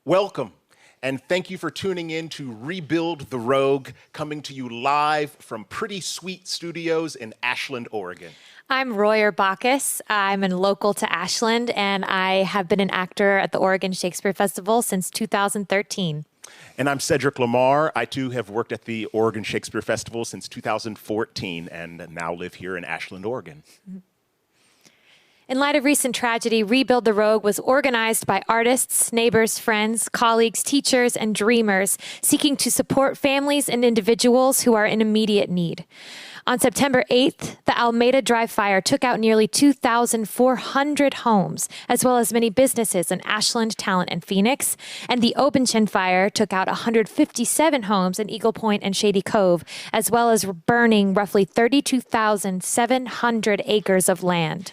Welcome, and thank you for tuning in to Rebuild the Rogue, coming to you live from Pretty Sweet Studios in Ashland, Oregon. I'm Royer Bacchus. I'm a local to Ashland, and I have been an actor at the Oregon Shakespeare Festival since 2013. And I'm Cedric Lamar. I too have worked at the Oregon Shakespeare Festival since 2014 and now live here in Ashland, Oregon. In light of recent tragedy, Rebuild the Rogue was organized by artists, neighbors, friends, colleagues, teachers, and dreamers seeking to support families and individuals who are in immediate need. On September 8th, the Almeda Drive fire took out nearly 2,400 homes, as well as many businesses in Ashland, Talent, and Phoenix. And the Obenchen fire took out 157 homes in Eagle Point and Shady Cove, as well as burning roughly 32,700 acres of land.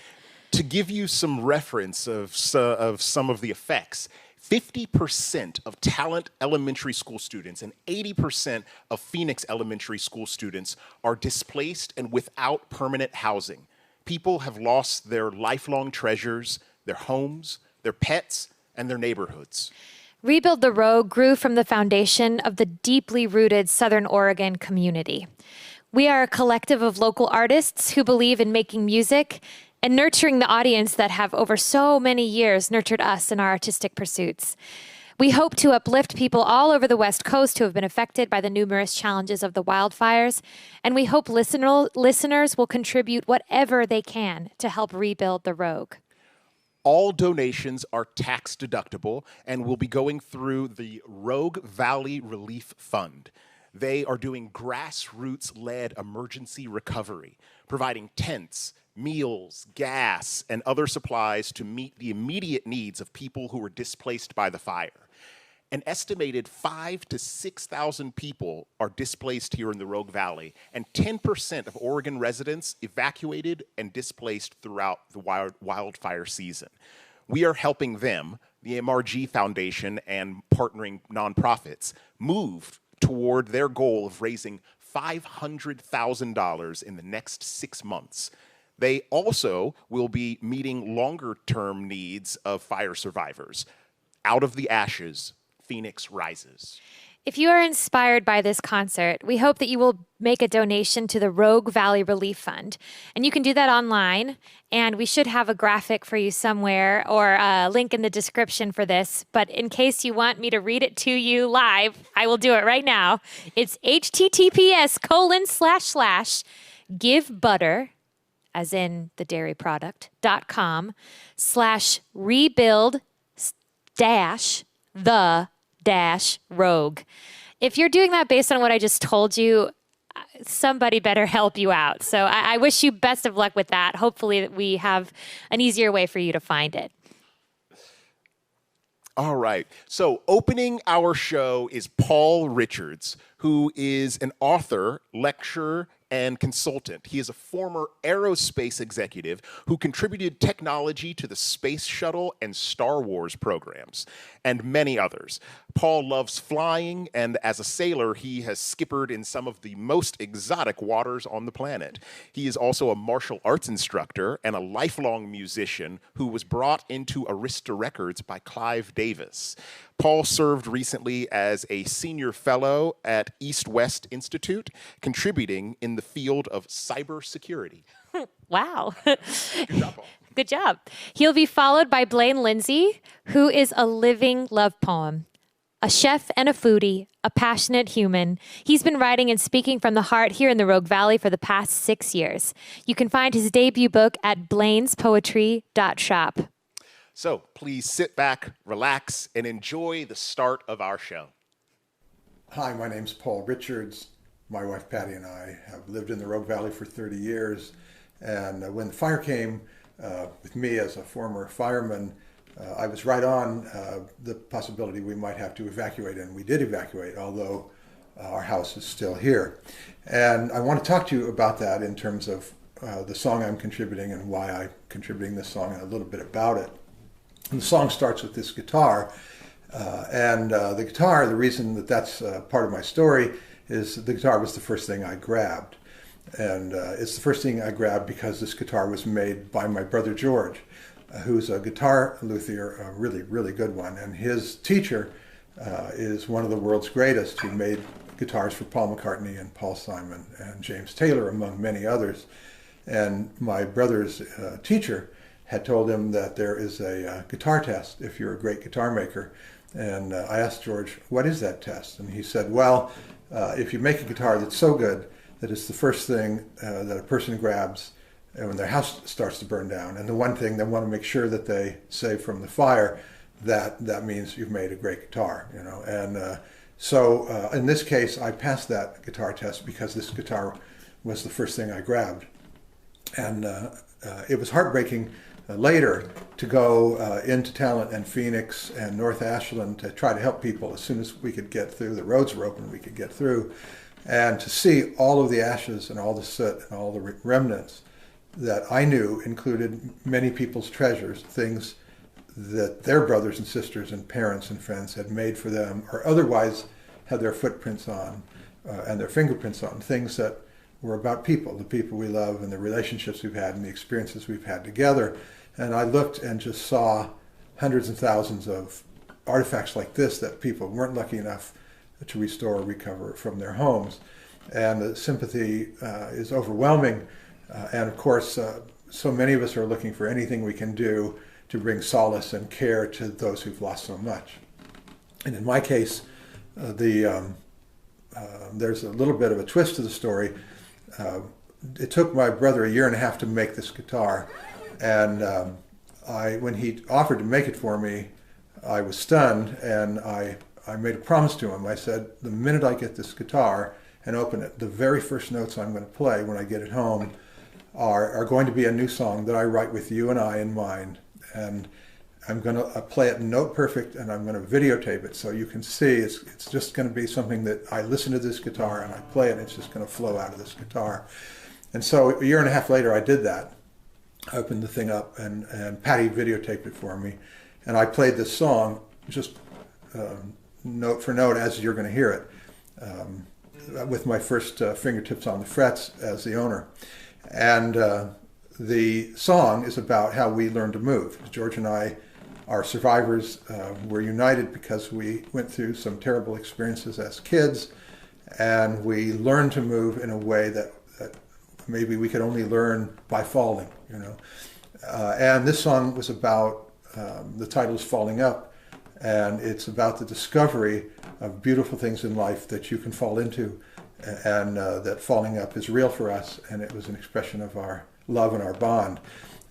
To give you some reference of some of the effects, 50% of Talent Elementary School students and 80% of Phoenix Elementary School students are displaced and without permanent housing. People have lost their lifelong treasures, their homes, their pets, and their neighborhoods. Rebuild the Rogue grew from the foundation of the deeply rooted Southern Oregon community. We are a collective of local artists who believe in making music and nurturing the audience that have over so many years nurtured us in our artistic pursuits. We hope to uplift people all over the West Coast who have been affected by the numerous challenges of the wildfires, and we hope listeners will contribute whatever they can to help rebuild the Rogue. All donations are tax deductible and will be going through the Rogue Valley Relief Fund. They are doing grassroots-led emergency recovery, providing tents, meals, gas, and other supplies to meet the immediate needs of people who were displaced by the fire. An estimated 5,000 to 6,000 people are displaced here in the Rogue Valley, and 10% of Oregon residents evacuated and displaced throughout the wildfire season. We are helping them, the MRG Foundation and partnering nonprofits, move toward their goal of raising $500,000 in the next 6 months. They also will be meeting longer-term needs of fire survivors. Out of the ashes, Phoenix rises. If you are inspired by this concert, we hope that you will make a donation to the Rogue Valley Relief Fund. And you can do that online, and we should have a graphic for you somewhere or a link in the description for this. But in case you want me to read it to you live, I will do it right now. It's https://givebutter, as in the dairy product, .com/rebuild the Rogue. If you're doing that based on what I just told you, somebody better help you out. So I wish you best of luck with that. Hopefully we have an easier way for you to find it. All right. So opening our show is Paul Richards, who is an author, lecturer, and consultant. He is a former aerospace executive who contributed technology to the Space Shuttle and Star Wars programs, and many others. Paul loves flying, and as a sailor, he has skippered in some of the most exotic waters on the planet. He is also a martial arts instructor and a lifelong musician who was brought into Arista Records by Clive Davis. Paul served recently as a senior fellow at East West Institute, contributing in the field of cybersecurity. Wow. Good job, Paul. Good job. He'll be followed by Blaine Lindsay, who is a living love poem. A chef and a foodie, a passionate human. He's been writing and speaking from the heart here in the Rogue Valley for the past 6 years. You can find his debut book at blainespoetry.shop. So please sit back, relax, and enjoy the start of our show. Hi, my name's Paul Richards. My wife Patty and I have lived in the Rogue Valley for 30 years. And when the fire came, with me as a former fireman, I was right on the possibility we might have to evacuate, and we did evacuate, although our house is still here. And I want to talk to you about that in terms of the song I'm contributing and why I'm contributing this song and a little bit about it. And the song starts with this guitar, and the guitar, the reason that that's part of my story is the guitar was the first thing I grabbed. And it's the first thing I grabbed because this guitar was made by my brother George. who's a guitar luthier, a really, really good one. And his teacher is one of the world's greatest, who made guitars for Paul McCartney and Paul Simon and James Taylor, among many others. And my brother's teacher had told him that there is a guitar test if you're a great guitar maker. And I asked George, what is that test? And he said, well, if you make a guitar that's so good that it's the first thing that a person grabs when their house starts to burn down, and the one thing they want to make sure that they save from the fire, that means you've made a great guitar, you know. And so in this case, I passed that guitar test because this guitar was the first thing I grabbed. And it was heartbreaking later to go into Talent and Phoenix and North Ashland to try to help people as soon as we could get through. The roads were open, we could get through. And to see all of the ashes and all the soot and all the remnants that I knew included many people's treasures, things that their brothers and sisters and parents and friends had made for them or otherwise had their footprints on and their fingerprints on, things that were about people, the people we love and the relationships we've had and the experiences we've had together. And I looked and just saw hundreds and thousands of artifacts like this that people weren't lucky enough to restore or recover from their homes. And the sympathy is overwhelming. And of course, so many of us are looking for anything we can do to bring solace and care to those who've lost so much. And in my case, there's a little bit of a twist to the story. It took my brother a year and a half to make this guitar. And when he offered to make it for me, I was stunned, and I made a promise to him. I said, the minute I get this guitar and open it, the very first notes I'm going to play when I get it home are going to be a new song that I write with you and I in mind. And I'm going to play it note perfect, and I'm going to videotape it so you can see it's just going to be something that I listen to this guitar and I play it, and it's just going to flow out of this guitar. And so a year and a half later I did that. I opened the thing up, and Patty videotaped it for me. And I played this song just note for note as you're going to hear it, with my first fingertips on the frets as the owner. And the song is about how we learn to move. George and I are survivors. We're united because we went through some terrible experiences as kids, and we learned to move in a way that maybe we could only learn by falling, you know. And this song was about, the title is Falling Up, and it's about the discovery of beautiful things in life that you can fall into, and that falling up is real for us, and it was an expression of our love and our bond.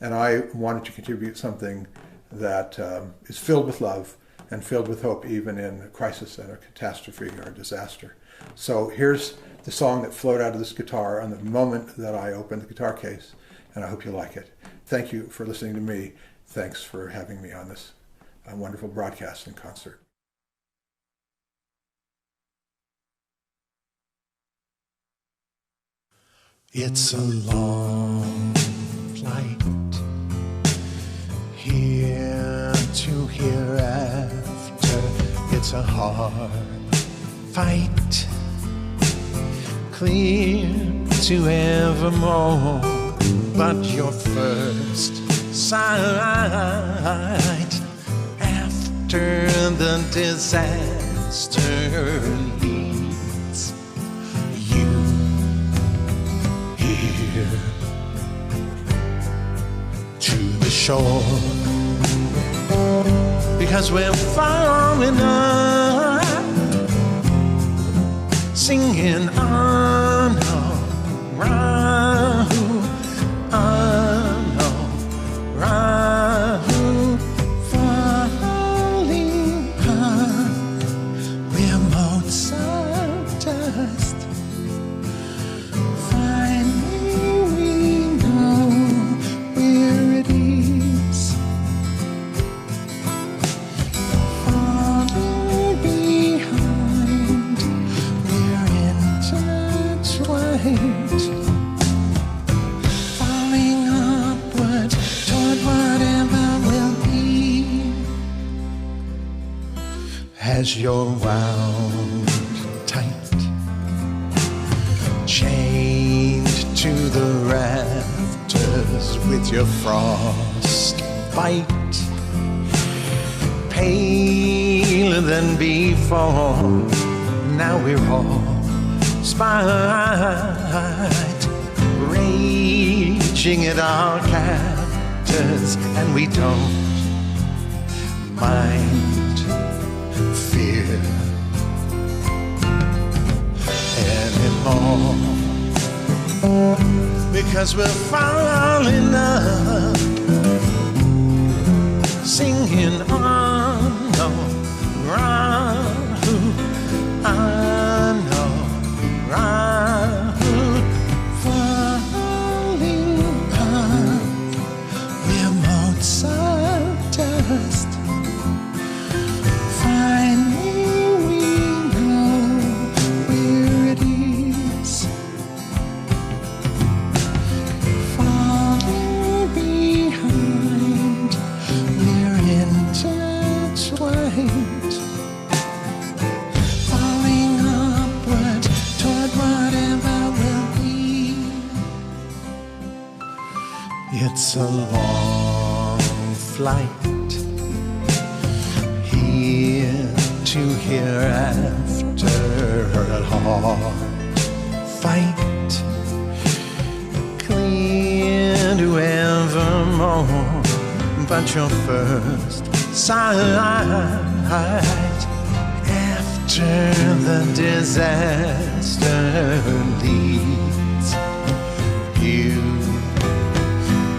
And I wanted to contribute something that is filled with love and filled with hope, even in a crisis and a catastrophe or a disaster. So here's the song that flowed out of this guitar on the moment that I opened the guitar case, and I hope you like it. Thank you for listening to me. Thanks for having me on this wonderful broadcast and concert. It's a long flight, here to hereafter. It's a hard fight, clear to evermore. But your first sight after the disaster leads you here to the shore, because we're falling up, singing on around, falling up. We're Mozart dust. Finally we know where it is. Falling behind, we're intertwined. Falling upward toward whatever will be. As you're wound tight, chained to the rafters with your frost fight, paler than before. Now we're all spite, raging at our captors, and we don't mind fear anymore, because we're falling up, singing on, round, on, round, falling up, we're Mozart dust. Finally we know where it is, falling behind, we're intertwined, falling upward toward whatever will be. It's a long flight, here to hereafter, a hard fight, clear to evermore, but your first sight after the disaster leads you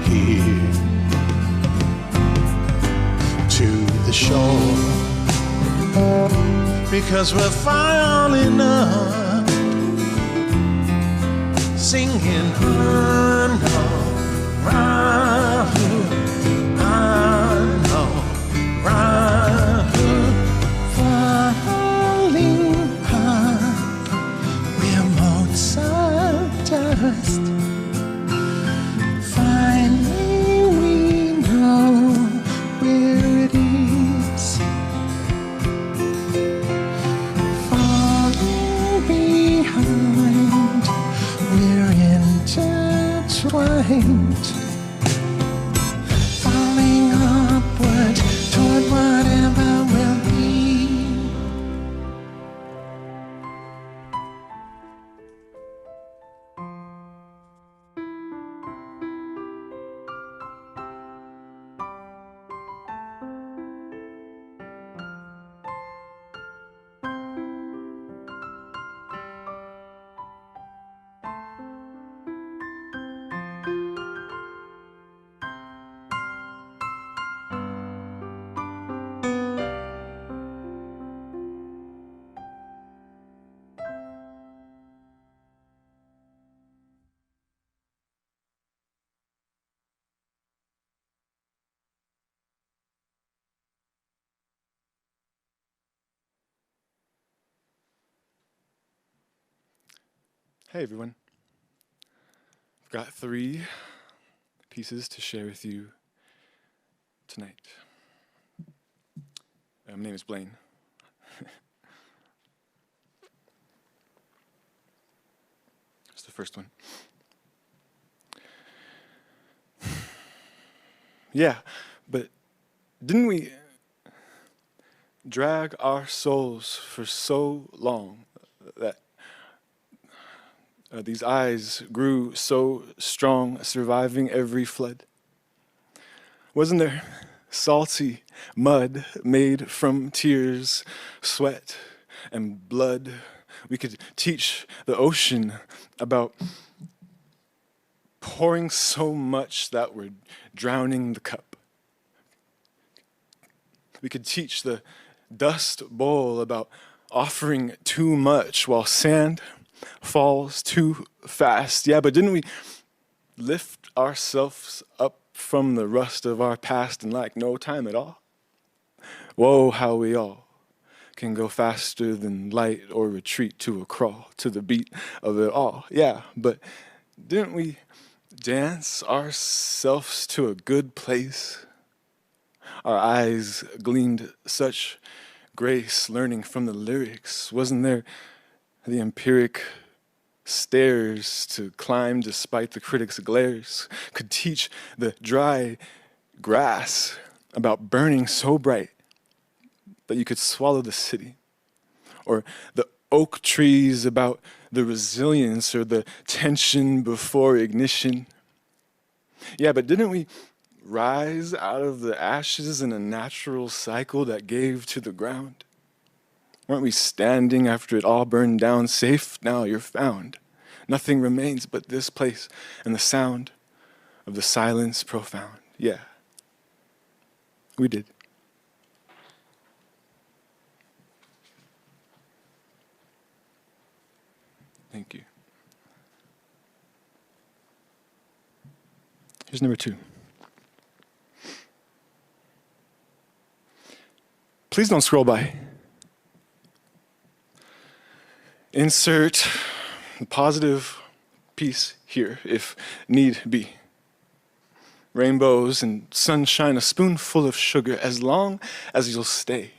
here to the shore, because we're falling up, singing on, round, falling up, we're Mozart dust. Finally we know where it is, falling behind, we're intertwined, falling upward toward whatever will be. Hey everyone. I've got 3 pieces to share with you tonight. My name is Blaine. That's the first one. Yeah, but didn't we drag our souls for so long that these eyes grew so strong, surviving every flood? Wasn't there salty mud made from tears, sweat, and blood? We could teach the ocean about pouring so much that we're drowning the cup. We could teach the dust bowl about offering too much while sand falls too fast. Yeah, but didn't we lift ourselves up from the rust of our past in like no time at all? Whoa, how we all can go faster than light or retreat to a crawl to the beat of it all. Yeah, but didn't we dance ourselves to a good place? Our eyes gleamed such grace learning from the lyrics. Wasn't there the empiric stairs to climb despite the critics' glares? Could teach the dry grass about burning so bright that you could swallow the city, or the oak trees about the resilience or the tension before ignition. Yeah, but didn't we rise out of the ashes in a natural cycle that gave to the ground? Weren't we standing after it all burned down, safe now you're found? Nothing remains but this place and the sound of the silence profound. Yeah, we did. Thank you. Here's number 2. Please don't scroll by. Insert positive piece here if need be. Rainbows and sunshine, a spoonful of sugar, as long as you'll stay.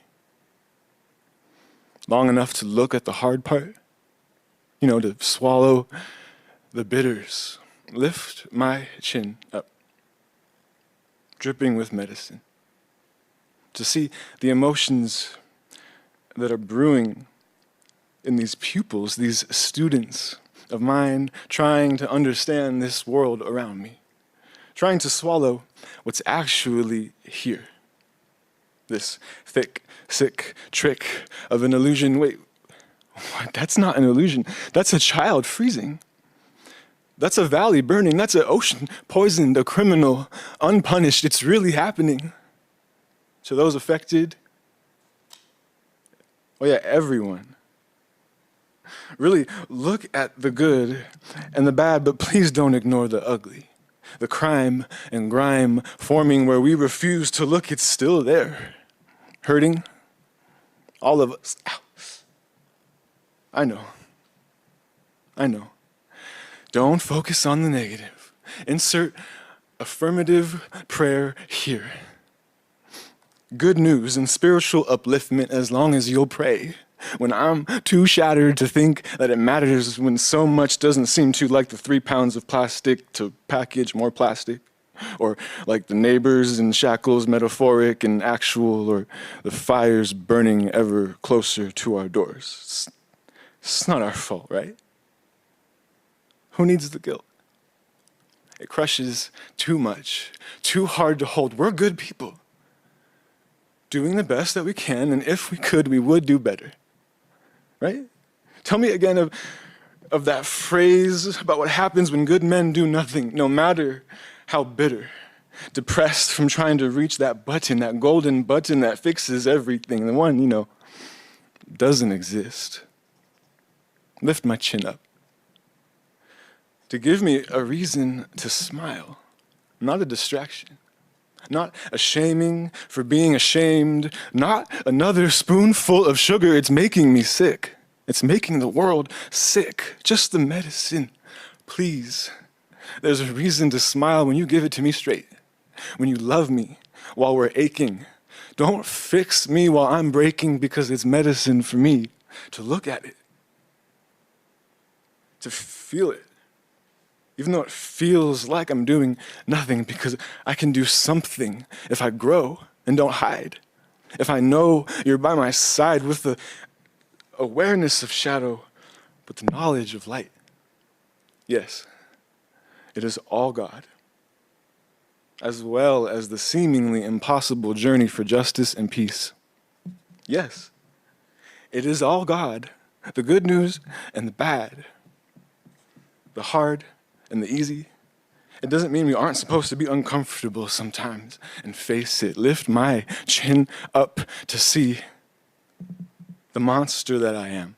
Long enough to look at the hard part, to swallow the bitters. Lift my chin up, dripping with medicine. To see the emotions that are brewing in these pupils, these students of mine, trying to understand this world around me, trying to swallow what's actually here. This thick, sick trick of an illusion. Wait, what? That's not an illusion. That's a child freezing. That's a valley burning. That's an ocean poisoned, a criminal, unpunished. It's really happening. To those affected, oh yeah, everyone. Really look at the good and the bad, but please don't ignore the ugly. The crime and grime forming where we refuse to look, it's still there. Hurting, all of us. Ow. I know. Don't focus on the negative. Insert affirmative prayer here. Good news and spiritual upliftment as long as you'll pray. When I'm too shattered to think that it matters, when so much doesn't seem to, like the 3 pounds of plastic to package more plastic, or like the neighbors in shackles, metaphoric and actual, or the fires burning ever closer to our doors. It's not our fault, right? Who needs the guilt? It crushes too much, too hard to hold. We're good people, doing the best that we can, and if we could, we would do better. Right? Tell me again of that phrase about what happens when good men do nothing, no matter how bitter, depressed from trying to reach that button, that golden button that fixes everything, the one, doesn't exist. Lift my chin up. To give me a reason to smile, not a distraction. Not a shaming for being ashamed, not another spoonful of sugar. It's making me sick. It's making the world sick. Just the medicine. Please, there's a reason to smile when you give it to me straight. When you love me while we're aching. Don't fix me while I'm breaking, because it's medicine for me to look at it, to feel it. Even though it feels like I'm doing nothing, because I can do something if I grow and don't hide. If I know you're by my side with the awareness of shadow, but the knowledge of light. Yes, it is all God, as well as the seemingly impossible journey for justice and peace. Yes, it is all God, the good news and the bad, the hard and the easy. It doesn't mean we aren't supposed to be uncomfortable sometimes and face it. Lift my chin up to see the monster that I am,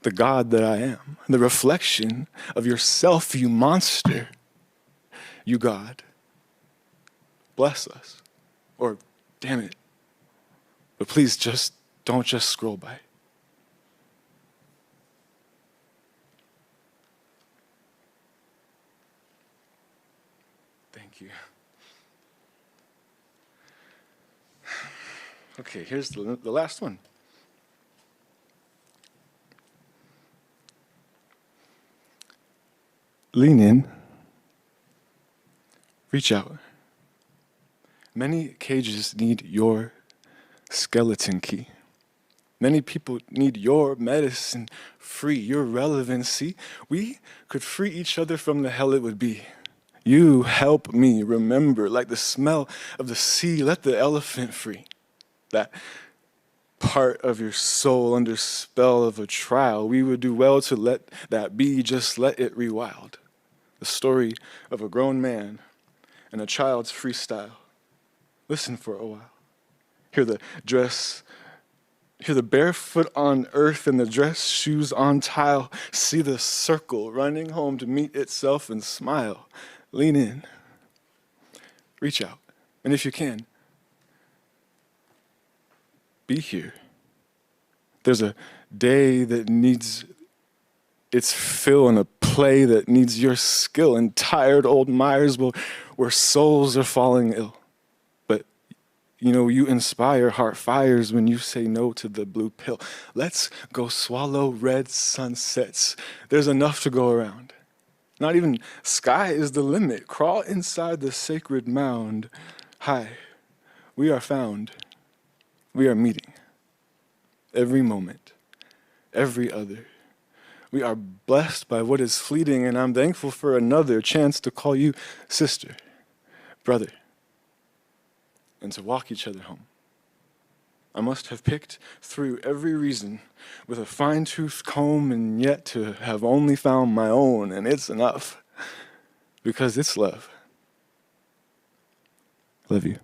the God that I am, the reflection of yourself, you monster, you God. Bless us. Or, damn it, but please don't just scroll by. Thank you. Okay, here's the last one. Lean in. Reach out. Many cages need your skeleton key. Many people need your medicine free, your relevancy. We could free each other from the hell it would be. You help me remember, like the smell of the sea, let the elephant free. That part of your soul under spell of a trial, we would do well to let that be, just let it rewild. The story of a grown man and a child's freestyle. Listen for a while. Hear the barefoot on earth and the dress shoes on tile. See the circle running home to meet itself and smile. Lean in. Reach out. And if you can, be here. There's a day that needs its fill and a play that needs your skill in tired old mires where souls are falling ill. But, you inspire heart fires when you say no to the blue pill. Let's go swallow red sunsets. There's enough to go around. Not even sky is the limit. Crawl inside the sacred mound. Hi, we are found. We are meeting. Every moment, every other. We are blessed by what is fleeting, and I'm thankful for another chance to call you sister, brother, and to walk each other home. I must have picked through every reason with a fine-tooth comb, and yet to have only found my own, and it's enough, because it's love. Love you.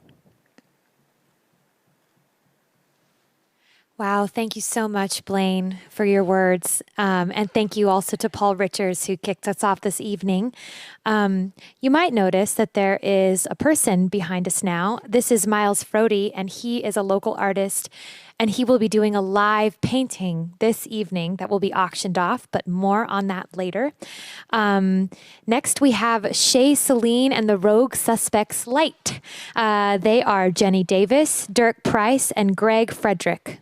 Wow, thank you so much, Blaine, for your words. And thank you also to Paul Richards, who kicked us off this evening. You might notice that there is a person behind us now. This is Miles Frody, and he is a local artist, and he will be doing a live painting this evening that will be auctioned off, but more on that later. Next, we have Shay Celine and the Rogue Suspects Light. They are Jenny Davis, Dirk Price, and Greg Frederick.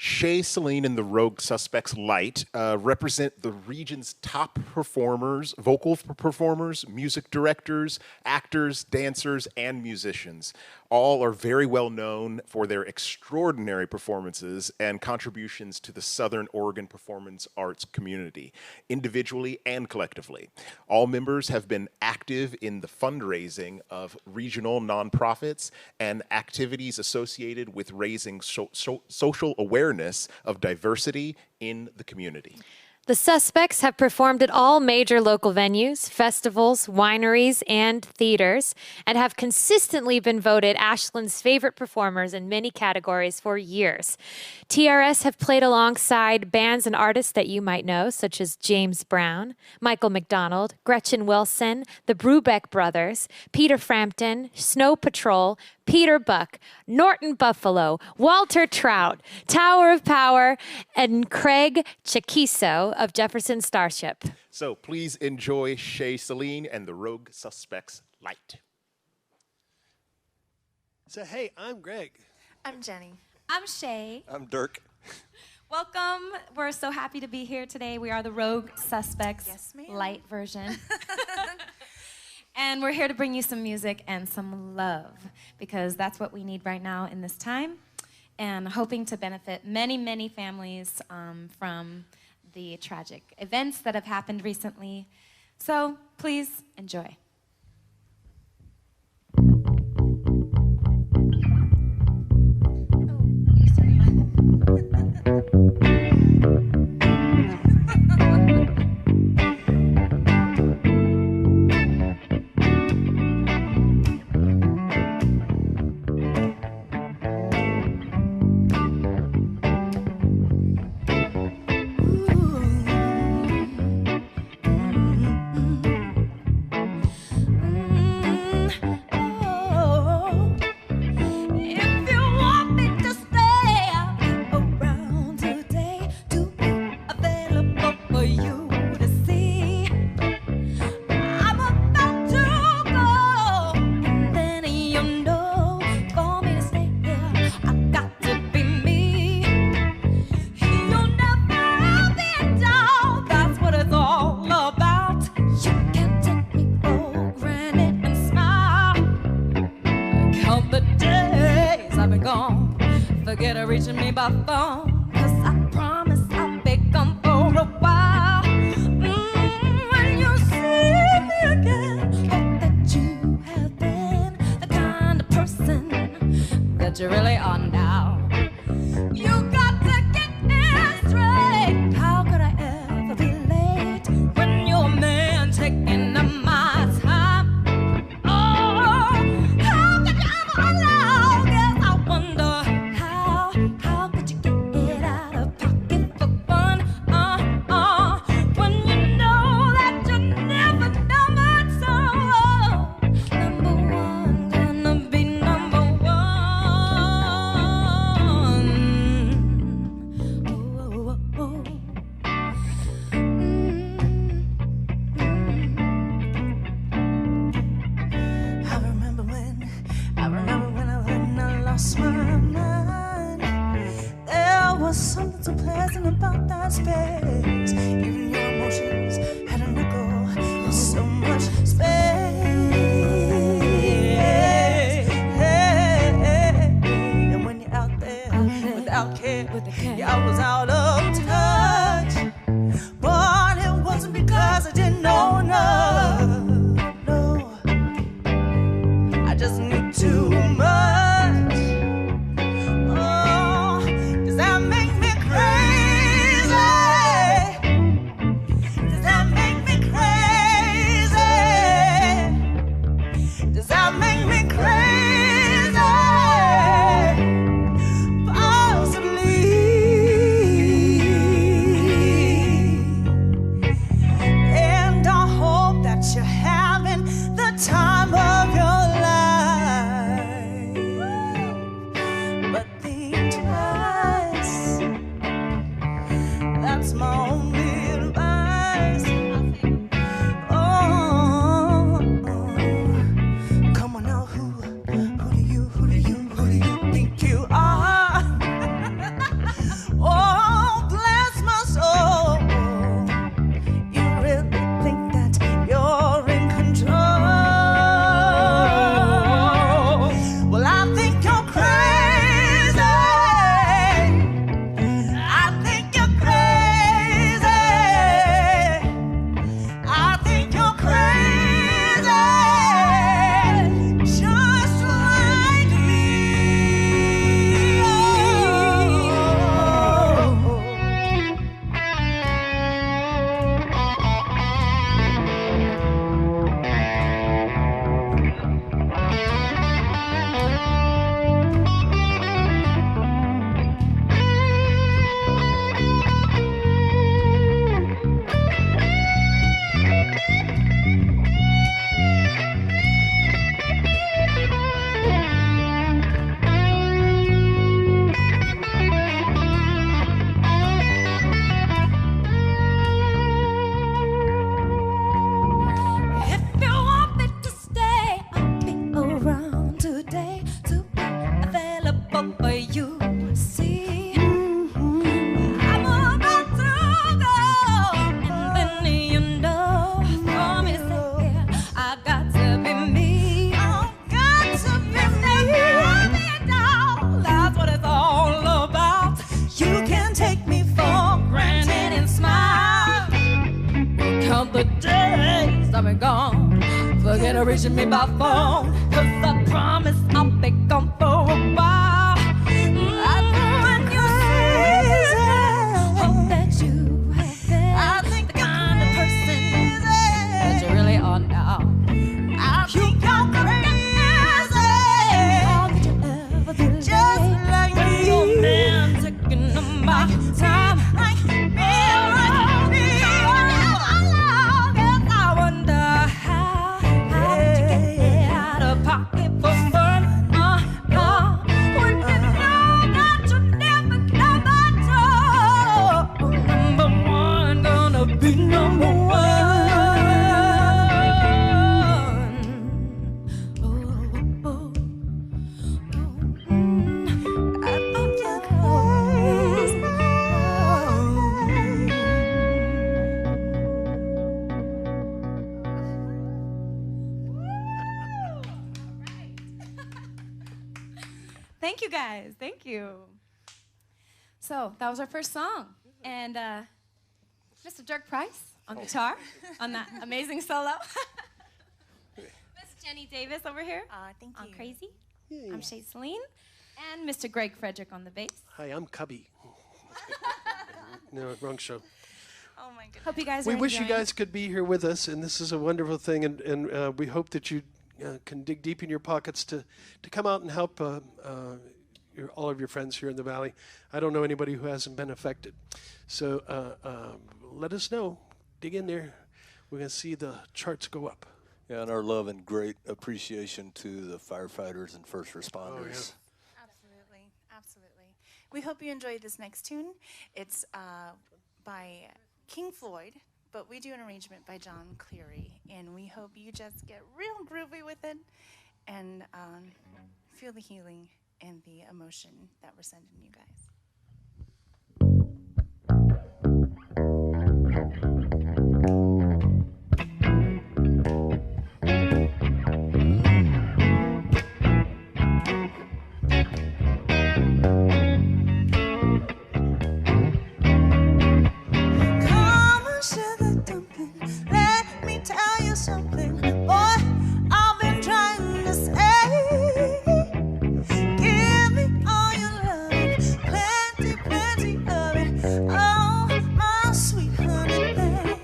Shay Celine and the Rogue Suspects Light represent the region's top performers, vocal performers, music directors, actors, dancers, and musicians. All are very well known for their extraordinary performances and contributions to the Southern Oregon performance arts community, individually and collectively. All members have been active in the fundraising of regional nonprofits and activities associated with raising social awareness of diversity in the community. The Suspects have performed at all major local venues, festivals, wineries, and theaters, and have consistently been voted Ashland's favorite performers in many categories for years. TRS have played alongside bands and artists that you might know, such as James Brown, Michael McDonald, Gretchen Wilson, the Brubeck Brothers, Peter Frampton, Snow Patrol, Peter Buck, Norton Buffalo, Walter Trout, Tower of Power, and Craig Chaquiso of Jefferson Starship. So please enjoy Shay Celine and the Rogue Suspects Light. So, hey, I'm Greg. I'm Jenny. I'm Shay. I'm Dirk. Welcome. We're so happy to be here today. We are the Rogue Suspects Yes, ma'am. Light version. And we're here to bring you some music and some love, because that's what we need right now in this time, and hoping to benefit many, many families from the tragic events that have happened recently. So please enjoy. reaching me by phone, 'cause I promise I'll be gone for a while. When you see me again, hope that you have been the kind of person that you really are now. You got to get it straight. How could I ever be late when you're a man taking up my time? Oh, how could you ever allow? Yes, I wonder how could you get it out of pocket for fun? When you know that you never done much. So number one, gonna be number one. Oh, oh, oh. I lost my mind. There was something so pleasant about that space. Even your emotions had an echo. There's so much space. And when you're out there without care, I was out of touch. But it wasn't because I didn't know enough. No, I just knew too much. Oh, does that make me crazy? Does that make me crazy? Does that make me crazy? Possibly. And I hope that you're having the time of your life. But think twice. That's my only advice. Oh, come on now, who do you think you are? Oh, bless my soul. You really think that you're in control? Well, I think you're crazy. I think you're crazy. I think you're crazy. Just like me. If you want me to stay, I'll be around today to be available for you. See, I'm about to go, and then you know, for me to stay here, I got to be me. I've got to be me. That's what it's all about. You can take me for granted and smile. Count the days I've been gone. Forget reaching me by phone, 'cause I promise I'll be gone for a while. When you see, hope that you have been the kind of person that you really are now. I think you're crazy. How could you ever be just like me? Your man taking up my time. Like me. I wonder how did you get it out of pocket for fun? When you know that you never come back to number one, gonna be number one. Oh, oh, oh. I think you're crazy. Thank you guys. Thank you. So that was our first song. And Mr. Dirk Price on guitar on that amazing solo. Miss Jenny Davis over here Thank on you. Crazy. I'm Shay Celine. And Mr. Greg Frederick on the bass. Hi, I'm Cubby. No, wrong show. Oh my goodness. Hope you guys We are wish you enjoying. guys could be here with us, and this is a wonderful thing, and we hope that you can dig deep in your pockets to come out and help all of your friends here in the Valley. I don't know anybody who hasn't been affected. So let us know. Dig in there. We're going to see the charts go up. Yeah, and our love and great appreciation to the firefighters and first responders. Absolutely, absolutely. We hope you enjoy this next tune. It's by King Floyd, but we do an arrangement by John Cleary, and we hope you just get real groovy with it and feel the healing and the emotion that we're sending you guys. Come on, sugar dumpling, let me tell you something. Boy, I've been trying to say, give me all your love, plenty, plenty of it. Oh, my sweet honey babe,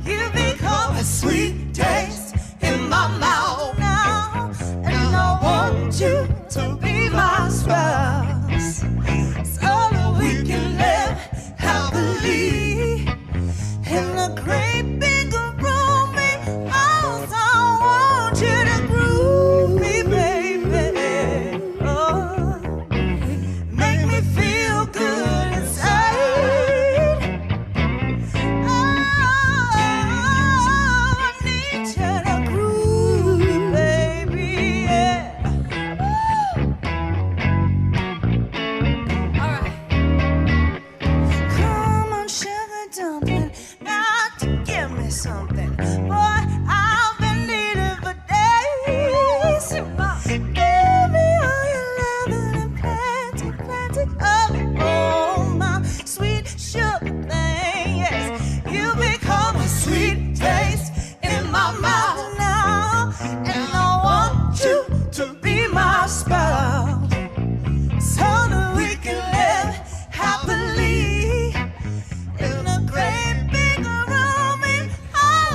you become a sweet taste in my mouth now, and I want you to be my spouse, so that we can live happily in a great big rooming house. I want you to groove me, baby. Oh, make me feel good inside. Oh, I need you to groove me, baby. Yeah. All right. Come on, sugar dumpling, got to give me something. Boy, I've been needing for days. Give me all your loving and plenty, plenty of it. Oh, my sweet sugar thing, yes. You become a sweet taste in my mouth now, and I want you to be my spouse, so that we can live happily in a great big rooming house.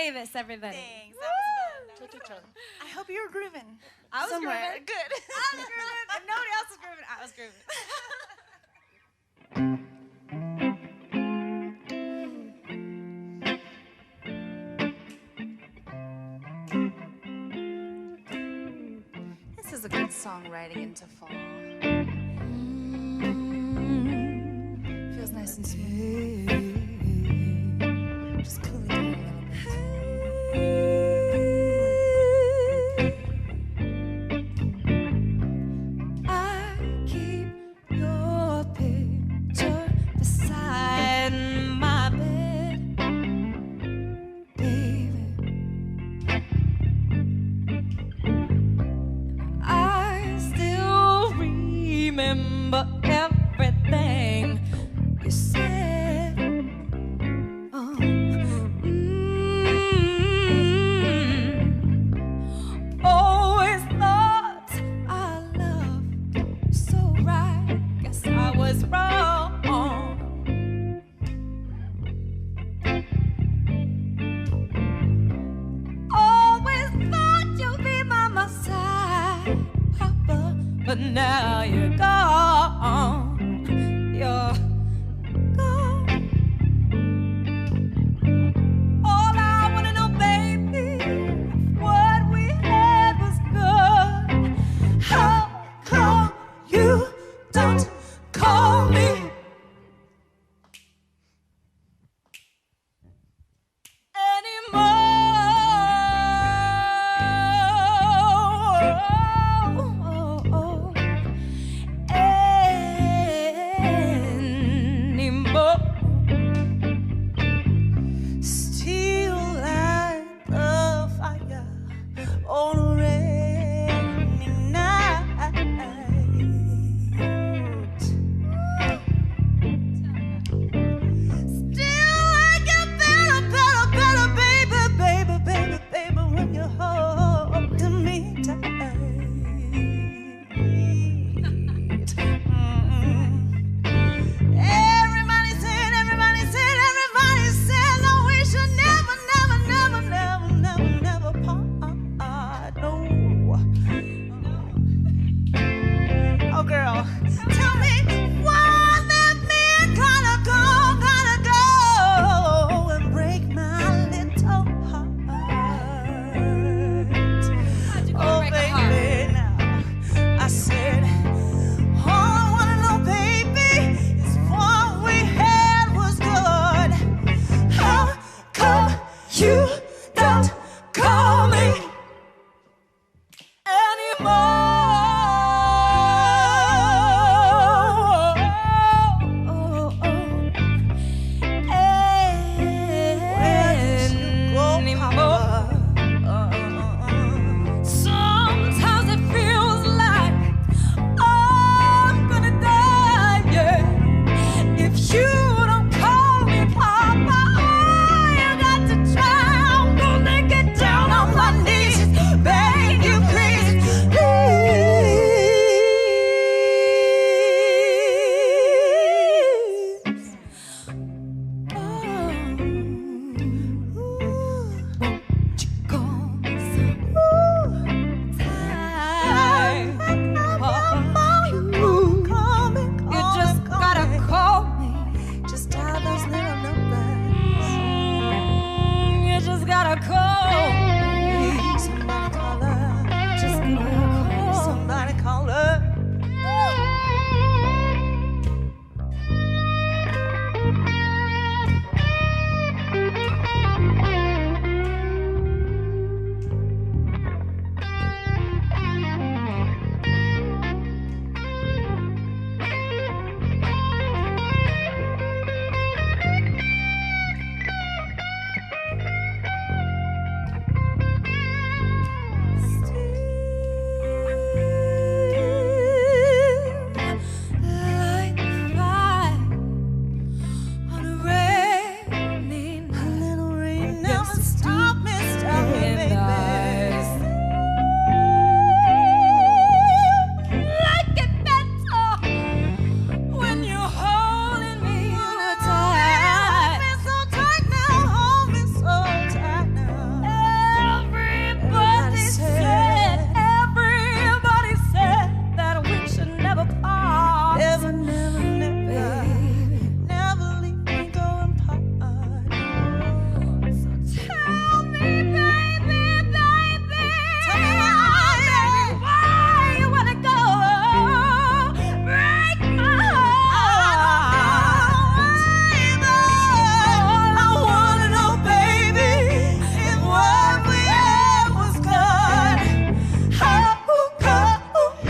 Davis, everybody. Thanks. That was fun. I hope you were grooving. I was somewhere. grooving. Good. I was grooving. If nobody else was grooving, I was grooving. This is a good song riding into fall. Feels nice and smooth. Just cooling down a little bit. Everything you said. Always thought I loved so right. Guess I was wrong. Always thought you'd be by my side, Papa, but now you're gone. You're gone. All I wanna know, baby, if what we had was good, how come you don't call me anymore? Still light the fire on a rainy night. Still like it better, baby, when you're holding me tight. Everybody said, no, we should never part. No. Oh, girl, tell me why that man gotta go and break my little heart. Oh, baby, now I said, all I wanna know, baby, is what we had was good. How come you don't call me anymore?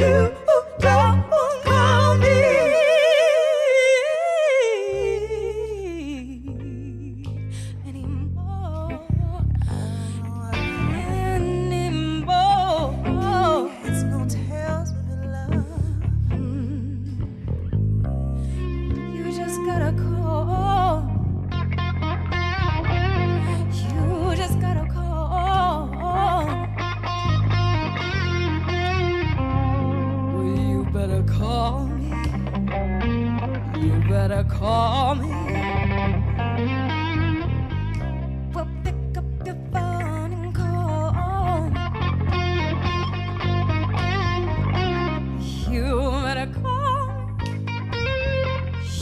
you don't call me anymore. It's no tales of your love. You just gotta call. You just gotta call. Well, you better call me. You better call me. Well, pick up your phone and call. You better call.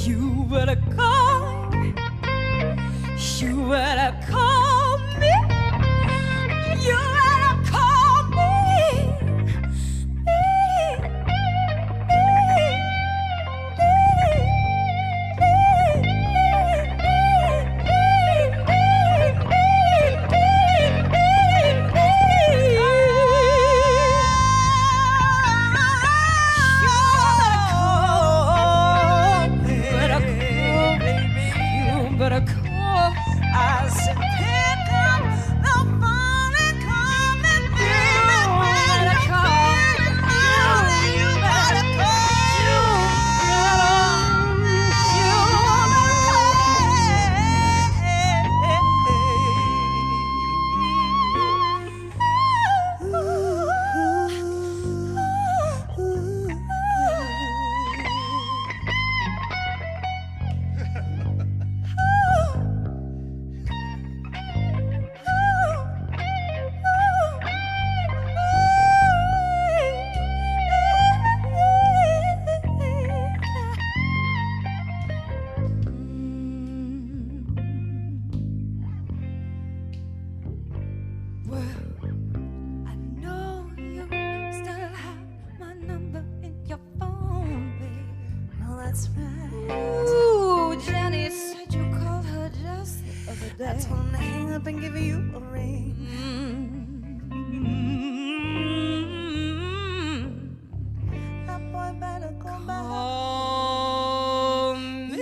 You better call. You better call me. You better call me. You better call. I said pick up the phone and call me, baby. You better call. You better I told him to hang up and give you a ring. That boy better go back. Call me.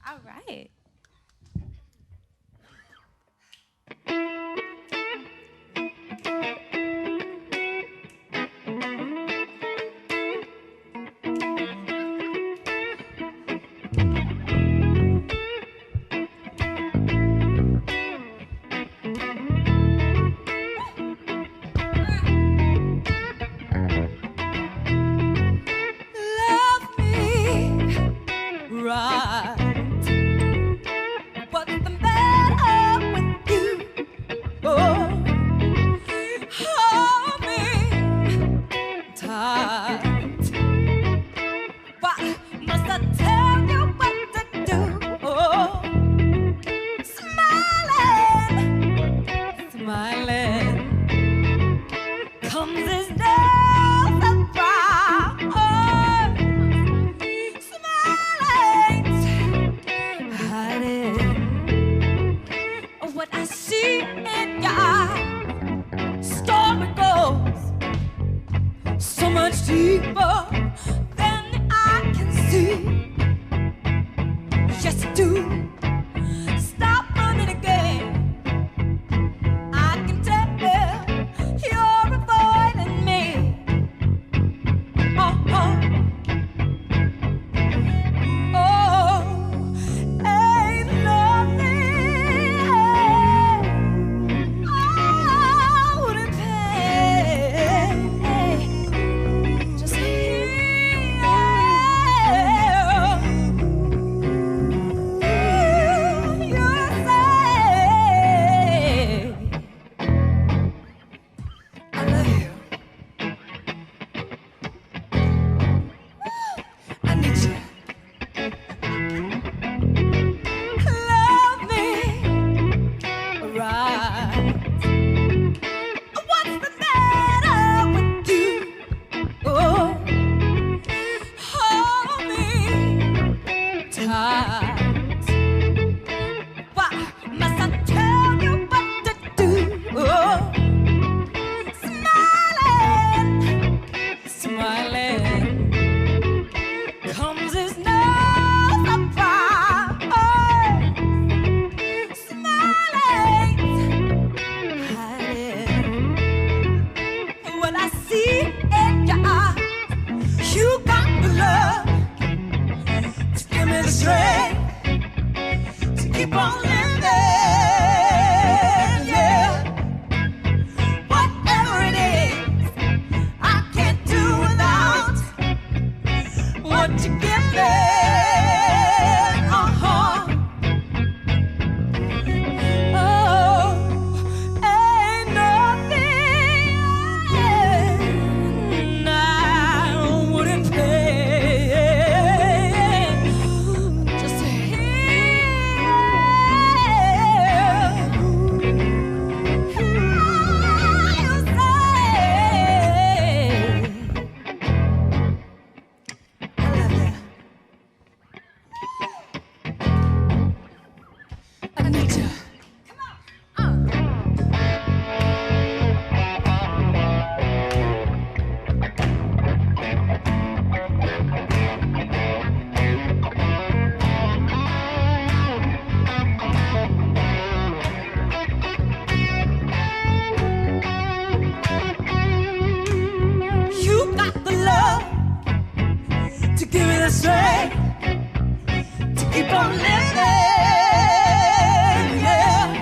All right. Love me right. the strength to keep on living. Yeah.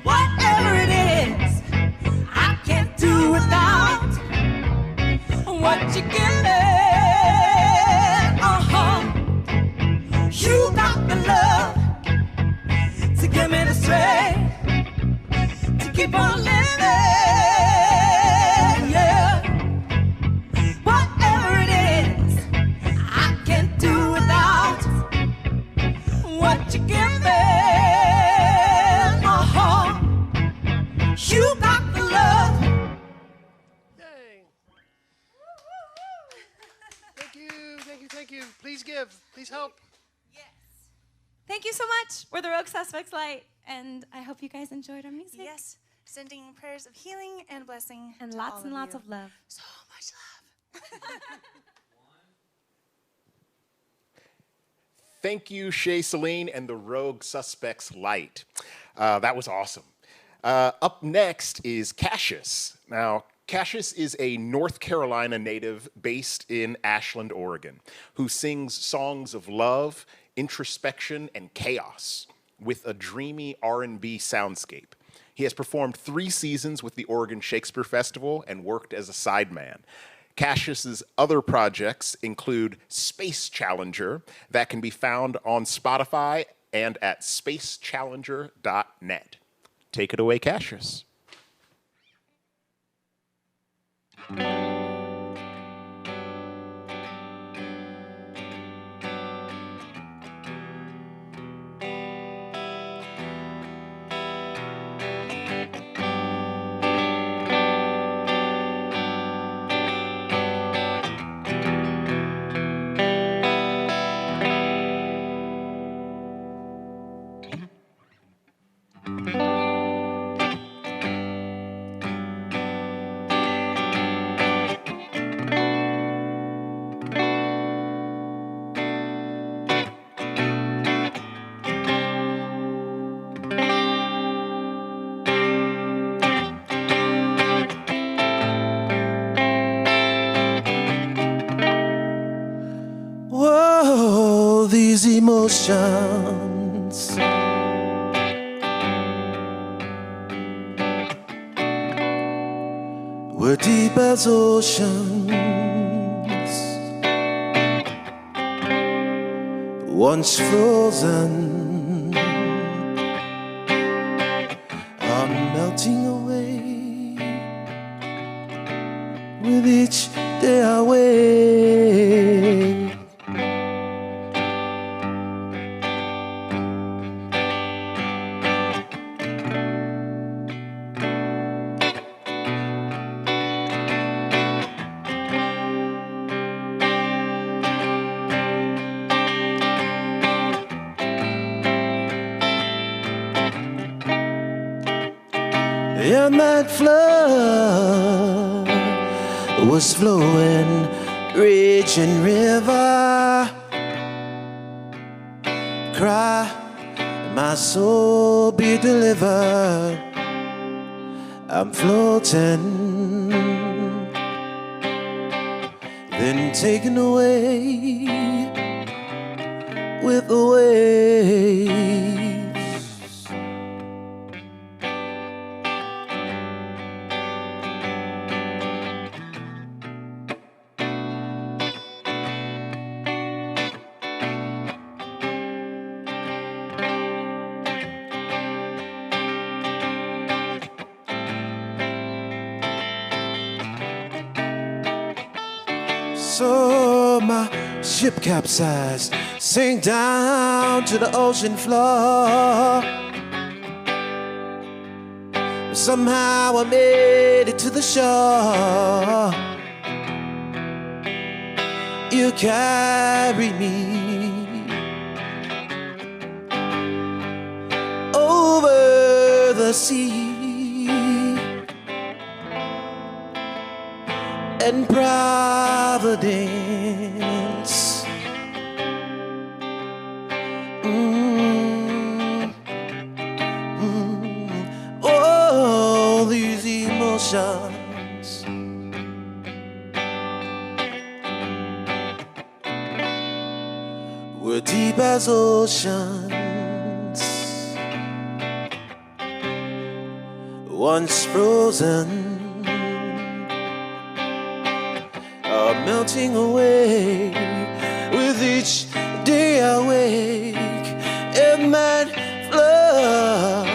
Whatever it is, I can't do without what you give me. You got the love to give me the strength to keep on living. Yeah. Whatever it is, I can't do without what you give me. You got the love. Yay. Thank you, thank you, thank you. Please give, please help. Thank you so much. We're the Rogue Suspects Light, and I hope you guys enjoyed our music. Yes, sending prayers of healing and blessing. And to lots all and lots you. of love. So much love. Thank you, Shay Celine and the Rogue Suspects Light. That was awesome. Up next is Cassius. Now, Cassius is a North Carolina native based in Ashland, Oregon, who sings songs of love, introspection, and chaos with a dreamy R&B soundscape. He has performed 3 seasons with the Oregon Shakespeare Festival and worked as a sideman. Cassius's other projects include Space Challenger, that can be found on Spotify and at spacechallenger.net. Take it away, Cassius. Whoa, these emotions were deep as oceans, once frozen, are melting away with each day I wait. And that flood was flowing, raging river. Cry, my soul be delivered. I'm floating, then taken away with the waves. So my ship capsized, sank down to the ocean floor. Somehow I made it to the shore. You carried me over the sea. And Providence all these emotions were deep as oceans, once frozen, are melting away with each day I wake. And that flood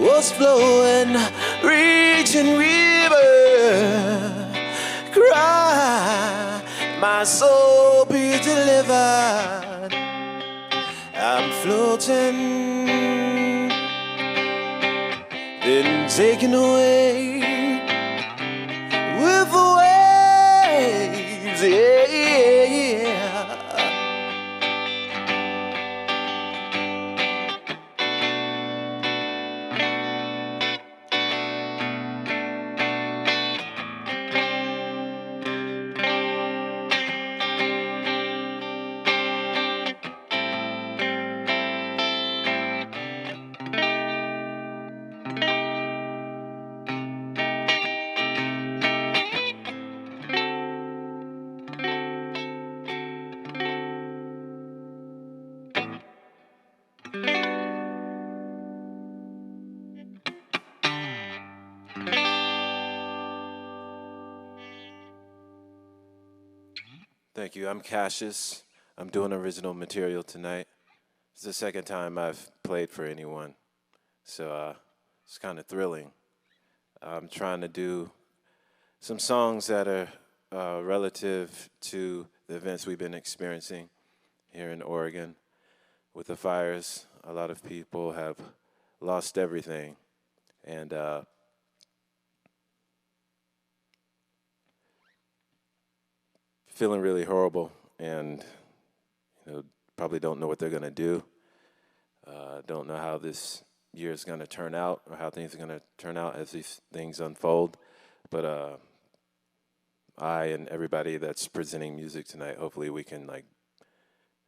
was flowing, reaching river. Cry, my soul be delivered. I'm floating, then taken away with the waves, yeah. Thank you. I'm Cassius. I'm doing original material tonight. It's the second time I've played for anyone, so it's kind of thrilling. I'm trying to do some songs that are relative to the events we've been experiencing here in Oregon with the fires. A lot of people have lost everything, and feeling really horrible, and probably don't know what they're gonna do. Don't know how this year is gonna turn out, or how things are gonna turn out as these things unfold. But I and everybody that's presenting music tonight, hopefully we can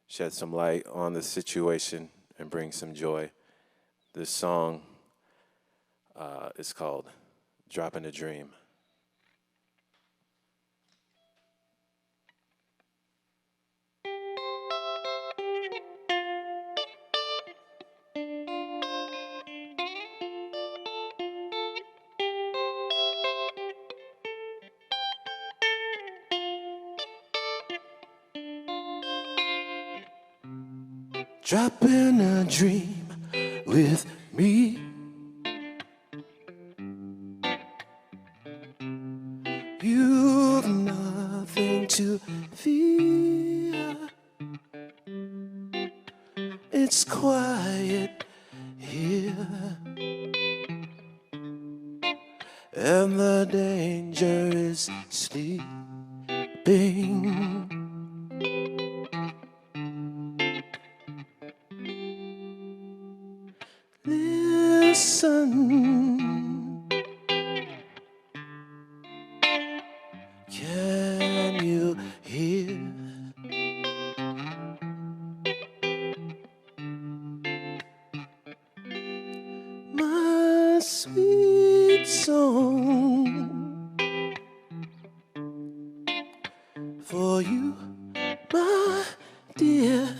shed some light on the situation and bring some joy. This song is called "Dropping a Dream." Dropping a dream with me. You've nothing to fear. It's quiet here, and the danger is sleeping. Listen, can you hear? My sweet song for you, my dear.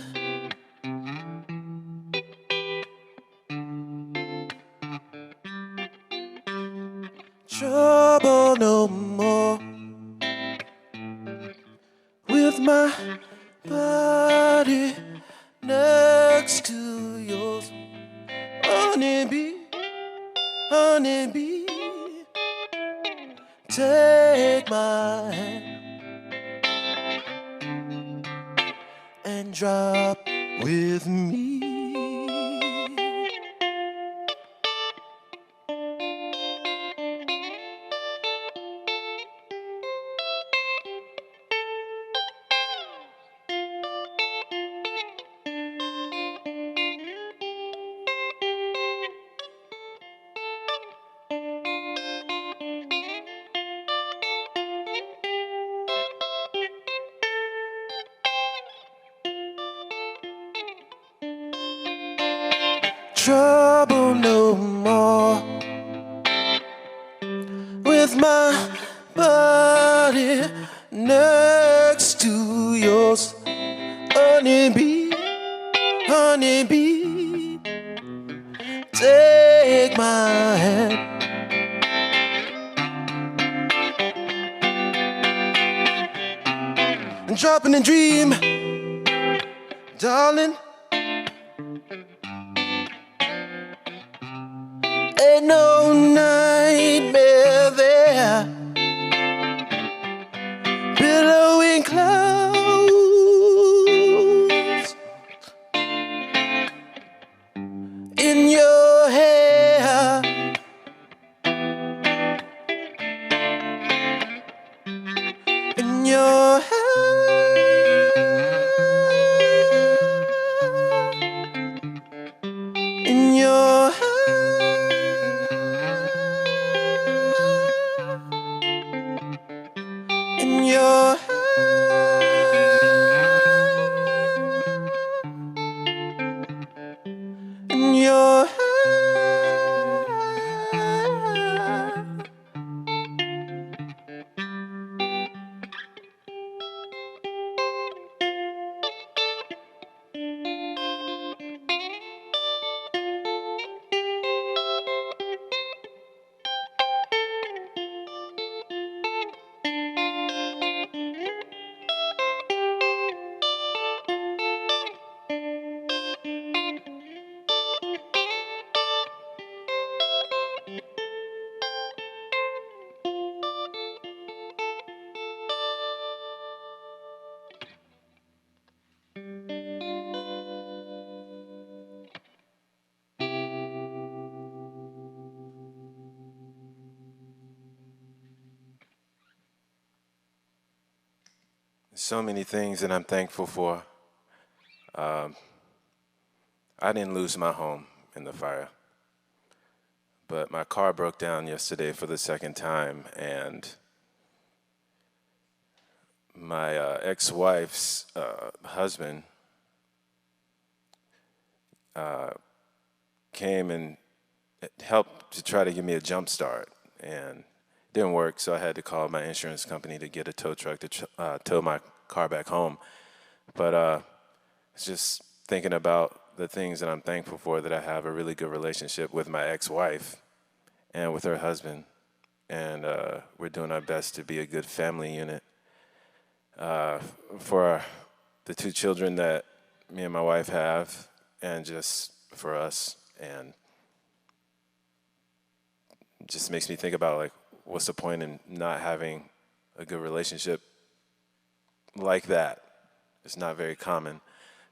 Trouble no more with my body next to yours. Honeybee, honeybee, take my hand and drop with me. Trouble no more with my body next to yours. Honeybee, join me. Take my hand. And dropping a dream, darling. Ain't no nightmare there. Billowing clouds in your hair. In your hair. In your hair. In your hair. In your hair. So many things that I'm thankful for. I didn't lose my home in the fire, but my car broke down yesterday for the second time, and my ex-wife's husband came and helped to try to give me a jump start, and it didn't work, so I had to call my insurance company to get a tow truck to tow my car back home. But it's just thinking about the things that I'm thankful for, that I have a really good relationship with my ex-wife and with her husband, and we're doing our best to be a good family unit. For the two children that me and my wife have, and just for us, and it just makes me think about, like, what's the point in not having a good relationship like that? It's not very common.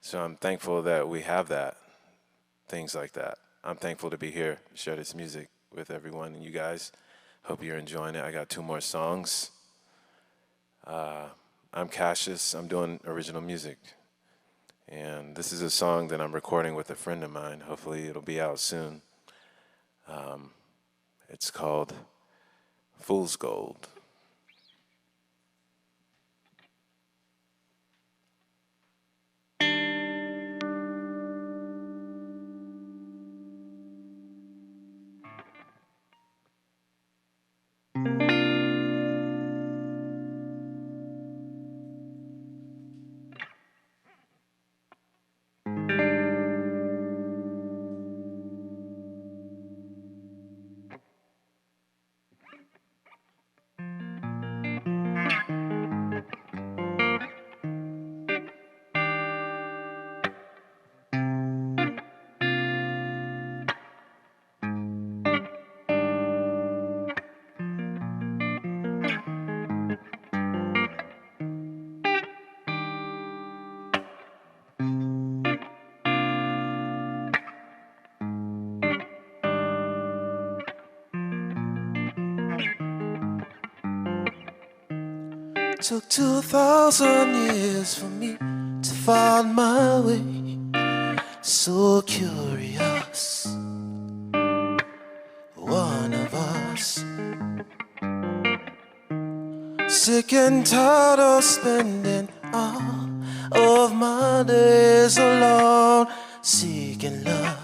So I'm thankful that we have that, things like that. I'm thankful to be here, share this music with everyone and you guys. Hope you're enjoying it. I got 2 more songs. I'm Cassius. I'm doing original music. And this is a song that I'm recording with a friend of mine. Hopefully it'll be out soon. It's called Fool's Gold. Took 2,000 years for me to find my way. So curious, one of us. Sick and tired of spending all of my days alone, seeking love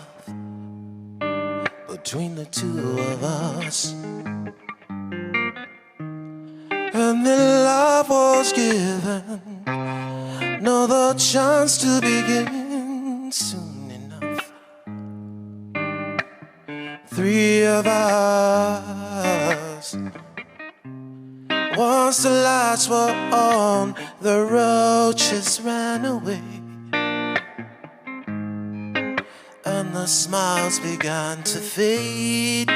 between the two of us. And then life was given another chance to begin. Soon enough Once the lights were on, the roaches ran away, and the smiles began to fade.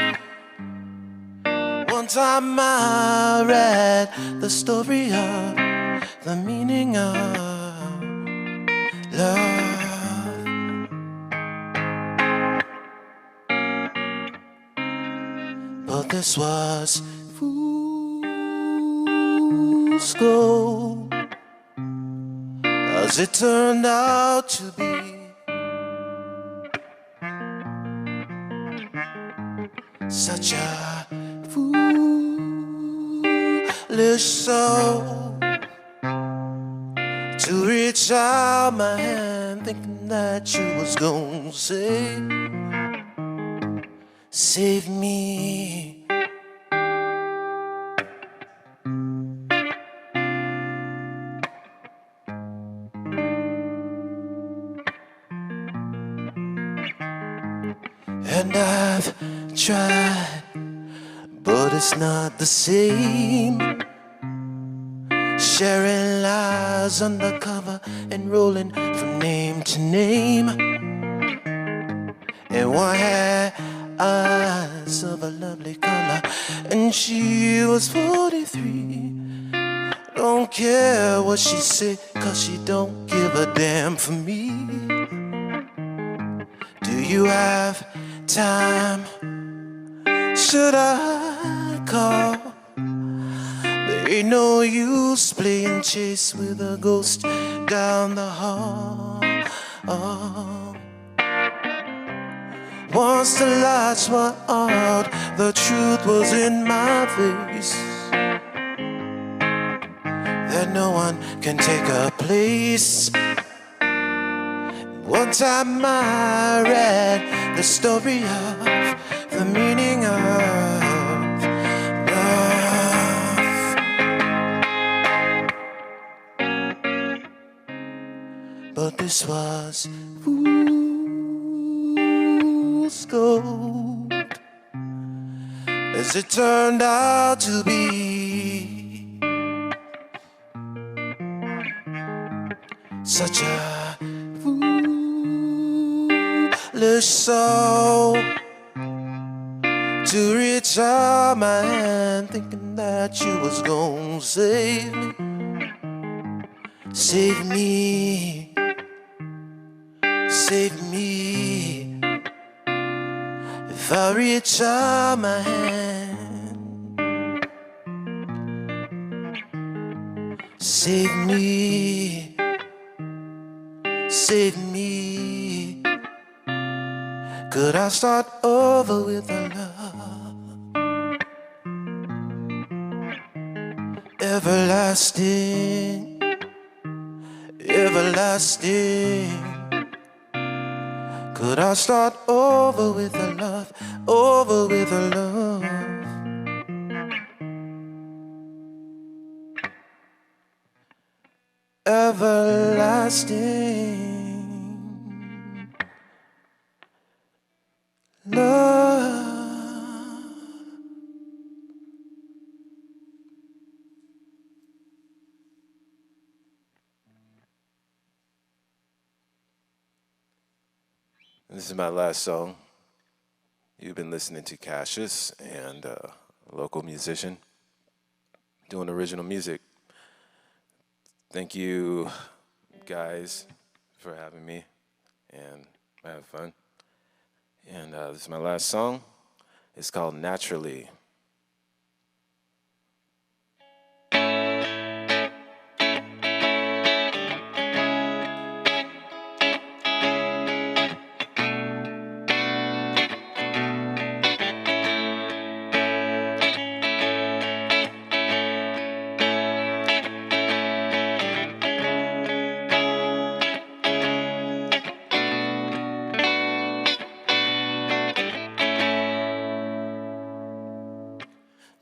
One time I read the story of the meaning of love. But this was fool's gold, as it turned out to be. Such a foolish soul to reach out my hand thinking that you was gonna save me. And I've tried, but it's not the same. Sharing lies undercover and rolling from name to name. And one had eyes of a lovely color, and she was 43. Don't care what she say, 'cause she don't give a damn for me. Do you have time? Should I call? There ain't no use playing chase with a ghost down the hall. Once the lights were out, the truth was in my face, that no one can take her place. One time I read the story of the meaning of love. But this was fool's gold, as it turned out to be. Such a foolish soul to reach out my hand thinking that you was gonna save me. Save me, save me. If I reach out my hand, save me, save me. Could I start over with a love everlasting, everlasting? Could I start over with a love, over with a love? Everlasting love. This is my last song. You've been listening to Cassius, and a local musician doing original music. Thank you guys for having me, and I have fun. And this is my last song. It's called Naturally.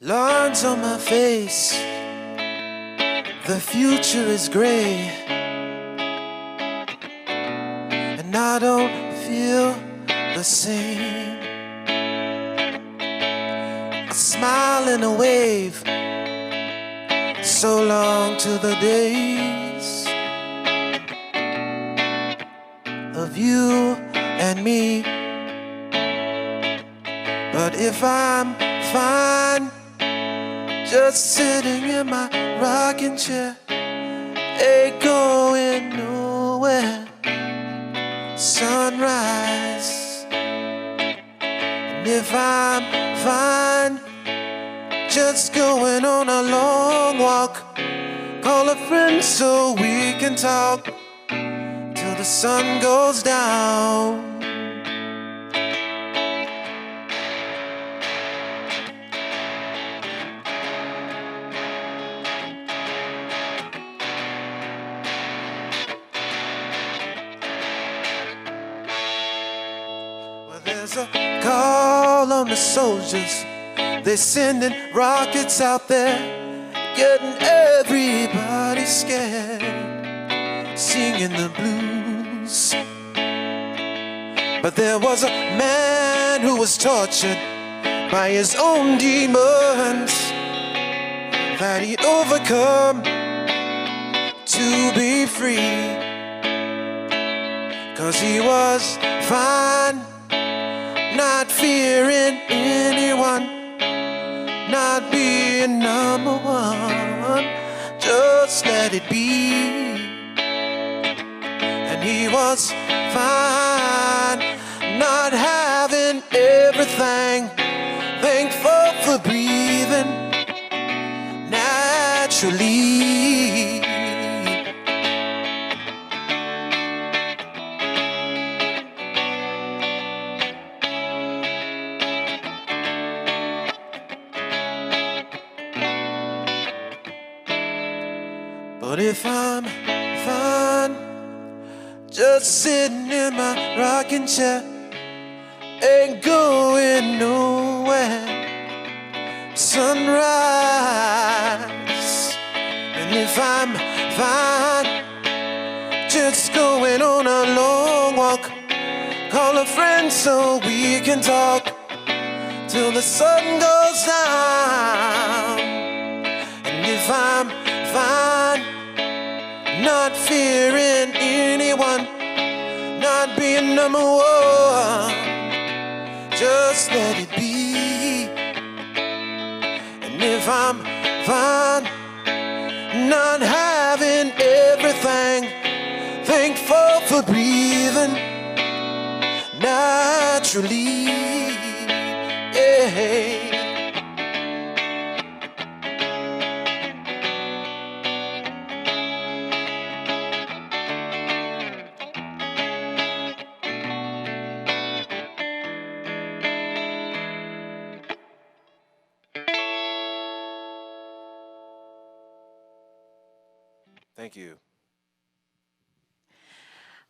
Lines on my face, the future is gray, and I don't feel the same. A smile and a wave so long to the days of you and me. But if I'm fine, just sitting in my rocking chair, ain't going nowhere. Sunrise. And if I'm fine, just going on a long walk, call a friend so we can talk till the sun goes down. There's a call on the soldiers. They're sending rockets out there, getting everybody scared, singing the blues. But there was a man who was tortured by his own demons that he'd overcome to be free. 'Cause he was fine, not fearing anyone, not being number one, just let it be. And he was fine, not having everything, thankful for breathing naturally. But if I'm fine, just sitting in my rocking chair, ain't going nowhere. Sunrise. And if I'm fine, just going on a long walk, call a friend so we can talk till the sun goes down. And if I'm fine, not fearing anyone, not being number one, just let it be. And if I'm fine, not having everything, thankful for breathing naturally. Yeah. Thank you.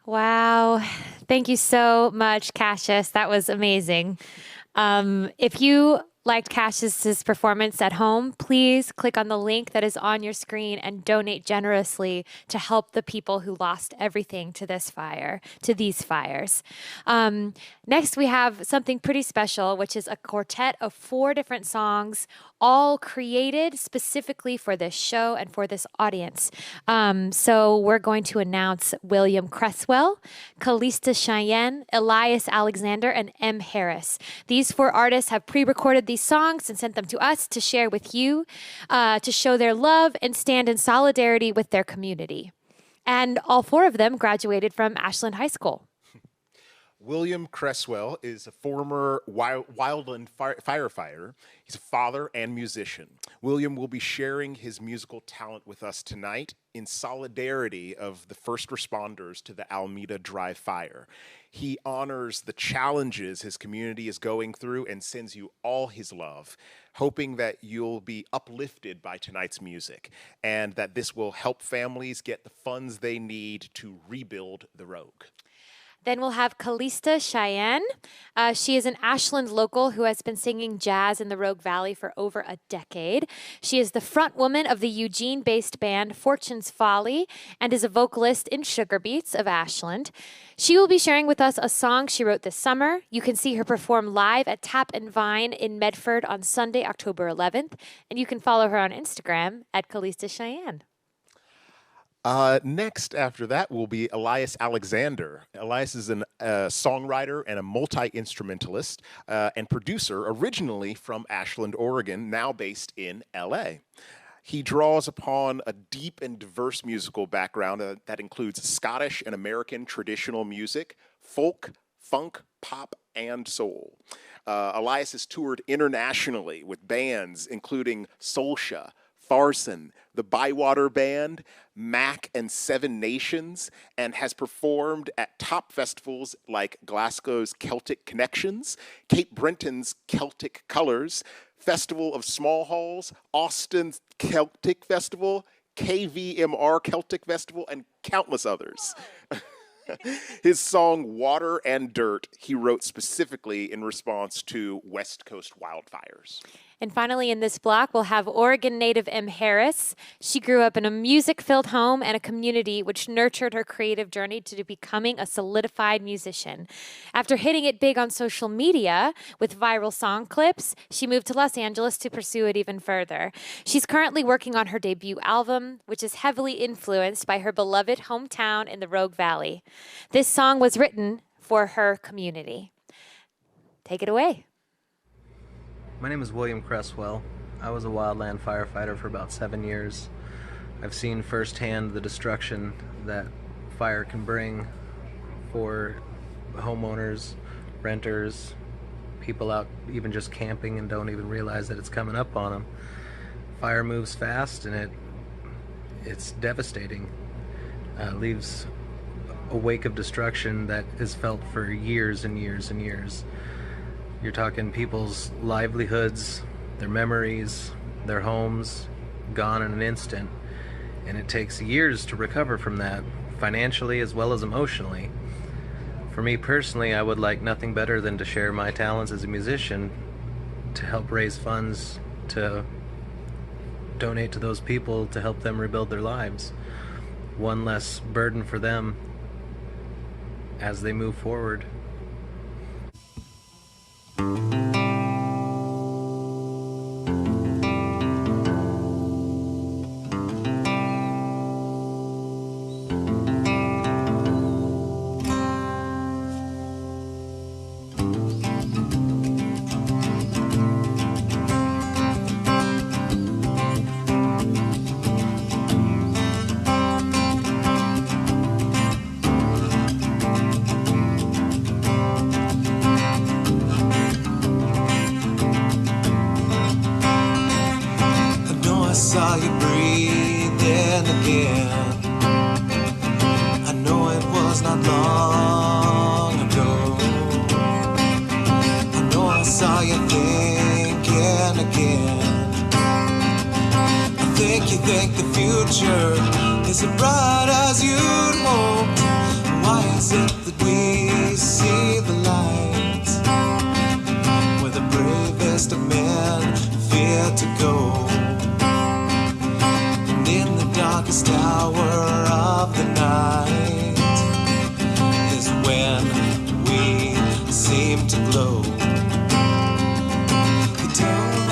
Wow. Thank you so much, Cassius. That was amazing. If you liked Cassius's performance at home, please click on the link that is on your screen and donate generously to help the people who lost everything to this fire, to these fires. Next, we have something pretty special, which is a quartet of 4 different songs, all created specifically for this show and for this audience. So we're going to announce William Cresswell, Callista Cheyenne, Elias Alexander, and M. Harris. These 4 artists have pre-recorded these songs and sent them to us to share with you, to show their love and stand in solidarity with their community. And all 4 of them graduated from Ashland High School. William Cresswell is a former wildland firefighter. He's a father and musician. William will be sharing his musical talent with us tonight in solidarity of the first responders to the Alameda Drive fire. He honors the challenges his community is going through and sends you all his love, hoping that you'll be uplifted by tonight's music and that this will help families get the funds they need to rebuild the Rogue. Then we'll have Callista Cheyenne. She is an Ashland local who has been singing jazz in the Rogue Valley for over a decade. She is the front woman of the Eugene-based band Fortune's Folly and is a vocalist in Sugar Beats of Ashland. She will be sharing with us a song she wrote this summer. You can see her perform live at Tap and Vine in Medford on Sunday, October 11th, and you can follow her on Instagram at Callista Cheyenne. Next, after that, will be Elias Alexander. Elias is a songwriter and a multi-instrumentalist and producer, originally from Ashland, Oregon, now based in LA. He draws upon a deep and diverse musical background that includes Scottish and American traditional music, folk, funk, pop, and soul. Elias has toured internationally with bands including Soulsha, Farson, the Bywater Band, Mac and Seven Nations, and has performed at top festivals like Glasgow's Celtic Connections, Cape Breton's Celtic Colors, Festival of Small Halls, Austin's Celtic Festival, KVMR Celtic Festival, and countless others. His song Water and Dirt he wrote specifically in response to West Coast wildfires. And finally, in this block, we'll have Oregon native M. Harris. She grew up in a music-filled home and a community which nurtured her creative journey to becoming a solidified musician. After hitting it big on social media with viral song clips, she moved to Los Angeles to pursue it even further. She's currently working on her debut album, which is heavily influenced by her beloved hometown in the Rogue Valley. This song was written for her community. Take it away. My name is William Cresswell. I was a wildland firefighter for about 7 years. I've seen firsthand the destruction that fire can bring for homeowners, renters, people out even just camping and don't even realize that it's coming up on them. Fire moves fast and it's devastating. Leaves a wake of destruction that is felt for years and years and years. You're talking people's livelihoods, their memories, their homes, gone in an instant. And it takes years to recover from that, financially as well as emotionally. For me personally, I would like nothing better than to share my talents as a musician to help raise funds to donate to those people to help them rebuild their lives. One less burden for them as they move forward. saw you breathing again. I know it was not long ago. I know I saw you thinking again. I think you think the future is as bright as you'd hoped. Why is it that we see the light where the bravest of men fear to go? And in the darkest hour of the night is when we seem to glow. The dawn,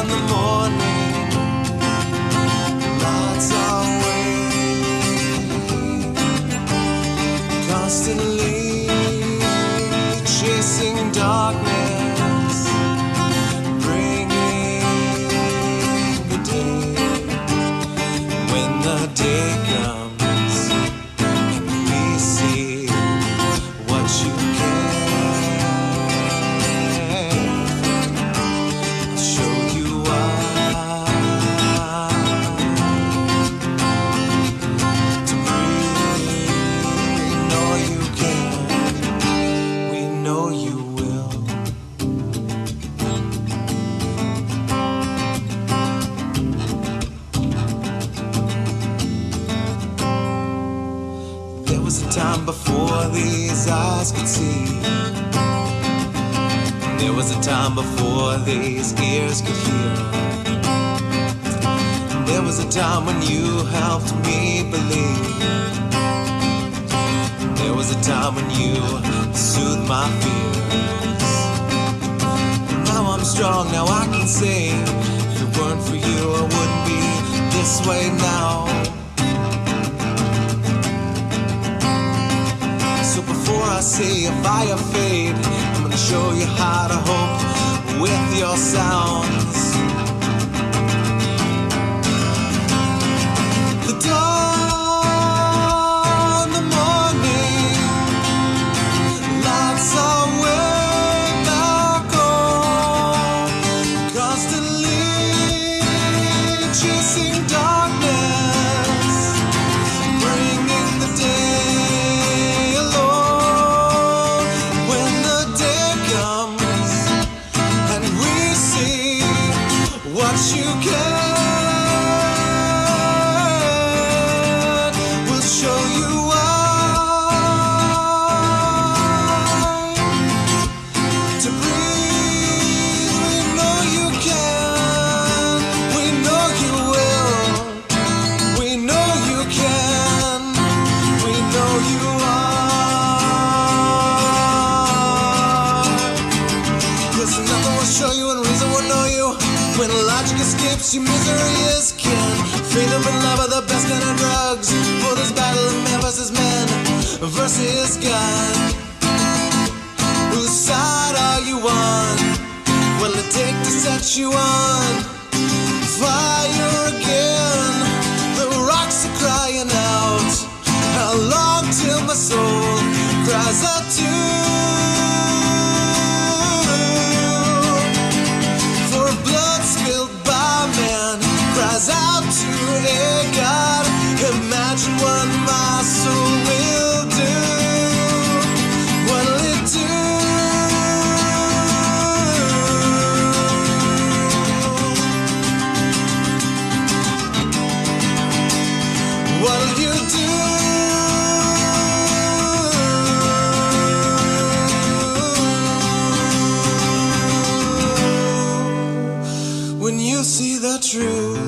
the morning, lights our way, constantly chasing darkness, bringing the day. When the day comes and we see what you can, I'll show you why. To breathe, we know you can, we know you will. was a time before these eyes could see. There was a time before these ears could hear. There was a time when you helped me believe. There was a time when you soothed my fears. Now I'm strong, now I can say, if it weren't for you, I wouldn't be this way now. So before I say a fire fade, I'm gonna show you how to hope with your sounds. The dawn, the morning, lights are way back on, constantly chasing darkness, bringing the day alone. When the day comes and we see what you can, we'll show you why. To breathe, we know you can, we know you will, we know you can, we know you are. Cause nothing will show you and reason will know you. When logic escapes you, misery is kin. Freedom and love are the best kind of drugs. For this battle of man versus man versus gun. Whose side are you on? Will it take to set you on fire again? The rocks are crying out. How long till my soul cries out to? For blood spilled by man cries out to a God. Imagine what my soul will do. What'll it do? What'll you do when you see the truth?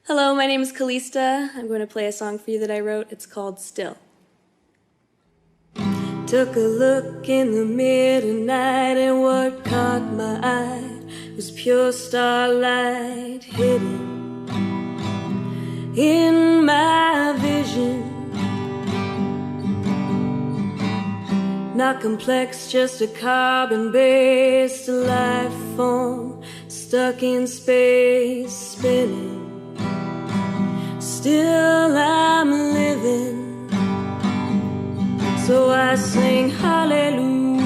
Hello, my name is Kalista. I'm going to play a song for you that I wrote. It's called Still. Took a look in the mirror tonight, and what caught my eye was pure starlight hidden in my vision. Not complex, just a carbon-based life form stuck in space, spinning. Still I'm living, so I sing hallelujah,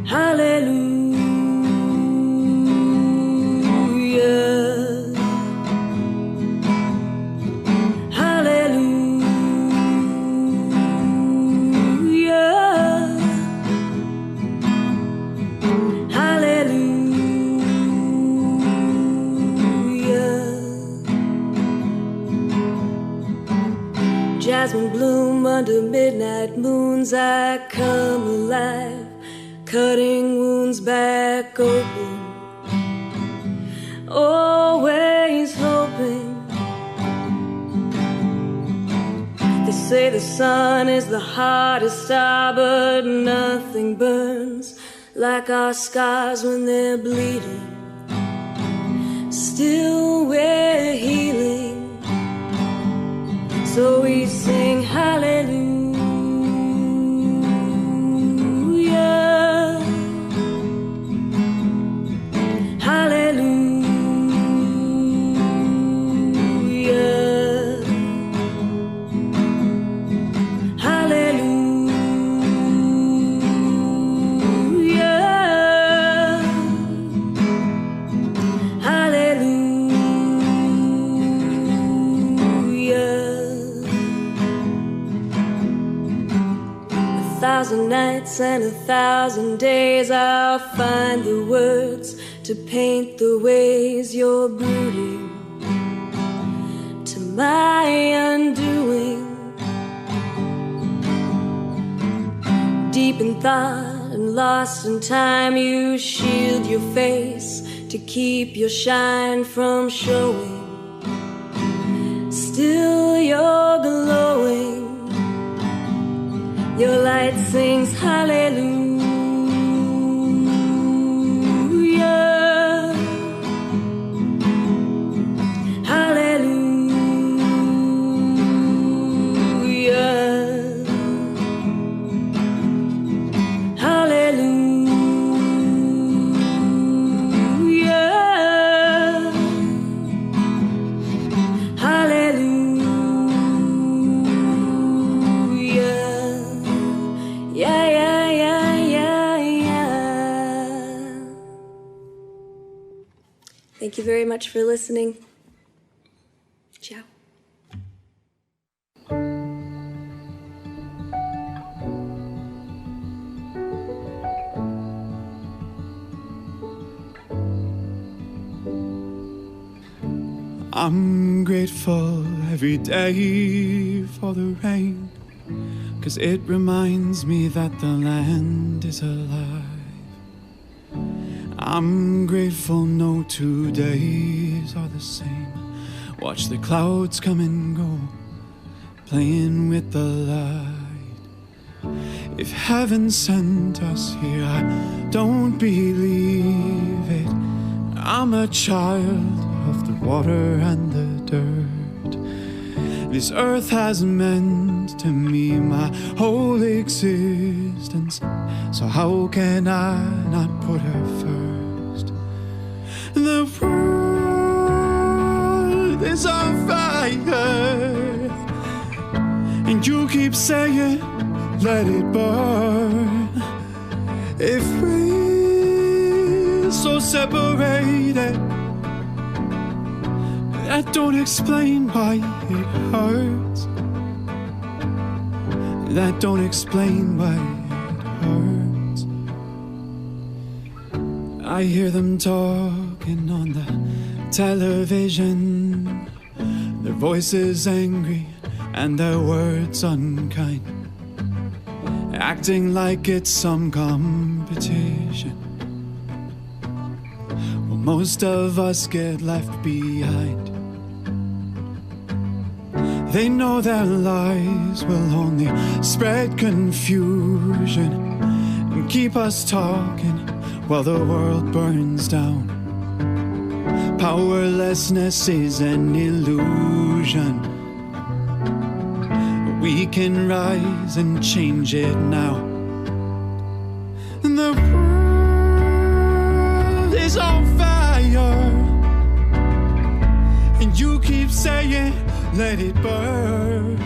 hallelujah, jasmine bloom under midnight moons. I come alive, cutting wounds back open, always hoping. They say the sun is the hottest star, but nothing burns like our scars when they're bleeding. Still we're healing, so we sing hallelujah, hallelujah, hallelujah, hallelujah. 1,000 nights and 1,000 days, I'll find the words to paint the ways you're brooding to my undoing. Deep in thought and lost in time, you shield your face to keep your shine from showing. Still you're glowing. Your light sings hallelujah. Thank you very much for listening. Ciao. I'm grateful every day for the rain, 'cause it reminds me that the land is alive. I'm grateful no 2 days are the same. Watch the clouds come and go, playing with the light. If heaven sent us here, I don't believe it. I'm a child of the water and the dirt. This earth has meant to me my whole existence, so how can I not put her first? The world is on fire, and you keep saying, let it burn. If we're so separated, that don't explain why it hurts. That don't explain why it hurts. I hear them talking on the television, their voices angry and their words unkind, acting like it's some competition. Well, most of us get left behind. They know their lies will only spread confusion and keep us talking while the world burns down. Powerlessness is an illusion. We can rise and change it now. And the world is on fire, and you keep saying, let it burn.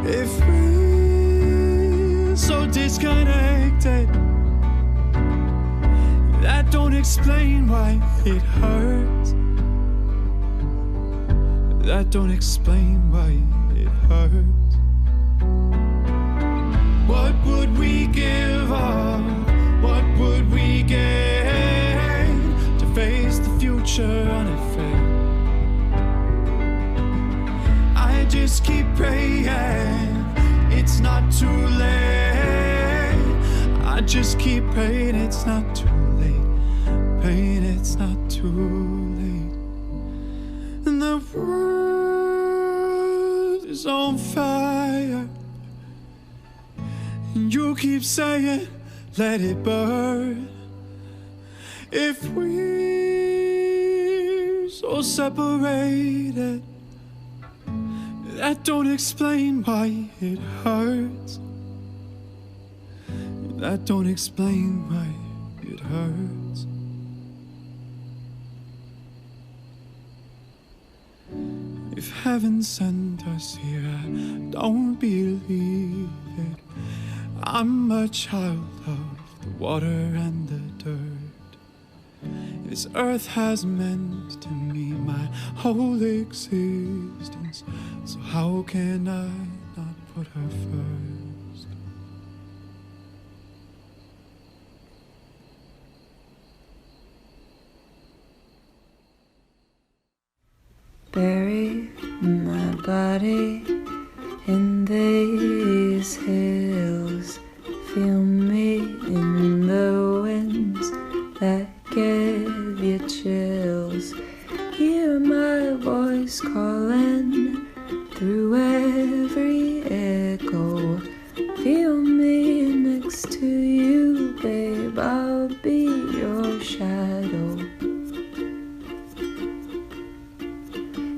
If we're so disconnected, that don't explain why it hurts. That don't explain why it hurts. What would we give up? What would we gain to face the future unafraid? I just keep praying it's not too late. I just keep praying it's not too late. Praying it's not too late. And the world is on fire, and you keep saying, let it burn. If we're so separated, that don't explain why it hurts. That don't explain why it hurts. If heaven sent us here, I don't believe it. I'm a child of the water and the dirt. This earth has meant to me my whole existence, so how can I not put her first? bury my body in these hills. Feel me in the winds that give you chills. Hear my voice calling through every echo. Feel me next to you, babe, I'll be your shadow.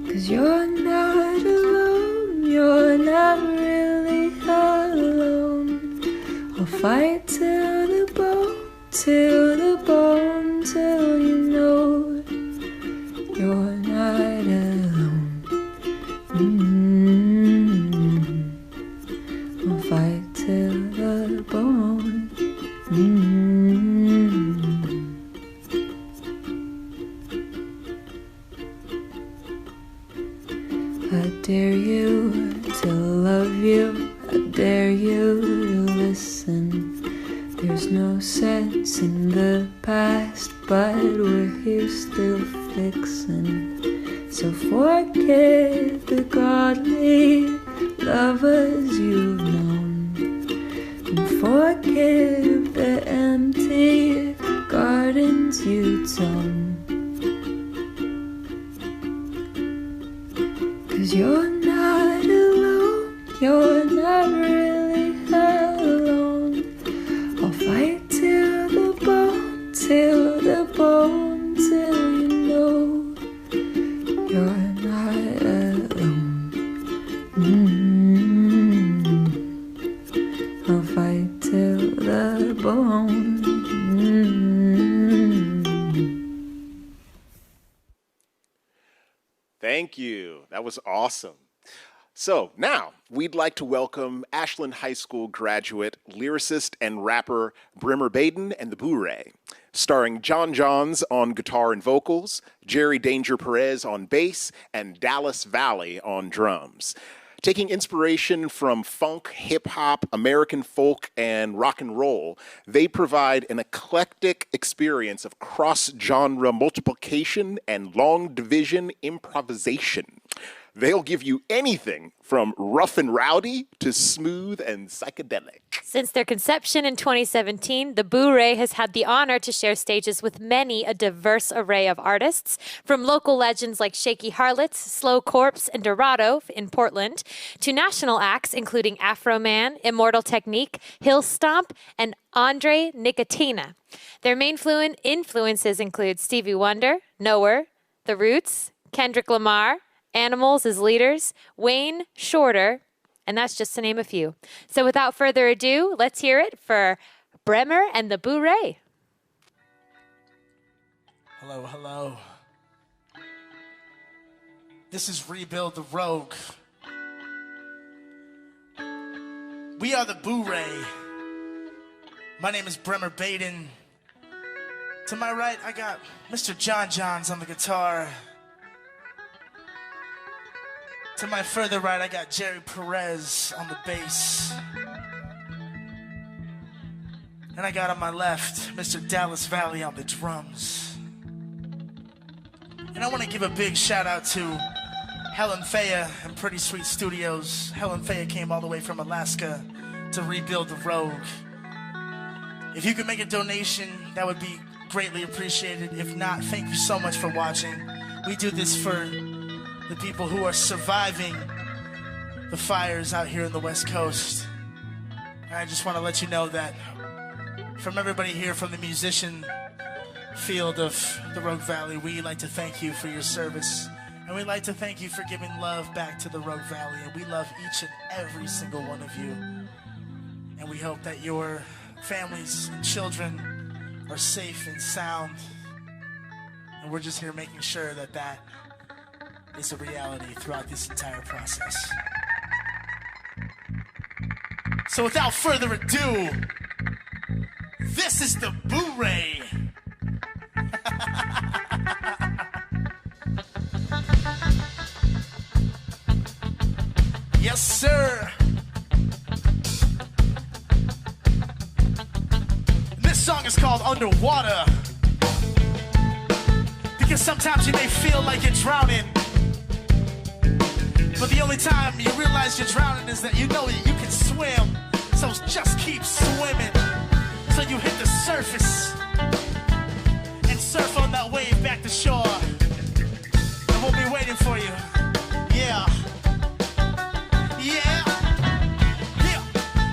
'Cause you're not alone, you're not really alone. I'll fight till the bone, till you know you're not alone. I'll fight till the bone. I dare you to love you, I dare you to listen. There's no sense in the past, but we're here still fixing. So forget the godly lovers you've known, and forgive the empty gardens you sown. 'Cause you're not alone, you're not really alone. I'll fight till the bone, till you know you're not alone. I'll fight till the bone. Thank you. That was awesome. So now we'd like to welcome Ashland High School graduate, lyricist, and rapper Bremer Baden and the Boo-Ray, starring John Johns on guitar and vocals, Jerry Danger Perez on bass, and Dallas Valley on drums. Taking inspiration from funk, hip-hop, American folk, and rock and roll, they provide an eclectic experience of cross-genre multiplication and long-division improvisation. They'll give you anything from rough and rowdy to smooth and psychedelic. Since their conception in 2017, the Boo-Ray has had the honor to share stages with many a diverse array of artists, from local legends like Shaky Harlots, Slow Corpse, and Dorado in Portland, to national acts including Afro Man, Immortal Technique, Hill Stomp, and Andre Nicotina. Their main influences include Stevie Wonder, Nowhere, The Roots, Kendrick Lamar, Animals as leaders, Wayne Shorter, and that's just to name a few. So without further ado, let's hear it for Bremer and the Boo-Ray. Hello, hello. This is Rebuild the Rogue. We are the Boo-Ray. My name is Bremer Baden. To my right, I got Mr. John Johns on the guitar. To my further right, I got Jerry Perez on the bass. And I got on my left, Mr. Dallas Valley on the drums. And I want to give a big shout out to Helen Faya and Pretty Sweet Studios. Helen Faya came all the way from Alaska to Rebuild the Rogue. If you could make a donation, that would be greatly appreciated. If not, thank you so much for watching. We do this for the people who are surviving the fires out here in the West Coast. And I just want to let you know that from everybody here from the musician field of the Rogue Valley, we like to thank you for your service. And we'd like to thank you for giving love back to the Rogue Valley. And we love each and every single one of you. And we hope that your families and children are safe and sound. And we're just here making sure that that is a reality throughout this entire process. So without further ado, this is the Boo-Ray. Yes, sir. This song is called Underwater, because sometimes you may feel like you're drowning, But the only time you realize you're drowning is that you know that you can swim. So just keep swimming till you hit the surface and surf on that wave back to shore. And we'll be waiting for you. Yeah. Yeah. Yeah.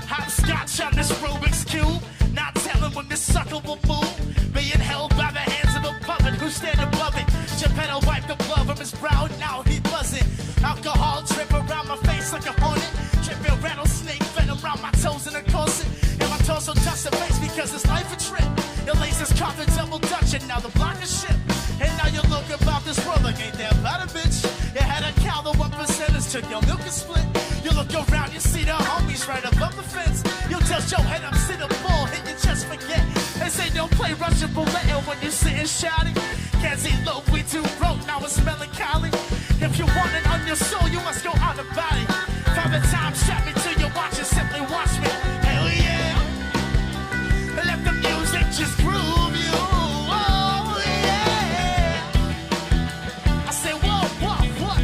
Hopscotch on this Rubik's Cube. Not telling when this sucker will move. Being held by the hands of a puppet who stand above it. Geppetto wiped the blood from his brow. Now he buzzing. Alcohol drip around my face like a hornet. Dripping rattlesnake venom around my toes in a corset. And my torso touched the face because it's life a trip. Your laces caught the double dutch and now the block is ship. And now you look about this world like ain't that about a bitch. You had a cow, the 1%ers took your milk and split. You look around, you see the homies right above the fence. You tilt your head up, see the ball, hit your chest, forget. They say don't play Russian roulette when you sitting shouting. Can't see low, we too broke, now it's melancholy. If you want it on your soul, you must go on the body. Father time, strap me to your watch and simply watch me. Hell yeah. Let the music just groove you. Oh yeah. I say whoa, whoa, what?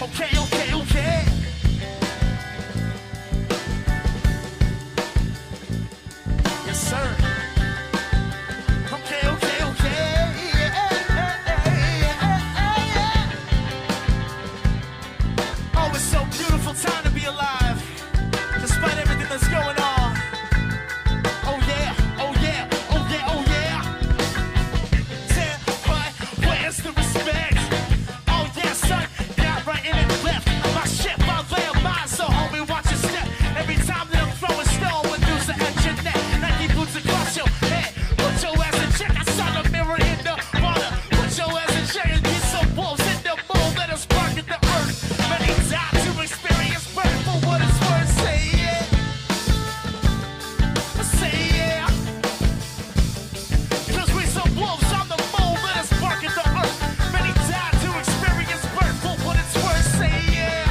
Okay, okay, okay. Yes, sir. Okay, okay, okay. Oh, it's so beautiful time to be alive, despite everything that's going on. Oh yeah, oh yeah, oh yeah, oh yeah. Damn, but where's the respect? Oh yeah, son, got right in and left. My shit, my lay of mine, so homie, watch your step. Every time that I'm throwing stone, when there's an at your neck, Nike boots across your head. Put your ass in check. I saw the mirror in the water. Put your ass in check and get some wolves in the moon. Let us spark at the earth. Many die to experience birth for what it's worth. Say yeah. Say yeah. Cause we some wolves on the moon. Let us spark at the earth. Many die to experience birth for what it's worth. Say yeah.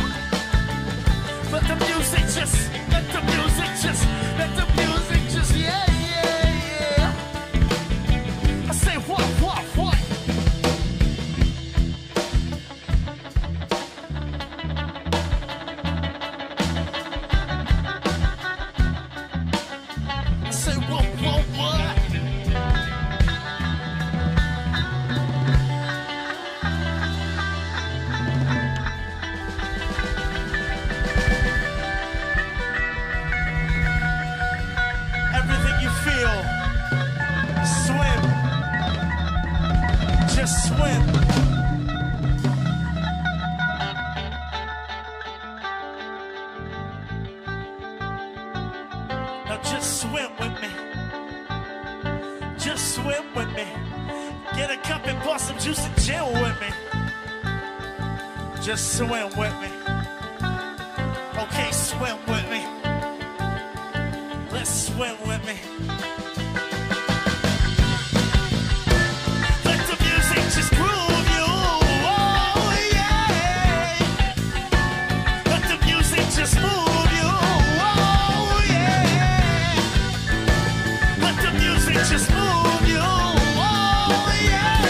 Let the music just, let the music just, let the music just, yeah, yeah, yeah. I say what? I say what? Everything you feel, swim, just swim. Now just swim with me. Just swim with me. Get a cup and pour some juice and chill with me. Just swim with me. Okay, swim with me. Let's swim with me. Let the music just groove you. Oh yeah. Let the music just move you. Oh yeah. Let the music just move you. Oh yeah.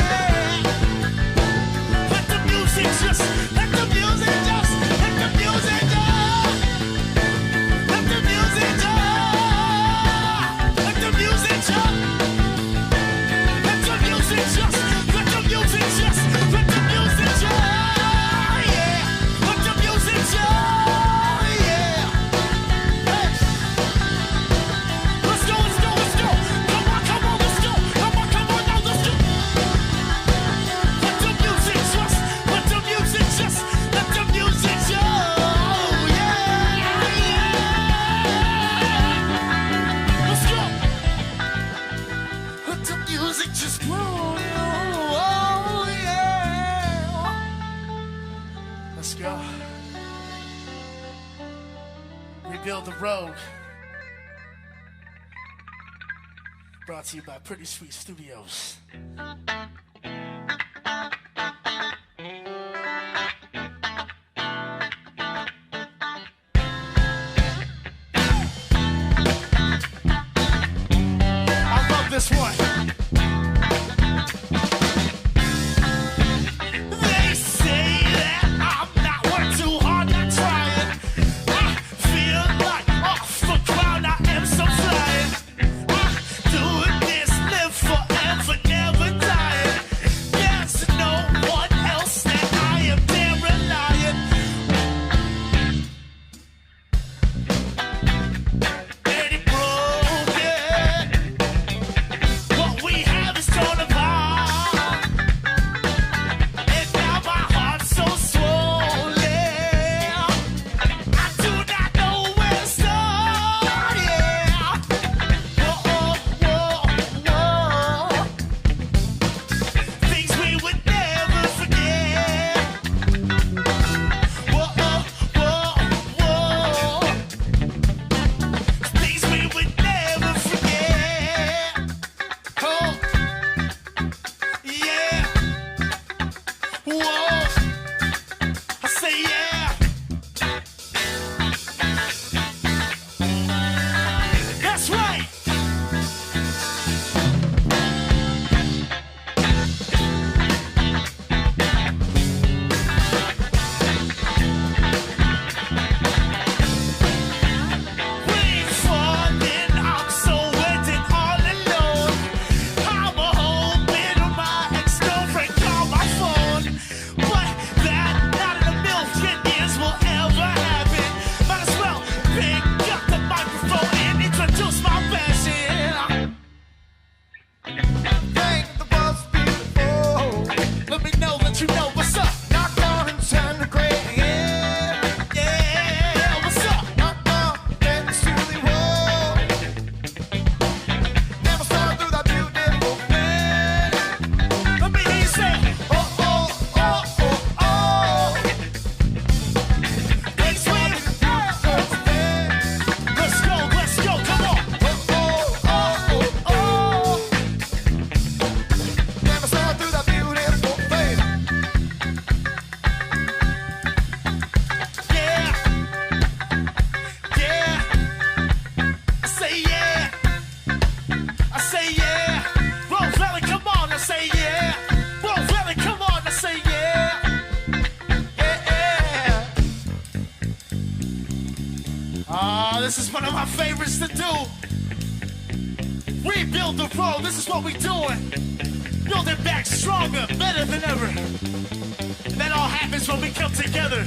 Let the music just, let the music just, let the music just, let the music just. Let the music just, let the music just, let the music just, let the music just, yeah. Let the music just, yeah. Hey. Let's go, let's go, let's go. Come on, let's go. Come on, now, let's go. Let the music just, let the music just, let the music just, yeah, yeah. Let's go. Let the music just move you. Oh yeah. Let's go. Rebuild the Rogue. Brought to you by Pretty Sweet Studios. I love this one. They say that I'm not our favorites to do. Rebuild the road, this is what we doing. Build it back stronger, better than ever. And that all happens when we come together.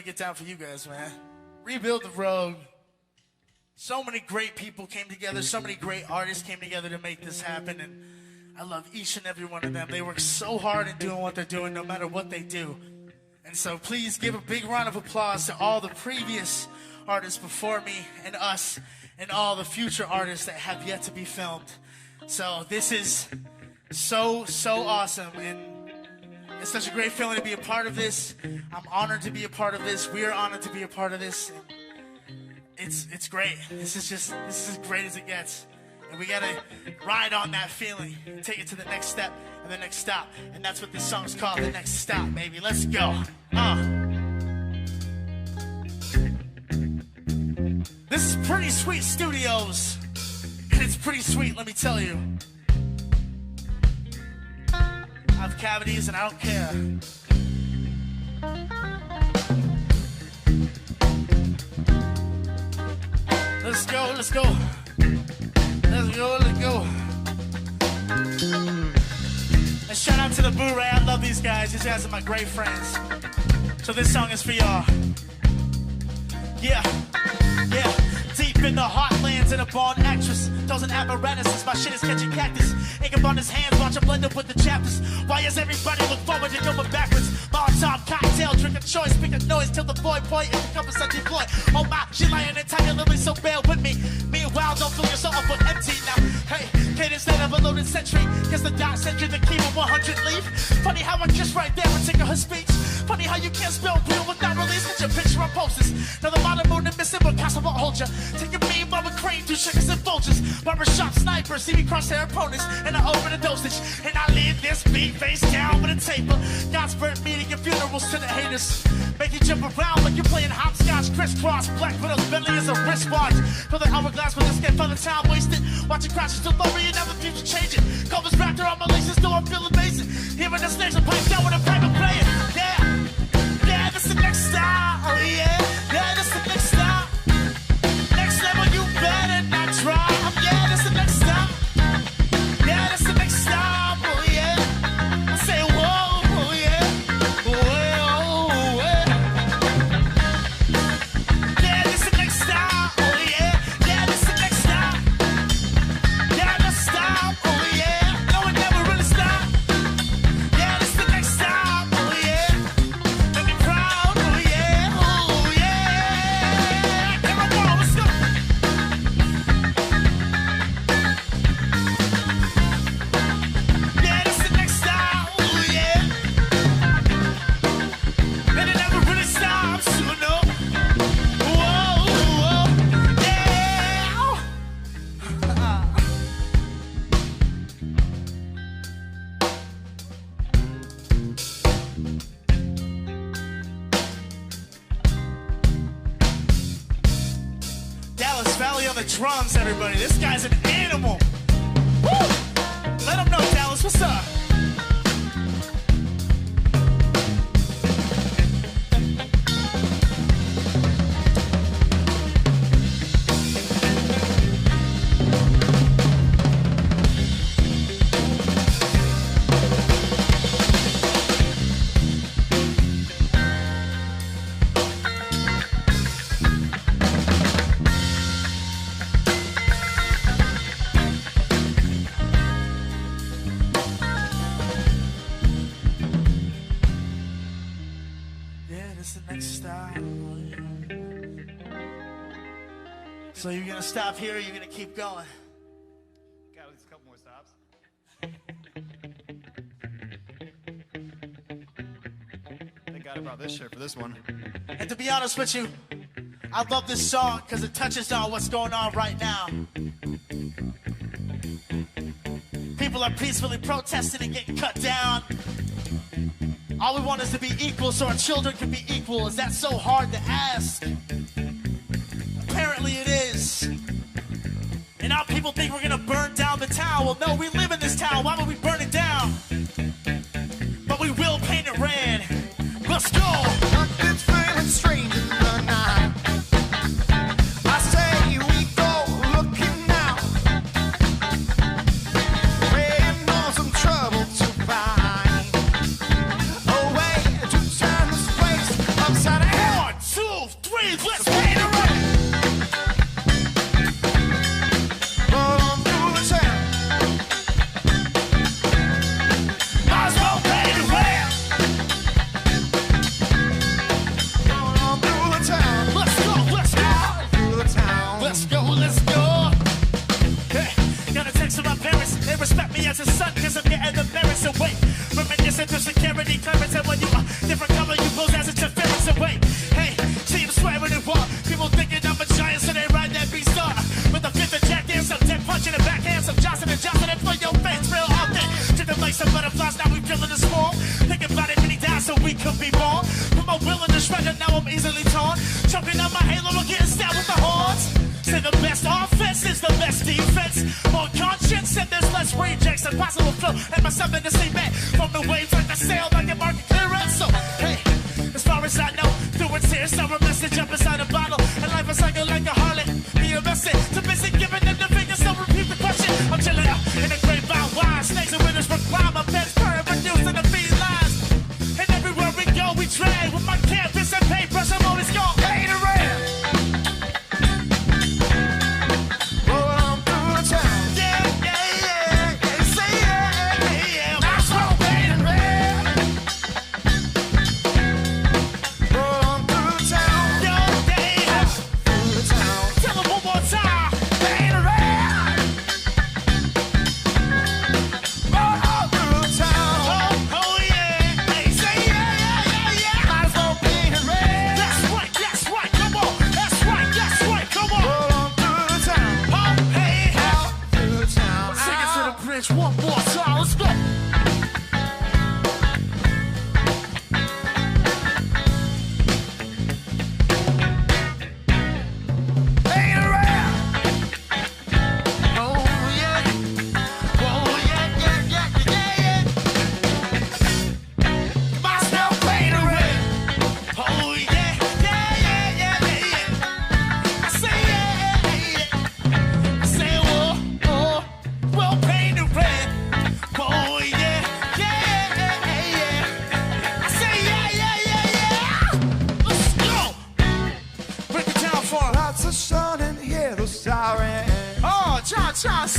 Get down for you guys, man. Rebuild the road. So many great people came together. So many great artists came together to make this happen. And I love each and every one of them. They work so hard in doing what they're doing, no matter what they do. And so please give a big round of applause to all the previous artists before me and us and all the future artists that have yet to be filmed. So this is so awesome. And it's such a great feeling to be a part of this. I'm honored to be a part of this. We're honored to be a part of this. It's great. This is as great as it gets. And we gotta ride on that feeling and take it to the next step and the next stop. And that's what this song's called, The Next Stop, baby. Let's go. This is Pretty Sweet Studios. And it's pretty sweet, let me tell you. I have cavities and I don't care. Let's go, let's go. Let's go, let's go. And shout out to the Boo-Ray. I love these guys. These guys are my great friends. So this song is for y'all. Yeah, yeah. Deep in the heartlands in a born actress. Dozing apparatuses, my shit is catching cactus. Ink up on his hands, watch him blend up with the chapters. Why does everybody look forward to going backwards? Molotov cocktail, drink a choice, pick a noise till the boy point and become a such employ. Oh my, she lying and tiny lily, so bear with me. Me you wild, don't fill yourself up with empty now. Hey, cadence that of a loaded century. Guess the dot sent you the key with 100 leaf. Funny how I just right there would take her speech. Funny how you can't spell real without release. Get your picture on posters. Now the modern moon is missing, but Castle won't hold ya. Take a beam of a crane through chickens and vultures. Barbershop snipers see me cross their opponents, and I open the dosage. And I leave this beat face down with a taper. God's burnt meeting and funerals to the haters. Make you jump around like you're playing hopscotch, crisscross. Black Widow's Bentley is a wristwatch. Fill the hourglass with a skin for the time wasted. Watch it crash to lower, you never future change it. Covers back there on my laces, though I'm feeling amazing. Hearing the snakes and pipes down with a private player. Yeah, yeah, that's the next style. Oh yeah, yeah, that's the next style. Next level, you better not try. Yeah, that's the next style. Yeah, that's the next style. Oh yeah, I say whoa, oh yeah, whoa, yeah. Yeah, that's the next style. Oh yeah, yeah, that's the next style. Yeah, that's style. Oh yeah, no, it never really stop. Yeah, that's the next style. Oh yeah, make me proud. Oh yeah, oh yeah. Come on, let's go. Yeah, that's the next style. Oh yeah, and it never really stops. You know. Whoa, whoa, yeah. Dallas Valley on the drums, everybody. This guy's an animal. Woo! Let him know, Dallas. What's up? Yeah, this is the next stop. So you're gonna stop here, or you're gonna keep going? Got at least a couple more stops. Thank God I brought this shirt for this one. And to be honest with you, I love this song because it touches on what's going on right now. People are peacefully protesting and getting cut down. All we want is to be equal so our children can be equal. Is that so hard to ask? Apparently it is. And now people think we're gonna burn down the town. Well, no, we live in this town. Why would we burn it down? But we will paint it red. Let's go. It's feeling strange in the night. I say we go looking now. Praying on some trouble to find a way to turn this place upside down. 1, 2, 3, let's paint it red. Roll on through the town. Might as well paint it red. Roll on through the town. Let's go, let's go. Through the town. Let's go, let's go. Hey, got a text from my parents. They respect me as a son because I'm getting embarrassed away. Reminiscing through security clearance. And when you are different color, you pose as interference away. Hey, see them swearing and walk. People thinking I'm a giant, so they ride that beast star. With a fifth of jackass, some dead punch in the backhand, some Johnson and Johnson, and for your face real often. Driven like some butterflies, now we feeling the small. Thinking about it many times so we could be born. Put my will in the shredder, now I'm easily torn. Choking on my halo, I'm getting stabbed with the horns. Say the best offense is the best defense. More conscience and there's less rejects. Impossible flow and myself in the same bed. From the waves like the sail, like a market clearance. So, hey, as far as I know, through its here, so a message up inside a bottle. And life is like a harlot. Be arrested, too busy giving them the fingers, so repeat the question. I'm chilling out in the grapevine wine. Snakes and winners recline. My pen's purring, reducing the feed lines. And everywhere we go, we trade. With my canvas and paintbrush, I'm always gone. Paint it red. Roll on through the town. Yeah, yeah, yeah, yeah. Say yeah, yeah, yeah. Might as well paint it red. Roll on through the town. Your day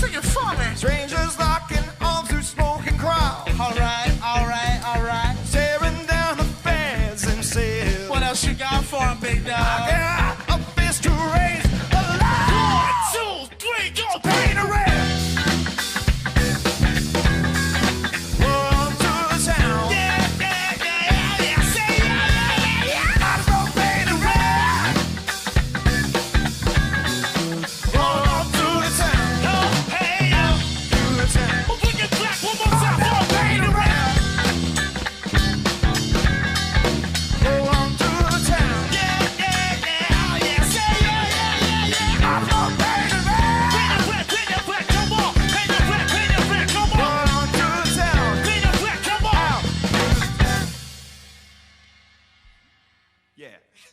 sing it for me. Strangers locking arms through smoking crowds. All right, all right, all right. Tearing down the fence and sails. What else you got for him, big dog? I got a fist to raise. Alive. 1, 2, 3, go! Paint a red.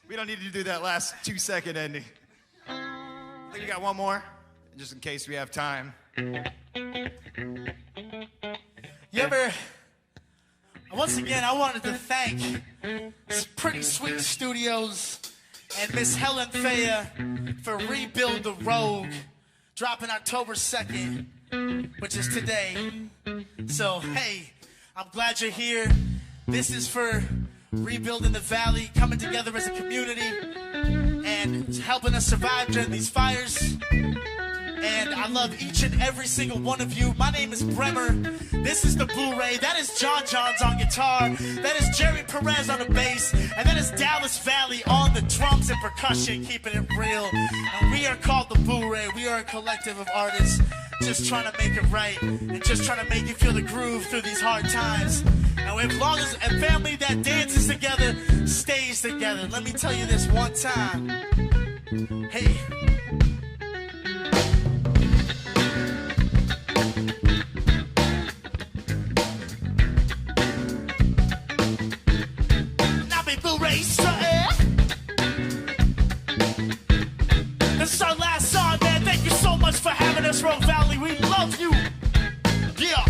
We don't need to do that last 2-second ending. I think we got one more, just in case we have time. You ever... Once again, I wanted to thank Pretty Sweet Studios and Miss Helen Faya for Rebuild the Rogue, dropping October 2nd, which is today. So, hey, I'm glad you're here. This is for rebuilding the valley, coming together as a community, and helping us survive during these fires. And I love each and every single one of you. My name is Bremer. This is the Blu-ray. That is John Johns on guitar. That is Jerry Perez on the bass. And that is Dallas Valley on the drums and percussion, keeping it real. And we are called the Blu-ray. We are a collective of artists just trying to make it right and just trying to make you feel the groove through these hard times. And as long as a family that dances together stays together. Let me tell you this one time. Hey. This is our last song, man. Thank you so much for having us, Rogue Valley. We love you. Yeah.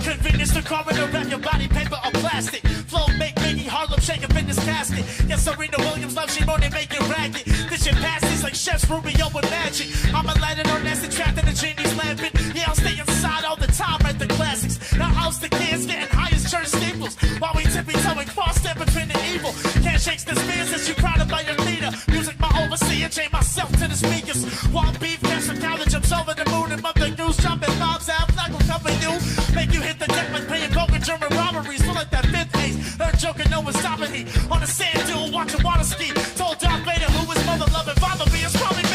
Convenience to carve and wrap your body paper or plastic. Flow make Biggie Harlem shake up in this casket. Yes, Serena Williams love she money make it ragged. This shit passes like chefs Rubio with magic. I'm a lighted on acid trapped in the genie's lamping. Yeah, I'll stay inside all the time, write the classics. Now I'll the kids getting high as church steeples while we tippy-toeing cross step between the evil. Can't shake the spears as you proud about your leader. Music my overseer, chain myself to the speakers. Wild beef, cash from college, jumps over the moon and mother goose, jumping bombs out, flag will cover you. Make you hit the deck like paying broken German robberies. Feel like that fifth ace, third joker, no one's stopping me. On the sand dune, watching water ski. Told Darth Vader who his mother loving father be is probably me.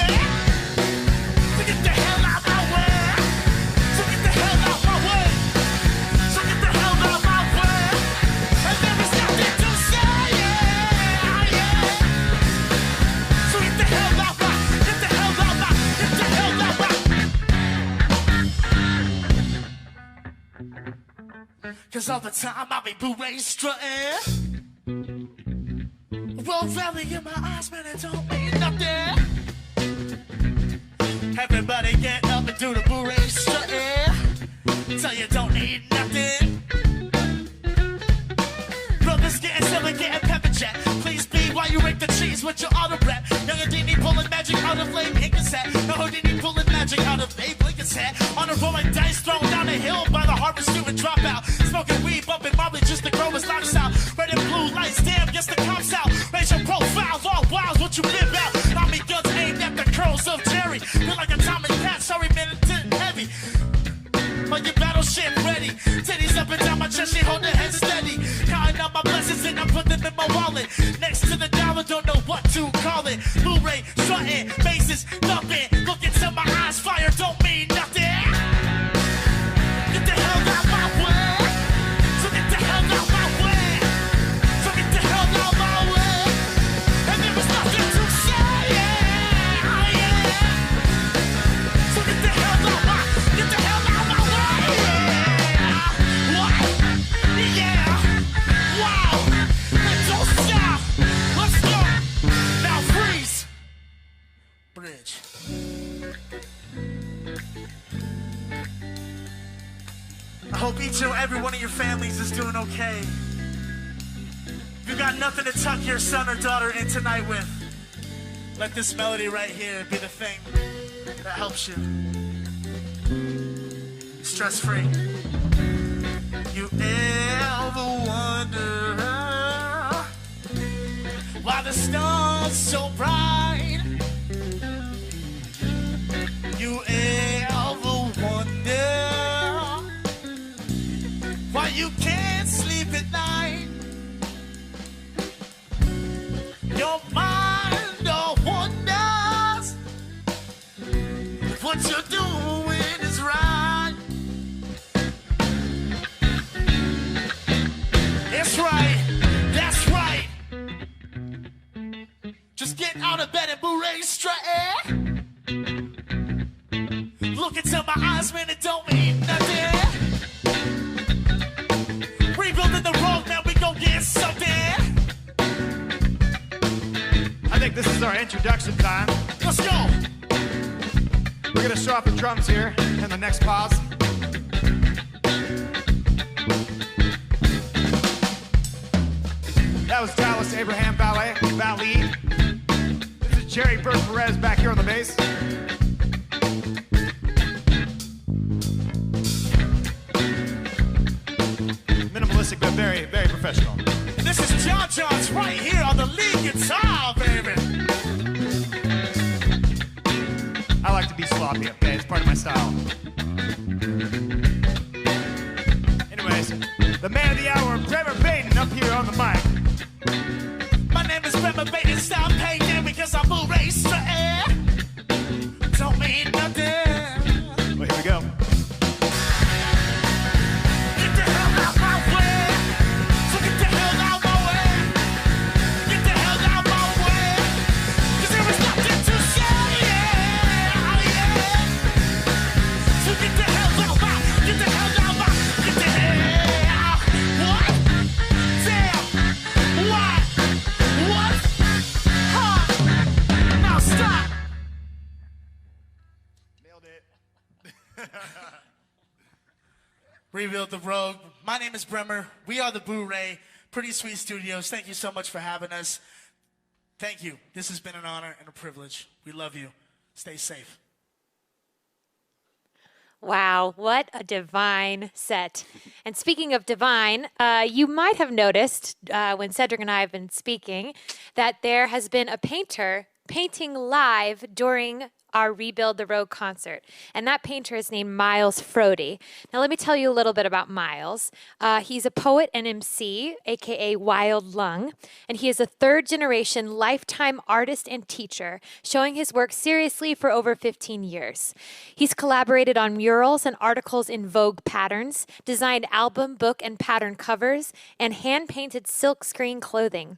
So get the hell out my way. So get the hell out my way. So get the hell out my way. And there is nothing to say, yeah, yeah. So get the hell out my, get the hell out my, get the hell out my. 'Cause all the time I be Blu-ray strutting. Rogue Valley in my eyes, man, it don't mean nothing. Everybody get up and do the Blu-ray strutting. Tell you don't need nothing. Brothers getting silly, getting pepper jack. Please be while you rake the cheese with your auto rap. Young Houdini pulling magic out of Lame Higgins hat. No Houdini pulling magic out of Abe Lincoln's hat. On a rolling dice thrown down the hill by the Harvard student dropout. Smoking weed, bumping Marley just to grow his lifestyle. Red and blue lights, damn, guess the cops out. Racial profiles, all wild, what you live out. I mean, guns aimed at the curls of Jerry. Feel like a Tom and Pat, sorry, man, it's heavy. But your battleship ready. Titties up and down my chest, she hold her head steady. Counting out my blessings and I put them in my wallet. Next to the dollar, don't know what to call it. Blu-ray, strutting, faces, thumping. Look into my eyes, fire don't mean nothing. Get the hell out my way. So get the hell out my way. So get the hell out my way. And there is nothing to say, yeah, yeah. So get the hell out my, get the hell out my way, yeah. What? Yeah. Wow. And don't stop. Let's go. Now freeze. Bridge. I hope each and every one of your families is doing okay. If you got nothing to tuck your son or daughter in tonight with, let this melody right here be the thing that helps you. Stress free. You ever wonder why the stars so bright? You ever wonder why you can't sleep at night? Your mind wonders if what you're doing is right. That's right, that's right. Just get out of bed and move straight. Look into my eyes, man, it don't mean nothing. Rebuilding the road, man, we gon' get something. I think this is our introduction time. Let's go. We're gonna show off the drums here in the next pause. That was Dallas Abraham Ballet. This is Jerry Bert Perez back here on the bass. Minimalistic, but very, very professional. This is John Johns right here on the lead guitar, baby. I like to be sloppy, okay? It's part of my style. Anyways, the man of the hour, Bremer Baden, up here on the mic. My name is Bremer Baden, stop hating because I move race to air. Don't mean nothing. Well, here we go. Get the hell out my way. So get the hell out my way. Get the hell out my way. 'Cause there is nothing to say. Yeah, yeah. So get the hell out my, get the hell out my, get the hell out. What? Damn. What? What? Huh? Now stop. Nailed it. Rebuild the Road. My name is Bremer. We are the Boo-Ray. Pretty Sweet Studios. Thank you so much for having us. Thank you. This has been an honor and a privilege. We love you. Stay safe. Wow, what a divine set. And speaking of divine, you might have noticed when Cedric and I have been speaking that there has been a painter painting live during our Rebuild the Road concert. And that painter is named Miles Frody. Now, let me tell you a little bit about Miles. He's a poet and MC, aka Wild Lung, and he is a third-generation lifetime artist and teacher, showing his work seriously for over 15 years. He's collaborated on murals and articles in Vogue Patterns, designed album, book, and pattern covers, and hand-painted silkscreen clothing.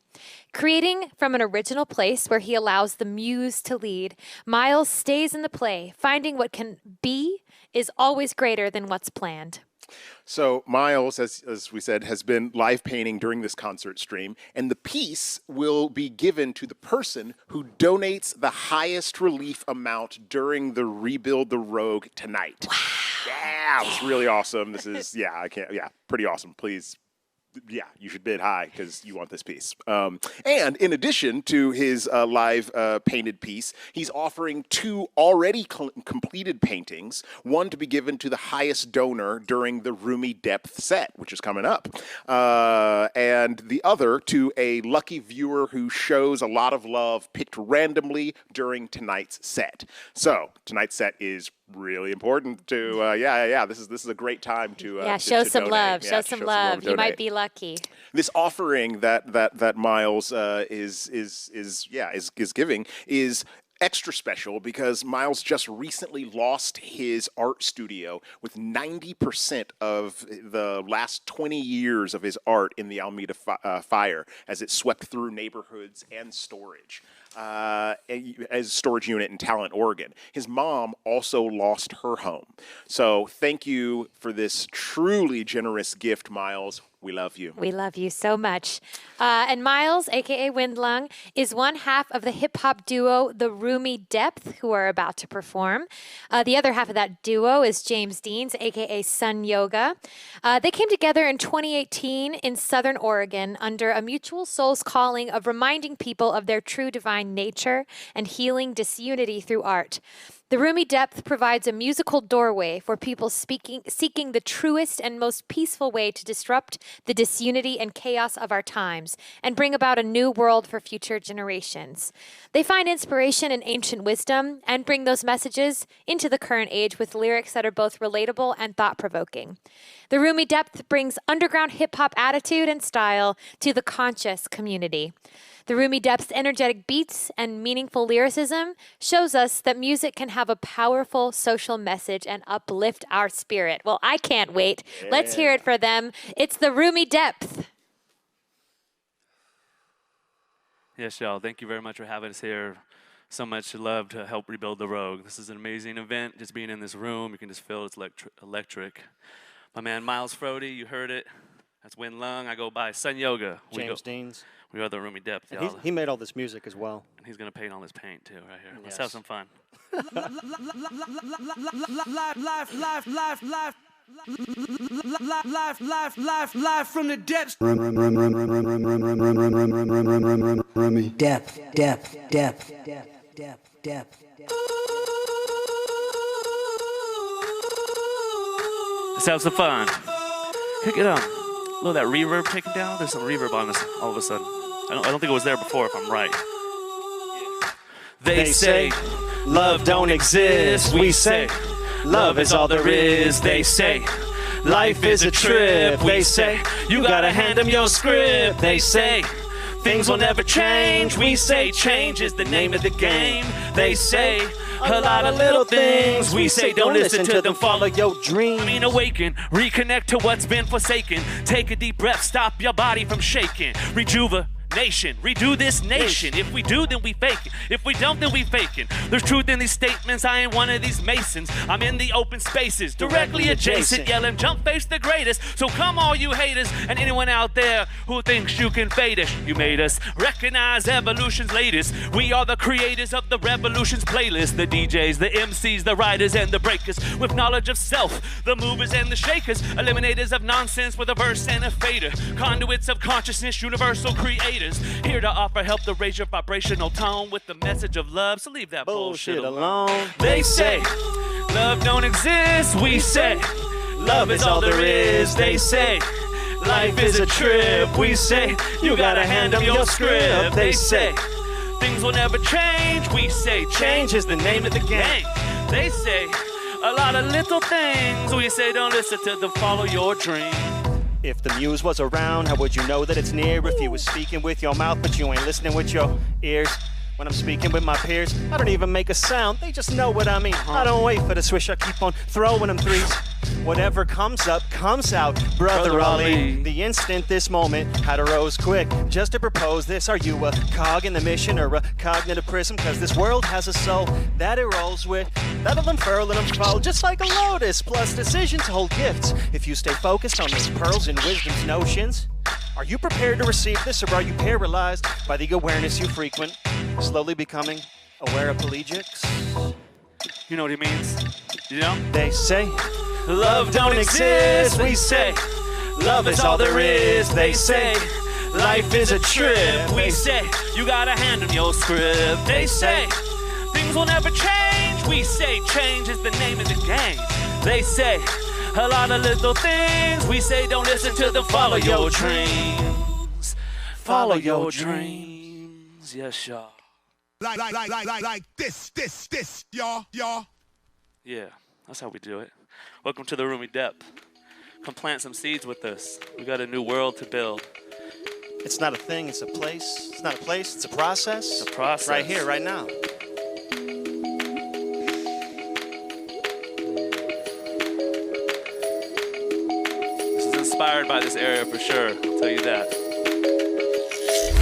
Creating from an original place where he allows the muse to lead, Miles stays in the play, finding what can be is always greater than what's planned. So Miles, as we said, has been live painting during this concert stream, and the piece will be given to the person who donates the highest relief amount during the Rebuild the Rogue tonight. Wow. Yeah, it's really awesome. This is, pretty awesome. Please. Yeah, you should bid high because you want this piece. And in addition to his live painted piece, he's offering 2 already completed paintings, one to be given to the highest donor during the Roomy Depth set, which is coming up, and the other to a lucky viewer who shows a lot of love picked randomly during tonight's set. So tonight's set is really important to this is a great time to show to some donate. love. Yeah, Show some love. You might be lucky. This offering that Miles is giving is extra special because Miles just recently lost his art studio with 90% of the last 20 years of his art in the Alameda fire as it swept through neighborhoods and storage. As storage unit in Talent, Oregon. His mom also lost her home. So thank you for this truly generous gift, Miles. We love you. We love you so much. And Miles, a.k.a. Windlung, is one half of the hip-hop duo The Roomy Depth, who are about to perform. The other half of that duo is James Deans, a.k.a. Sun Yoga. They came together in 2018 in Southern Oregon under a mutual soul's calling of reminding people of their true divine nature and healing disunity through art. The Roomy Depth provides a musical doorway for people seeking the truest and most peaceful way to disrupt the disunity and chaos of our times and bring about a new world for future generations. They find inspiration in ancient wisdom and bring those messages into the current age with lyrics that are both relatable and thought-provoking. The Roomy Depth brings underground hip-hop attitude and style to the conscious community. The Roomy Depth's energetic beats and meaningful lyricism shows us that music can have a powerful social message and uplift our spirit. Well, I can't wait. Yeah. Let's hear it for them. It's the Roomy Depth. Yes, y'all. Thank you very much for having us here. So much love to help rebuild the Rogue. This is an amazing event. Just being in this room, you can just feel it's electric. My man Miles Frody, you heard it. That's Win Lung. I go by Sun Yoga. James Deans. We are the Roomy Depth, y'all. He made all this music as well. And he's going to paint all this paint, too, right here. Let's have some fun. Live from the depths. Roomy Depth. Let's have some fun. Pick it up. Look at that reverb taken down. There's some reverb on this all of a sudden. I don't think it was there before, if I'm right. They say love don't exist. We say love is all there is. They say life is a trip. We say you gotta hand them your script. They say things will never change. We say change is the name of the game. They say a lot of little things. We say don't listen to them, follow your dream. I mean awaken, reconnect to what's been forsaken. Take a deep breath, stop your body from shaking. Rejuvenation, redo this nation. If we do, then we fake it. If we don't, then we fake it. There's truth in these statements. I ain't one of these masons. I'm in the open spaces, directly adjacent, yelling jump face the greatest. So come all you haters and anyone out there who thinks you can fade us. You made us recognize evolution's latest. We are the creators of the revolution's playlist. The DJs, the MCs, the writers, and the breakers. With knowledge of self, the movers and the shakers. Eliminators of nonsense with a verse and a fader. Conduits of consciousness, universal creators. Here to offer help to raise your vibrational tone with the message of love. So leave that bullshit alone. They say love don't exist. We say love is all there is. They say life is a trip. We say you gotta hand them your script. They say things will never change. We say change is the name of the game. They say a lot of little things. We say don't listen to them, follow your dream. If the muse was around, how would you know that it's near? If you was speaking with your mouth, but you ain't listening with your ears. When I'm speaking with my peers, I don't even make a sound, they just know what I mean. I don't wait for the swish, I keep on throwing them threes. Whatever comes up, comes out, Brother Ali. The instant, this moment, had arose quick, just to propose this. Are you a cog in the mission or a cognitive prism? Cause this world has a soul that it rolls with, that'll unfurl and unfold just like a lotus. Plus decisions hold gifts, if you stay focused on those pearls and wisdom's notions. Are you prepared to receive this, or are you paralyzed by the awareness you frequent? Slowly becoming aware of pelagics? You know what he means? You know? They say love don't exist. We say love is all there is. They say life is a trip. We say you gotta hand them your script. They say things will never change. We say change is the name of the game. They say a lot of little things. We say don't listen to them, follow your dreams. Follow your dreams. Yes, y'all. Like this, y'all. Yeah, that's how we do it. Welcome to the Roomy Depth. Come plant some seeds with us. We got a new world to build. It's not a thing, it's a place. It's not a place, it's a process. It's a process. Right here, right now. This is inspired by this area for sure, I'll tell you that.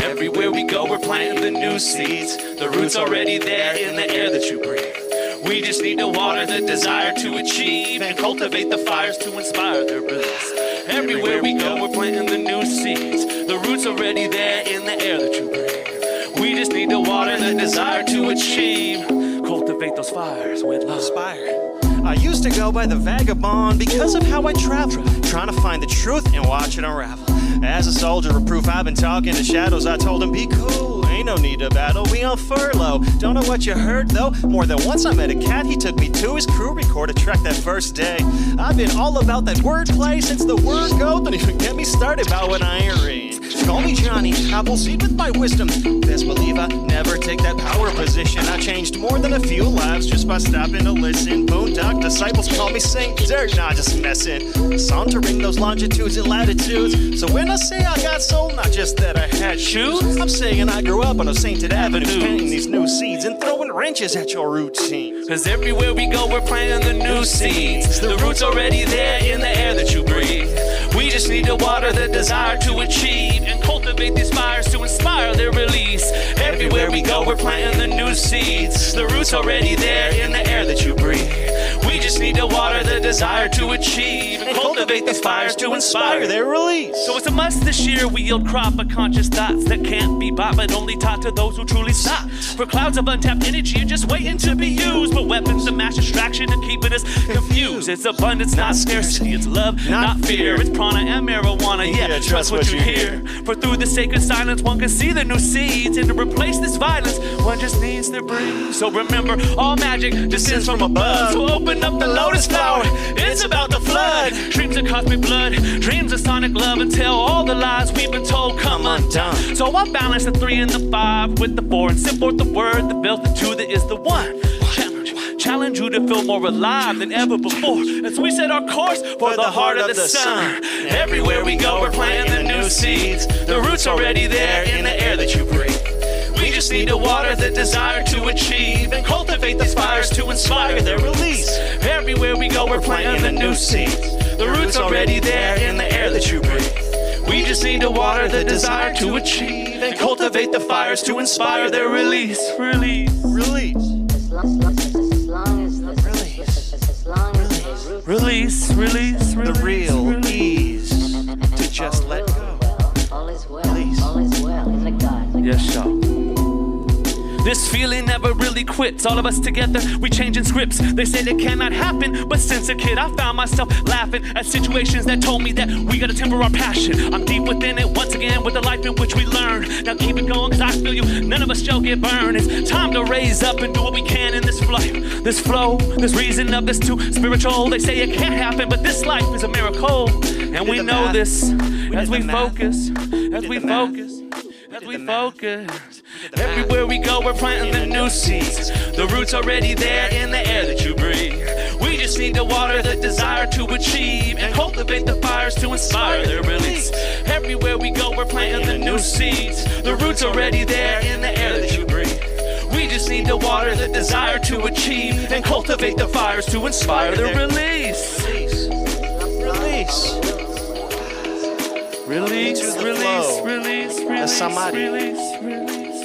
Everywhere we go, we're planting the new seeds. The roots already there in the air that you breathe. We just need to water the desire to achieve and cultivate the fires to inspire their beliefs. Everywhere we go, we're planting the new seeds. The roots already there in the air that you breathe. We just need to water the desire to achieve, cultivate those fires with love. Inspire. I used to go by the vagabond because of how I travel, trying to find the truth and watch it unravel. As a soldier of proof, I've been talking to shadows. I told him, be cool, ain't no need to battle, we on furlough. Don't know what you heard though, more than once I met a cat. He took me to his crew, record a track that first day. I've been all about that wordplay since the word go. Don't even get me started about what I ain't read. Call me Johnny, Appleseed with my wisdom. Best believe I never take that power position. I changed more than a few lives just by stopping to listen. Boondock disciples call me Saint Dirt, nah, just messing. Sauntering those longitudes and latitudes. So when I say I got soul, not just that I had shoes, I'm saying I grew up on those sainted avenues, planting these new seeds and throwing wrenches at your routine. Cause everywhere we go, we're planting the new seeds. The roots already there in the air that you breathe. We just need to water the desire to achieve and cultivate these fires to inspire their release. Everywhere we go, we're planting the new seeds. The roots already there in the air that you breathe. We just need to water the desire to achieve and cultivate these fires to inspire their release. So it's a must this year we yield crop of conscious thoughts that can't be bought but only taught to those who truly stop. For clouds of untapped energy are just waiting to be used, but weapons of mass distraction and keeping us confused. It's abundance, not scarcity. It's love, not fear. It's prana and marijuana. Yeah, trust what you hear. For through the sacred silence, one can see the new seeds. And to replace this violence, one just needs to breathe. So remember, all magic descends from above. So open up the lotus flower. It's about the flood. Dreams of cosmic blood, dreams of sonic love, until all the lies we've been told come undone. So I balance the 3 and the 5 with the 4 and send forth the word that built the 2 that is the 1. Challenge you to feel more alive than ever before as we set our course for the heart of the sun. Everywhere we go, we're planting the new seeds. The roots already there in the air that you breathe. We just need to water the desire to achieve and cultivate these fires to inspire their release. Everywhere we go, we're planting the new seeds. The roots already there in the air that you breathe. We just need to water the desire to achieve and cultivate the fires to inspire their release. Release. Release. Release, release, release. The real ease to just let go. Release. Yes, y'all. This feeling never really quits. All of us together, we changing scripts. They said it cannot happen, but since a kid, I found myself laughing at situations that told me that we gotta temper our passion. I'm deep within it once again with the life in which we learn. Now keep it going, cause I feel you. None of us shall get burned. It's time to raise up and do what we can in this life. This flow, this reason of this too spiritual. They say it can't happen, but this life is a miracle. And we know this as we focus, as we focus. As we focus, everywhere we go, we're planting the new seeds. The roots already there in the air that you breathe. We just need to water the desire to achieve and cultivate the fires to inspire their release. Everywhere we go, we're planting the new seeds. The roots already there in the air that you breathe. We just need to water the desire to achieve and cultivate the fires to inspire their release. Release. Release, to the release, flow. release, release, As somebody. release, release,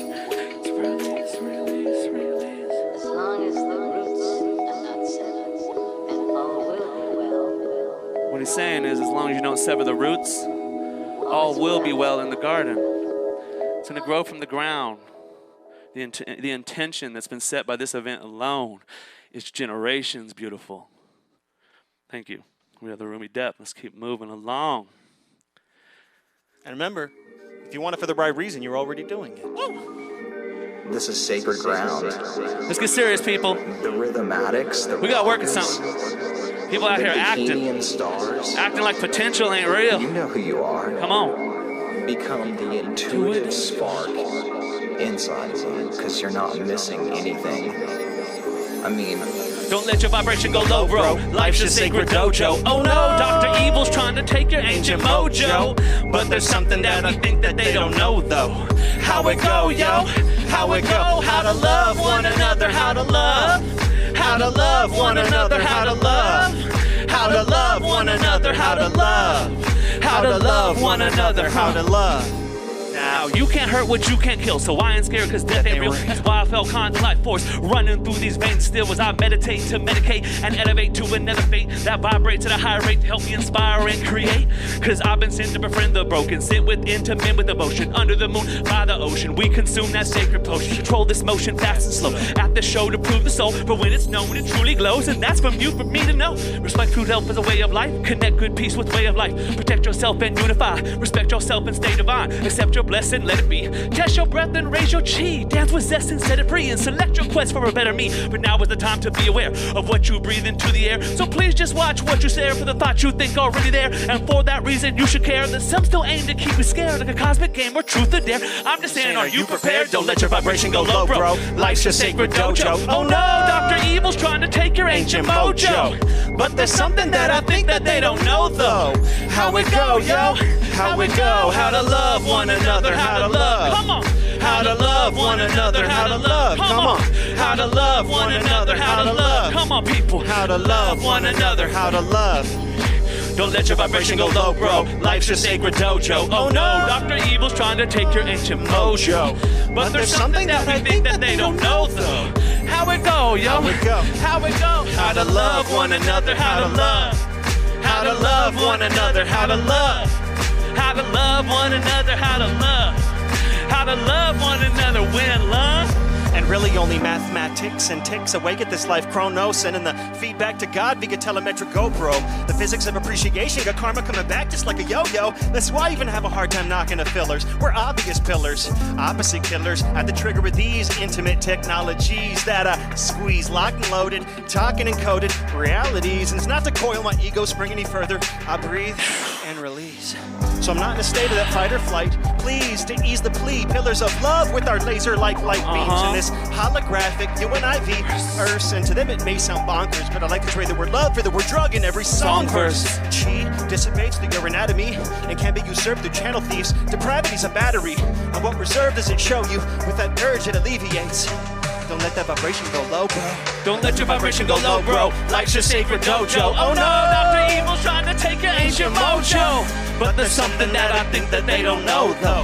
release, release, release. As long as the roots are not severed, then all will be well. What he's saying is, as long as you don't sever the roots, all will be well in the garden. It's going to grow from the ground. The intention that's been set by this event alone is generations beautiful. Thank you. We have the roomy depth. Let's keep moving along. And remember, if you want it for the right reason, you're already doing it. This is sacred ground. Let's get serious, people. The rhythmatics. We got working something. People out here acting. Stars. Acting like potential ain't real. You know who you are. Come on. Become the intuitive spark inside of you, because you're not missing anything. I mean, don't let your vibration go low, bro. Life's a sacred dojo. Oh no, Dr. Evil's trying to take your ancient mojo. But there's something that we think that they don't know, though. How it go, yo? How it go? How to love one another, how to love. How to love one another, how to love. How to love one another, how to love. How to love one another, how to love. Now How you can't hurt what you can't kill, so I ain't scared cause death ain't real. That's why I felt constant life force running through these veins still as I meditate to medicate and elevate to another fate that vibrates at a higher rate to help me inspire and create. Cause I've been sent to befriend the broken, sit with intimate with emotion. Under the moon, by the ocean, we consume that sacred potion. Control this motion fast and slow at the show to prove the soul. For when it's known, it truly glows, and that's from you for me to know. Respect true health as a way of life. Connect good peace with way of life. Protect yourself and unify. Respect yourself and stay divine. Accept your blessing, let it be. Test your breath and raise your chi. Dance with zest and set it free. And select your quest for a better me. But now is the time to be aware of what you breathe into the air. So please just watch what you say for the thoughts you think already there. And for that reason, you should care that some still aim to keep you scared, like a cosmic game or truth or dare. I'm just saying, are you prepared? Don't let your vibration go low, bro. Life's a sacred dojo. Oh no, Dr. Evil's trying to take your ancient mojo. But there's something that I think that they don't know, though. How it go, yo? How it go? How to love one another, how to love. Come on. How to love one another, how to love. Come on. How to love one another, how to love. Come on, people. How to love one another, how to love. Don't let your vibration go low, bro. Life's your sacred dojo. Oh no, Dr. Evil's trying to take your ancient mojo. But there's something that I think that they don't know, though. How it go, yo? How it go? How it go? How to love one another, how to love. How to love one another, how to love. How to love one another, how to love. How to love one another when love. And really only mathematics and ticks awake at this life chrono, sending the feedback to God via telemetric GoPro. The physics of appreciation got karma coming back just like a yo-yo. That's why I even have a hard time knocking the fillers. We're obvious pillars, opposite killers at the trigger of these intimate technologies that squeeze, locked and loaded, talking and coded realities. And it's not to coil my ego spring any further. I breathe and release. So I'm not in a state of that fight or flight. Please, to ease the plea, pillars of love with our laser-like light beams in this holographic UNIV verse. And to them it may sound bonkers, but I like to trade the word love for the word drug in every song verse. Chi dissipates through your anatomy and can be usurped through channel thieves. Depravity's a battery, and what reserve does it show you with that urge it alleviates? Don't let that vibration go low, bro. Don't let your vibration go low, bro. Life's your sacred dojo. Oh no, Dr. Evil's trying to take your ancient mojo. But there's something that I think that they don't know, though.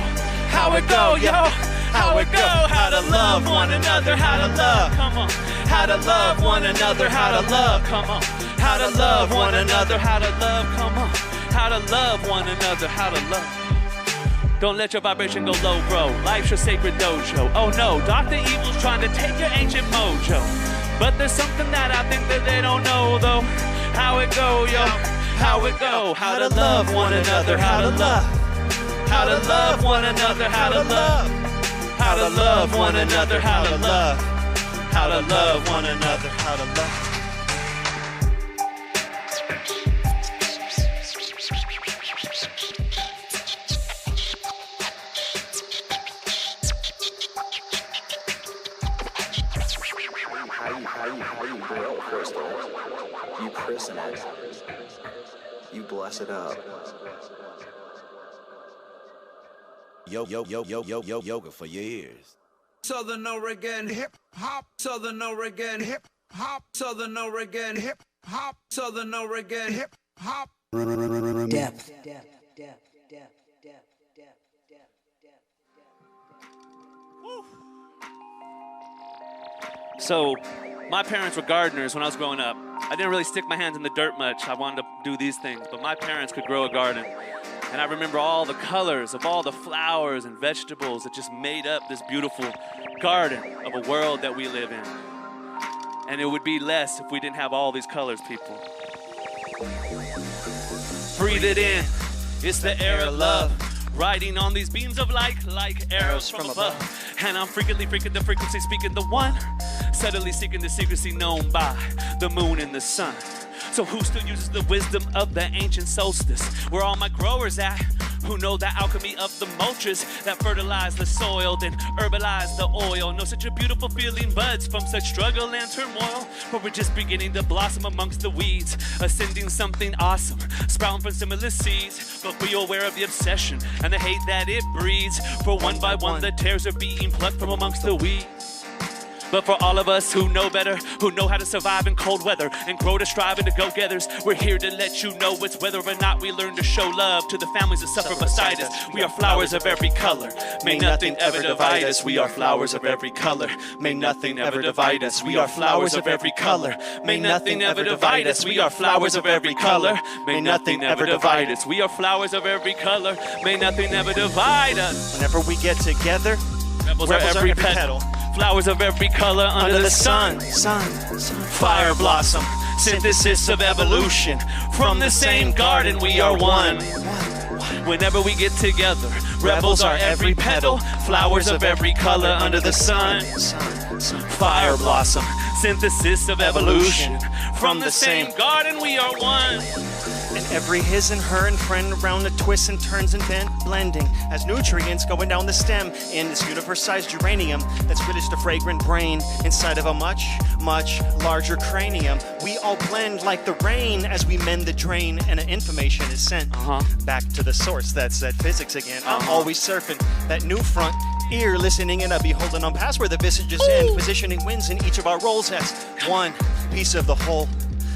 How it go, yo? How it go? How to love one another, how to love. Come on. How to love one another, how to love. Come on. How to love one another, how to love. Come on. How to love one another, how to love. Don't let your vibration go low, bro. Life's your sacred dojo. Oh no, Dr. Evil's trying to take your ancient mojo. But there's something that I think that they don't know, though. How it go, yo? How it go? How to love one another, how to love. How to love one another, how to love. How to love one another, how to love. How to love one another, how to love. You christen it. You bless it up. Yoga for your ears. Southern Oregon hip hop. Southern Oregon hip hop. Southern Oregon hip hop. Southern Oregon hip hop. Depth. So, my parents were gardeners when I was growing up. I didn't really stick my hands in the dirt much. I wanted to do these things, but my parents could grow a garden. And I remember all the colors of all the flowers and vegetables that just made up this beautiful garden of a world that we live in. And it would be less if we didn't have all these colors, people. Breathe it in. It's the air of love. Riding on these beams of light like arrows from above. And I'm freaking the frequency, speaking the one. Subtly seeking the secrecy known by the moon and the sun. So who still uses the wisdom of the ancient solstice? Where all my growers at? Who know the alchemy of the mulches that fertilize the soil, then herbalize the oil. Know such a beautiful feeling buds from such struggle and turmoil. But we're just beginning to blossom amongst the weeds, ascending something awesome, sprouting from similar seeds. But be aware of the obsession and the hate that it breeds. For one by one the tares are being plucked from amongst the weeds. But for all of us who know better, who know how to survive in cold weather and grow to strive into go-getters, we're here to let you know it's whether or not we learn to show love to the families that suffer beside us. We are flowers of every color. May nothing ever divide us. We are flowers of every color. May nothing ever divide us. We are flowers of every color. May nothing ever divide us. We are flowers of every color. May nothing ever divide us. We are flowers of every color. May nothing ever divide us. Whenever we get together, rebels are every petal. Flowers of every color under the sun. Fire blossom, synthesis of evolution. From the same garden we are one. Whenever we get together, rebels are every petal. Flowers of every color under the sun. Fire blossom, synthesis of evolution. From the same garden we are one. And every his and her and friend around the twists and turns and bend, blending as nutrients going down the stem in this universe-sized geranium that's British the fragrant brain inside of a much, much larger cranium. We all blend like the rain as we mend the drain, and the information is sent back to the source. That's that physics again. I'm always surfing that new front ear, listening and beholding on past where the visages end. Positioning wins in each of our roles as one piece of the whole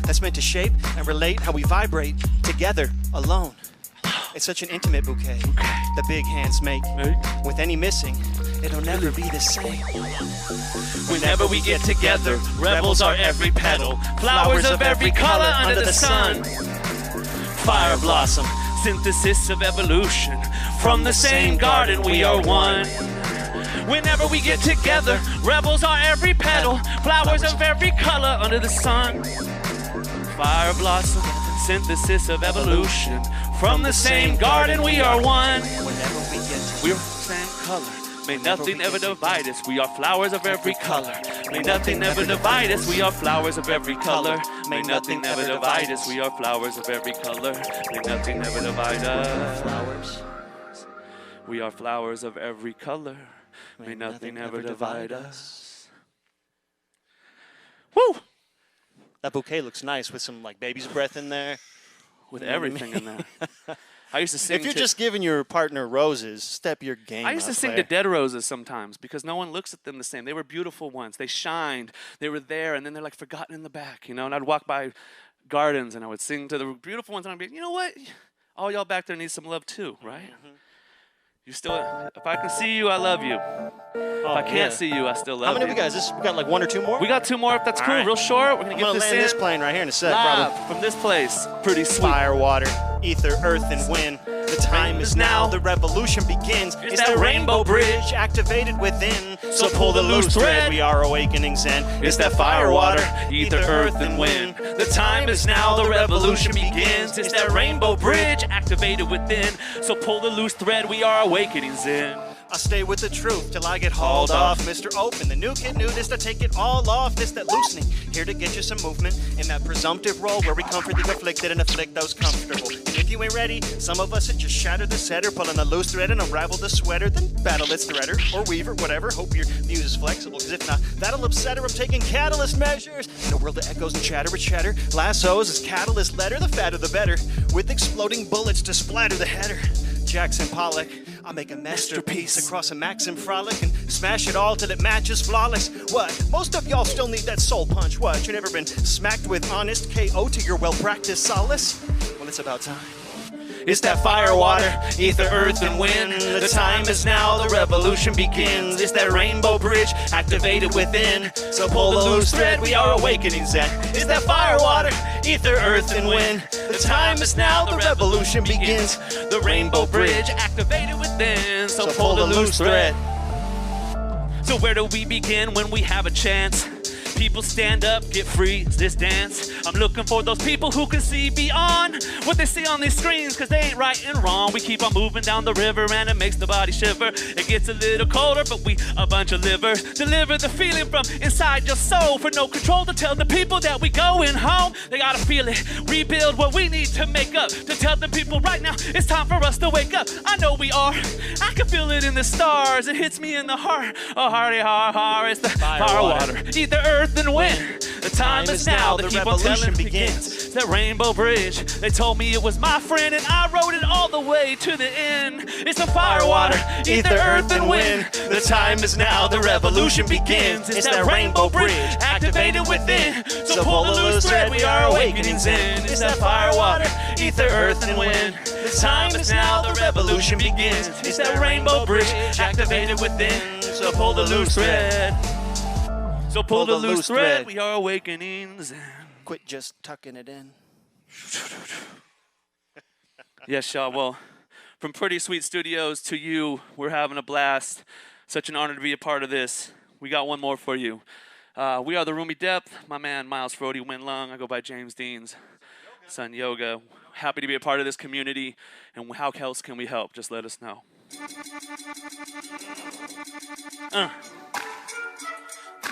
that's meant to shape and relate how we vibrate together alone. It's such an intimate bouquet the big hands make. With any missing, it'll never be the same. Whenever we get together, rebels are every petal. Flowers of every color under the sun. Fire blossom, synthesis of evolution. From the same garden we are one. Whenever we get together, rebels are every petal. Flowers of every color under the sun. Fire blossom, synthesis of evolution. From the same garden we are one. We're the same color. May nothing ever divide us. We are flowers of every color. May nothing ever divide us. We are flowers of every color. May nothing ever divide us. We are flowers of every color. May nothing ever divide us. Flowers. We are flowers of every color. May nothing ever divide us. Woo! That bouquet looks nice with some like baby's breath in there. With everything in there. I used to sing. If you're just giving your partner roses, step your game up. I used to sing to dead roses sometimes because no one looks at them the same. They were beautiful once. They shined. They were there, and then they're like forgotten in the back, you know. And I'd walk by gardens and I would sing to the beautiful ones, and I'd be, you know what? All y'all back there need some love too, right? You still, if I can see you, I love you. If I can't see you, I still love you. How many of you guys? We got like one or two more? We got two more if that's cool. Real short. We're going to get this in. Land this plane right here in a sec, live probably. from this place. Pretty sweet. Fire, water, ether, earth, and wind. The time is now. The revolution begins. It's that rainbow bridge activated within. So pull the loose thread. We are awakening Zen. It's that fire, water, ether, earth, and wind. The time is now. The revolution begins. It's that rainbow bridge activated within. So pull the loose thread. We are awakening Zen. I stay with the truth till I get hauled off. Mr. Open, the new kid knew this to take it all off. This that loosening, here to get you some movement in that presumptive role where we comfort the afflicted and afflict those comfortable. And if you ain't ready, some of us would just shatter the setter, pulling the loose thread and unravel the sweater, then battle its threader or weaver, whatever. Hope your muse is flexible, because if not, that'll upset her. I'm taking catalyst measures in a world that echoes and chatter with chatter. Lassos is catalyst letter, the fatter the better, with exploding bullets to splatter the header. Jackson Pollock, I make a masterpiece across a Maxim frolic and smash it all till it matches flawless. What? Most of y'all still need that soul punch. What? You never been smacked with honest KO to your well-practiced solace? Well, it's about time. It's that fire, water, ether, earth, and wind. The time is now, the revolution begins. It's that rainbow bridge activated within. So pull the loose thread, we are awakening Zen. It's that fire, water, ether, earth, and wind. The time is now, the revolution begins. The rainbow bridge activated within. So pull the loose thread. So where do we begin when we have a chance? People stand up, get free, this dance. I'm looking for those people who can see beyond what they see on these screens, cause they ain't right and wrong. We keep on moving down the river and it makes the body shiver. It gets a little colder, but we a bunch of livers. Deliver the feeling from inside your soul for no control to tell the people that we going home. They gotta feel it, rebuild what we need to make up. To tell the people right now, it's time for us to wake up. I know we are, I can feel it in the stars. It hits me in the heart, oh hearty har har. It's the fire, water, ether, earth, and wind. The time is now, the revolution begins. That Rainbow Bridge, they told me it was my friend, and I rode it all the way to the end. It's a fire, water, ether, earth, and wind. The time is now, the revolution begins. It's that Rainbow Bridge, activated within. So pull the loose thread, we are awakenings in. It's that fire, water, ether, earth, and wind. The time is now, the revolution begins. It's that Rainbow Bridge, activated within. So pull the loose thread. So pull the loose thread, we are awakenings. Quit just tucking it in. Yes, y'all. Well, from Pretty Sweet Studios to you, we're having a blast. Such an honor to be a part of this. We got one more for you. We are the Roomy Depth. My man, Miles Frody, Win Lung. I go by James Dean's son, Yoga. Happy to be a part of this community. And how else can we help? Just let us know.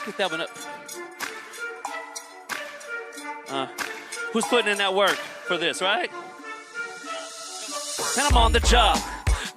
Get that one up. Who's putting in that work for this, right? And I'm on the job,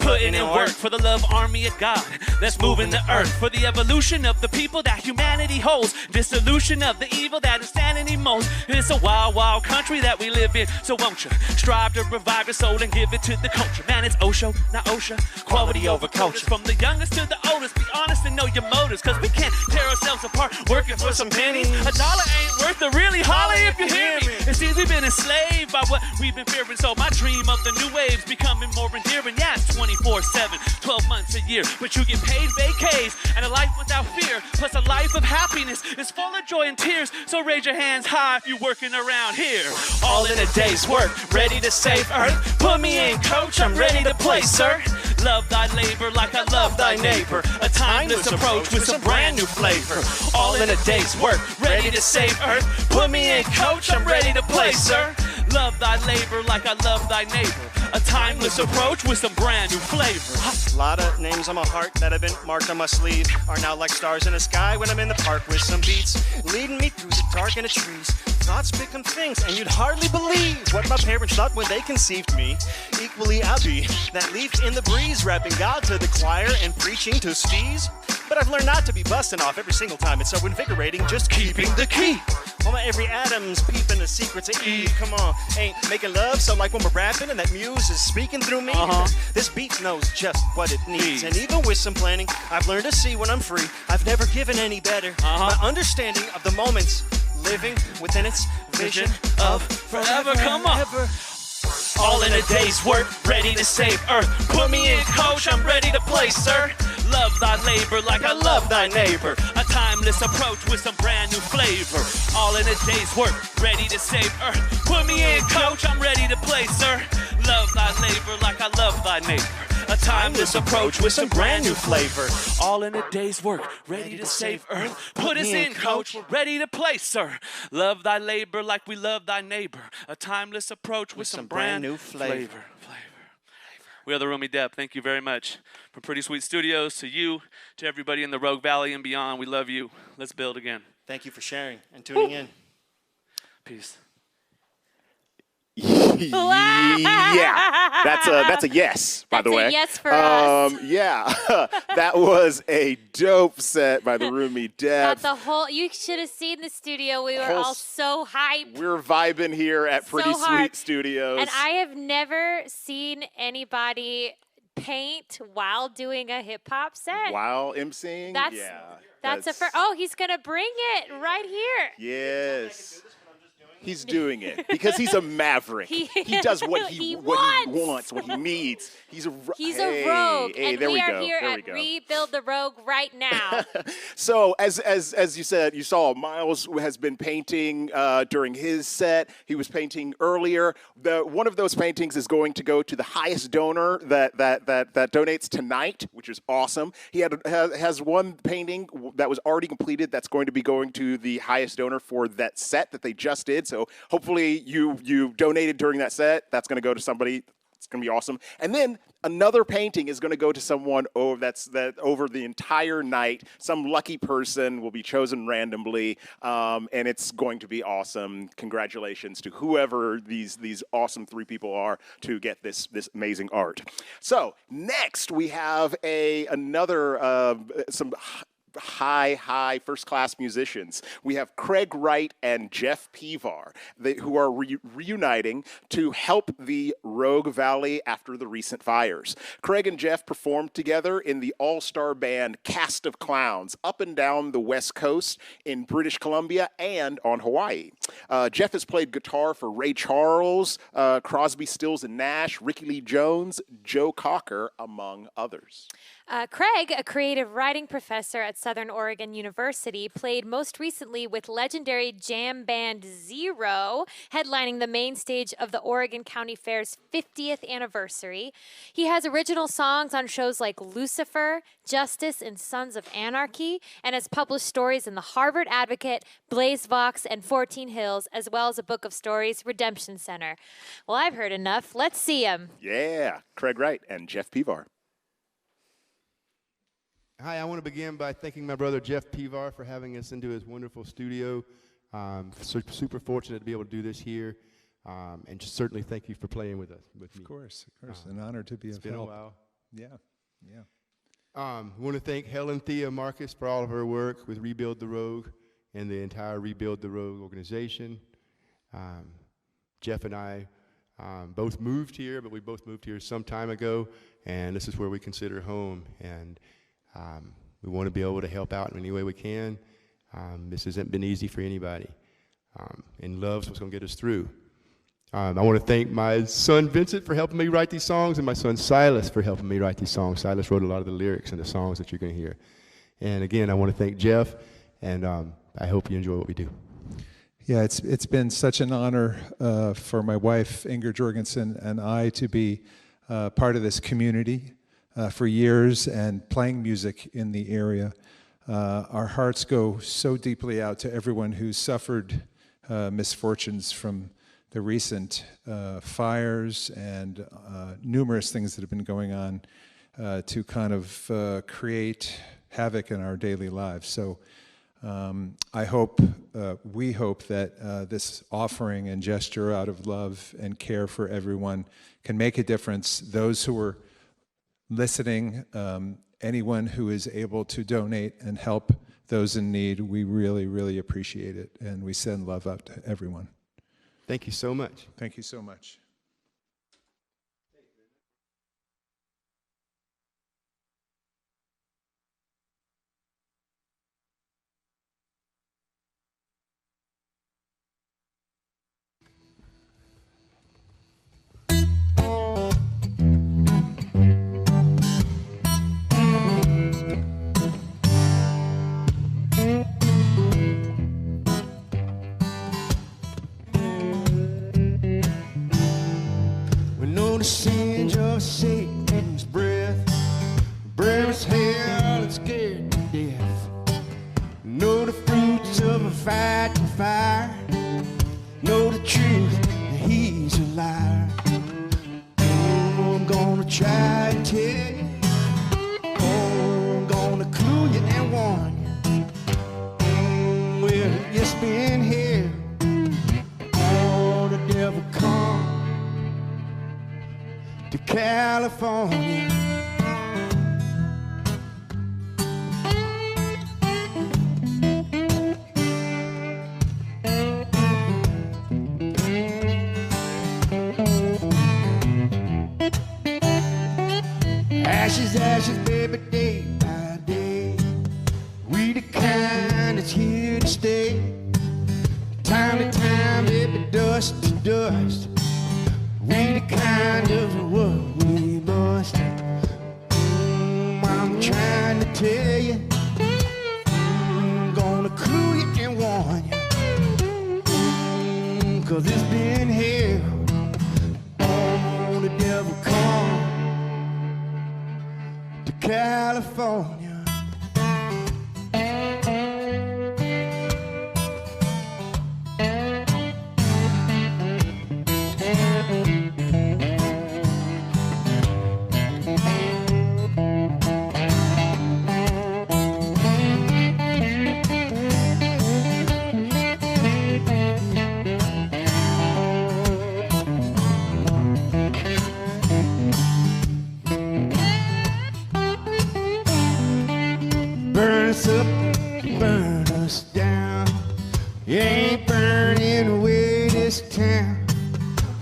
putting in work for the love army of God that's moving the earth, for the evolution of the people that humanity holds, dissolution of the evil that insanity molds. It's a wild, wild country that we live in, so won't you strive to revive your soul and give it to the culture. Man, it's Osho, not OSHA, quality over culture. From the youngest to the oldest, be honest and know your motives, cause we can't tear ourselves apart working for some pennies. $1 ain't worth it, really, holla if you hear me. It seems we've been enslaved by what we've been fearing, so my dream of the new waves becoming more endearing. Yeah, it's 24/7, 12 months a year, but you get paid vacays and a life without fear, plus a life of happiness is full of joy and tears. So raise your hands high if you're working around here. All in a day's work, ready to save earth. Put me in, coach, I'm ready to play, sir. Love thy labor like I love thy neighbor. A timeless approach with some brand new flavor. All in a day's work, ready to save earth. Put me in, coach, I'm ready to play, sir. Love thy labor like I love thy neighbor. A timeless approach with some brand new flavor. A lot of names on my heart that have been marked on my sleeve are now like stars in the sky when I'm in the park with some beats leading me through the dark in the trees. Thoughts become things, and you'd hardly believe what my parents thought when they conceived me. Equally, I'll be that leaf in the breeze, rapping God to the choir and preaching to stees. But I've learned not to be busting off every single time. It's so invigorating, just keeping the key. All my every atom's peeping the secrets of Eve. Come on, ain't making love, so like when we're rapping and that muse is speaking through me. This beat knows just what it needs. And even with some planning, I've learned to see when I'm free. I've never given any better. My understanding of the moments, living within its vision of forever. Come on. All in a day's work, ready to save earth. Put me in, coach, I'm ready to play, sir. Love thy labor like I love thy neighbor. A timeless approach with some brand new flavor. All in a day's work, ready to save earth. Put me in, coach, I'm ready to play, sir. Love thy labor like I love thy neighbor. A timeless approach with some brand new flavor. All in a day's work, ready to save earth. Put us in, coach, we're ready to play, sir. Love thy labor like we love thy neighbor. A timeless approach with some brand new flavor. We are the Roomy Depth. Thank you very much. From Pretty Sweet Studios to you, to everybody in the Rogue Valley and beyond, we love you. Let's build again. Thank you for sharing and tuning in. Peace. Yeah, that's a yes, by the way. That's a yes for us. Yeah, that was a dope set by the Roomy Depth. That's a whole. You should have seen the studio. We were all so hyped. We're vibing here at Pretty Sweet Studios. And I have never seen anybody paint while doing a hip hop set. While emceeing? That's a first. Oh, he's gonna bring it right here. Yes. He's doing it because he's a maverick. He does what he wants, what he needs. He's a rogue. And there we are go. here there at we go. Rebuild the Rogue right now. So as you said, you saw Miles has been painting during his set. He was painting earlier. One of those paintings is going to go to the highest donor that donates tonight, which is awesome. He has one painting that was already completed that's going to be going to the highest donor for that set that they just did. So hopefully you donated during that set. That's going to go to somebody. It's going to be awesome. And then another painting is going to go to someone over the entire night. Some lucky person will be chosen randomly, and it's going to be awesome. Congratulations to whoever these awesome three people are to get this amazing art. So next we have another some high first-class musicians. We have Craig Wright and Jeff Pevar, who are reuniting to help the Rogue Valley after the recent fires. Craig and Jeff performed together in the all-star band Cast of Clowns up and down the West Coast in British Columbia and on Hawaii. Jeff has played guitar for Ray Charles, Crosby, Stills and Nash, Ricky Lee Jones, Joe Cocker, among others. Craig, a creative writing professor at Southern Oregon University, played most recently with legendary jam band Zero, headlining the main stage of the Oregon County Fair's 50th anniversary. He has original songs on shows like Lucifer, Justice, and Sons of Anarchy, and has published stories in the Harvard Advocate, Blaze Vox, and 14 Hills, as well as a book of stories, Redemption Center. Well, I've heard enough. Let's see him. Yeah, Craig Wright and Jeff Pevar. Hi, I want to begin by thanking my brother Jeff Pevar for having us into his wonderful studio. Super fortunate to be able to do this here, and just certainly thank you for playing with us. Of course, an honor to be of help. It's been a while. Yeah. I want to thank Helen Thea Marcus for all of her work with Rebuild the Rogue and the entire Rebuild the Rogue organization. Jeff and I both moved here, but we both moved here some time ago, and this is where we consider home. And we want to be able to help out in any way we can. This hasn't been easy for anybody, and love's what's going to get us through. I want to thank my son Vincent for helping me write these songs, and my son Silas for helping me write these songs. Silas wrote a lot of the lyrics and the songs that you're going to hear. And again, I want to thank Jeff, and I hope you enjoy what we do. Yeah, it's been such an honor for my wife Inger Jorgensen and I to be part of this community for years and playing music in the area. Our hearts go so deeply out to everyone who's suffered misfortunes from the recent fires and numerous things that have been going on to kind of create havoc in our daily lives. So I hope, we hope that this offering and gesture out of love and care for everyone can make a difference. Those who are listening, anyone who is able to donate and help those in need, we really, really appreciate it. And we send love out to everyone. Thank you so much. Thank you so much. The singe of Satan's breath, brave as hell and scared to death. Know the fruits of a fighting fire, know the truth that he's a liar. Oh, I'm gonna try and tell you, oh, I'm gonna clue you and warn you. Oh, well, it's been here, oh, the devil come to California. Ashes, ashes, baby, day by day. We the kind that's here to stay. Time to time, baby, dust to dust. We the kind of world we must. I'm trying to tell you, I'm gonna clue you and warn you, 'cause it's been here. Oh, the devil come to California. You ain't burning away this town.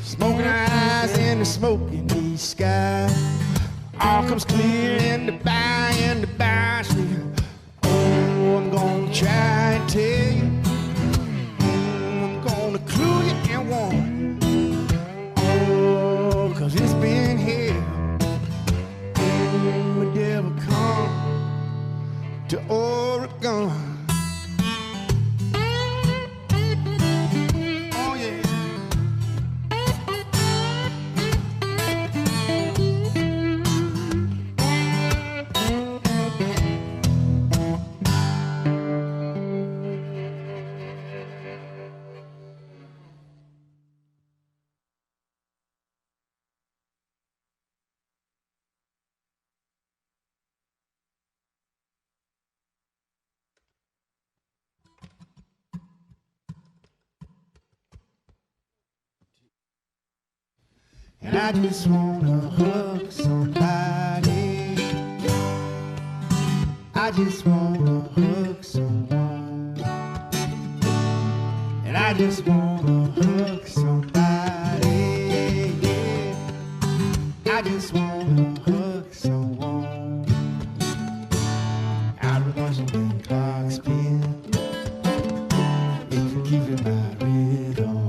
Smoking eyes in the smoking east sky. All comes clear in the by and the by street. Oh, I'm gonna try and tell you. I'm gonna clue you and warn you. Oh, 'cause it's been here. Oh, the devil come to Oregon. Oh, yeah. And I just wanna hug somebody. I just wanna hug someone. And I just wanna hug somebody. Yeah. I just wanna hug someone. I remember when clocks spin, if you keep in my rhythm.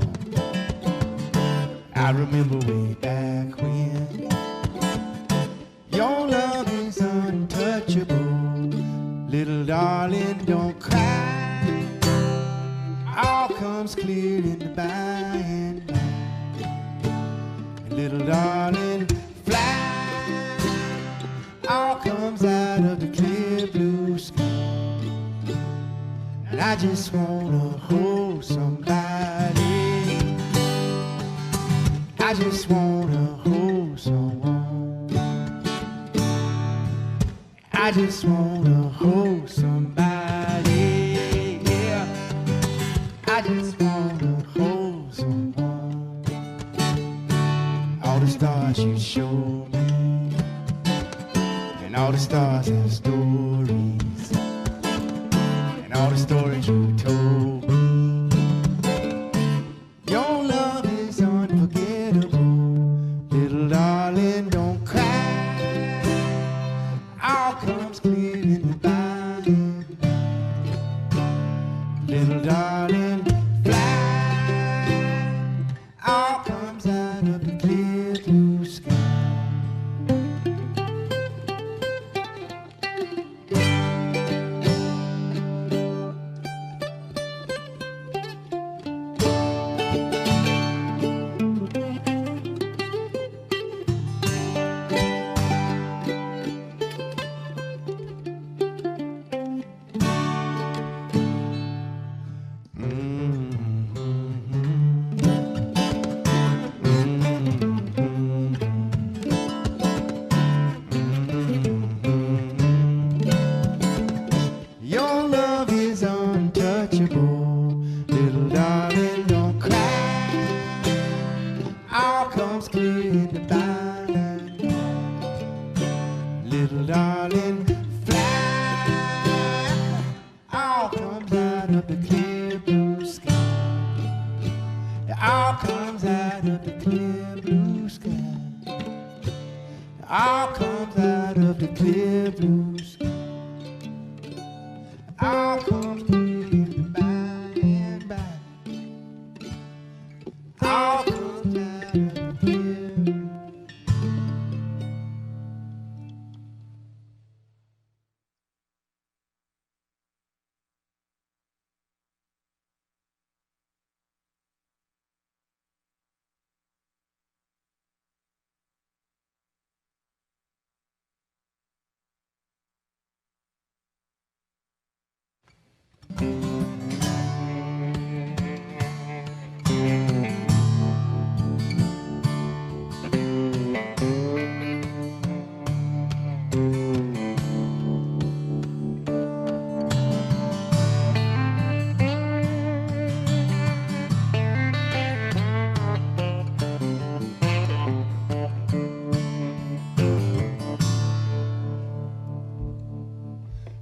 I remember way back when your love is untouchable. Little darling, don't cry. All comes clear in the by and by. And little darling, fly. All comes out of the clear blue sky. And I just wanna hold somebody. I just wanna hold someone. I just wanna hold somebody. Yeah. I just wanna hold someone. All the stars you show me, and all the stars have stories, and all the stories you told me. Your love is unforgettable. Little darling, don't cry. All comes clear in the by and by. Little darling, fly. All comes out of the clear blue sky. Your love is untouchable. Little darling, don't cry. All comes clear in the by and by. Little darling, fly. All comes out of the clear blue sky. All comes out of the clear blue sky. All comes out of the clear blue sky. All comes clear in the by and by. All comes out of the clear.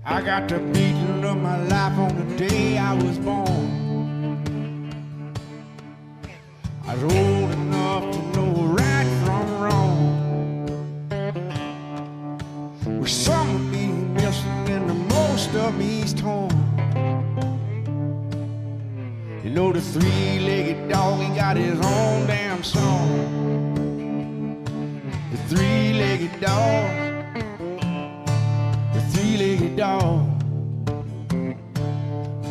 I got the beating of my life on the day I was born. I was old enough to know right from wrong. Well, some of me missing and the most of me's torn. You know the three-legged dog, he got his own damn song. The three-legged dog, the three-legged dog,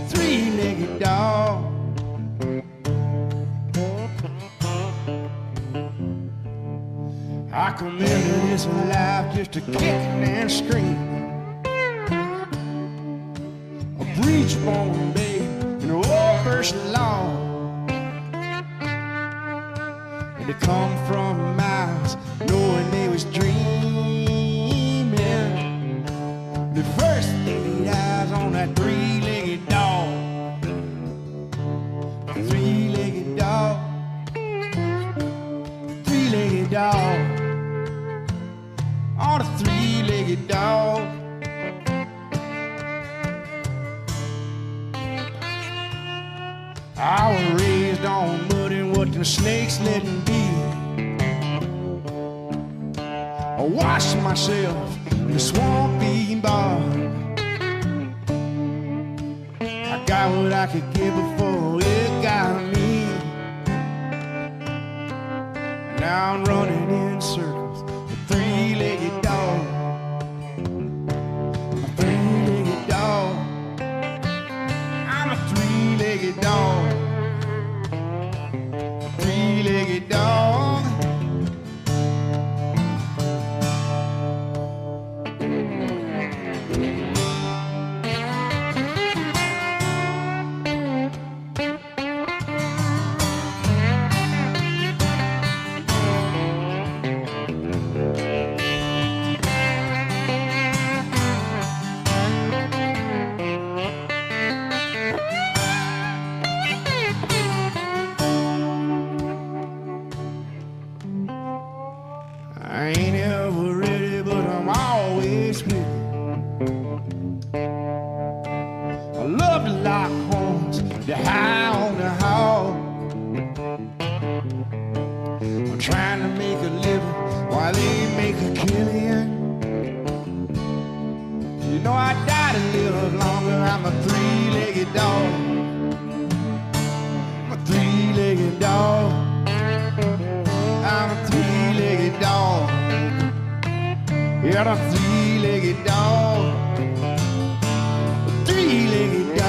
three-legged dog. I come into this life just a kicking and screaming, a breech-bone baby in the old first law. And they come from miles knowing they was dreaming. The first laid eyes on that three-legged dog, three-legged dog, three-legged dog, on a three-legged dog. I was raised on mud and what the snakes let me be. I washed myself in the swampy bog. I got what I could get before it got me. Now I'm running in circles, a three-legged dog, a three-legged dog. I'm a three-legged dog, a three-legged dog. I ain't ever ready, but I'm always ready. I love to lock horns, to high on the hog. I'm trying to make a living while they make a killing. You know I die to live longer. I'm a three-legged dog. I'm a three-legged dog. I'm a three-legged dog. Yeah, I'm a three-legged dog. A three-legged dog.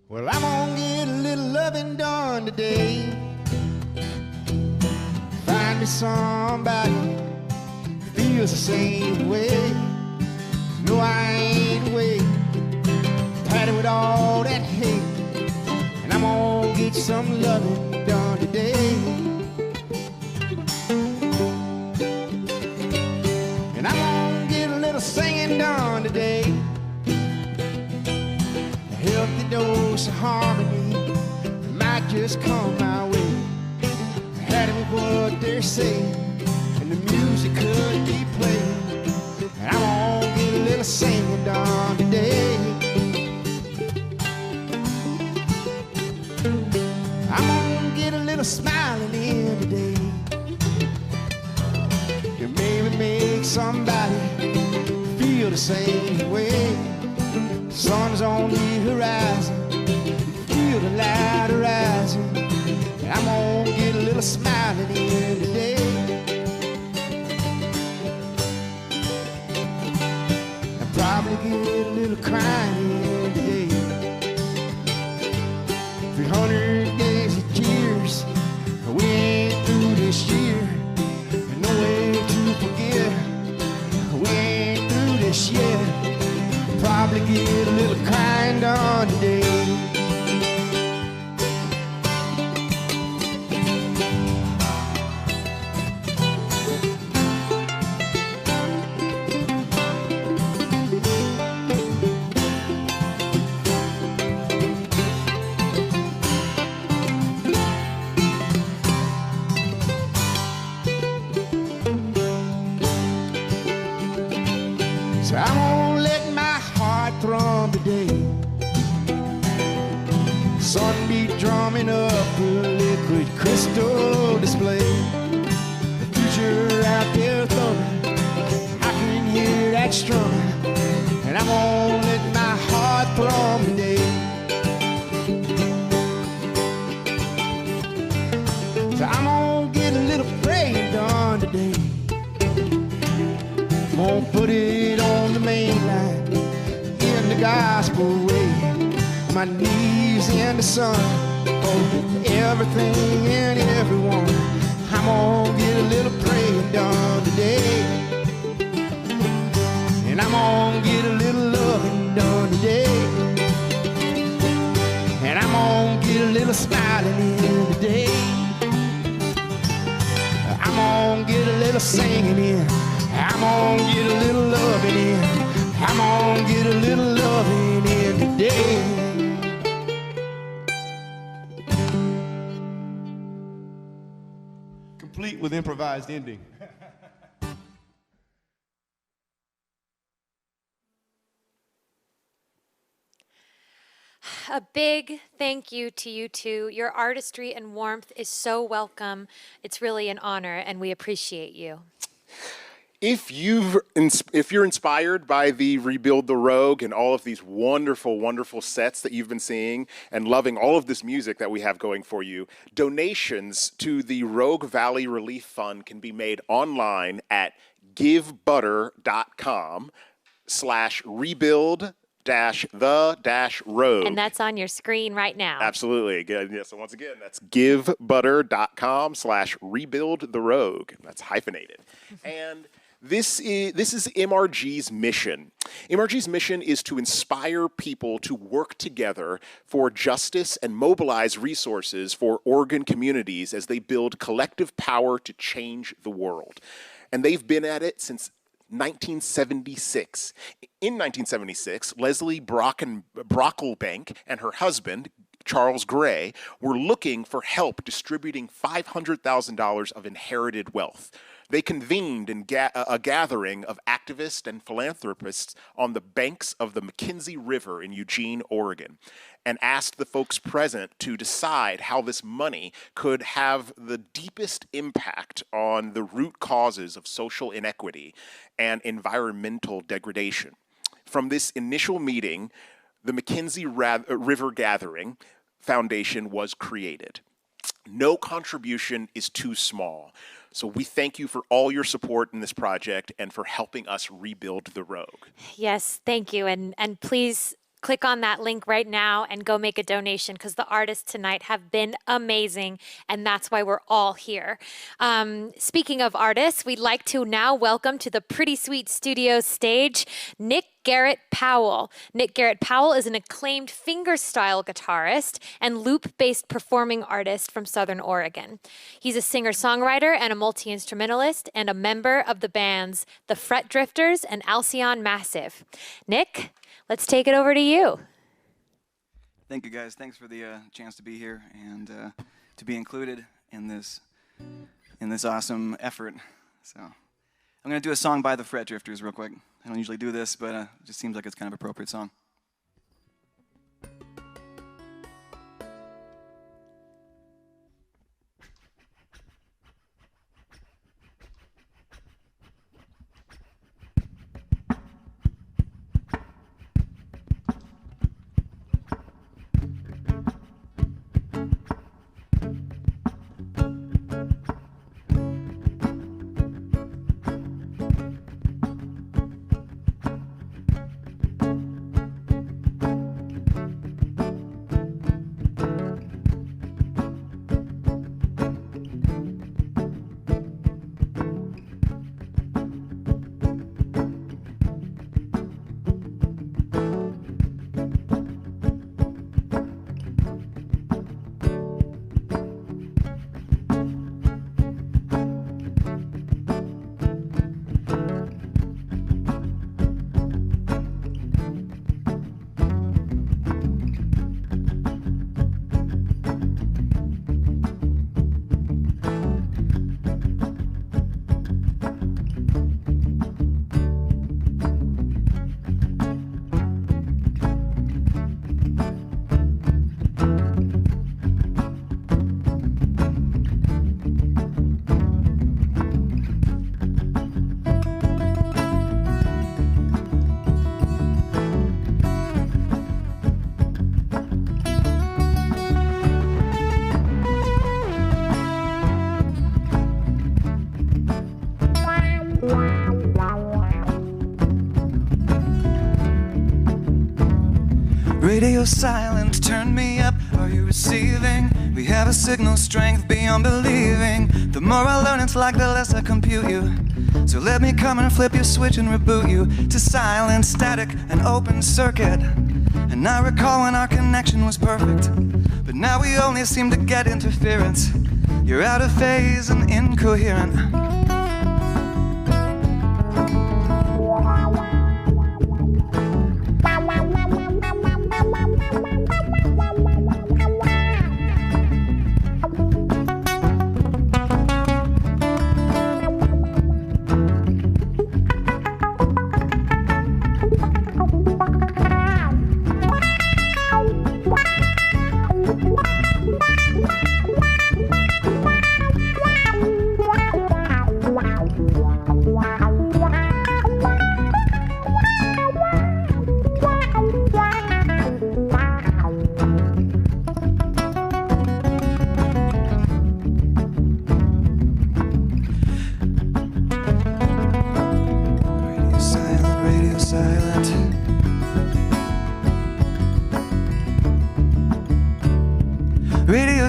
Well, I'm gonna get a little loving done today. Find me somebody who feels the same way. No, I ain't away, tired with all that hate. And I'm gonna get some loving done today. And I'm gonna get a little singing done today. Healthy dose of harmony might just come my way. Had me what they're saying, and the music could be playing. And I'm gonna get a little singing done today. I'm gonna get a little smiling in today. And maybe make somebody feel the same way. Sun's on the horizon, feel the light rising. And I'm gonna get a little smiling in today. I'll probably get a little crying in today. 300 days of tears we ain't through this year. And no way to forget we ain't through this yet. probably get a little crying done today. So I'm gonna let my heart thrum today. Sun be drumming up a liquid crystal display. The future out there thumping, I can hear that strumming. And I'm gonna let my heart thrum today. So I'm gonna get a little praying done today. I'm gonna put it on the main line in the gospel way. My knees in the sun for everything and everyone. I'm gonna get a little praying done today. And I'm gonna get a little loving done today. And I'm gonna get a little smiling in today. I'm gonna get a little singing in. I'm gonna get a little loving in. I'm gonna get a little loving in today. Complete with improvised ending. A big thank you to you two. Your artistry and warmth is so welcome. It's really an honor, and we appreciate you. If you're inspired by the Rebuild the Rogue and all of these wonderful, wonderful sets that you've been seeing and loving all of this music that we have going for you, donations to the Rogue Valley Relief Fund can be made online at givebutter.com/rebuild-the-rogue. And that's on your screen right now. Absolutely. Yeah, so once again, that's givebutter.com/rebuild-the-rogue. That's hyphenated. And this is MRG's mission. MRG's mission is to inspire people to work together for justice and mobilize resources for Oregon communities as they build collective power to change the world. And they've been at it since 1976. In 1976, Leslie Brocklebank and her husband, Charles Gray, were looking for help distributing $500,000 of inherited wealth. They convened a gathering of activists and philanthropists on the banks of the McKenzie River in Eugene, Oregon, and asked the folks present to decide how this money could have the deepest impact on the root causes of social inequity and environmental degradation. From this initial meeting, the McKenzie River Gathering Foundation was created. No contribution is too small. So we thank you for all your support in this project and for helping us rebuild the Rogue. Yes, thank you. And please click on that link right now and go make a donation, because the artists tonight have been amazing, and that's why we're all here. Speaking of artists, we'd like to now welcome to the Pretty Sweet Studios stage Nick Garrett Powell. Nick Garrett Powell is an acclaimed fingerstyle guitarist and loop-based performing artist from Southern Oregon. He's a singer-songwriter and a multi-instrumentalist and a member of the bands The Fret Drifters and Alcyon Massive. Nick, let's take it over to you. Thank you, guys. Thanks for the chance to be here and to be included in this awesome effort. So I'm going to do a song by the Fret Drifters real quick. I don't usually do this, but it just seems like it's kind of an appropriate song. Radio silent, turn me up, are you receiving? We have a signal strength beyond believing. The more I learn, it's like the less I compute you. So let me come and flip your switch and reboot you to silent, static, and open circuit. And I recall when our connection was perfect, but now we only seem to get interference. You're out of phase and incoherent.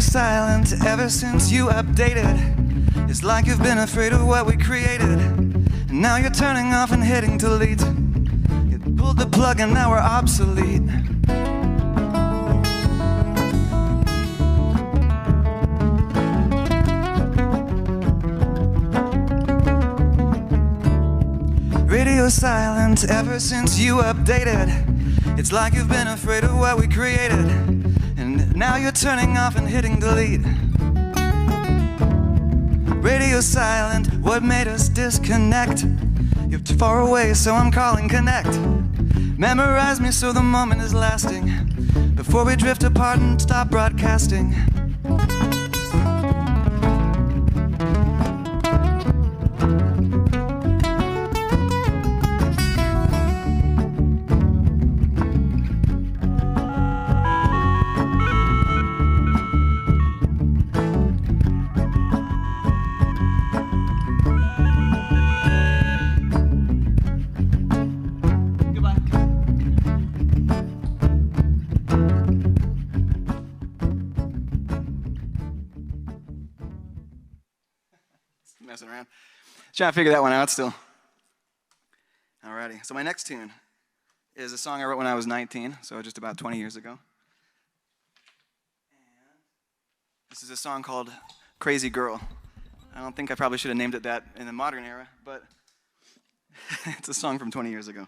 Silent ever since you updated. It's like you've been afraid of what we created, and now you're turning off and hitting delete. You pulled the plug and now we're obsolete. Radio silent ever since you updated. It's like you've been afraid of what we created, and now you're turning off and hitting delete. Radio silent, what made us disconnect? You're too far away, so I'm calling connect. Memorize me so the moment is lasting, before we drift apart and stop broadcasting. Messing around. Trying to figure that one out still. Alrighty, so my next tune is a song I wrote when I was 19, so just about 20 years ago. And this is a song called Crazy Girl. I don't think I probably should have named it that in the modern era, but it's a song from 20 years ago.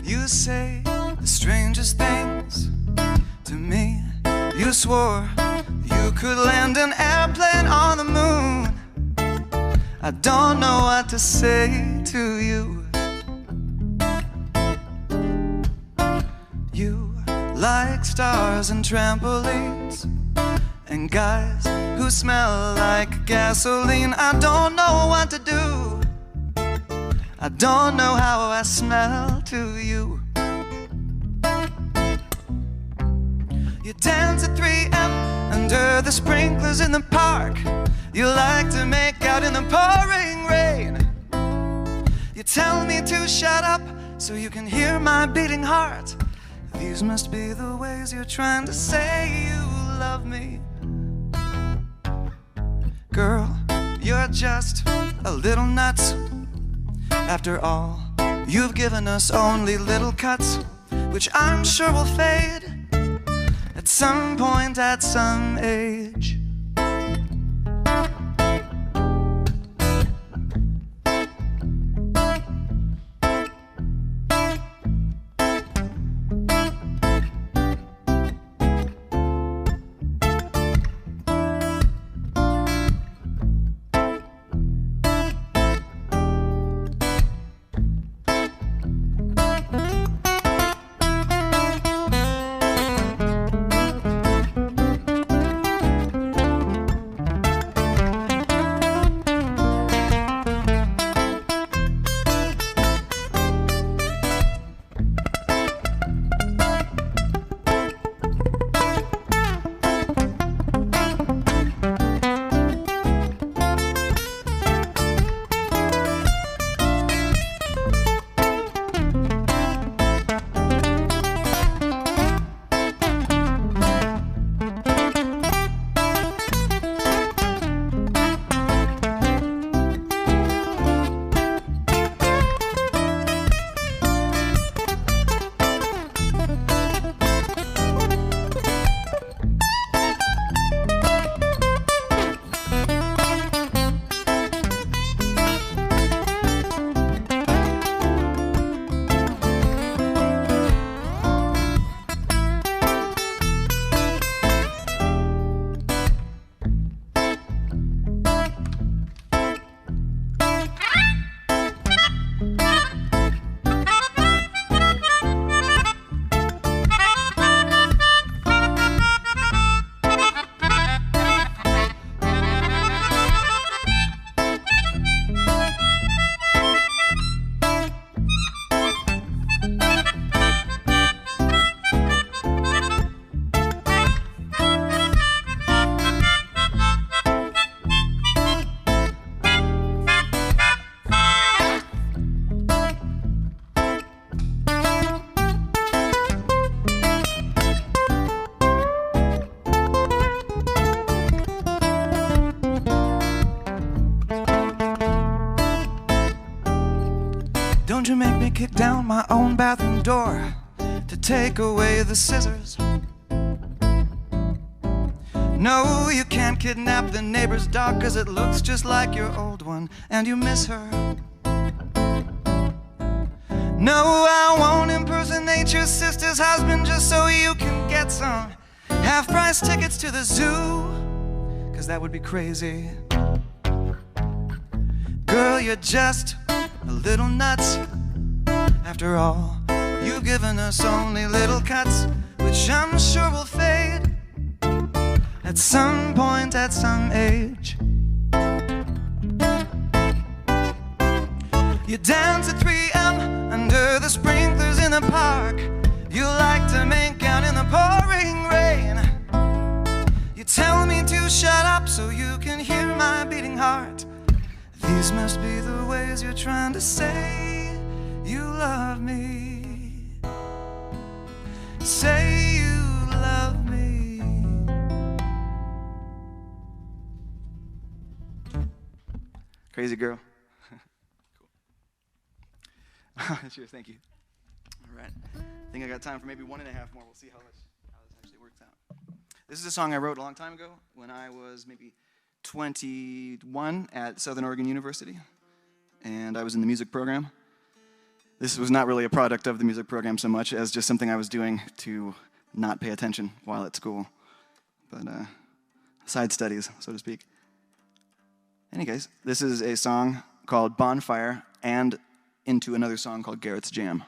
You say the strangest things to me. You swore you could land an airplane on the moon. I don't know what to say to you. You like stars and trampolines and guys who smell like gasoline. I don't know what to do. I don't know how I smell to you. You dance at 3 a.m. under the sprinklers in the park. You like to make out in the pouring rain. You tell me to shut up so you can hear my beating heart. These must be the ways you're trying to say you love me. Girl, you're just a little nuts. After all, you've given us only little cuts, which I'm sure will fade at some point at some age. Don't you make me kick down my own bathroom door to take away the scissors. No, you can't kidnap the neighbor's dog, 'cause it looks just like your old one and you miss her. No, I won't impersonate your sister's husband just so you can get some half-price tickets to the zoo, 'cause that would be crazy. Girl, you're just a little nuts. After all, you've given us only little cuts, which I'm sure will fade at some point, at some age. You dance at 3 a.m. under the sprinklers in the park. You like to make out in the pouring rain. You tell me to shut up so you can hear my beating heart. These must be the ways you're trying to say you love me. Say you love me. Crazy girl. Cool. Cheers, thank you. All right. I think I got time for maybe 1.5 more. We'll see how this actually works out. This is a song I wrote a long time ago when I was maybe 21 at Southern Oregon University, and I was in the music program. This was not really a product of the music program so much as just something I was doing to not pay attention while at school, but side studies, so to speak. Anyways, this is a song called Bonfire and into another song called Garrett's Jam.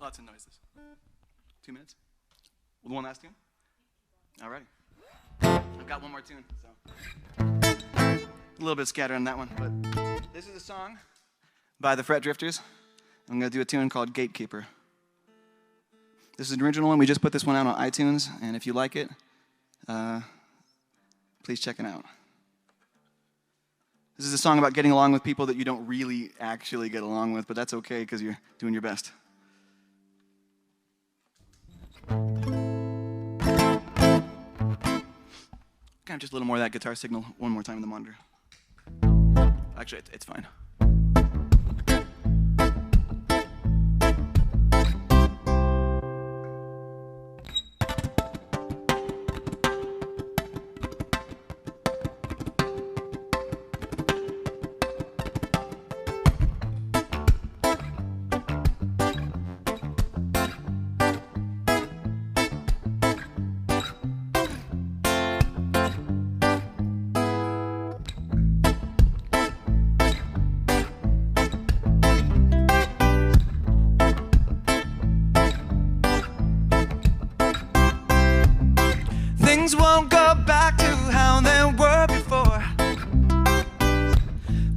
Lots of noises. 2 minutes? One last tune? Alrighty. I've got one more tune, so. A little bit scattered on that one, but this is a song by the Fret Drifters. I'm going to do a tune called Gatekeeper. This is an original one. We just put this one out on iTunes, and if you like it, please check it out. This is a song about getting along with people that you don't really actually get along with, but that's okay because you're doing your best. Kind of just a little more of that guitar signal one more time in the monitor. Actually, it's fine. Things won't go back to how they were before.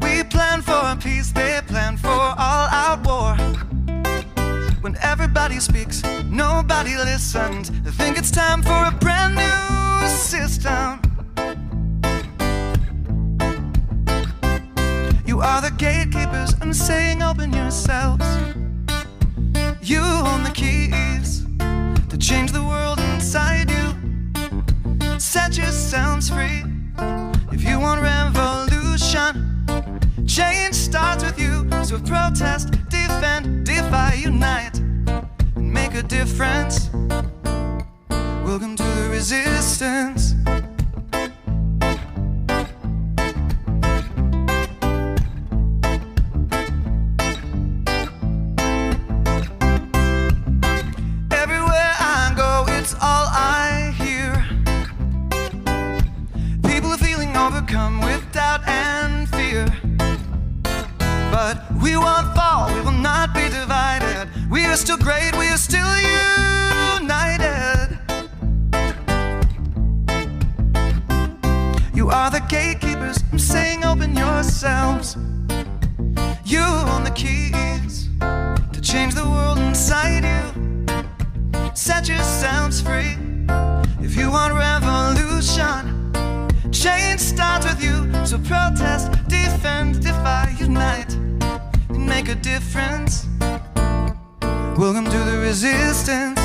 We plan for peace, they plan for all-out war. When everybody speaks, nobody listens. I think it's time for a brand new system. You are the gatekeepers, I'm saying open yourselves. You own the keys to change the world inside you. Set yourselves free. If you want revolution, change starts with you. So protest, defend, defy, unite, and make a difference. Welcome to the resistance. Everywhere I go, it's all I hear. Overcome with doubt and fear. But we won't fall, we will not be divided. We are still great, we are still united. You are the gatekeepers, I'm saying open yourselves. You own the keys to change the world inside you. Set yourselves free. If you want revolution, change starts with you, so protest, defend, defy, unite, and make a difference. Welcome to the resistance.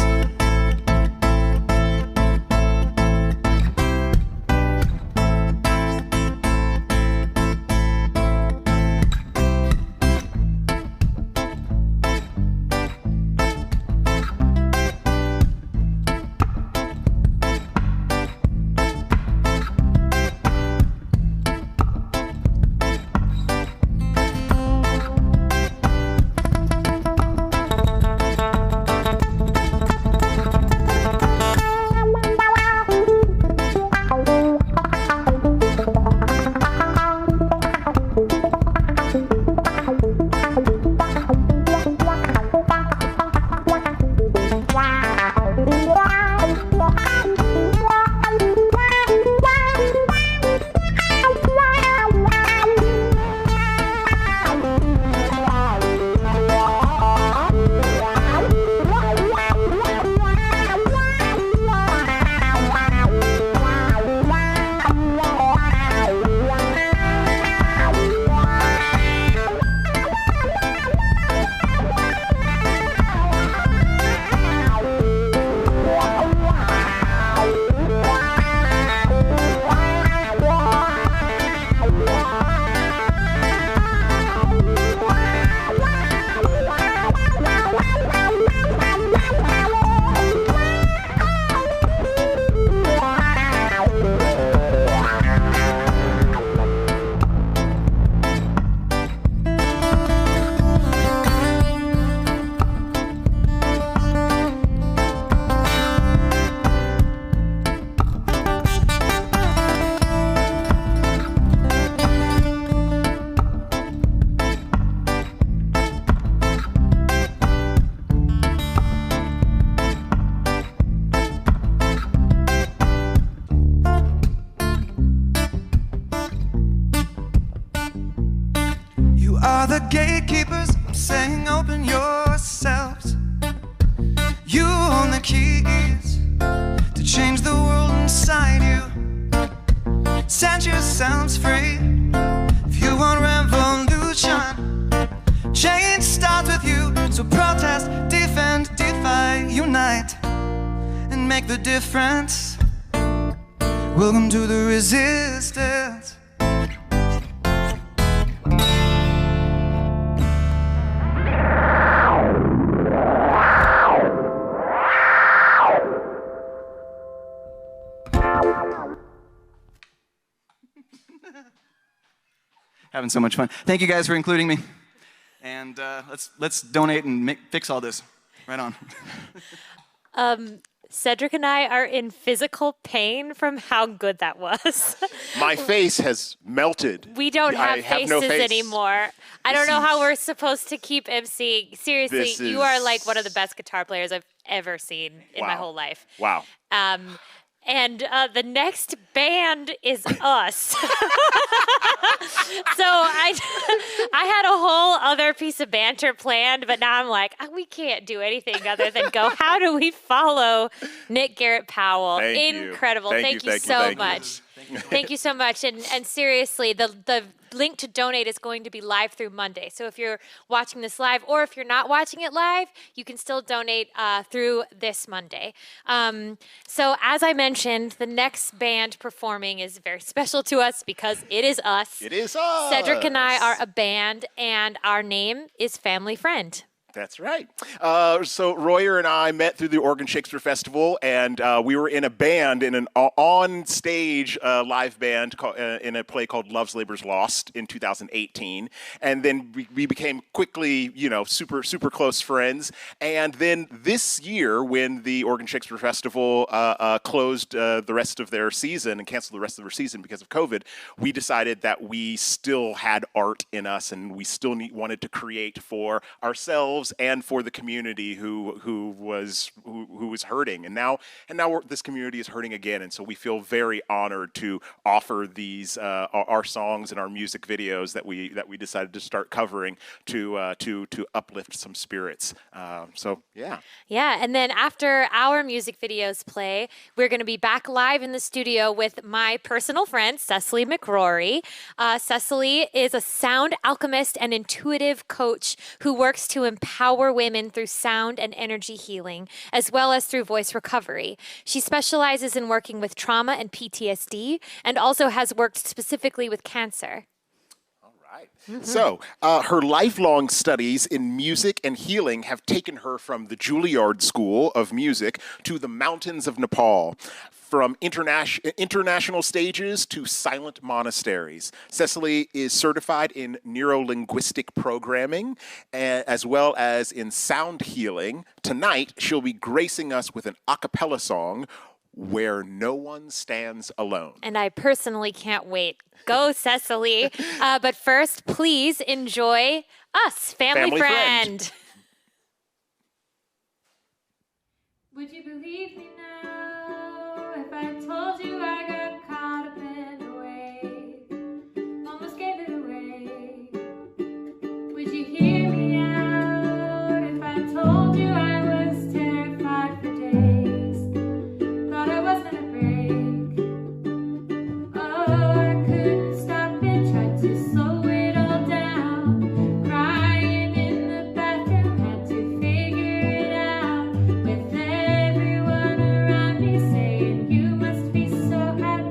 sounds free. If you want revolution, change starts with you. So protest, defend, defy, unite, and make the difference. Welcome to the resistance. Having so much fun. Thank you guys for including me. And let's donate and fix all this. Right on. Cedric and I are in physical pain from how good that was. My face has melted. We don't have faces no face anymore. I don't know how we're supposed to keep emceeing. Seriously, you are like one of the best guitar players I've ever seen in my whole life. Wow. And the next band is us. So I had a whole other piece of banter planned, but now I'm like, we can't do anything other than go, how do we follow Nick Garrett Powell? Incredible. Thank you so much. Thank you so much. And seriously, the link to donate is going to be live through Monday. So if you're watching this live, or if you're not watching it live, you can still donate through this Monday. So as I mentioned, the next band performing is very special to us because it is us. It is us. Cedric and I are a band, and our name is Family Friend. That's right. So Royer and I met through the Oregon Shakespeare Festival, and we were in a band, in an on-stage live band in a play called Love's Labor's Lost in 2018. And then we became quickly, super, super close friends. And then this year, when the Oregon Shakespeare Festival closed the rest of their season and canceled the rest of their season because of COVID, we decided that we still had art in us, and we still wanted to create for ourselves and for the community who was hurting, and now this community is hurting again, and so we feel very honored to offer these our songs and our music videos that we decided to start covering to uplift some spirits. So yeah, and then after our music videos play, we're going to be back live in the studio with my personal friend Cecily McRory. Cecily is a sound alchemist and intuitive coach who works to empower women through sound and energy healing, as well as through voice recovery. She specializes in working with trauma and PTSD, and also has worked specifically with cancer. Mm-hmm. So, her lifelong studies in music and healing have taken her from the Juilliard School of Music to the mountains of Nepal. From international stages to silent monasteries. Cecily is certified in neuro-linguistic programming, as well as in sound healing. Tonight, she'll be gracing us with an a cappella song, Where No One Stands Alone. And I personally can't wait. Go, Cecily. But first, please enjoy us, Family Friend. Would you believe me now if I told you I got caught up in a wave, almost gave it away? Would you hear me out if I told you I was terrified for days, thought I was gonna break? Oh, I couldn't stop it, tried to slow it all down, crying in the bathroom, had to figure it out with everyone around me saying, you must be so happy.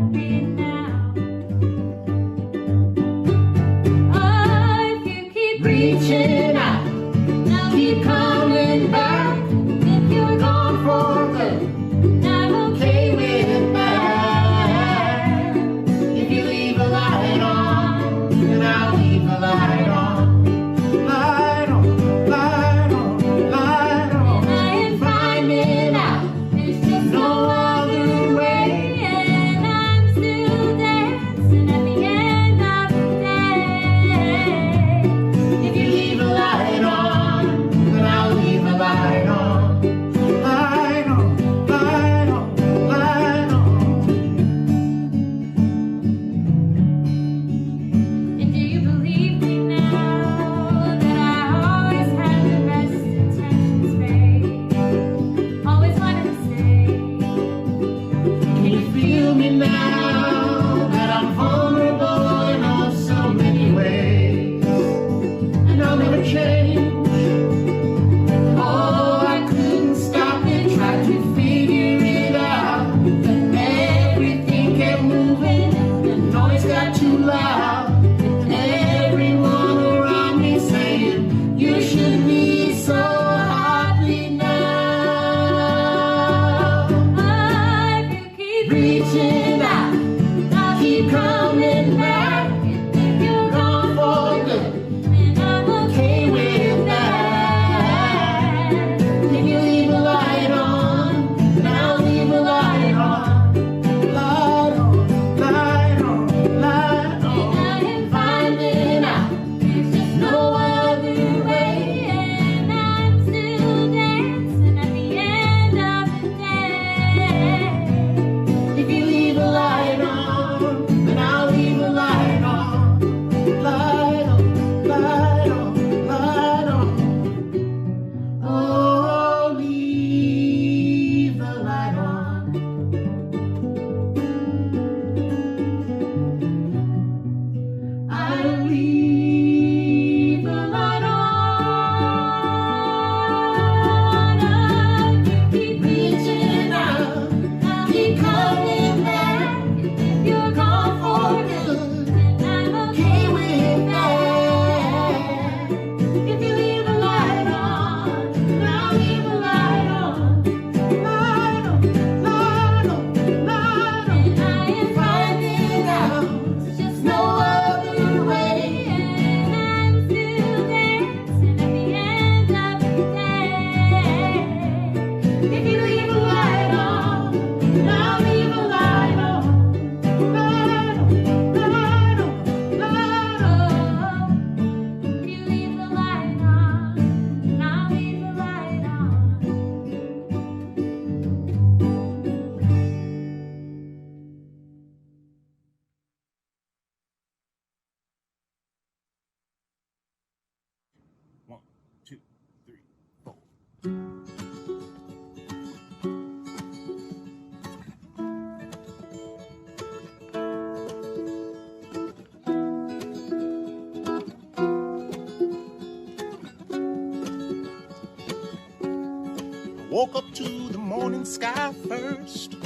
woke up to the morning sky first.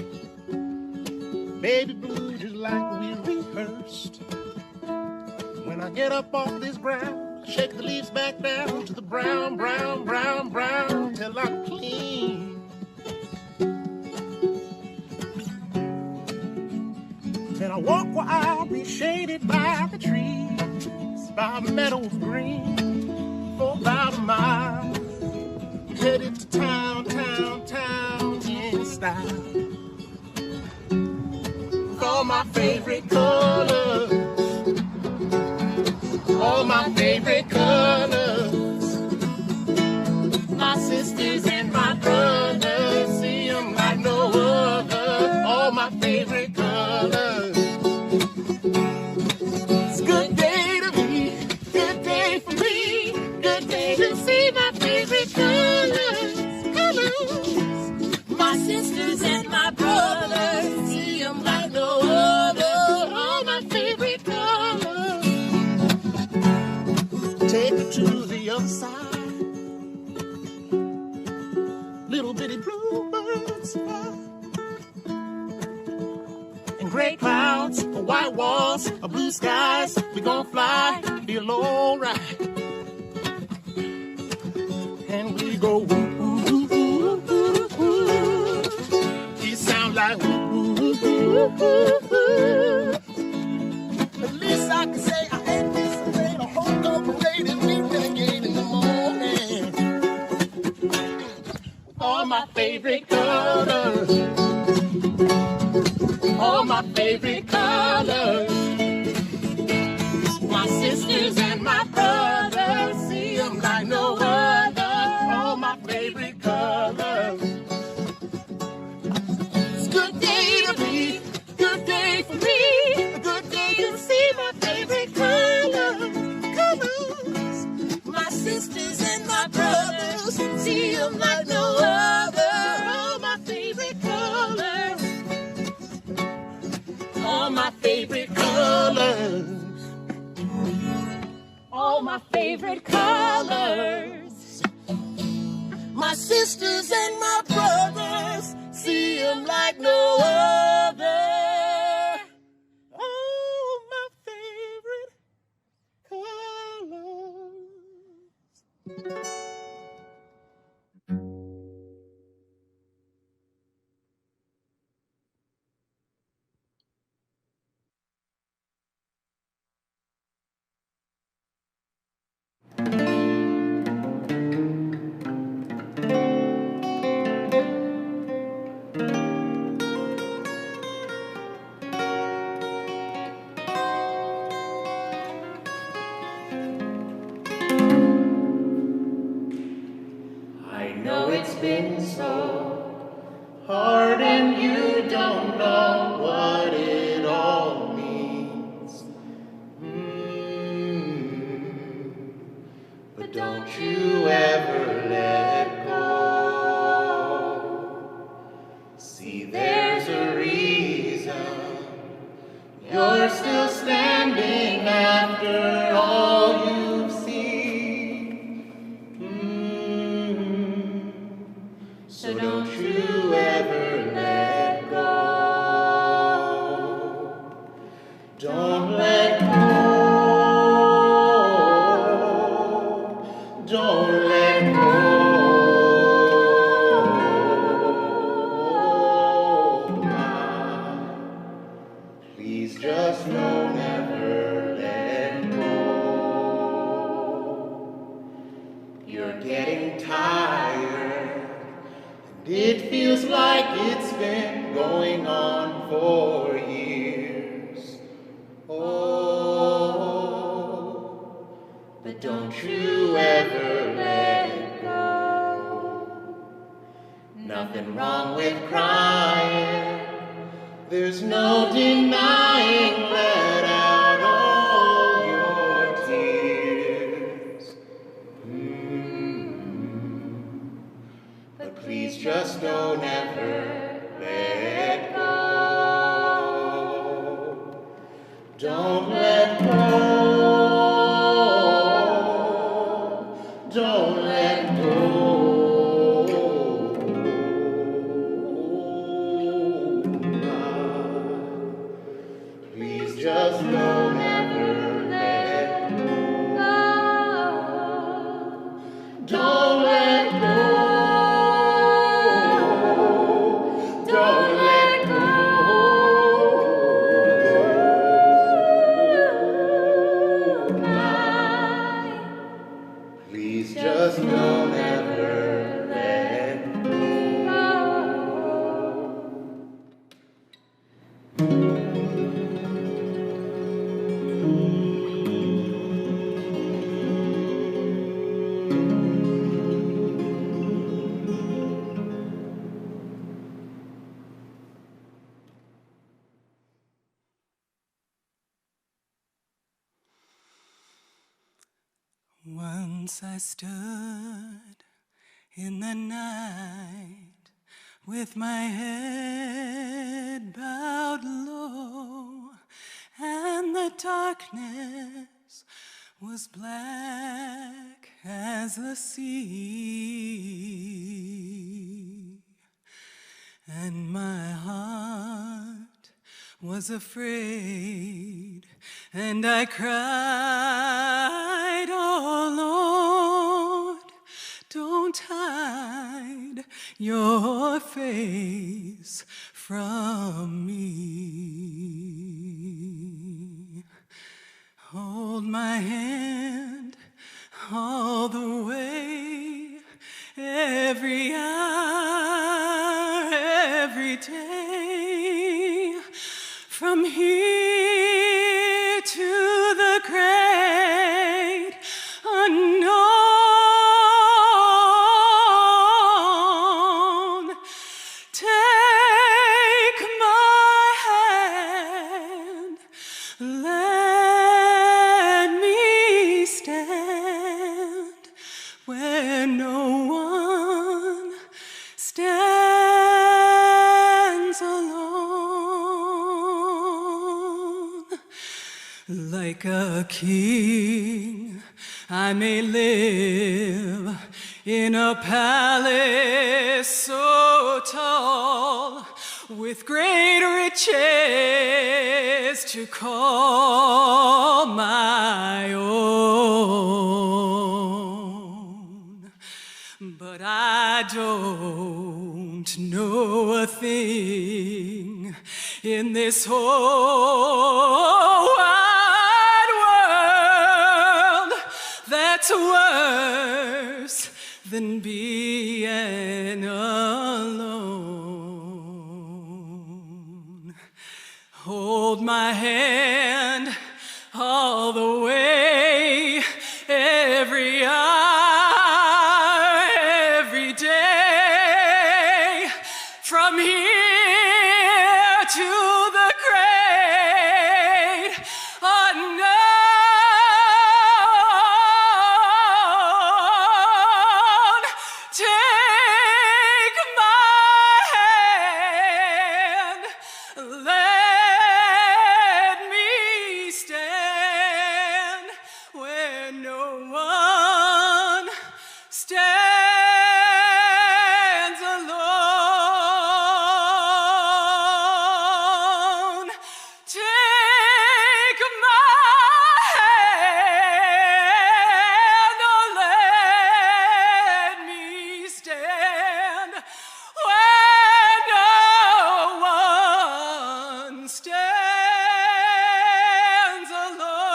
Baby blue just like we rehearsed. When I get up off this ground, shake the leaves back down to the brown, brown, brown, brown, till I'm clean. Then I walk where I'll be shaded by the trees, by meadows green, for about a mile. Headed to town, town, town in style. All my favorite colors, all my favorite colors. My sisters and my brothers, see them like no other. All my favorite colors. It's a good day to me, good day for me, good day to see my favorite colors. Colors. My sisters and my brothers, see them like no other. All my favorite colors. Take it to the other side. Little bitty bluebirds fly. And gray clouds, white walls, blue skies. We gon' fly, feel alright. And we go woo, woo, woo, woo, woo. You sound like woo, woo, woo, woo, woo. At least I can say I anticipate a whole go parade and we renegade in the morning. All my favorite colors, all my favorite colors. My sisters and my brothers, see them like no other. All my favorite colors. It's a good day to be, good day for me, a good day to see my favorite colors. Colors. My sisters and my brothers, see them like no other. All my favorite colors. All my favorite colors. All my favorite colors. My sisters and my brothers, see them like no other. All my favorite colors. I know it's been so hard and you don't know what it all means. But don't you ever let go. See, there's a reason you're still standing after all you've seen. So don't you ever let go. Don't let go. Don't let go. Please just don't ever let go. You're getting tired, and it feels like it's been going on for years. Oh, but don't you ever let go. Nothing wrong with crying. There's no denying, let out all your tears. But please just don't ever let go. Don't let go. Don't let go. Once I stood in the night with my head bowed low, and the darkness was black as the sea, and my heart was afraid, and I cried, oh Lord, don't hide your face from me. Hold my hand all the way, every hour, every day, from here to the great unknown. Take my hand, let me stand where no one stands alone. Like a king, I may live in a palace so tall, with great riches to call my own. But I don't know a thing in this whole wide world that's worse than being alone. Hold my hand all the way, every hour, every day, from here to the great unknown. Take my hand, let me stand where no one stands alone. Take my hand, oh, let me stand where no one stands alone.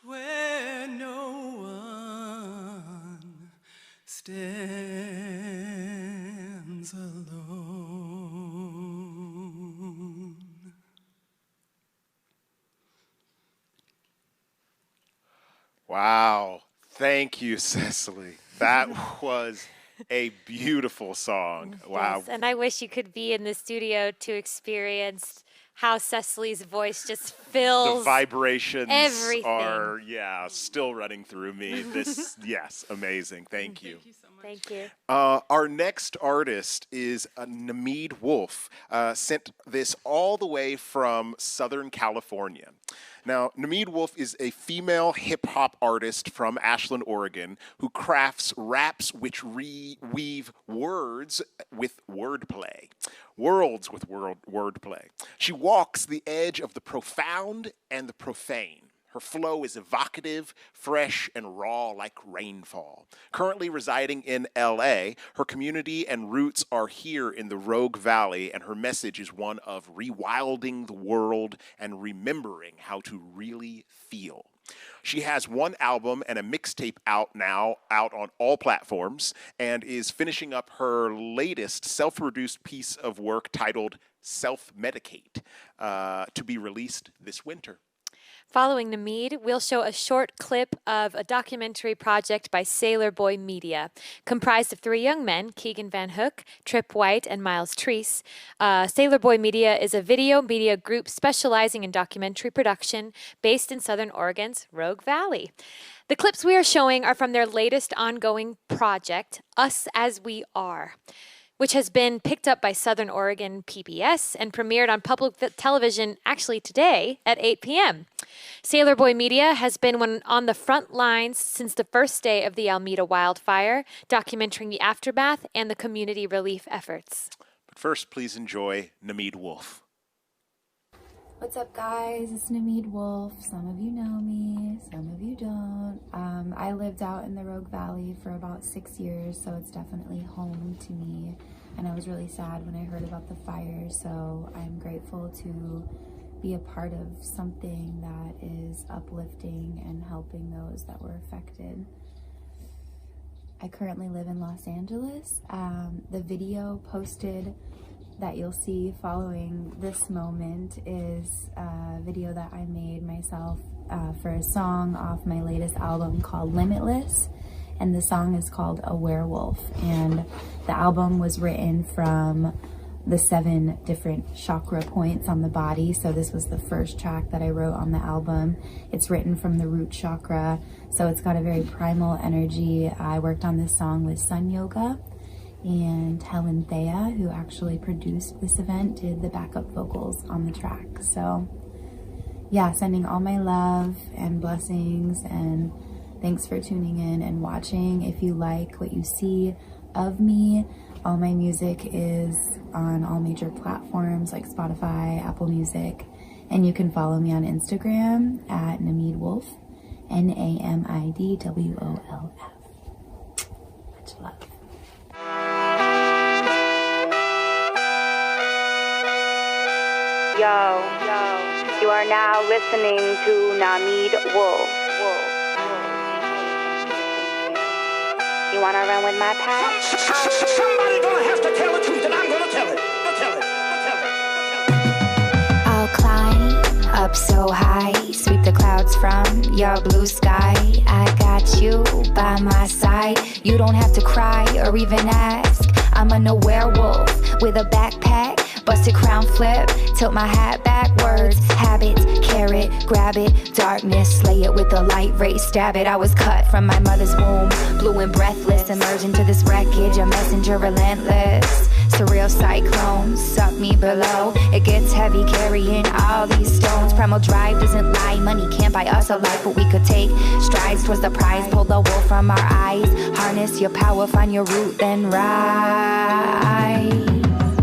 Where no one stands alone. Wow. Thank you, Cecily. That was a beautiful song. Wow. Yes, and I wish you could be in the studio to experience how Cecily's voice just fills The vibrations everything. are, still running through me. This, yes, amazing. Thank you. Thank you. Our next artist is Nameed Wolf. Sent this all the way from Southern California. Now, Nameed Wolf is a female hip-hop artist from Ashland, Oregon, who crafts raps which weave words with wordplay. Worlds with wordplay. She walks the edge of the profound and the profane. Her flow is evocative, fresh, and raw like rainfall. Currently residing in LA, her community and roots are here in the Rogue Valley, and her message is one of rewilding the world and remembering how to really feel. She has one album and a mixtape out on all platforms, and is finishing up her latest self-produced piece of work titled Self-Medicate, to be released this winter. Following Namid, we'll show a short clip of a documentary project by Sailor Boy Media, comprised of 3 young men, Keegan Van Hook, Trip White, and Miles Treese. Sailor Boy Media is a video media group specializing in documentary production based in Southern Oregon's Rogue Valley. The clips we are showing are from their latest ongoing project, Us As We Are, which has been picked up by Southern Oregon PBS and premiered on public television actually today at 8 p.m. Sailor Boy Media has been on the front lines since the first day of the Alameda wildfire, documenting the aftermath and the community relief efforts. But first, please enjoy Namid Wolf. What's up, guys? It's Namid Wolf. Some of you know me, some of you don't. I lived out in the Rogue Valley for about 6 years, so it's definitely home to me. And I was really sad when I heard about the fire, so I'm grateful to be a part of something that is uplifting and helping those that were affected. I currently live in Los Angeles. The video posted that you'll see following this moment is a video that I made myself for a song off my latest album called Limitless, and the song is called A Werewolf, and the album was written from the 7 different chakra points on the body, so this was the first track that I wrote on the album. It's written from the root chakra, so it's got a very primal energy. I worked on this song with Sun Yoga, and Helen Thea, who actually produced this event, did the backup vocals on the track. So yeah, sending all my love and blessings, and thanks for tuning in and watching. If you like what you see of me, all my music is on all major platforms like Spotify, Apple Music, and you can follow me on Instagram at Namid Wolf, NAMIDWOLF. Much love. Yo, you are now listening to Namid Wolf. You wanna run with my pack? Somebody gonna have to tell the truth, and I'm gonna tell it. I'll climb up so high, sweep the clouds from your blue sky. I got you by my side. You don't have to cry or even ask. I'm a werewolf with a backpack. Busted crown flip, tilt my hat backwards. Habits, carrot, grab it. Darkness, slay it with a light ray, stab it. I was cut from my mother's womb, blue and breathless. Emerge into this wreckage, a messenger relentless. Surreal cyclone, suck me below. It gets heavy carrying all these stones. Primal drive doesn't lie, money can't buy us a life, but we could take strides towards the prize. Pull the wool from our eyes, harness your power, find your root, then rise.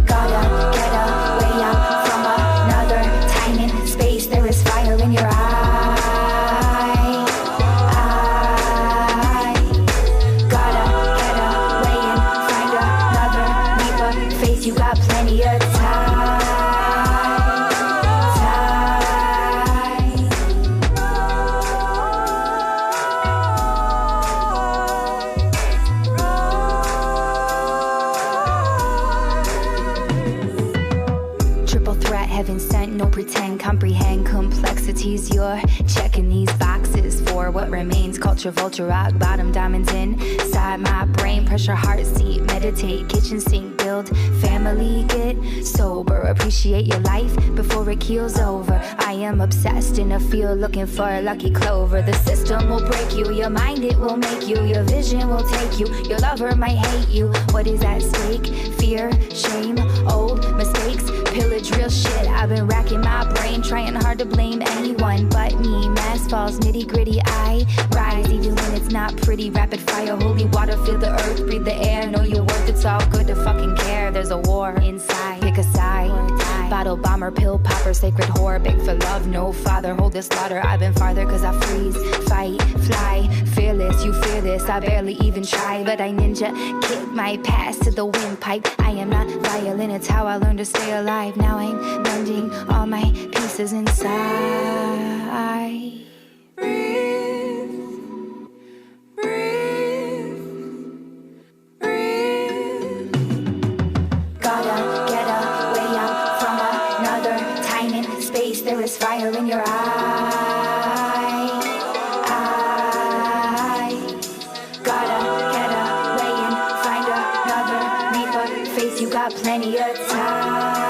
Gotta get away up from another time and space. There is fire in your eye. Gotta get away and find another leap of faith. You got plenty of heaven sent, no pretend, comprehend complexities. You're checking these boxes for what remains. Culture, vulture, rock, bottom, diamonds inside my brain. Pressure, heart seat, meditate, kitchen sink, build family, get sober. Appreciate your life before it keels over. I am obsessed in a field looking for a lucky clover. The system will break you, your mind it will make you. Your vision will take you, your lover might hate you. What is at stake? Fear, shame, old mistakes, pillage, real shit. I've been racking my brain, trying hard to blame anyone but me. Mass falls, nitty gritty, I rise even when it's not pretty. Rapid fire, holy water, feel the earth, breathe the air. Know your worth, it's all good to fucking care. There's a war inside, pick a side. Bottle bomber, pill popper, sacred whore. Beg for love, no father, hold the slaughter. I've been farther cause I freeze, fight, fly. Fearless, you fear this, I barely even try. But I ninja, kick my past to the windpipe. I am not violent, it's how I learned to stay alive. Now I'm mending all my pieces inside. Breathe, breathe, breathe. Gotta get away out from another time and space. There is fire in your eyes. got plenty of time.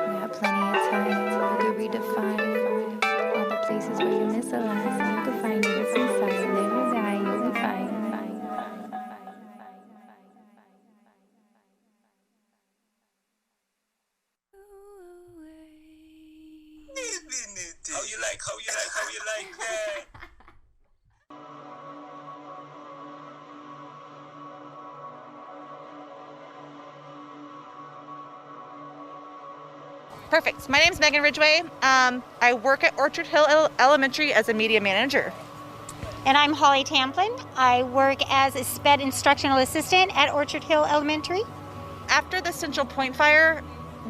We got plenty of time to redefine all the places where you misalign. You can find it inside. Live or die, you'll be fine. How you like that? Perfect. My name is Megan Ridgway. I work at Orchard Hill Elementary as a media manager. And I'm Holly Tamplin. I work as a SPED instructional assistant at Orchard Hill Elementary. After the Central Point fire,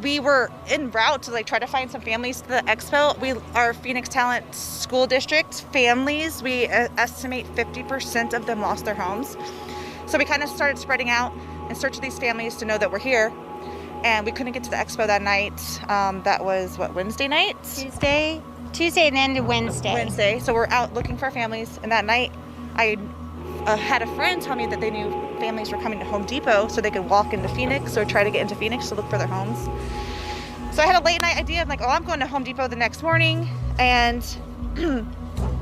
we were en route to try to find some families to the expo. Our Phoenix Talent School District families, we estimate 50% of them lost their homes. So we kind of started spreading out and searching these families to know that we're here. And we couldn't get to the expo that night. That was, Wednesday night? Tuesday and then Wednesday. So we're out looking for families. And that night, I had a friend tell me that they knew families were coming to Home Depot so they could walk into Phoenix or try to get into Phoenix to look for their homes. So I had a late night idea of I'm going to Home Depot the next morning. And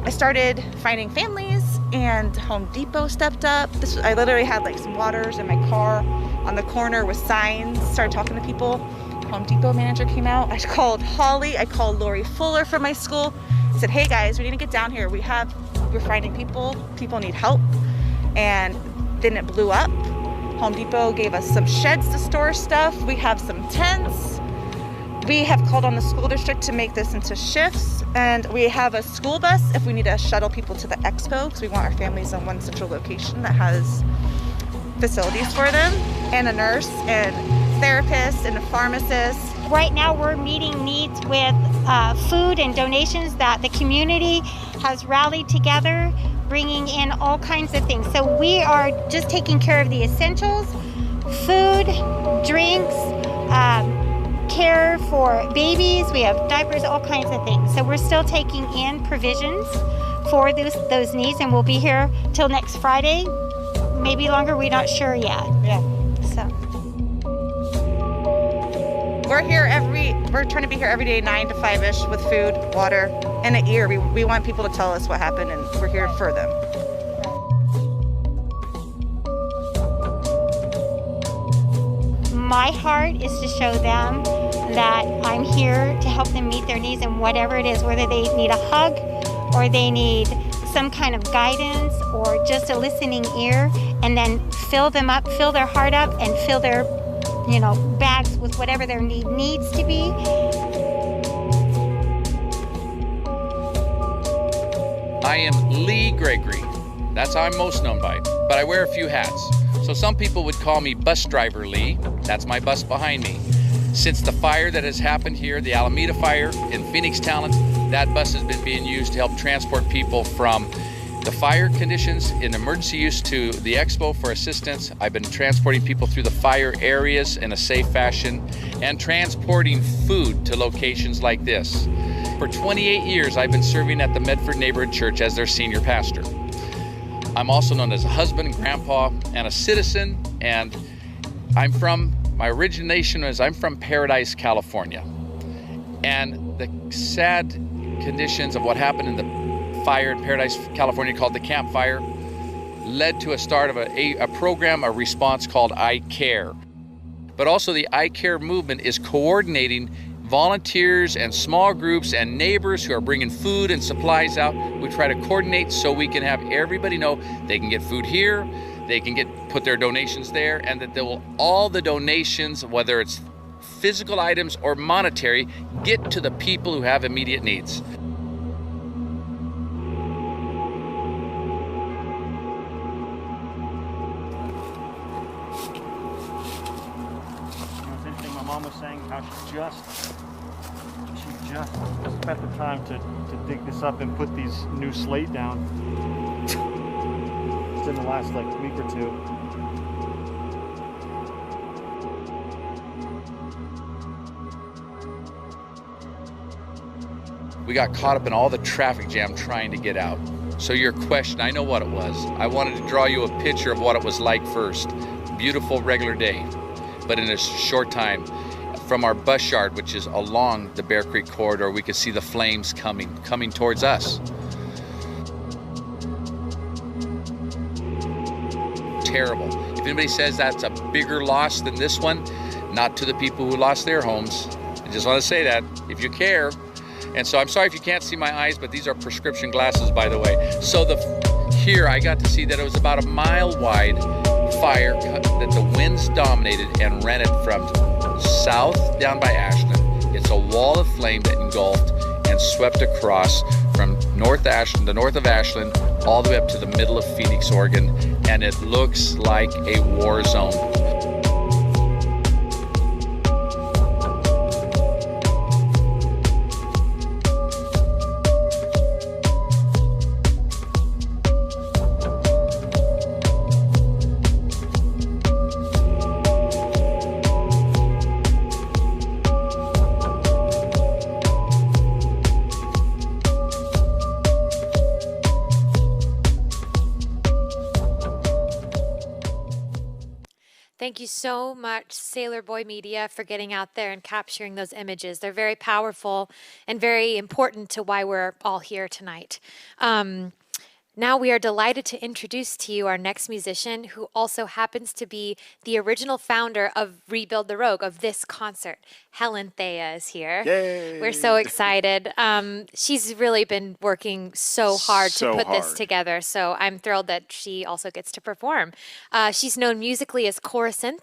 I started finding families, and Home Depot stepped up. I literally had some waters in my car on the corner with signs, started talking to people. Home Depot manager came out. I called Holly, I called Lori Fuller from my school. I said, hey guys, we need to get down here. We're finding people need help. And then it blew up. Home Depot gave us some sheds to store stuff. We have some tents. We have called on the school district to make this into shifts, and we have a school bus if we need to shuttle people to the expo, because we want our families in one central location that has facilities for them, and a nurse and therapist and a pharmacist. Right now we're meeting needs with food and donations that the community has rallied together, bringing in all kinds of things. So we are just taking care of the essentials, food, drinks, care for babies. We have diapers, all kinds of things. So we're still taking in provisions for those needs, and we'll be here till next Friday, maybe longer. We're not sure yet. Yeah. So we're trying to be here every day, 9 to 5-ish, with food, water, and an ear. We want people to tell us what happened, and we're here for them. my heart is to show them that I'm here to help them meet their needs in whatever it is, whether they need a hug or they need some kind of guidance or just a listening ear, and then fill them up, fill their heart up, and fill their, bags with whatever their need needs to be. I am Lee Gregory. That's how I'm most known by, but I wear a few hats. So some people would call me Bus Driver Lee. That's my bus behind me. Since the fire that has happened here, the Alameda fire in Phoenix Talent, that bus has been being used to help transport people from the fire conditions in emergency use to the expo for assistance. I've been transporting people through the fire areas in a safe fashion and transporting food to locations like this. For 28 years, I've been serving at the Medford Neighborhood Church as their senior pastor. I'm also known as a husband, grandpa, and a citizen, and my origination is I'm from Paradise, California. And the sad conditions of what happened in the fire in Paradise, California, called the Camp Fire, led to a start of a program, a response called I Care. But also the I Care movement is coordinating volunteers and small groups and neighbors who are bringing food and supplies out. We try to coordinate so we can have everybody know they can get food here, they can put their donations there, and that all the donations, whether it's physical items or monetary, get to the people who have immediate needs. My mom was saying how she just spent the time to dig this up and put these new slate down. It's in the last week or two. We got caught up in all the traffic jam trying to get out. So your question, I know what it was. I wanted to draw you a picture of what it was like first. Beautiful regular day, but in a short time, from our bus yard, which is along the Bear Creek corridor, we could see the flames coming towards us. Terrible. If anybody says that's a bigger loss than this one, not to the people who lost their homes. I just want to say that, if you care. And so I'm sorry if you can't see my eyes, but these are prescription glasses, by the way. So here I got to see that it was about a mile wide fire that the winds dominated and ran it from south down by Ashland. It's a wall of flame that engulfed and swept across from north of Ashland, all the way up to the middle of Phoenix, Oregon, and it looks like a war zone. Thank you so much, Sailor Boy Media, for getting out there and capturing those images. They're very powerful and very important to why we're all here tonight. Now we are delighted to introduce to you our next musician, who also happens to be the original founder of Rebuild the Rogue, of this concert. Helen Thea is here. Yay! We're so excited. She's really been working so hard to put this together, so I'm thrilled that she also gets to perform. She's known musically as Coruscant,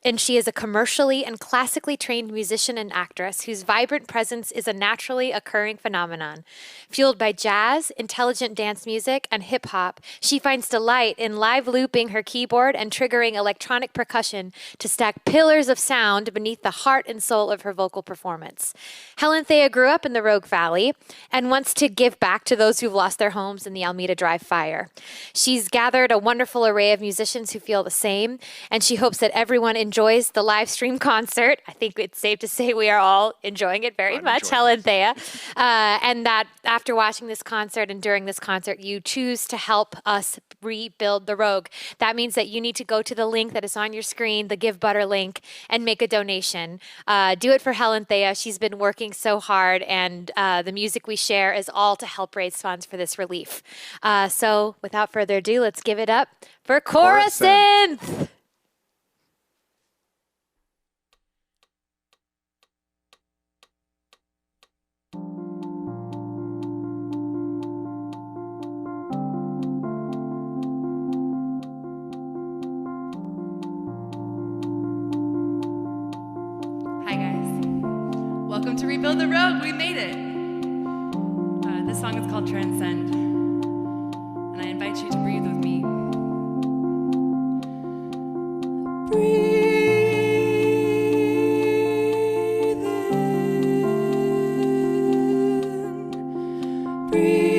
and she is a commercially and classically trained musician and actress whose vibrant presence is a naturally occurring phenomenon. Fueled by jazz, intelligent dance music, and hip-hop, she finds delight in live looping her keyboard and triggering electronic percussion to stack pillars of sound beneath the heart and soul of her vocal performance. Helen Thea grew up in the Rogue Valley and wants to give back to those who've lost their homes in the Almeda Drive fire. She's gathered a wonderful array of musicians who feel the same, and she hopes that everyone enjoys the live stream concert. I think it's safe to say we are all enjoying it very much, Helen Thea. And that after watching this concert and during this concert, you choose to help us rebuild the Rogue. That means that you need to go to the link that is on your screen, the Give Butter link, and make a donation. Do it for Helen Thea. She's been working so hard, and the music we share is all to help raise funds for this relief. So without further ado, let's give it up for Coruscant. Hi guys, welcome to Rebuild the Rogue. We made it. This song is called Transcend, and I invite you to breathe with me. Breathe in, breathe.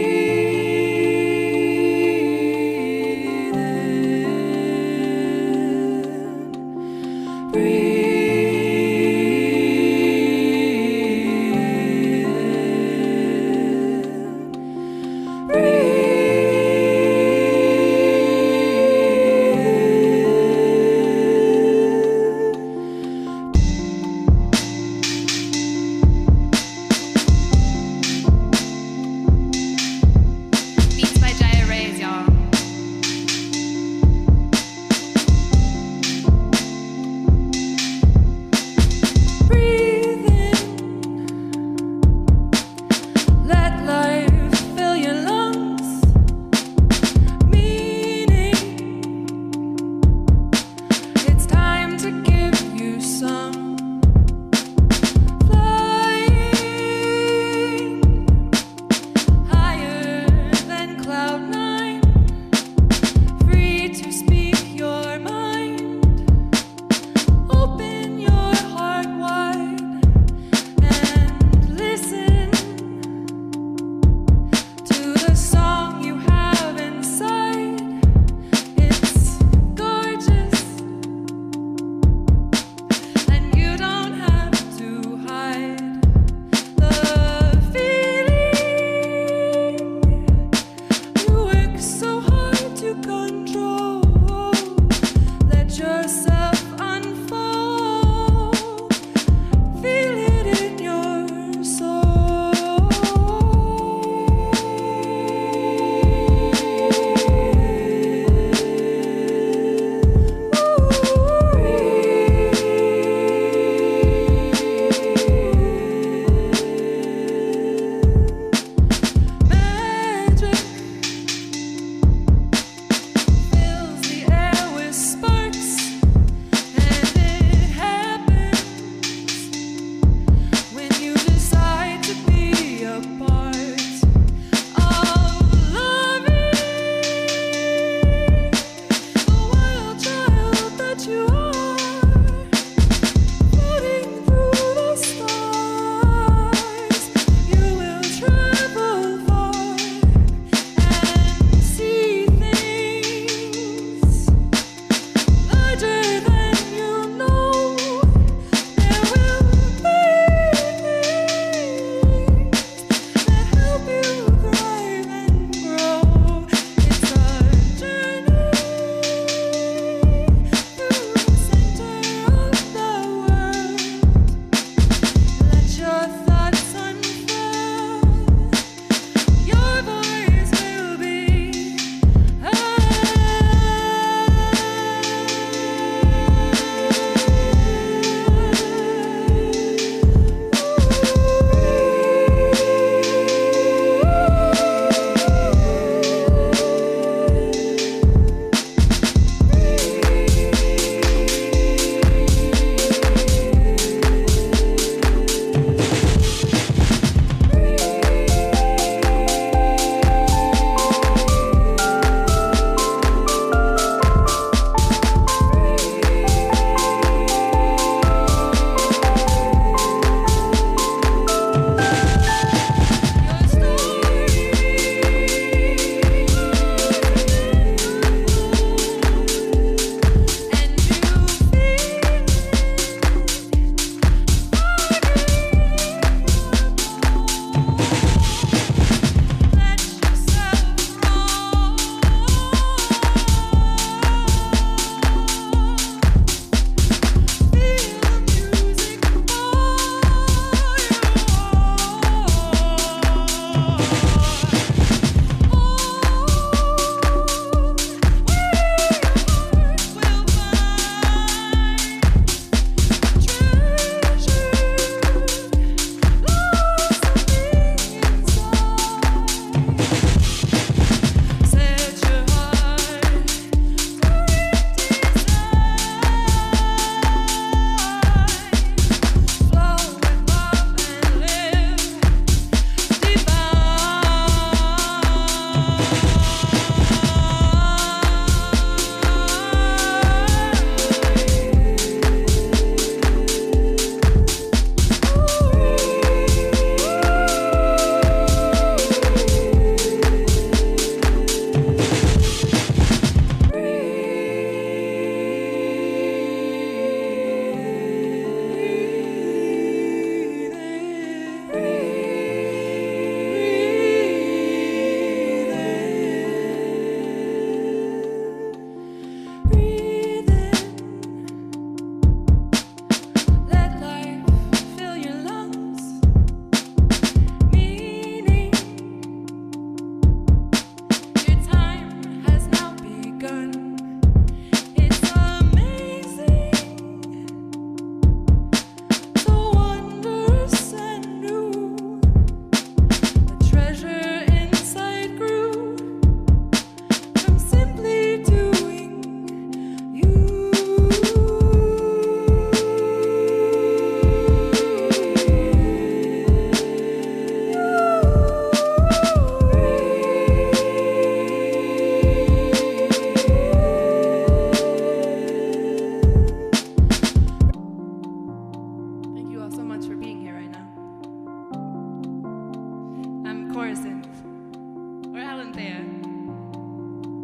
Anthea.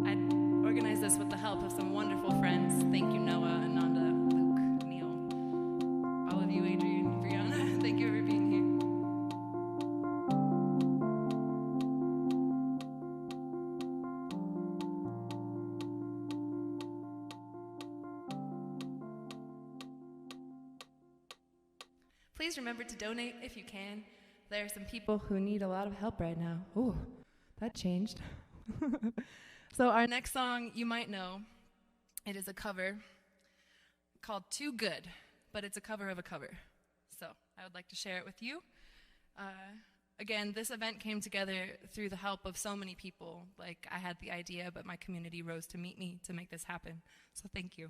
I organized this with the help of some wonderful friends. Thank you, Noah, Ananda, Luke, Neil, all of you, Adrian, Brianna. Thank you for being here. Please remember to donate if you can. There are some people who need a lot of help right now. Ooh, that changed. So our next song you might know. It is a cover called Too Good, but it's a cover of a cover. So I would like to share it with you. Again, this event came together through the help of so many people. Like, I had the idea, but my community rose to meet me to make this happen. So thank you.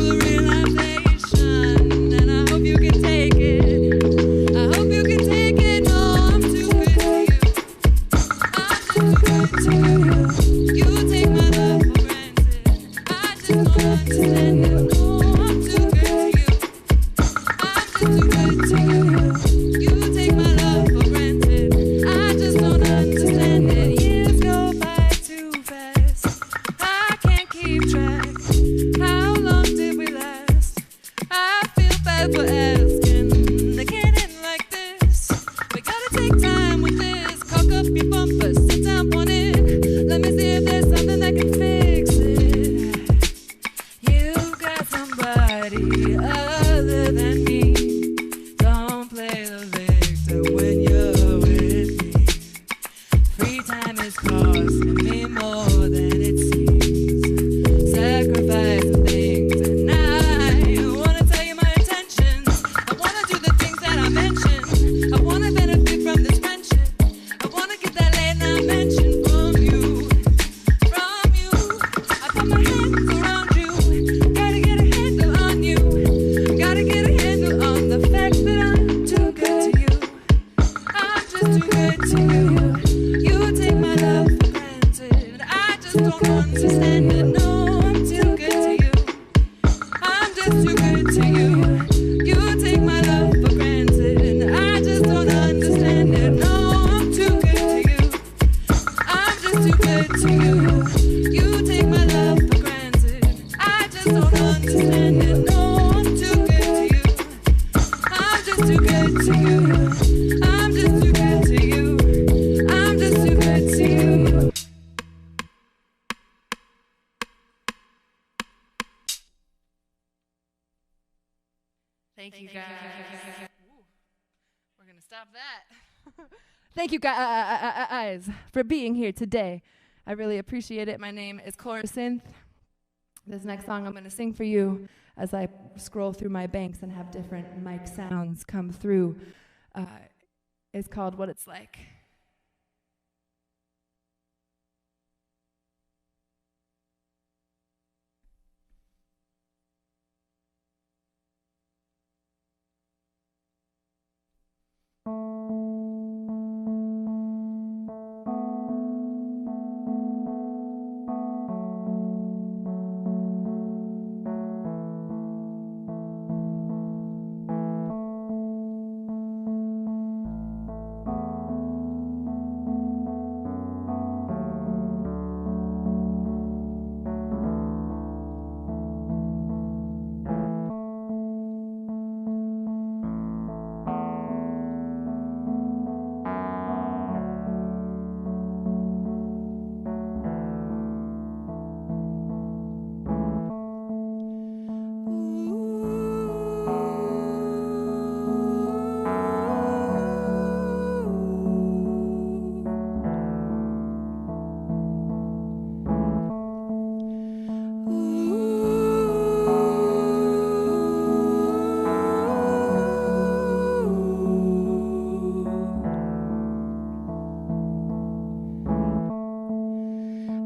Realization, and I hope you can take it. anybody other than me. Don't play the victim when you're with me. Free time is costing me more than it seems. Sacrificing things, and I wanna tell you my intentions. I wanna do the things that I mentioned. I wanna benefit from this friendship. I wanna get that late night mention from you. From you, I put my hands around you. Gotta get a handle on you. Gotta get a handle on the fact that I'm too good to you. I'm just too good to you. You take my love for granted. I just don't understand it. No, I'm too good to you. I'm just too good to you. You take my love for granted. I just don't understand it. No, I'm too good to you. I'm just too good to you. You take my love for granted. I just don't understand it. No, I'm too good to you. I'm just too good to you. I'm just too good to you. I'm just too good to you. Thank you guys. Ooh, we're gonna stop that. Thank you guys for being here today. I really appreciate it. My name is Cora Synth. This next song I'm gonna sing for you as I scroll through my banks and have different mic sounds come through. Is called What It's Like.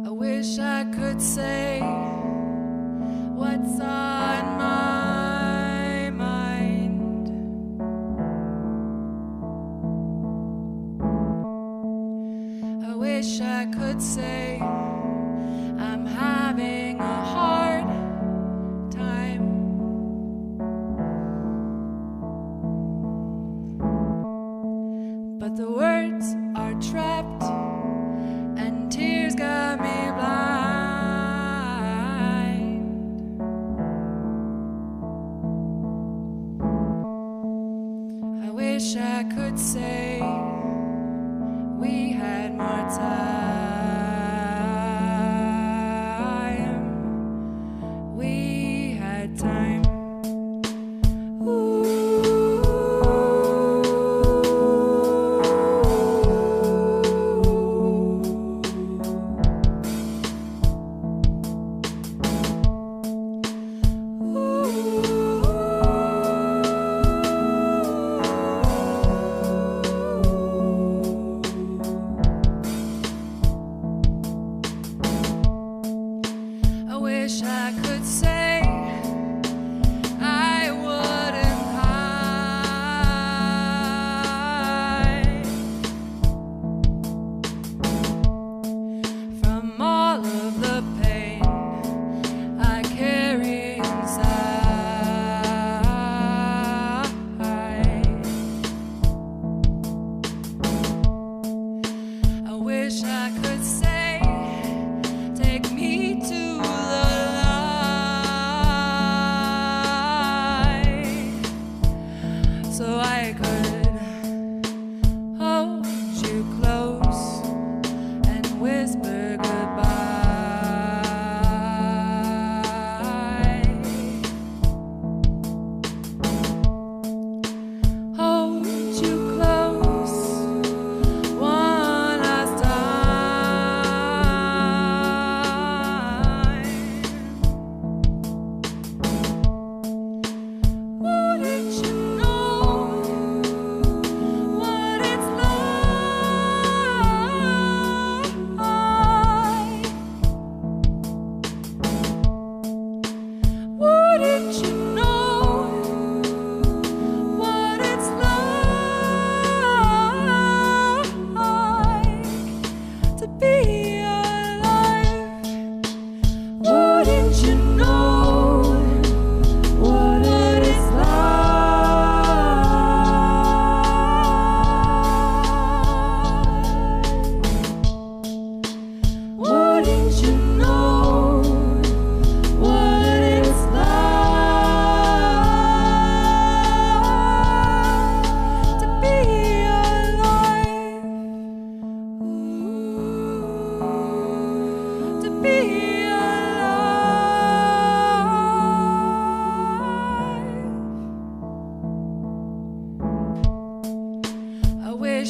I wish I could say what's on my mind. I wish I could say I'm having a hard time. But the words are trapped and tears got me blind. I wish I could say we had more time. We had time.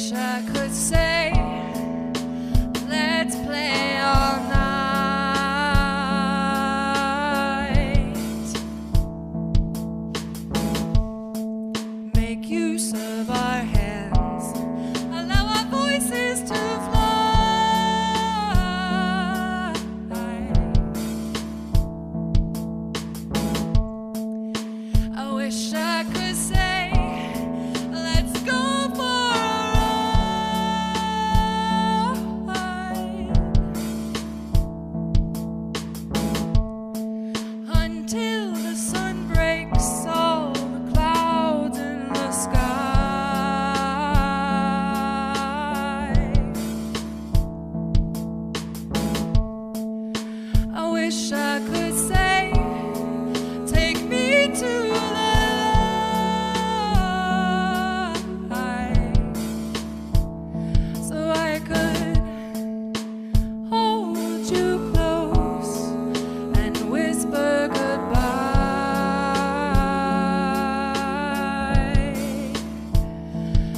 wish I could say, let's play all night. Make use of our hands, allow our voices to fly. I wish I could say, let's go for a ride until the sun breaks all the clouds in the sky. I wish I could say, take me to the light, so I could hold you close and whisper goodbye,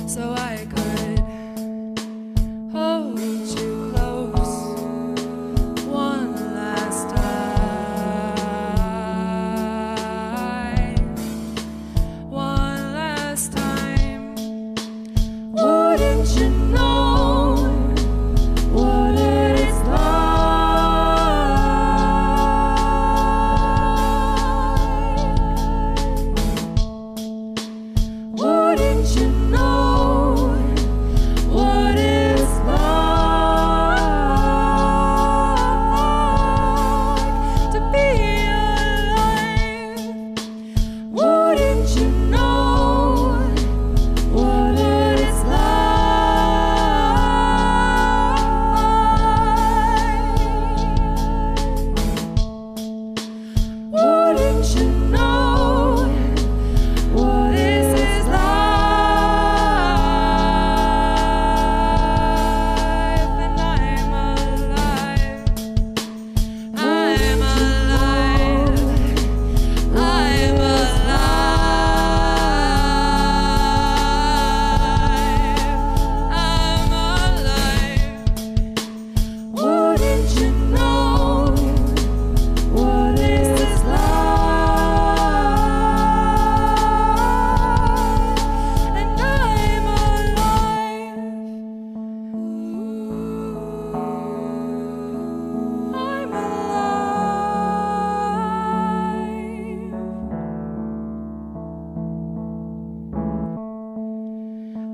so I could hold you close one last time, one last time. Wouldn't you know what it is like? Wouldn't you know what it's like to be alive? Wouldn't you know what it's like? Wouldn't you know what this is life? And I'm alive. I'm alive. I'm alive. Wouldn't you know what this is like? And I'm alive. I'm alive.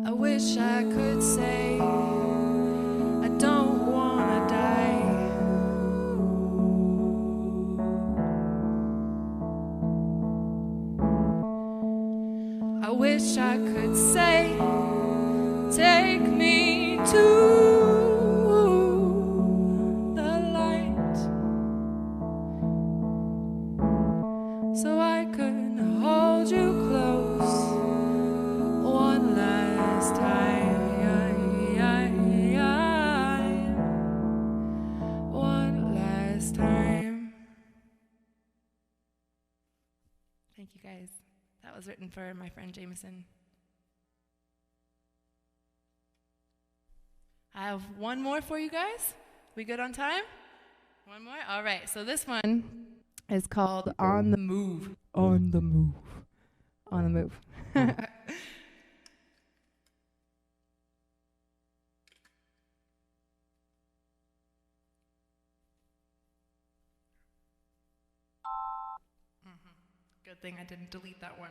I wish I could say, I don't wanna die. I wish I could say, take me to the light, so I could hold you close one last time, one last time. Thank you guys. That was written for my friend Jameson. I have one more for you guys. We good on time? One more? All right. So this one is called On the Move. On the Move. On the Move. Good thing I didn't delete that one.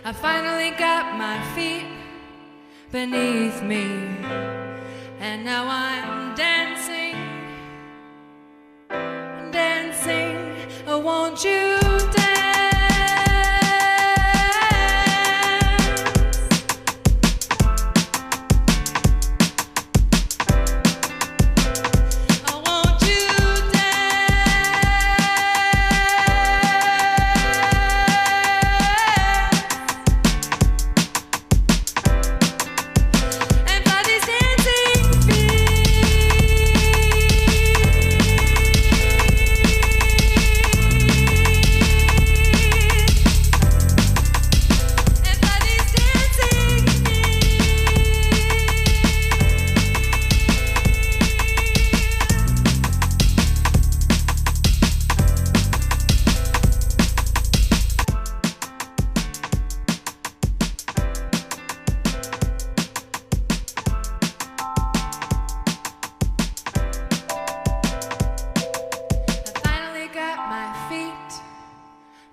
I finally got my feet beneath me, and now I'm dancing, dancing. Oh, won't you dance? Oh, won't you and fly these dancing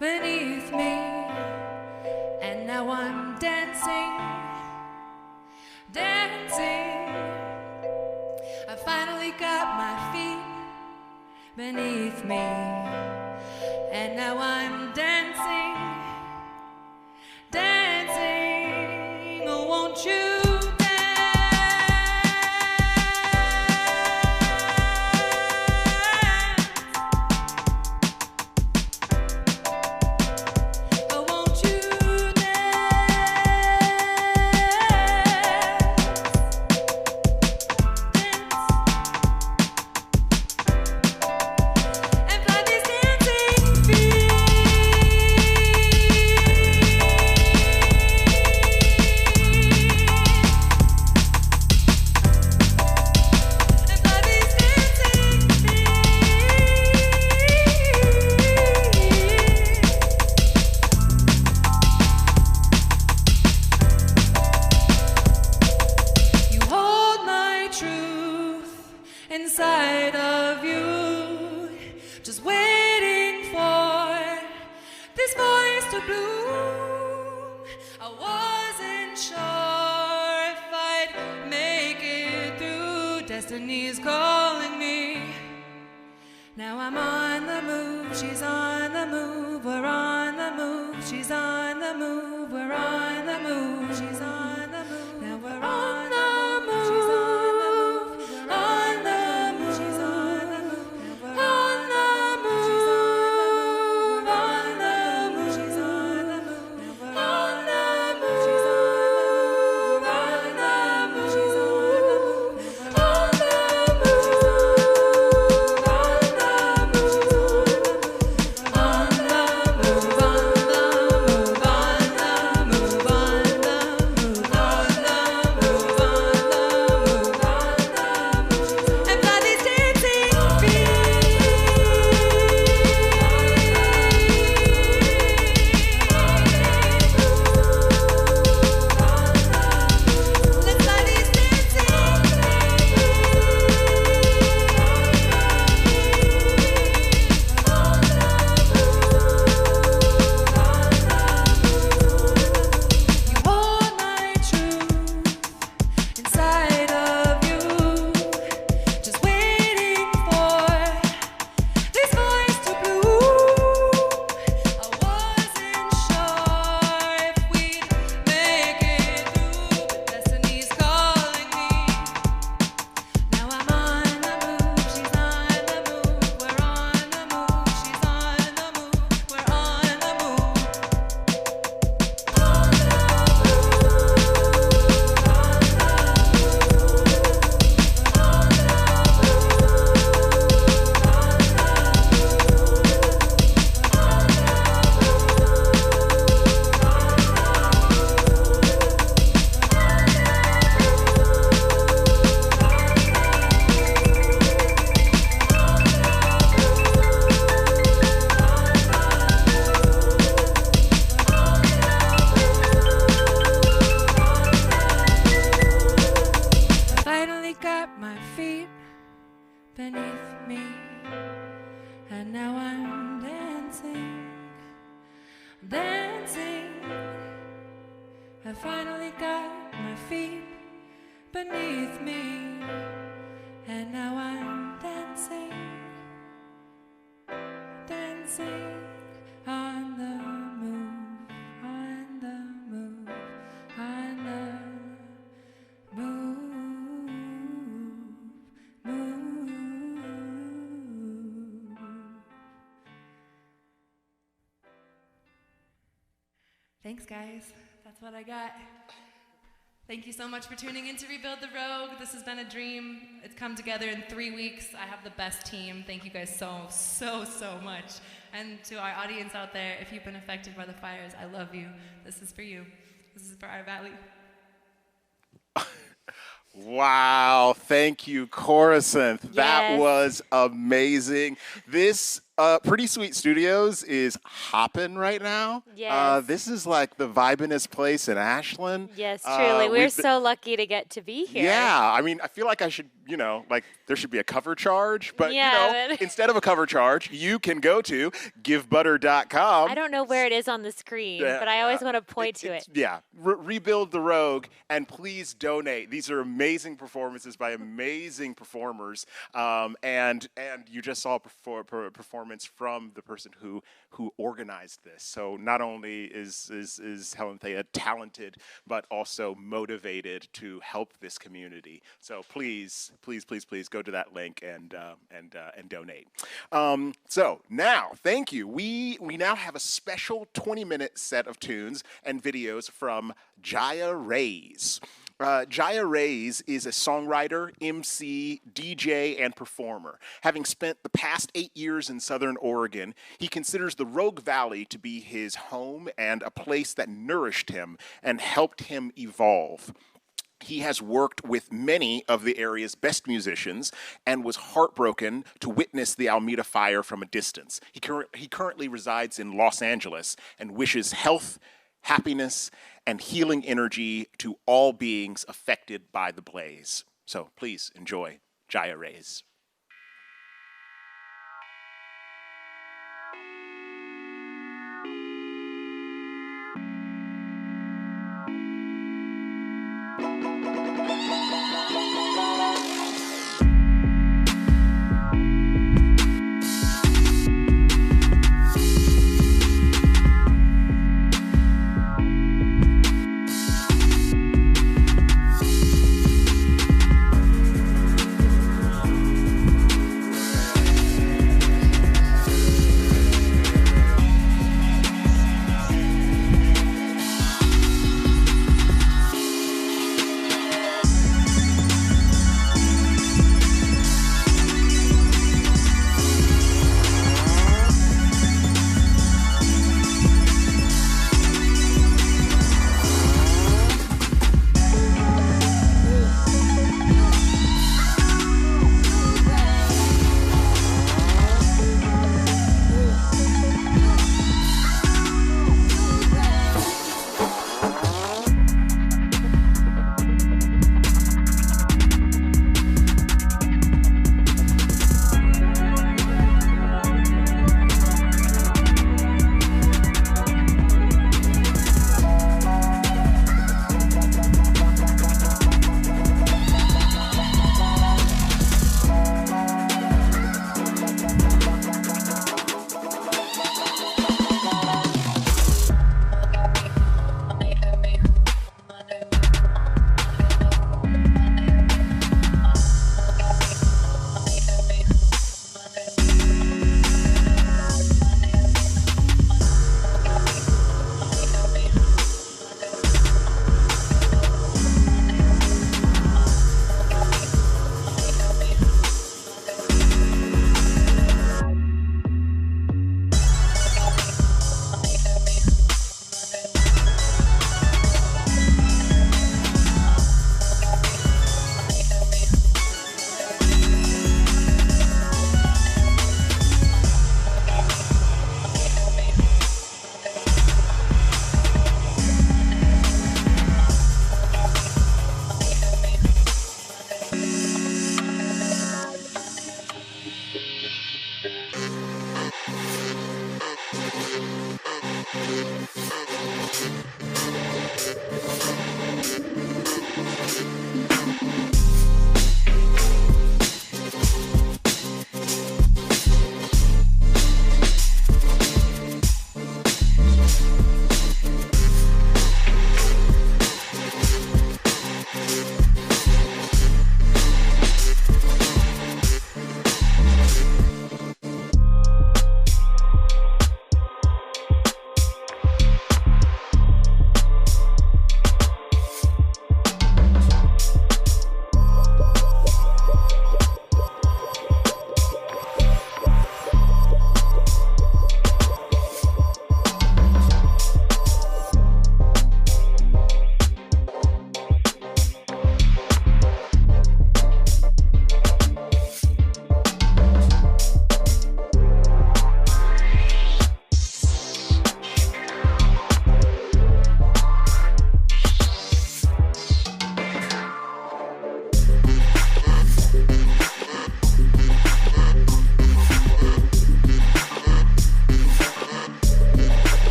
beneath me, and now I'm dancing, dancing. I finally got my feet beneath me, and now I'm dancing, dancing. Oh, won't you? Inside of you, just waiting for this voice to bloom. I wasn't sure if I'd make it through. Destiny's calling me. Now I'm on the move, she's on the move, we're on the move, she's on the move, we're on the move, she's on the move, now we're on the move, she's on the move, on the move, she's on the move, on the move, she's on the move, she's on the move, on the move, she's on the move, she's on the move, on the move, she's on the move, on the move, she's on the move, on the move, on the move, on the Thanks, guys. That's what I got. Thank you so much for tuning in to Rebuild the Rogue. This has been a dream. It's come together in 3 weeks. I have the best team. Thank you guys so much. And to our audience out there, if you've been affected by the fires, I love you. This is for you. This is for our valley. Wow, thank you, Coruscant. That Yes. was amazing. This Pretty Sweet Studios is hopping right now. Yes. This is like the vibinest place in Ashland. Yes, truly. We're we've been- so lucky to get to be here. Yeah, I mean, I feel like I should, like there should be a cover charge, but Yeah, but- instead of a cover charge, you can go to givebutter.com. I don't know where it is on the screen, Yeah, but I always want to point to it. Yeah, Rebuild the Rogue, and please donate. These are amazing performances by amazing performers, and you just saw a performance from the person who organized this. So not only is Helen Thea talented, but also motivated to help this community. So please go to that link and donate. So now, thank you. We now have a special 20-minute set of tunes and videos from Jaya Rays. Jaya Rays is a songwriter, MC, DJ, and performer. Having spent the past 8 years in Southern Oregon, he considers the Rogue Valley to be his home and a place that nourished him and helped him evolve. He has worked with many of the area's best musicians and was heartbroken to witness the Alameda fire from a distance. He currently resides in Los Angeles and wishes health, happiness, and healing energy to all beings affected by the blaze. So please enjoy Jaya Rays. Thank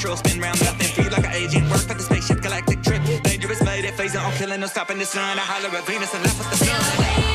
control, spin round, nothing free like an agent. Work for the spaceship, galactic trip. Dangerous, made it, phasing on killing, no stopping the sun. I holler at Venus and laugh with the sun.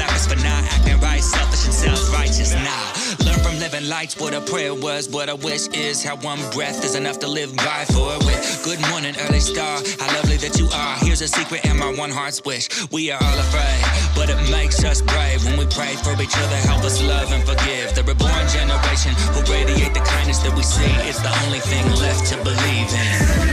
flappers for not acting right, selfish and self-righteous. Nah, learn from living lights what a prayer was, what a wish is, how one breath is enough to live by for it with. Good morning, early star, how lovely that you are. Here's a secret and my one heart's wish. We are all afraid, but it makes us brave when we pray for each other, help us love and forgive. The reborn generation who radiate the kindness that we see. It's the only thing left to believe in.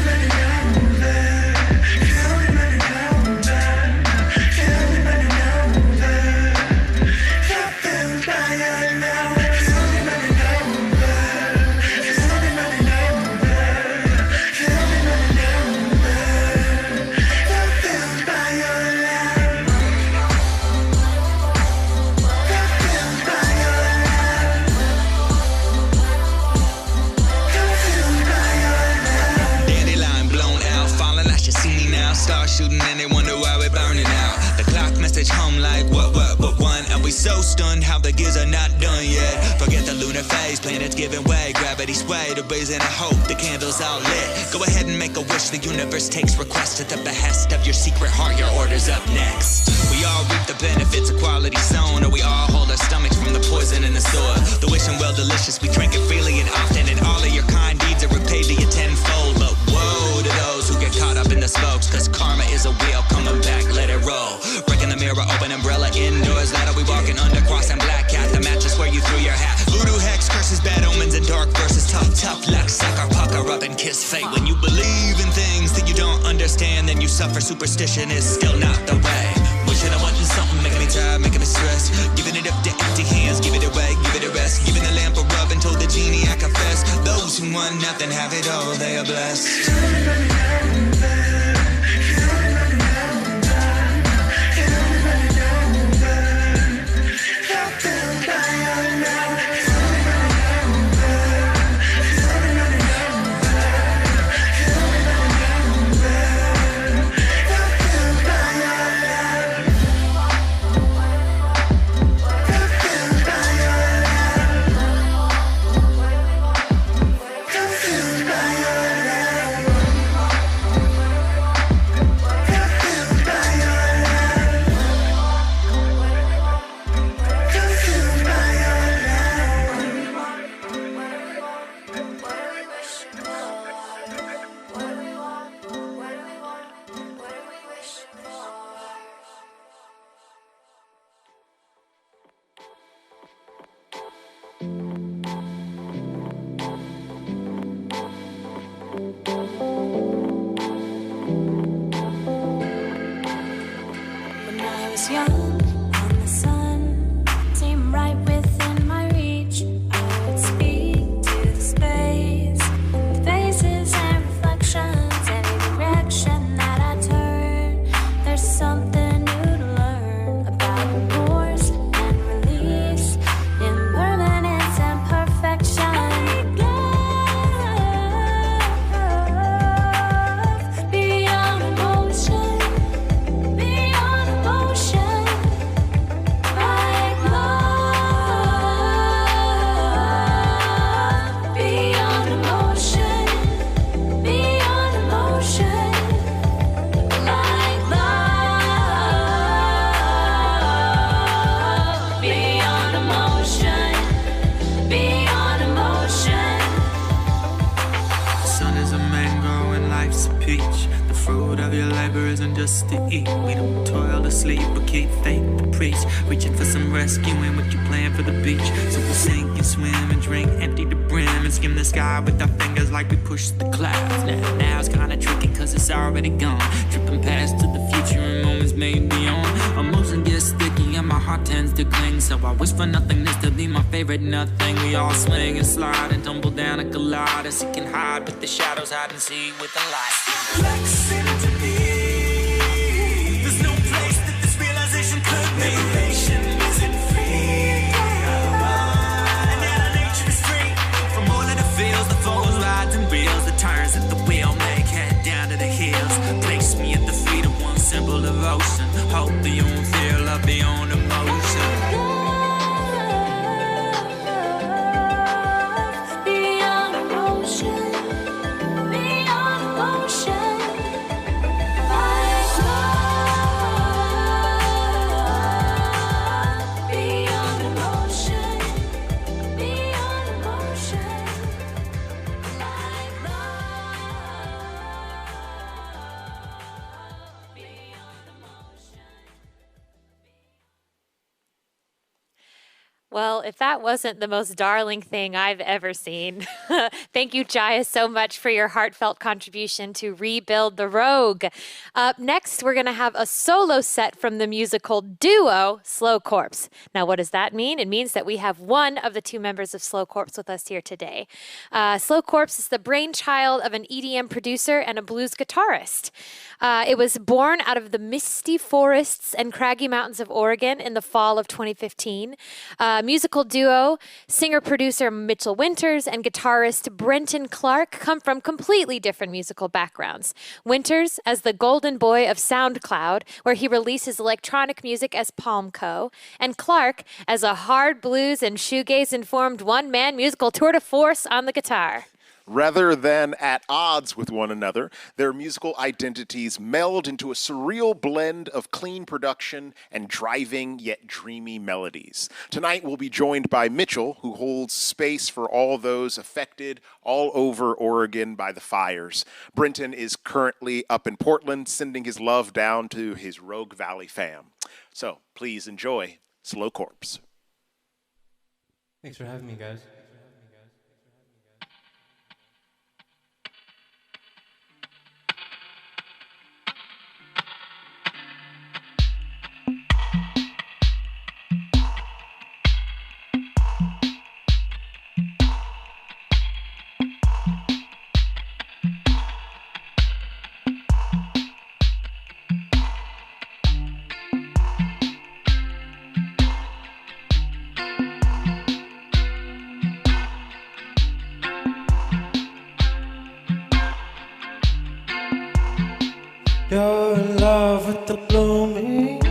Shooting and they wonder why we're burning out. The clock message home like what, one? And we so stunned how the gears are not done yet. Forget the lunar phase, planets giving way. Gravity sway, the raising a hope, the candles all lit. Go ahead and make a wish, the universe takes requests at the behest of your secret heart. Your order's up next. We all reap the benefits of quality sown, or we all hold our stomachs from the poison in the soil. The wishing well delicious, we drink it freely and often, and all of your kind deeds are repaid to you tenfold. But woe to those who get caught up in the spokes, cause karma is a wheel coming back, let it roll. Breaking the mirror, open umbrella indoors. Ladder we walking under, crossing black cat. The mattress where you threw your hat. Voodoo hex, curses, bad omens, and dark verses. Tough luck, sucker, pucker up and kiss fate. When you believe in things that you don't understand, then you suffer. Superstition is still not the way. Wishing I wanted something, making me tired, making me stressed. Giving it up to empty hands, give it away, give it a rest. Giving the lamp a rub and told the genie I confess. Those who want nothing have it all, they are blessed. just to eat. We don't toil to sleep, but keep faith to preach. Reaching for some rescuing, what you plan for the beach. So we sink and swim and drink, empty the brim, and skim the sky with our fingers like we push the clouds. Now it's kinda tricky cause it's already gone. Tripping past to the future and moments may be on. Emotion gets sticky and my heart tends to cling. So I wish for nothingness to be my favorite nothing. We all swing and slide and tumble down and collide. As it can hide with the shadows, hide and seek with the light. Flexing to me. There's no place that this realization could be. Liberation isn't free. And that our nature is free. From all of the fields, the foes, rides and reels, the turns that the wheel make, head down to the hills. Place me at the feet of one simple devotion. Hope that you won't feel love beyond emotion. Beyond emotion, beyond emotion. Well, if that wasn't the most darling thing I've ever seen, thank you, Jaya, so much for your heartfelt contribution to Rebuild the Rogue. Up next, we're going to have a solo set from the musical duo Slow Corpse. Now, what does that mean? It means that we have one of the two members of Slow Corpse with us here today. Slow Corpse is the brainchild of an EDM producer and a blues guitarist. It was born out of the misty forests and craggy mountains of Oregon in the fall of 2015. Musical duo, singer-producer Mitchell Winters and guitarist Brenton Clark come from completely different musical backgrounds. Winters as the golden boy of SoundCloud, where he releases electronic music as Palmco, and Clark as a hard blues and shoegaze-informed one-man musical tour de force on the guitar. Rather than at odds with one another, their musical identities meld into a surreal blend of clean production and driving yet dreamy melodies. Tonight we'll be joined by Mitchell, who holds space for all those affected all over Oregon by the fires. Brenton is currently up in Portland, sending his love down to his Rogue Valley fam. So please enjoy Slow Corpse. Thanks for having me, guys. You're in love with the blooming,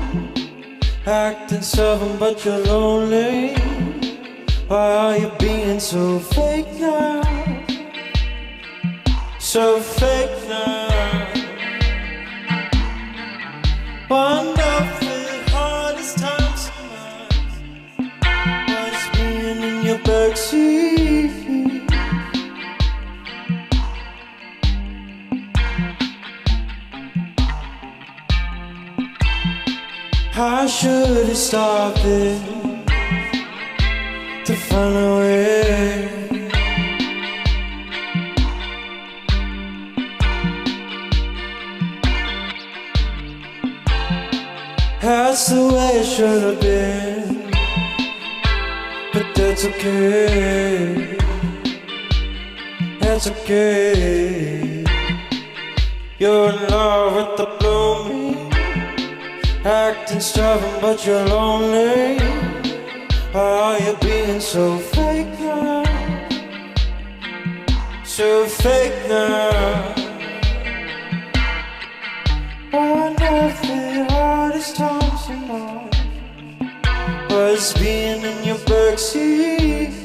acting stubborn but you're lonely. Why are you being so fake now? So fake now. One of the hardest times of mine was being in your backseat. I should have stopped it to find a way. That's the way it should have been, but that's okay. That's okay. You're in love with the blooming, acting stubborn but you're lonely. Why are you being so fake now? So fake now. One of the hardest times in life was being in your backseat.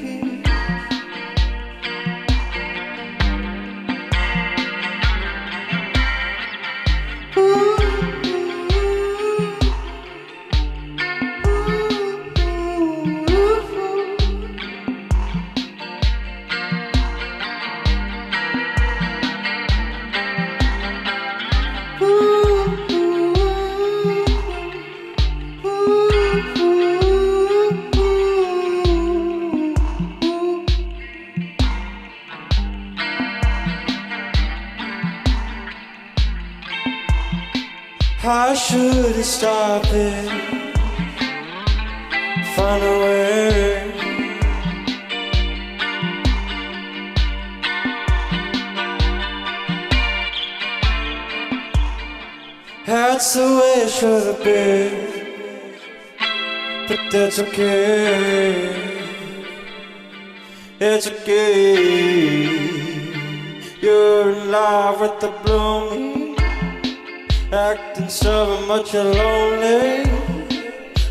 I should have stopped it, find a way. That's the way it should have been, but that's okay. It's okay. You're in love with the blooming, acting stubborn but you're lonely.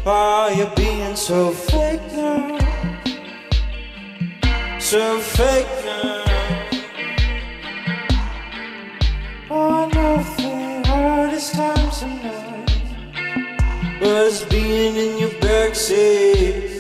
Why are you being so fake now? So fake now. One of the hardest times in life was being in your backseat.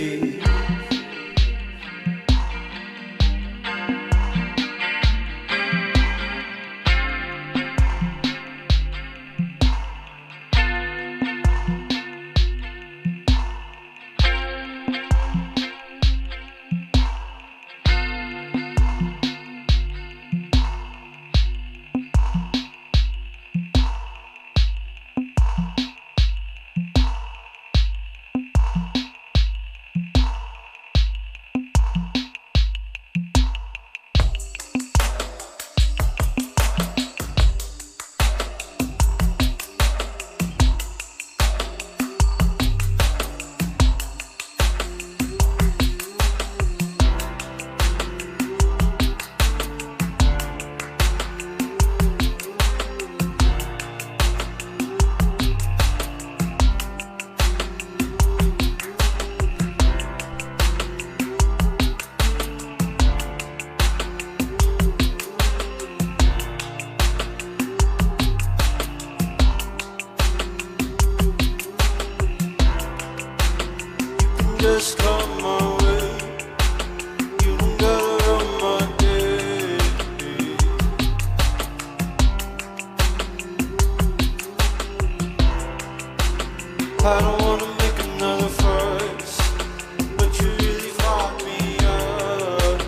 just come my way. You don't gotta run my day. I don't wanna make another fuss, but you really fucked me up.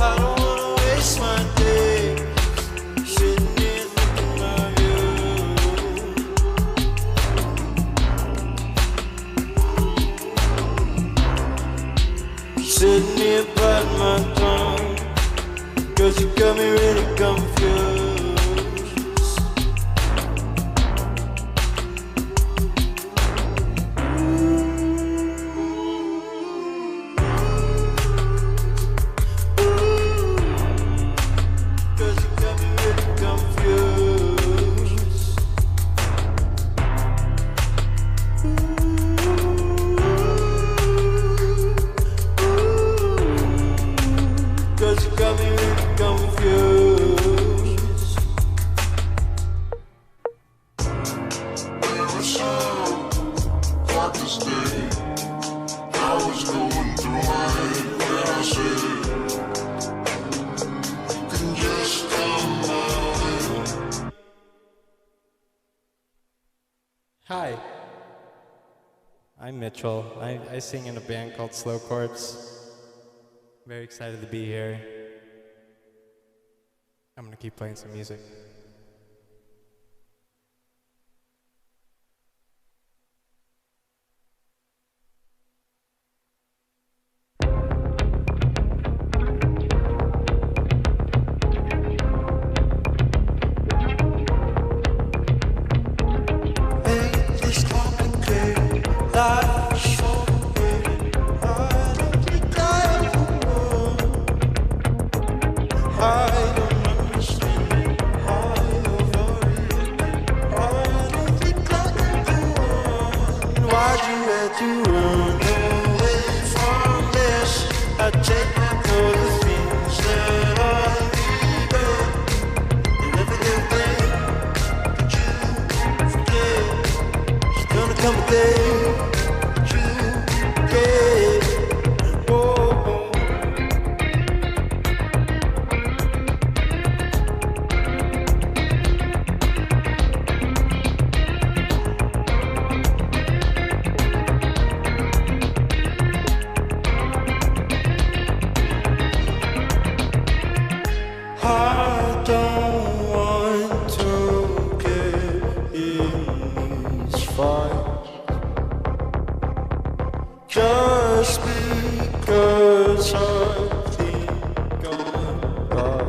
I don't wanna waste my days sitting here thinking of you. Sitting here biting my tongue, 'cause you got me really confused. Hi, I'm Mitchell. I sing in a band called Slow Corpse. Very excited to be here. I'm gonna keep playing some music. Just because I think I'm right.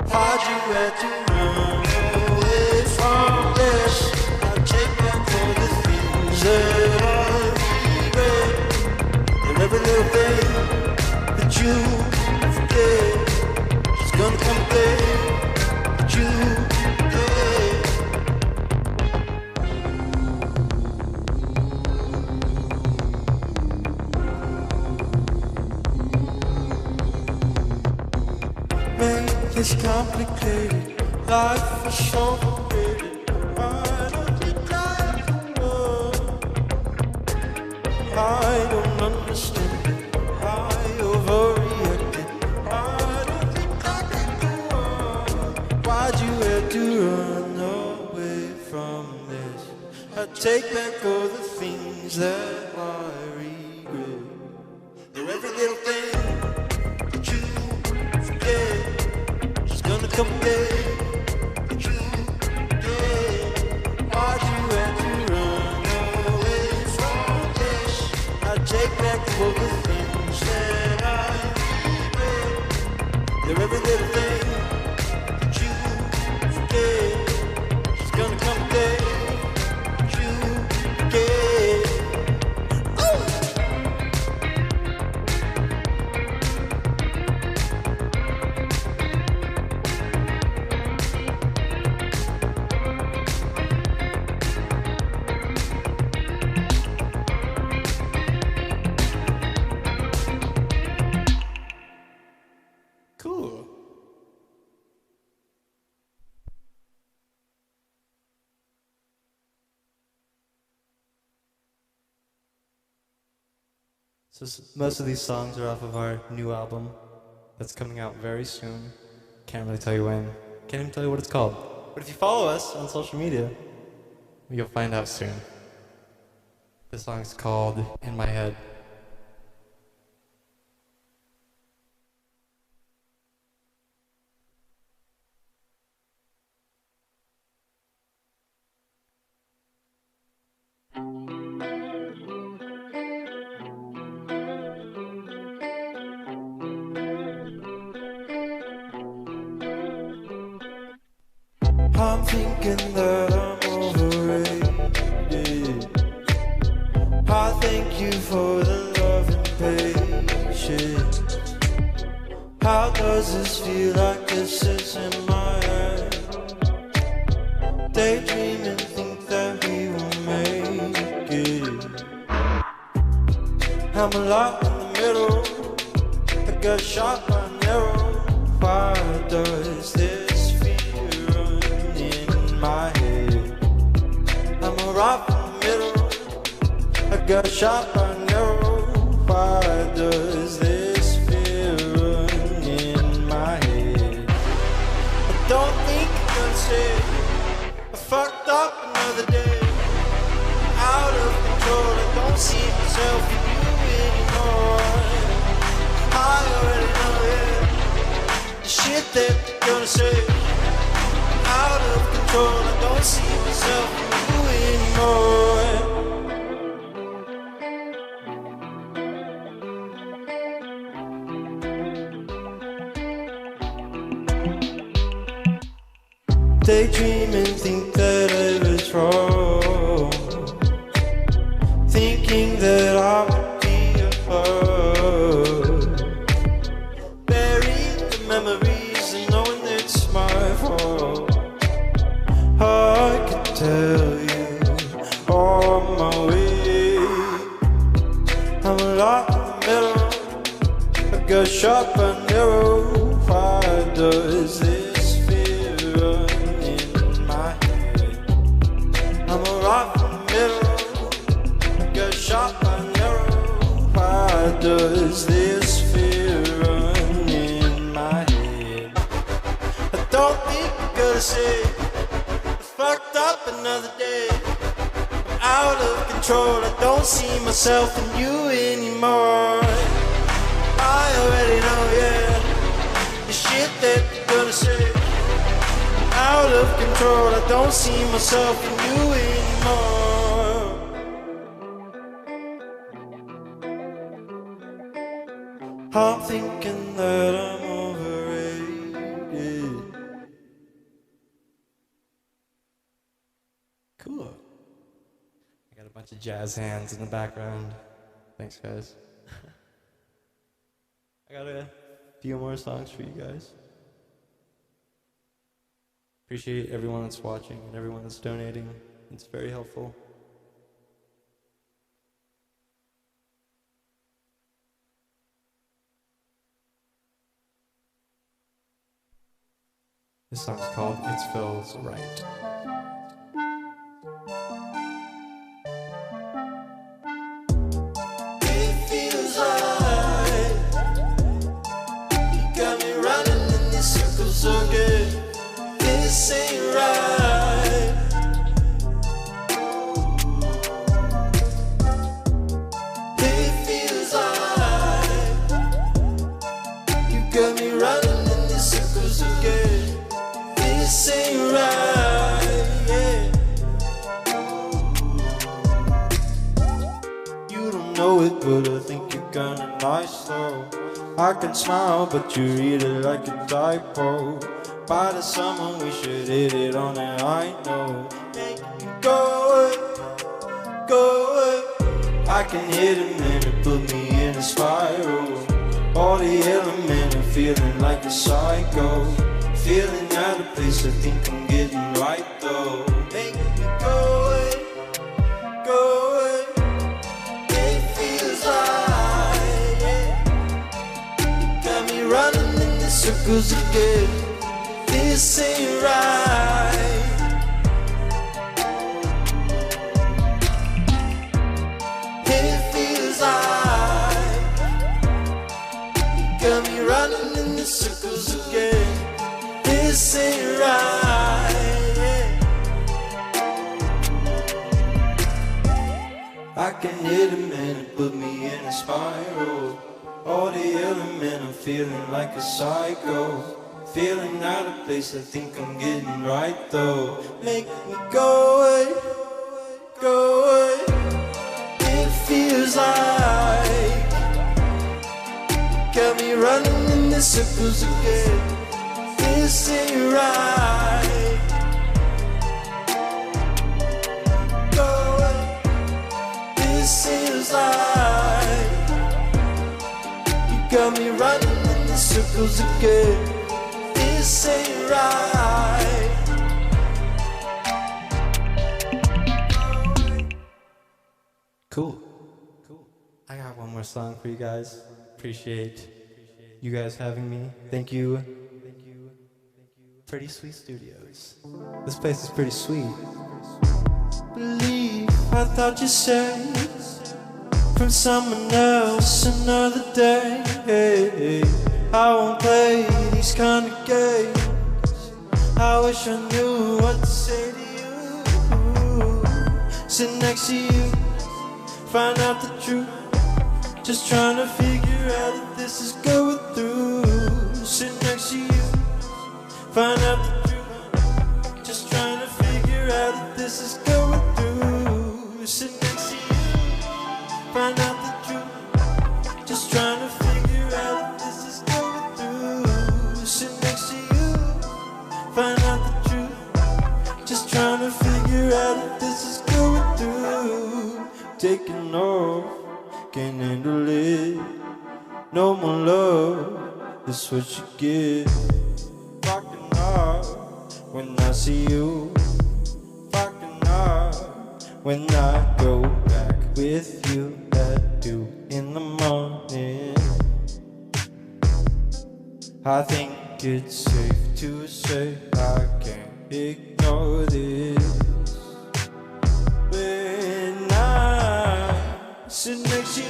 Why'd you have to run away from this? I take back all the things that I regret. And every little thing that you forget is gonna come back. But you forget. It's complicated, life is so complicated. I don't think I don't understand it. I overreacted. I don't think I can go on. Why'd you have to run away from this? I take back all the things that I regret. They're every little thing that you forget. Gonna come back, but you did. Why'd you have to run away from this? I take back all the things that I regret. They're every little thing that you forget. She's gonna come back, but you forget. Most of these songs are off of our new album that's coming out very soon. Can't really tell you when. Can't even tell you what it's called. But if you follow us on social media, you'll find out soon. This song's called In My Head. I'm thinking that I'm overrated. I thank you for the love and patience. How does this feel like this is in my head? Daydream and think that we will make it. I'm a lot in the middle. I got shot by an arrow. Why does this my head? I'm a rock in the middle. I got shot by an arrow. Why does this feel run in my head? I don't think I'm gonna stay. I fucked up another day. Out of control. I don't see myself in you anymore. I already know it. The shit that you're gonna say. Out of control, I don't see myself in you anymore. Daydream and think that I was wrong. Thinking that I would be a hurt. Burying the memories and knowing it's my fault. I could tell you on my way. I'm a lot in the middle. I got shot by an arrow. Why does this feel run in my head? I'm a rock in the middle. I got shot by an arrow. Why does this feel run in my head? I don't think I'm gonna say. Fucked up another day. I'm out of control. I don't see myself in you anymore. I already know, yeah, the shit that you're gonna say. I'm out of control. I don't see myself in you anymore. I'm thinking that I'm overrated. Cool. I got a bunch of jazz hands in the background. Thanks, guys. I got a few more songs for you guys. Appreciate everyone that's watching and everyone that's donating. It's very helpful. This song's called It Feels Right. This ain't right. It feels like you got me running in these circles again. This ain't right, yeah. You don't know it, but I think you're kinda nice though. I can smile, but you read it like a typo. By the summer we should hit it on that I know. Make you go away, go away. I can hit it and it put me in a spiral. All the element, I'm feeling like a psycho. Feeling out of place, I think I'm getting right though. Make me go away, go away. It feels like, yeah. You got me running in the circles again. This ain't right. It feels like this ain't right. I can hit him and it put me in a spiral. All the element, I'm feeling like a psycho. Feeling out of place, I think I'm getting right though. Make me go away, go away. It feels like got me running in the circles again. This ain't right. Go away. This feels like you got me running in the circles again. This ain't right. Cool. I got one more song for you guys. Appreciate you guys having me. Thank you. Pretty Sweet Studios. This place is pretty sweet. Believe I thought you said from someone else another day. I won't play these kind of games. I wish I knew what to say to you. Sit next to you, find out the truth. Just trying to figure out if this is going through. Sit next to you, find out the truth. Just trying to figure out if this is going through. Sit next to you, find out the truth. Just trying to figure out if this is going through. Sit next to you, find out the truth. Just trying to figure out if this is going through. Taking off, can't handle it. No more love, that's what you get. Fucking up when I see you. Fucking up when I go back with you at 2 in the morning. I think it's safe to say I can't ignore this. When I sit next to you,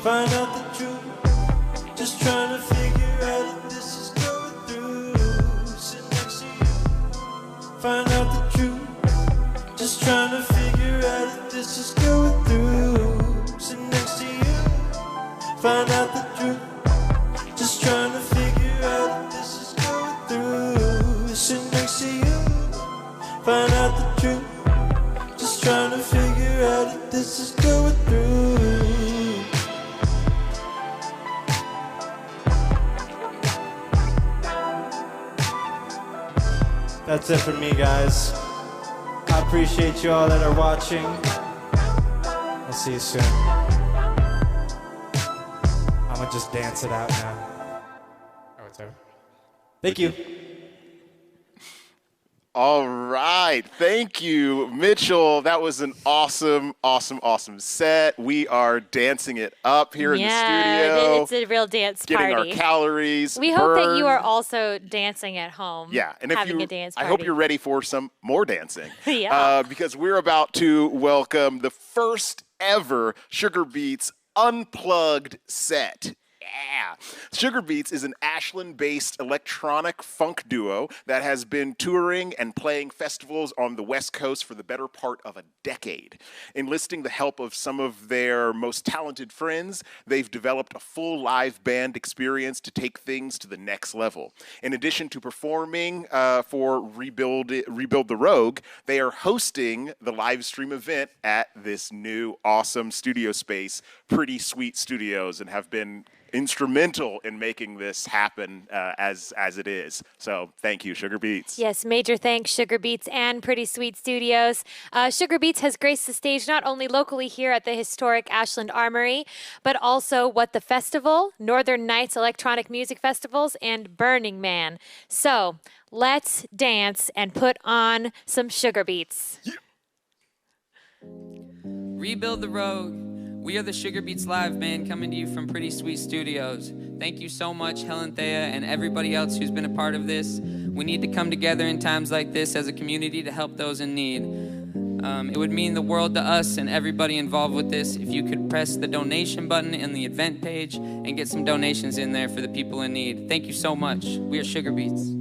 find out the truth. Just trying to figure out if this is going through. Sit next to you, find out the truth. Just trying to figure out if this is going through. Sit next to you, find out the truth. Just trying to figure out if this is going through. Sit next to you, find out the truth. Just trying to figure out if this is going through. That's it for me, guys. I appreciate you all that are watching. I'll see you soon. I'm gonna just dance it out now. Oh, it's over. Thank you. All right. Thank you, Mitchell. That was an awesome set. We are dancing it up here in the studio. It's a real dance getting party. our calories We hope that you burned. are also dancing at home. Yeah, and if having you, a dance I party. hope you're ready for some more dancing. Yeah. Because we're about to welcome the first ever Sugar Beats Unplugged set. Yeah. Sugar Beats is an Ashland-based electronic funk duo that has been touring and playing festivals on the West Coast for the better part of a decade. Enlisting the help of some of their most talented friends, they've developed a full live band experience to take things to the next level. In addition to performing for Rebuild the Rogue, they are hosting the live stream event at this new awesome studio space, Pretty Sweet Studios, and have been instrumental in making this happen as it is. So thank you, Sugar Beats. Yes, major thanks, Sugar Beats and Pretty Sweet Studios. Sugar Beats has graced the stage not only locally here at the historic Ashland Armory, but also What the Festival, Northern Nights Electronic Music Festivals, and Burning Man. So let's dance and put on some Sugar Beats. Yeah. Rebuild the Rogue. We are the Sugar Beats Live Band coming to you from Pretty Sweet Studios. Thank you so much, Helen Thea, and everybody else who's been a part of this. We need to come together in times like this as a community to help those in need. It would mean the world to us and everybody involved with this if you could press the donation button in the event page and get some donations in there for the people in need. Thank you so much. We are Sugar Beats.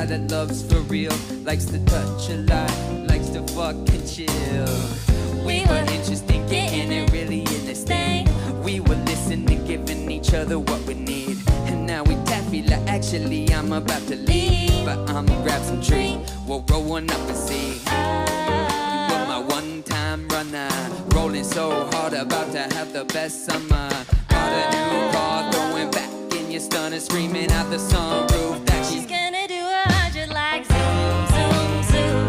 guy that loves for real, likes to touch a lot, likes to fuck and chill. We were interested in getting it really in this thing. We were listening, giving each other what we need. And now we taffy like actually I'm about to leave, but I'ma grab some drink, we'll roll one up and see. You were my one-time runner, rolling so hard, about to have the best summer. Got a new car, throwing back in your stunner, screaming out the sunroof that she's gonna do 100 like zoom, zoom, zoom.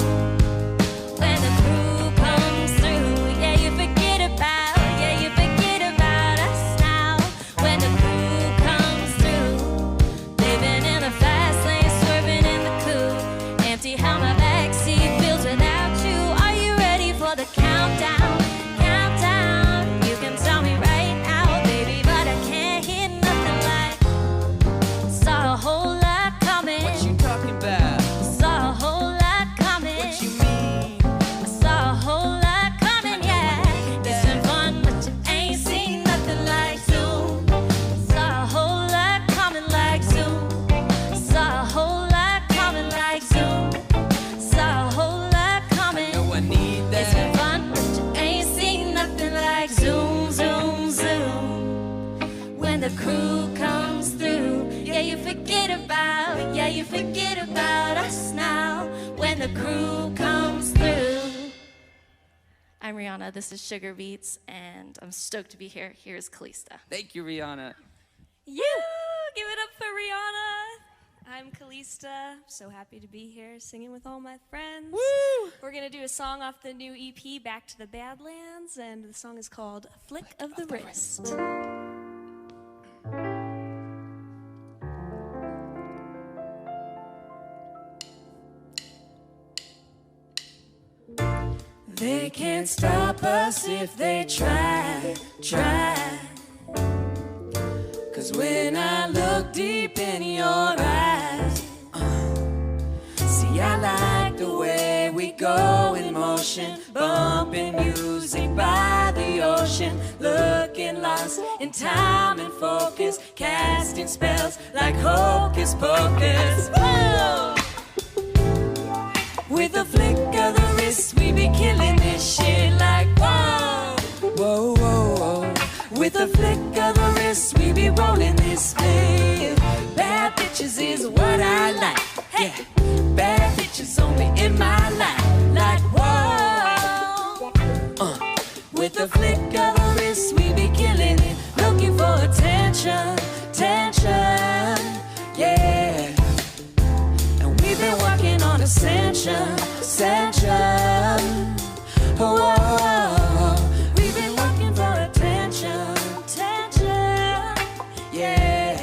When the crew comes through, yeah, you forget about us now. When the crew comes through, living in the fast lane, swerving in the coupe. Empty how my backseat feels without you. Are you ready for the countdown? Countdown. You can tell me right now, baby, but I can't hear nothing like. Saw a whole lot coming. What you talking about? Saw a whole lot coming. What you mean? I saw a whole lot coming, yeah. It's been fun, but you ain't seen nothing like Zoom. Saw a whole lot coming like Zoom. Saw a whole lot coming like Zoom. Saw a whole lot coming. No, I need that. It's been fun, but you ain't seen nothing like Zoom, zoom, zoom. When the crew comes through, yeah, you forget about us now. When the crew comes through. I'm Rihanna, this is Sugar Beats, and I'm stoked to be here. Here's Kalista. Thank you, Rihanna. Give it up for Rihanna. I'm Kalista. So happy to be here singing with all my friends. Woo! We're going to do a song off the new EP, Back to the Badlands, and the song is called Flick of the Wrist. They can't stop us if they try. 'Cause when I look deep in your eyes, see, I like the way we go in motion, bumping music by the ocean, looking lost in time and focus, casting spells like hocus pocus. Whoa! With a flick of the wrist, we be killing this shit like whoa, whoa, whoa, whoa. With a flick of the wrist, we be rolling this thing. Bad bitches is what I like, yeah. Bad bitches only in my life, like whoa. With a flick of the wrist, we be killing it, looking for attention, tension, yeah. We've been working on ascension. Oh, we've been looking for attention, yeah.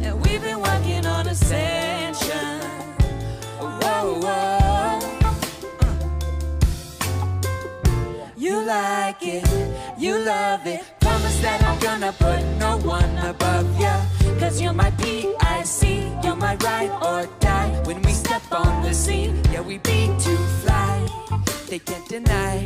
And we've been working on ascension. You like it, you love it. Promise that I'm gonna put no one above ya. 'Cause you're my PIC, you're my ride or die. When we step on the scene, yeah, we be to fly. They can't deny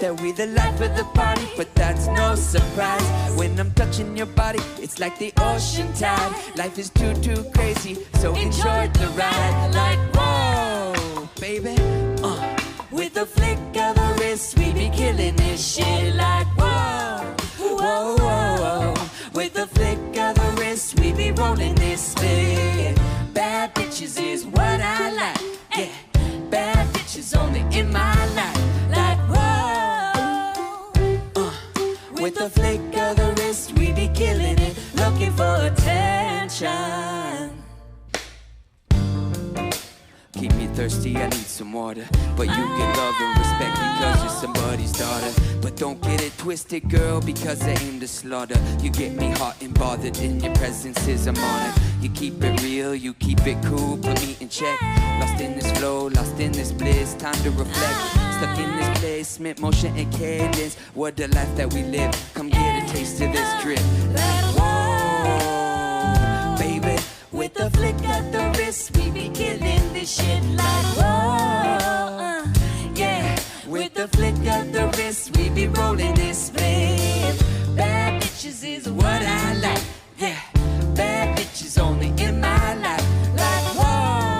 that we the life of the party, but that's no surprise. When I'm touching your body, it's like the ocean tide. Life is too crazy, so enjoy the ride. Like whoa, baby, with a flick of the wrist, we be killing this shit like whoa, whoa, whoa, whoa. With a flick of the wrist, we be rolling this thing. Bad bitches is what I like, yeah. Bad bitches only in my life, like whoa. With a flick of the wrist, we be killing it, looking for attention. Keep me thirsty, I need some water. But you get love and respect because you're somebody's daughter. But don't get it twisted, girl, because I aim to slaughter. You get me hot and bothered, in your presence is a honor. You keep it real, you keep it cool, put me in check. Lost in this flow, lost in this bliss, time to reflect. Stuck in this placement, motion and cadence. What the life that we live, come get a taste of this drip. Like whoa, baby, with a flick of the wrist, we be killing this shit like whoa, yeah. With the flick of the wrist, we be rolling this flame. Bad bitches is what I like, yeah. Bad bitches only in my life, like whoa.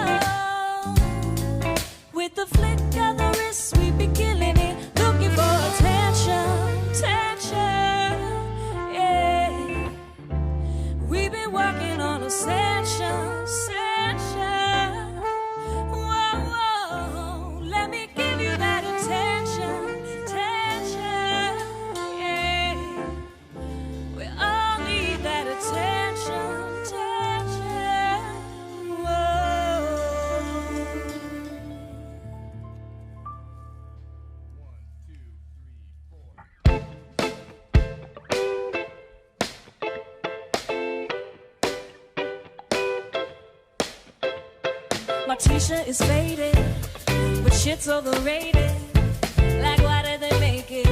My t-shirt is faded, but shit's overrated. Like, why did they make it?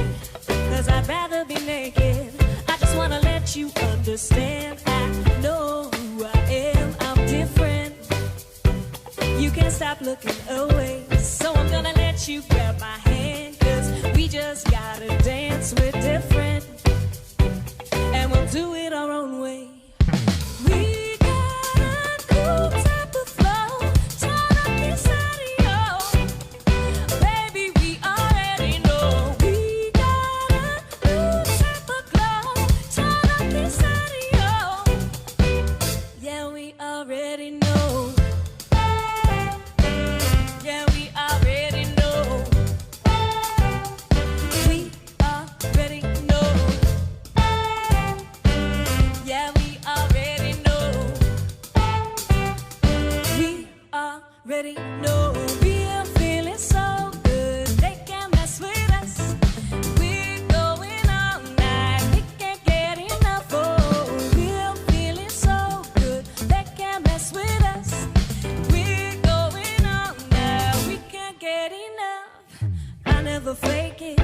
'Cause I'd rather be naked. I just wanna let you understand. I know who I am, I'm different. You can't stop looking away. So I'm gonna let you grab my hand. 'Cause we just gotta dance, we're different. And we'll do it our own way. We got a cool type of flow. Turn up this audio. Baby, we already know. We got a new type of glow. Turn up this audio. Yeah, we already know. Yeah, we already know. We already know. Yeah, we already know. We already know. We're feeling so good, they can't mess with us. We're going all night, we can't get enough. Oh, we're feeling so good, they can't mess with us. We're going all night, we can't get enough. I never fake it,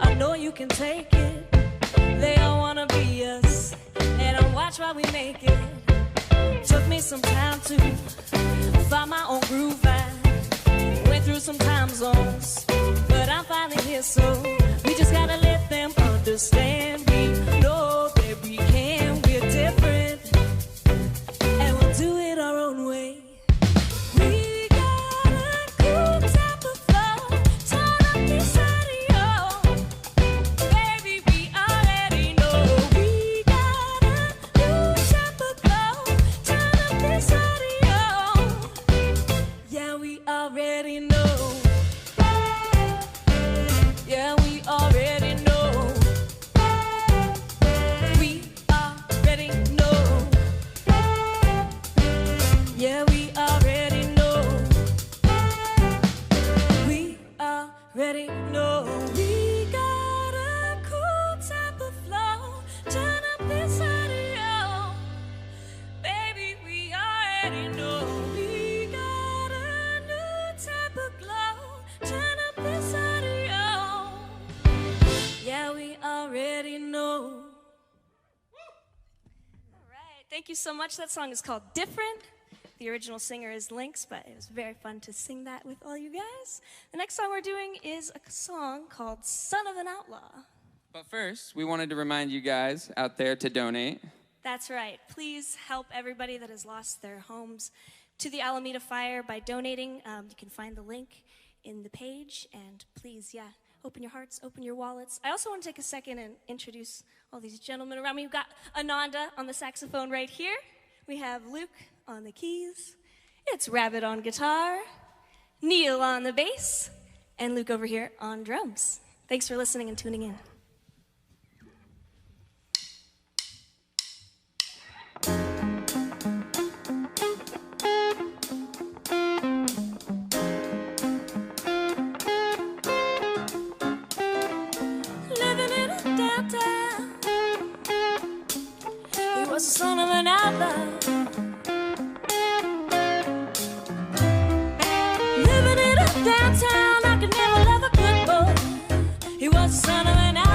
I know you can take it. They all wanna be us, they don't watch while we make it. Took me some time to find my own groove. I went through some time zones, but I'm finally here, so we just gotta let them understand. We know that we can, we're different, and we'll do it our own way. We got a cool type of flow. Turn up this audio. Baby, we already know. We got a new type of glow. Turn up this audio. Yeah, we already know. Yeah, we already know. We already know. Yeah, we already know. We already know. We got a cool type of flow. Turn up this audio. Baby, we already know. We got a new type of glow. Turn up this audio. Yeah, we already know. All right, thank you so much. That song is called Different. The original singer is Lynx, but it was very fun to sing that with all you guys. The next song we're doing is a song called Son of an Outlaw. But first, we wanted to remind you guys out there to donate. That's right. Please help everybody that has lost their homes to the Alameda Fire by donating. You can find the link in the page. And please, yeah, open your hearts, open your wallets. I also want to take a second and introduce all these gentlemen around me. We've got Ananda on the saxophone right here. We have Luke on the keys. It's Rabbit on guitar, Neil on the bass, and Luke over here on drums. Thanks for listening and tuning in. Living in a downtown, he was the son of an outlaw. Living in a downtown, I could never love a good boy. He was the son of an outlaw.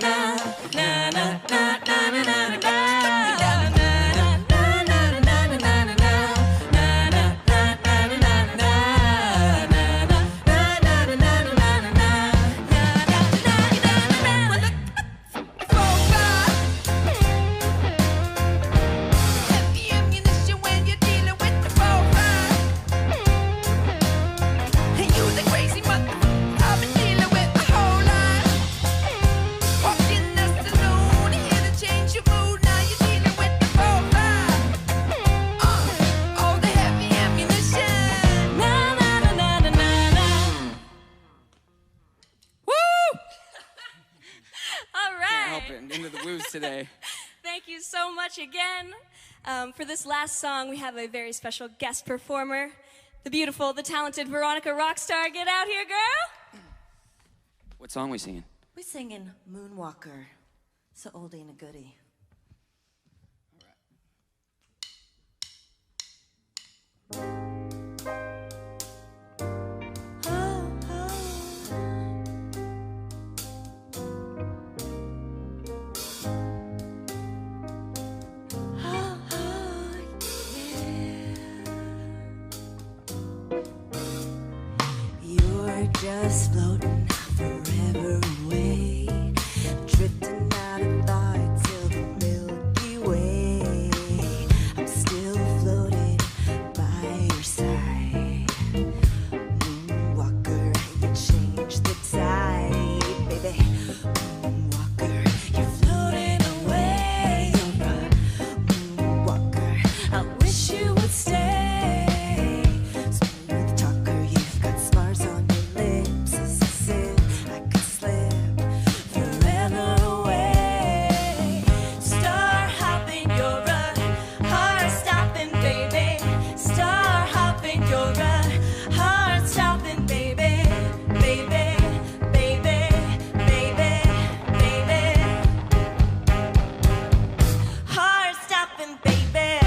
it into the woos today. Thank you so much again. For this last song, we have a very special guest performer, the beautiful, the talented Veronica Rockstar. Get out here, girl. What song we singing? We're singing Moonwalker. It's an oldie and a goodie. You're just floating forever away, drifting out of thought till the Milky Way. I'm still floating by your side. Moonwalker, you change the tide, baby. Moonwalker, you're floating away. You're a moonwalker. I wish you would stay. Smooth talker, you've got scars on your lips. As I said, I could slip forever away. Star hopping, you're a heart stopping, baby. Star hopping, you're a heart stopping, baby. Baby, baby, baby, baby. Heart stopping, baby.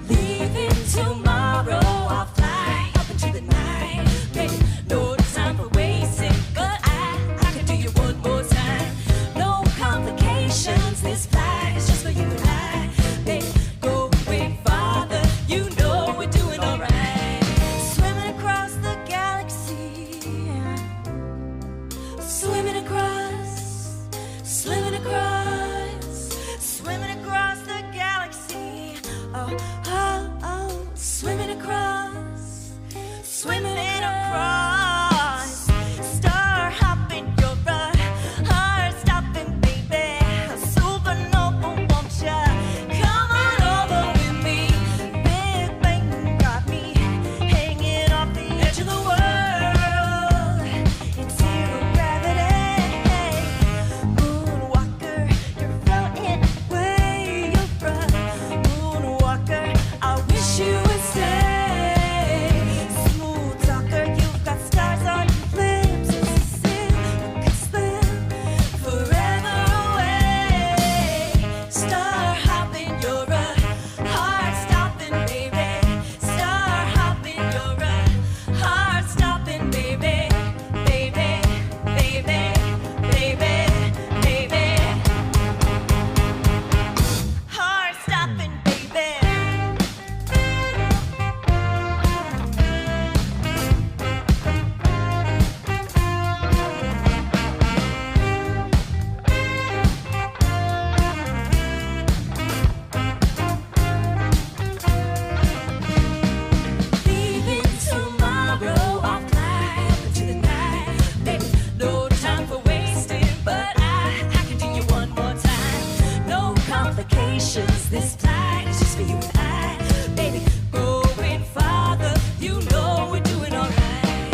Leaving tomorrow, I'll fly up into the night. Baby, no time for wasting, but I can do you one more time. No complications, this flight is just for you and I. Baby, go way farther, you know we're doing alright. Swimming across the galaxy, swimming across, swimming across, swimming across the galaxy. Oh, oh, oh, swimming across, swimming across. Star hopping, you're a heart stopping, baby. Supernova, won't ya come on over with me? Big Bang got me hanging off the edge of the world in zero gravity. Moonwalker, you're floating away. You're a moonwalker. I wish you would stay. Smooth talker, you've got stars on your lips. As you said, I could slip forever away. Star hopping, you're a heart stopping, baby. Star hopping, you're a heart stopping, baby. Baby, baby, baby, baby. Heart stopping, baby. Leaving tomorrow, I'll fly up into the night. Baby, no time for wasting, but I can do you one more time. No complications, this flight is just for you and I. Baby, going farther, you know we're doing alright.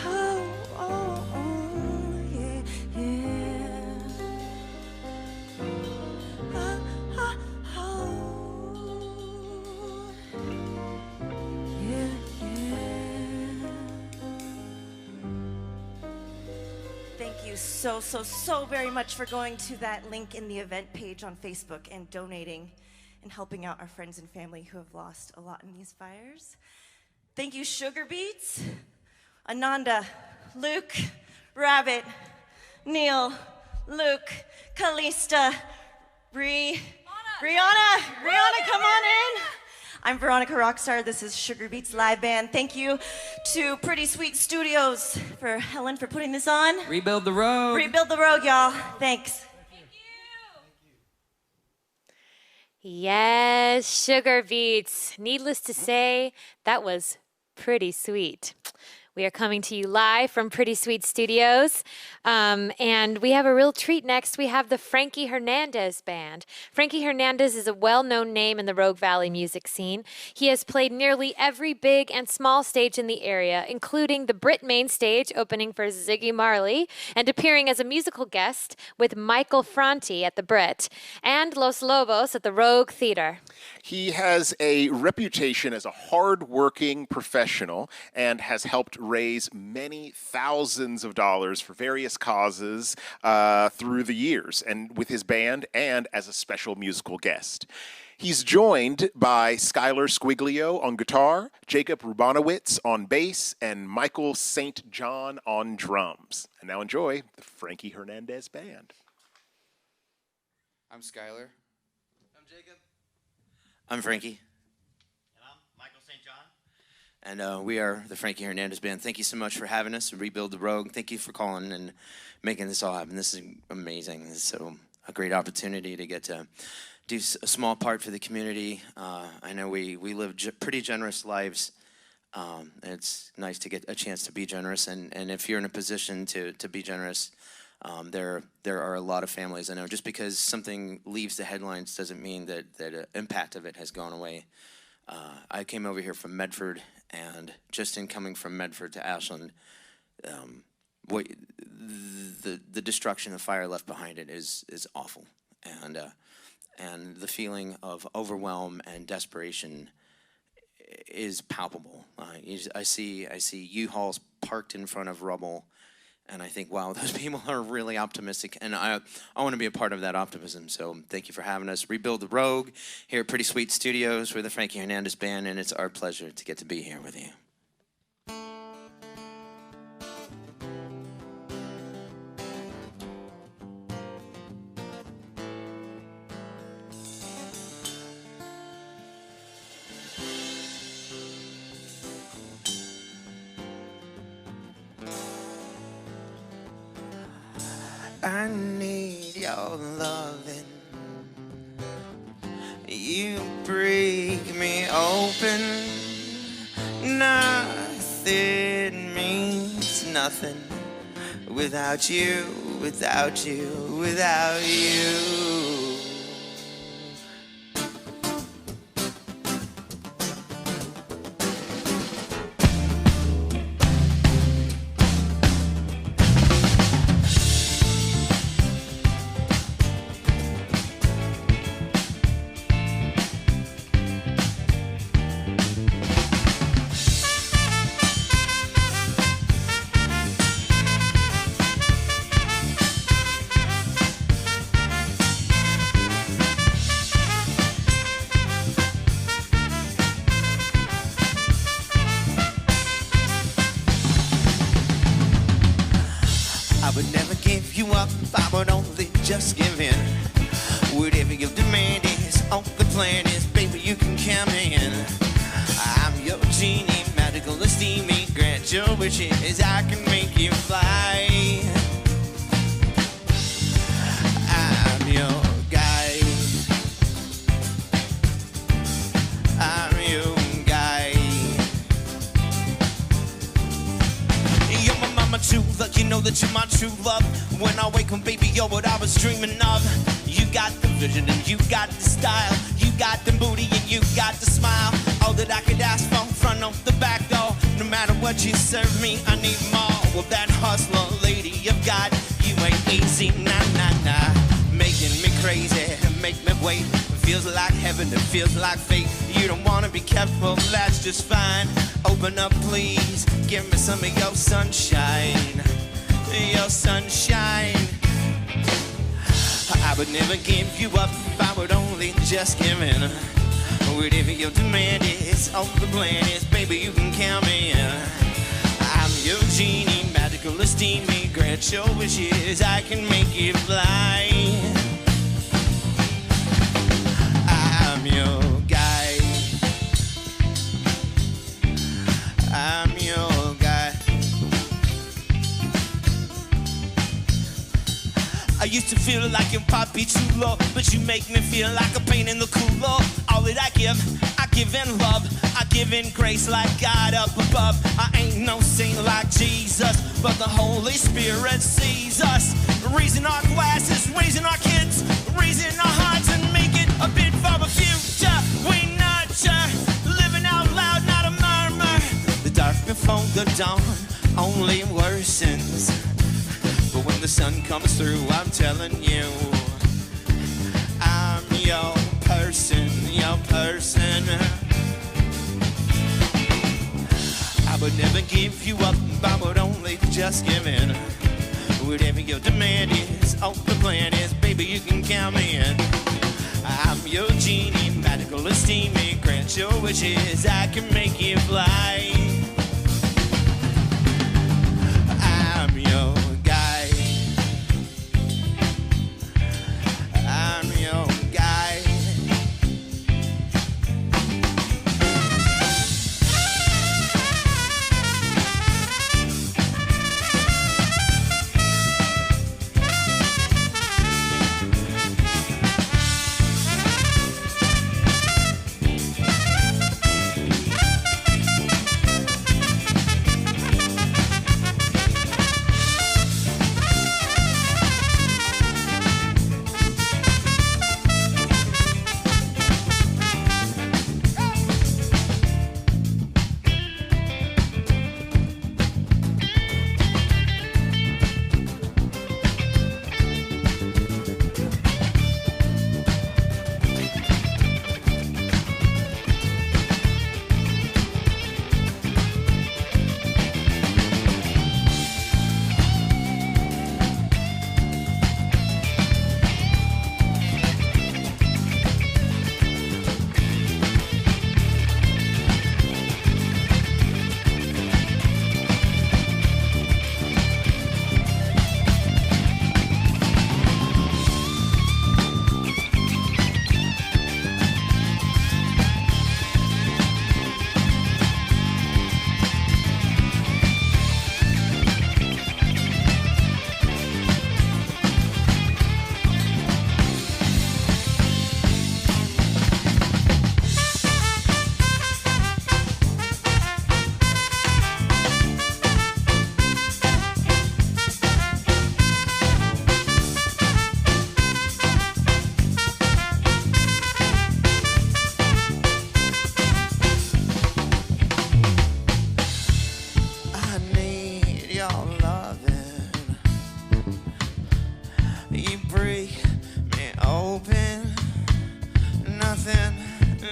Oh, oh, oh, yeah, yeah. Oh, oh, oh. Yeah, yeah. Thank you so very much for going to that link in the event page on Facebook and donating and helping out our friends and family who have lost a lot in these fires. Thank you, Sugar Beats, Ananda, Luke, Rabbit, Neil, Luke, Kalista, Brianna, come on in. I'm Veronica Rockstar. This is Sugar Beats Live Band. Thank you to Pretty Sweet Studios for Helen for putting this on. Rebuild the road. Rebuild the road, y'all. Thanks. Yes, Sugar Beats. Needless to say, that was pretty sweet. We are coming to you live from Pretty Sweet Studios. And we have a real treat next. We have the Frankie Hernandez Band. Frankie Hernandez is a well-known name in the Rogue Valley music scene. He has played nearly every big and small stage in the area, including the Brit Main Stage opening for Ziggy Marley and appearing as a musical guest with Michael Franti at the Brit and Los Lobos at the Rogue Theater. He has a reputation as a hard-working professional and has helped raise many thousands of dollars for various causes through the years, and with his band and as a special musical guest. He's joined by Skylar Squiglio on guitar, Jacob Rubanowitz on bass, and Michael St. John on drums. And now enjoy the Frankie Hernandez Band. I'm Skylar. I'm Jacob. I'm Frankie. And I'm Michael St. John. And we are the Frankie Hernandez Band. Thank you so much for having us, Rebuild the Rogue. Thank you for calling and making this all happen. This is amazing. This is so a great opportunity to get to do a small part for the community. I know we live pretty generous lives. It's nice to get a chance to be generous. And if you're in a position to be generous, there are a lot of families. I know just because something leaves the headlines doesn't mean that the impact of it has gone away. I came over here from Medford, and just in coming from Medford to Ashland, the destruction the fire left behind it is awful, and the feeling of overwhelm and desperation is palpable. I see U-Hauls parked in front of rubble, and I think, wow, those people are really optimistic, and I want to be a part of that optimism. So thank you for having us. Rebuild the Rogue here at Pretty Sweet Studios. We're the Frankie Hernandez Band, and it's our pleasure to get to be here with you. I need your loving. You break me open. Nothing means nothing without you, without you, without you. I would never give you up, I would only just give in. Whatever your demand is, all the plan is, baby, you can count me in. I'm your genie, magical esteem me, grant your wishes, I can make you fly. I'm your guide. I'm your guide. You're my mama true love, you know that you're my true love. When I wake up, baby, you're what I was dreaming of. You got the vision and you got the style. You got the booty and you got the smile. All that I could ask for, front of the back door. No matter what you serve me, I need more. Well, that hustler lady you've got, you ain't easy, nah, nah, nah. Making me crazy, make me wait. It feels like heaven, it feels like fate. You don't wanna be careful, that's just fine. Open up, please, give me some of your sunshine. Your sunshine. I would never give you up, I would only just give in. Whatever your demand is, all the plan is, baby, you can count me in. I'm your genie, magical esteem me, grant your wishes, I can make you fly. I'm your guide. I'm your guide. I used to feel like your papi chulo, but you make me feel like a pain in the cooler. All that I give in love. I give in grace like God up above. I ain't no saint like but the Holy Spirit sees us. Raising our glasses, raising our kids, raising our hearts and make it a bit for the future. We nurture, living out loud, not a murmur. The dark before the dawn only worsens. But when the sun comes through, I'm telling you, I'm your person, your person. I would never give you up, I would only just give in. Whatever your demand is, all the plan is, baby, you can count me in. I'm your genie, magical and steamy, grant your wishes, I can make you fly. I'm your guy. I'm your guy.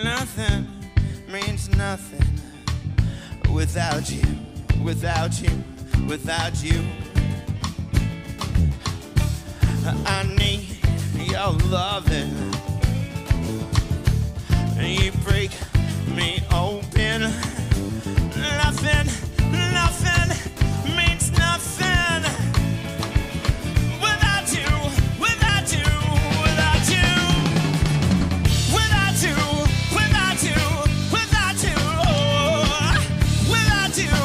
Nothing means nothing without you, without you, without you. I need your loving. You break me open. Nothing, nothing means nothing without you, without you, without you, without you, without you, without you, oh, without you,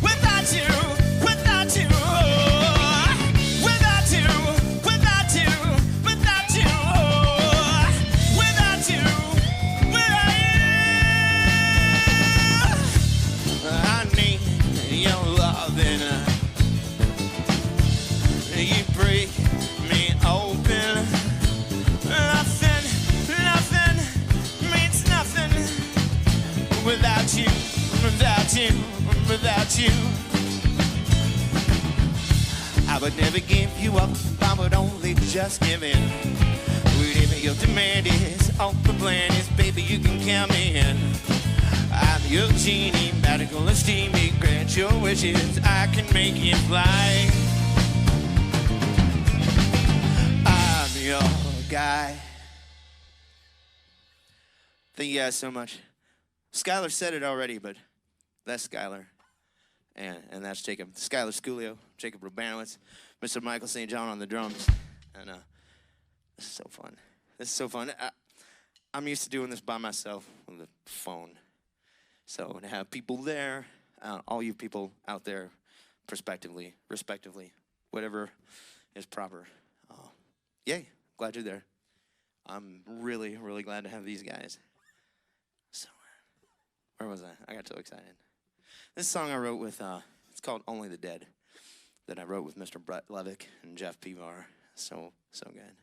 without you, without you, oh, without you, without you, without you, oh, without you, without you. I need your loving. You break me open. Nothing, nothing means nothing without you, without you, without you. I would never give you up, I would only just give in. Whatever your demand is, all the plan is, baby, you can count me in. I'm your genie, magical and steamy, grant your wishes, I can make you fly. I'm your guy. Thank you guys so much. Skylar said it already, but that's Skylar. And that's Jacob. Skylar Sculio, Jacob Robanowitz, Mr. Michael St. John on the drums. And this is so fun. This is so fun. I'm used to doing this by myself on the phone. So to have people there, all you people out there, respectively, whatever is proper. Yay, glad you're there. I'm really, really glad to have these guys. So, where was I? I got so excited. This song I wrote with, it's called Only the Dead. that I wrote with Mr. Brett Levick and Jeff Pivar. So good.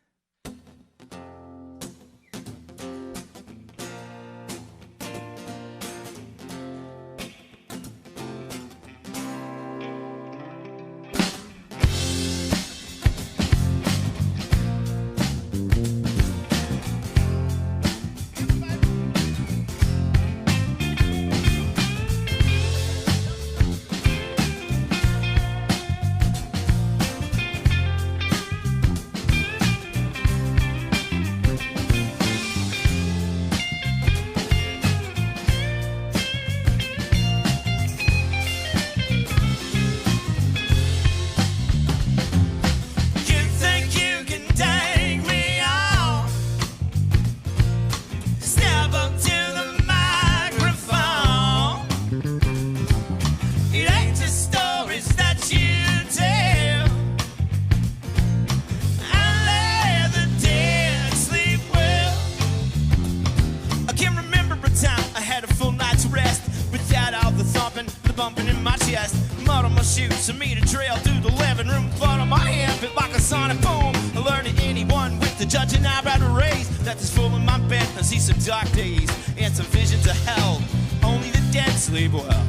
To me to trail through the living room, thought on my hand fit like a sonic boom. I learned that anyone with the judging eyebrow to raise that is full in my bed. I see some dark days and some visions of hell. Only the dead sleep well.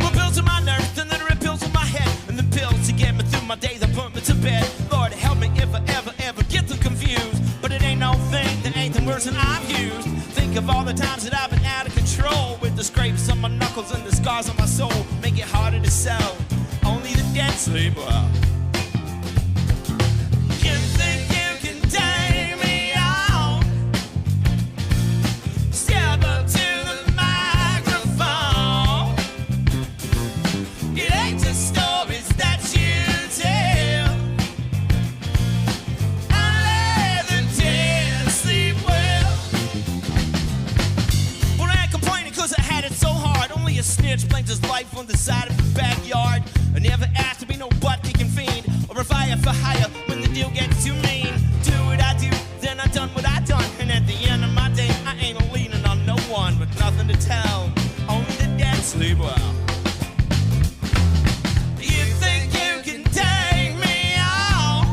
Well, pills in my nerves, and then pills in my head, and then pills to get me through my day that put me to bed. Lord, help me if I ever get too confused. But it ain't no thing that ain't the words that I've used. Think of all the times that I've been out of control, with the scrapes on my knuckles and the scars on my soul. Make it harder to sell. Only the dead sleep well. You think you can take me out? Step up to the microphone. It ain't just stories that you tell. I let the dead sleep well. Well, I ain't complaining 'cause I had it so hard. Only a snitch blames his life on the side of the backyard. I never asked to be no butt-kicking fiend or a fire for hire when the deal gets too mean. Do what I do, then I done what I done. And at the end of my day, I ain't leaning on no one with nothing to tell. Only the dead sleep well. You think you can take me out?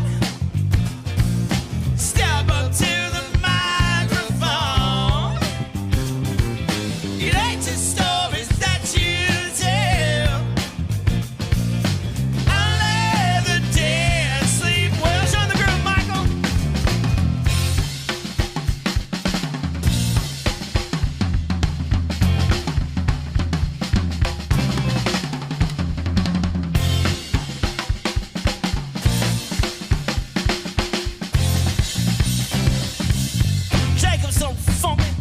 Step up to the microphone. It ain't just stories that you tell. I let the dead sleep well. Show the groove, Michael. Jacob's so funky.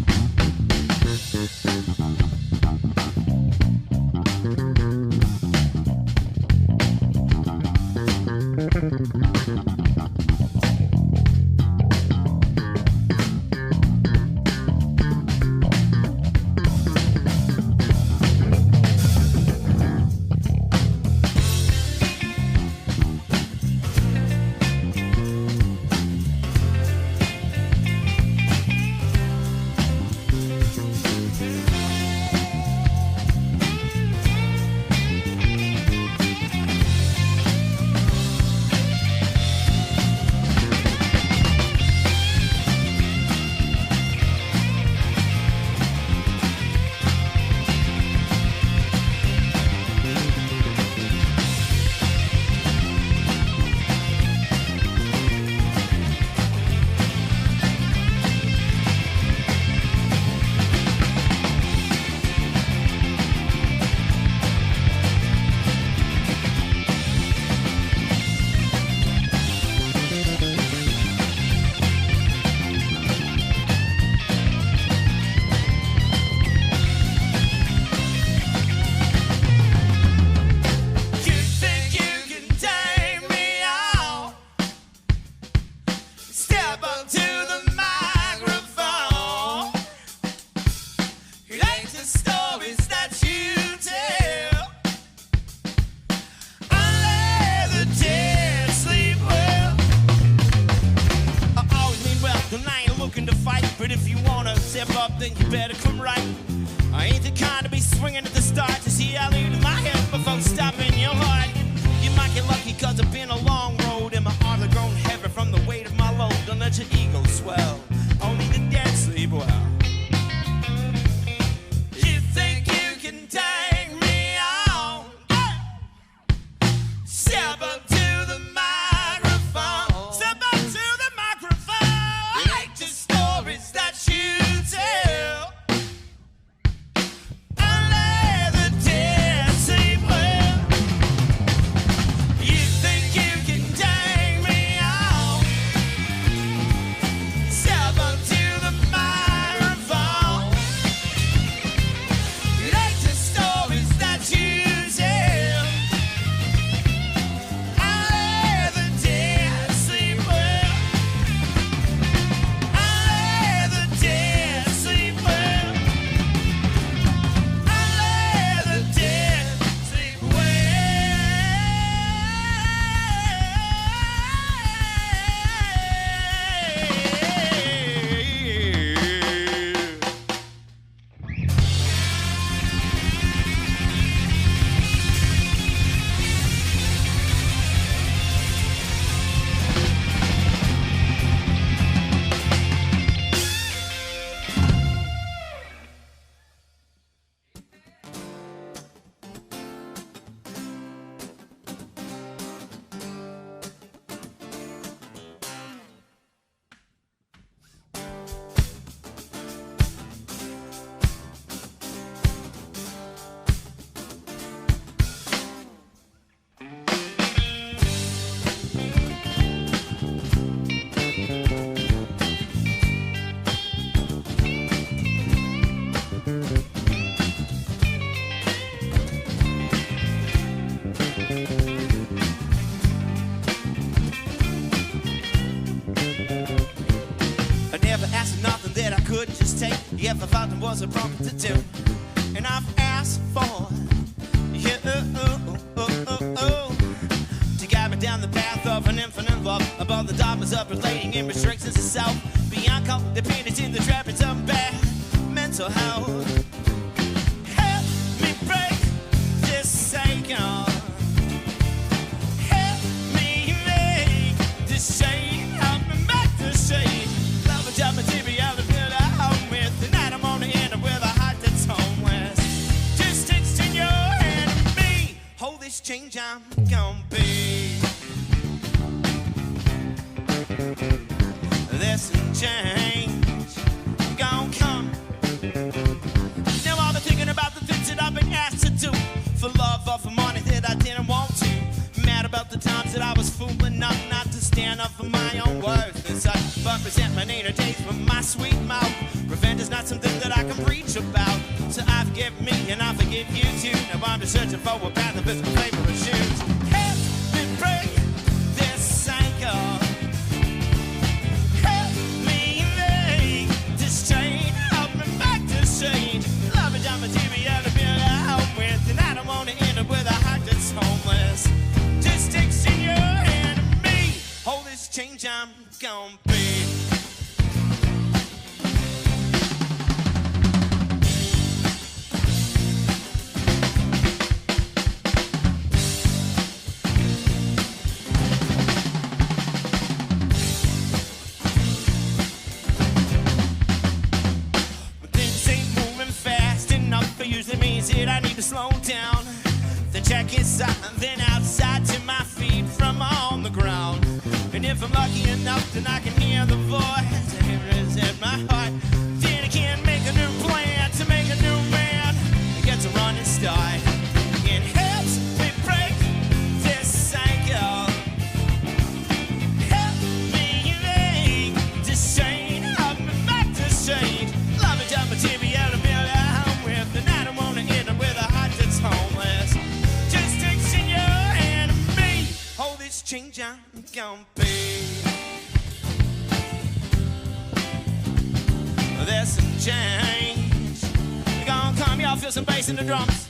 then you better come right. I ain't the kind to be swinging at the start to see how lead my head before stopping your heart. would just take if I thought there was a problem to do. And I've asked for you to guide me down the path of an infinite love, above the dogmas of relating and restrictions of self, beyond codependence in the trappings of bad mental health. Help me break this cycle. Help me make this change. Help me make this change. Love a job material to build a home with. Tonight I'm on the end up with a heart that's homeless. Just extend your hand to me. Hold this change I'm gonna be. This change gonna come. Now I've been thinking about the things that I've been asked to do, for love or for money that I didn't want to. Mad about the times that I was fooling up not to stand up for my own worth and such. But resentment ain't a taste from my sweet mouth. Revenge is not something that I can preach about. So I forgive me and I forgive you too. Now I'm just searching for a path of its favorite shoes. Help me break this cycle. Help me make this change. Help me make this change. Love and job material to build a home with. Tonight I wanna end up with a heart that's homeless. Just extend your hand to me. Hold this change I'm gonna be. Things ain't moving fast enough. It usually means that I need to slow down. The check inside, then outside to my feet from on the ground. And if I'm lucky enough, then I can hear the voice that is in my heart. Then I can make a new plan to make a new man. It gets a running start. It helps me break this cycle. Help me make this change. Help me make this change. Love and job material to build a home with. The night I wanna end up with a heart that's homeless. Just extend your hand to me. Hold this change I'm gonna be. There's some change. Gonna come, y'all feel some bass in the drums.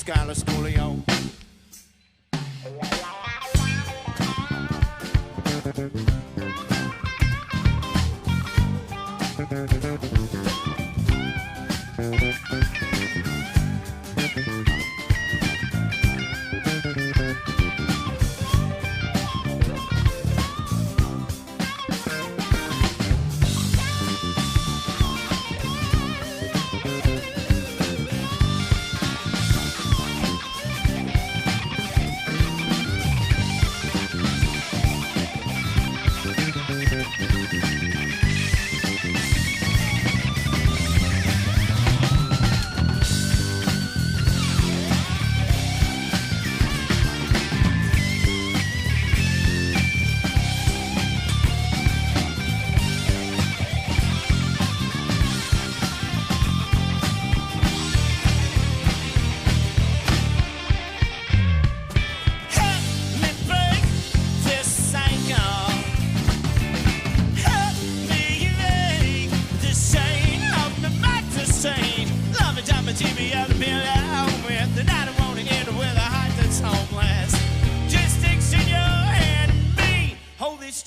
Skylar Schoolio.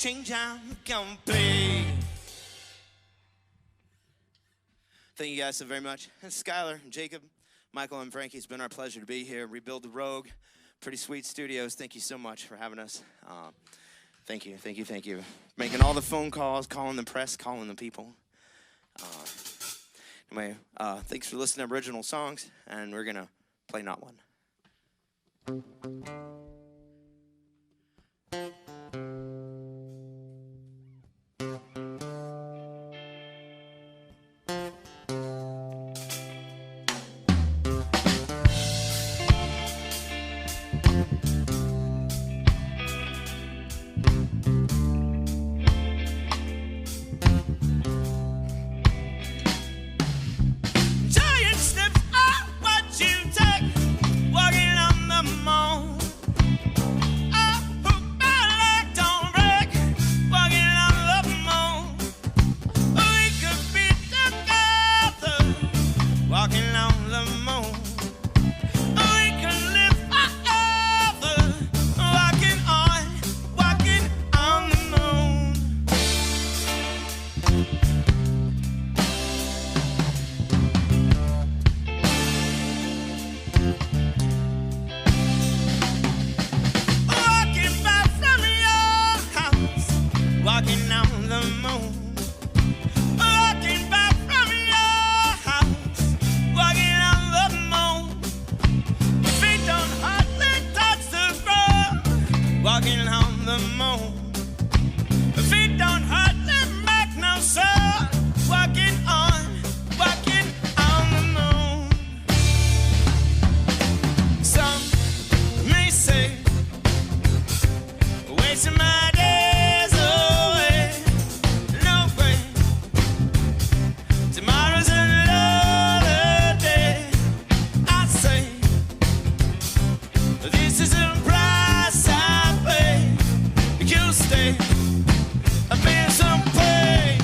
change I'm gonna play. Thank you guys so very much. And Skylar, Jacob, Michael, and Frankie, it's been our pleasure to be here. Rebuild the Rogue, Pretty Sweet Studios. Thank you so much for having us. Thank you, thank you, thank you. Making all the phone calls, calling the press, calling the people. Anyway, thanks for listening to original songs, and we're gonna play Not One. Giant steps are what you take, walking on the moon. I hope my leg don't break, walking on the moon. We could be together, walking on the moon. We could live forever, walking on the moon. Walking back from your house, walking on the moon. Walking back from your house, walking on the moon. My feet don't hardly touch the ground, walking on the moon. My feet don't hardly make no sound, walking on the moon. Some may say, wasting my days away. No way. Tomorrow's another day. I say, this is the price I pay. You stay, I feel some pain.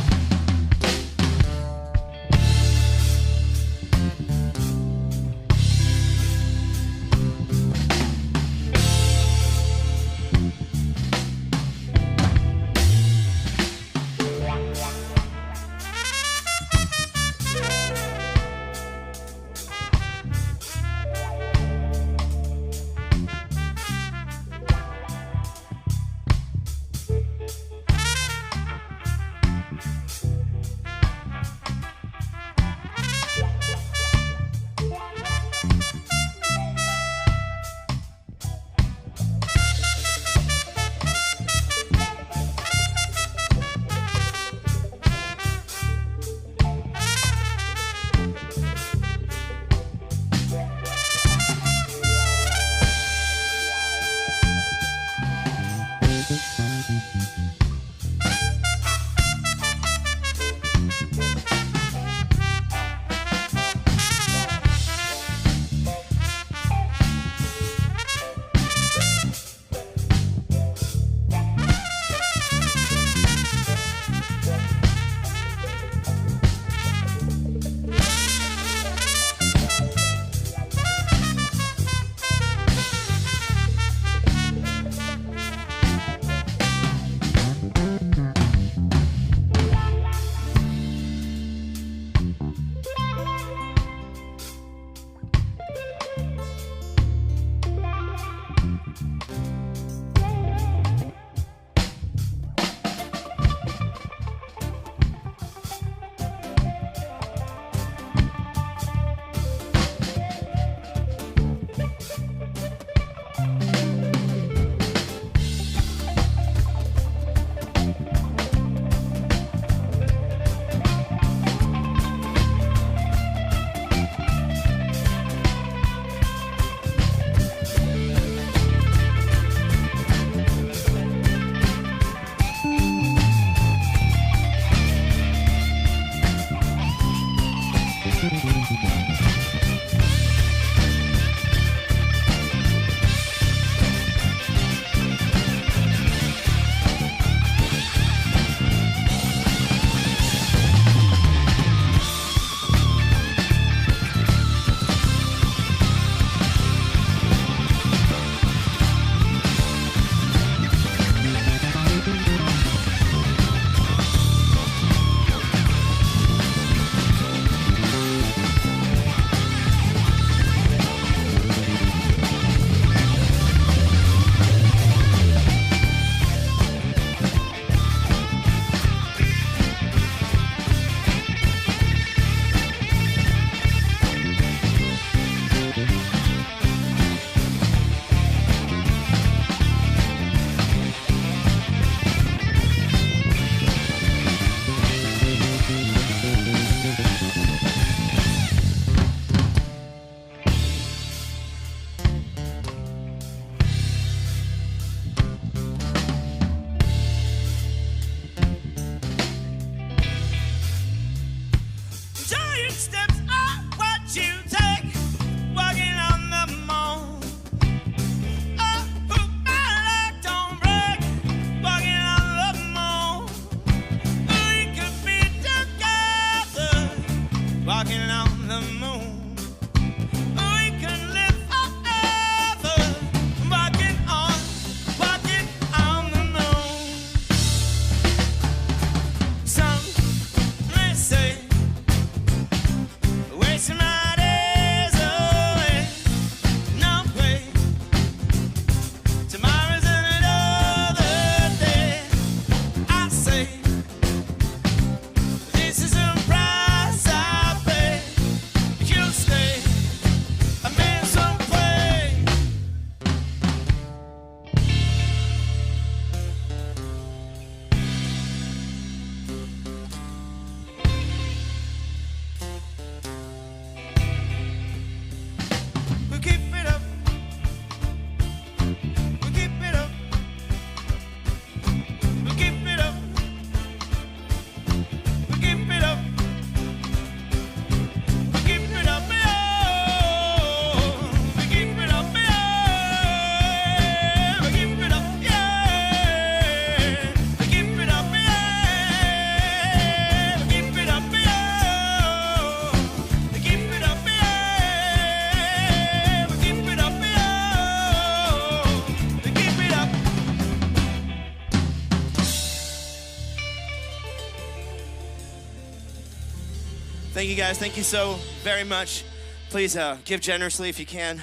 Thank you guys. Thank you so very much. Please give generously if you can.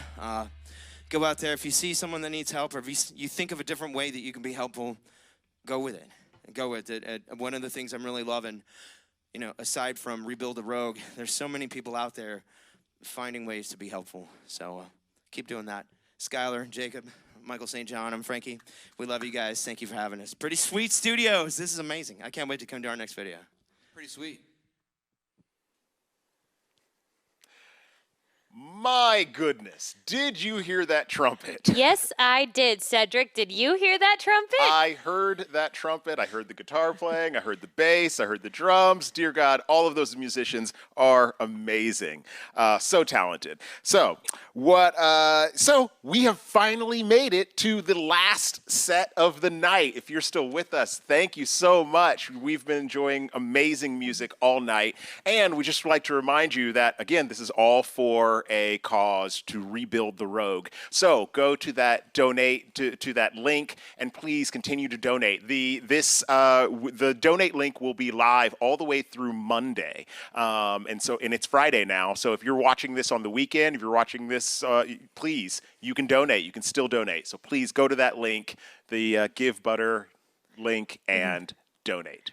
Go out there. If you see someone that needs help, or if you think of a different way that you can be helpful, go with it. Go with it. One of the things I'm really loving, aside from Rebuild the Rogue, there's so many people out there finding ways to be helpful. So keep doing that. Skylar, Jacob, Michael St. John, I'm Frankie. We love you guys. Thank you for having us. Pretty Sweet Studios. This is amazing. I can't wait to come to our next video. Pretty sweet. My goodness, did you hear that trumpet? Yes, I did. Cedric, did you hear that trumpet? I heard that trumpet. I heard the guitar playing. I heard the bass. I heard the drums. Dear God, all of those musicians are amazing. So talented. So we have finally made it to the last set of the night. If you're still with us, thank you so much. We've been enjoying amazing music all night. And we just like to remind you that, again, this is all for a cause to rebuild the Rogue. So go to that donate to that link and please continue to donate. The donate link will be live all the way through Monday, and it's Friday now. So if you're watching this on the weekend, if you're watching this, please, you can donate. You can still donate. So please go to that link, the Give Butter link, and donate.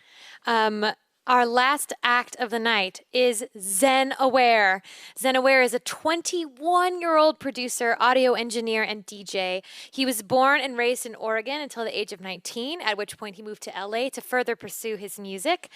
Our last act of the night is Zen Aware. Zen Aware is a 21-year-old producer, audio engineer, and DJ. He was born and raised in Oregon until the age of 19, at which point he moved to LA to further pursue his music.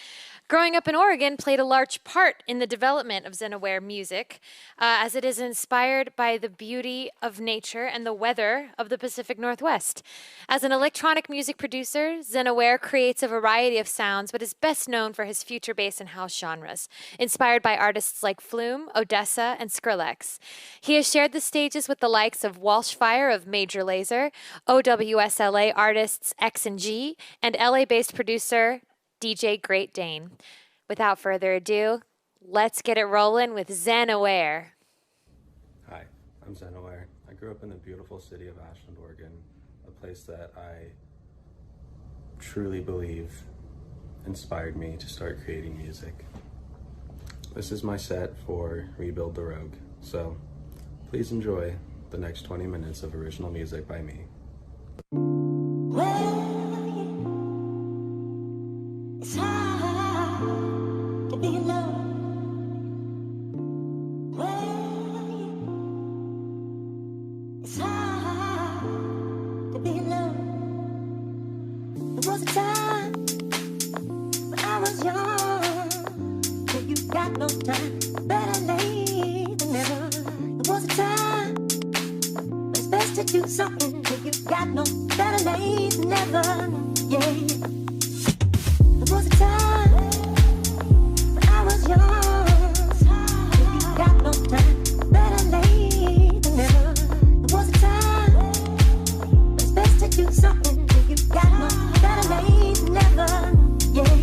Growing up in Oregon played a large part in the development of Zen Aware music, as it is inspired by the beauty of nature and the weather of the Pacific Northwest. As an electronic music producer, Zen Aware creates a variety of sounds, but is best known for his future bass and house genres, inspired by artists like Flume, Odessa, and Skrillex. He has shared the stages with the likes of Walsh Fire of Major Lazer, OWSLA artists X and G, and LA-based producer DJ Great Dane. Without further ado, let's get it rolling with Zen Aware. Hi, I'm Zen Aware. I grew up in the beautiful city of Ashland, Oregon, a place that I truly believe inspired me to start creating music. This is my set for Rebuild the Rogue, so please enjoy the next 20 minutes of original music by me. It's hard to be alone. It's hard to be alone. There was a time when I was young, but you got no time. Better late than never. There was a time when it's best to do something, but you got no better late than never. Yeah. There was a time when I was young, but you got no time. Better late than never. There was a time when it's best to do something, but you got no better late than never. Yeah.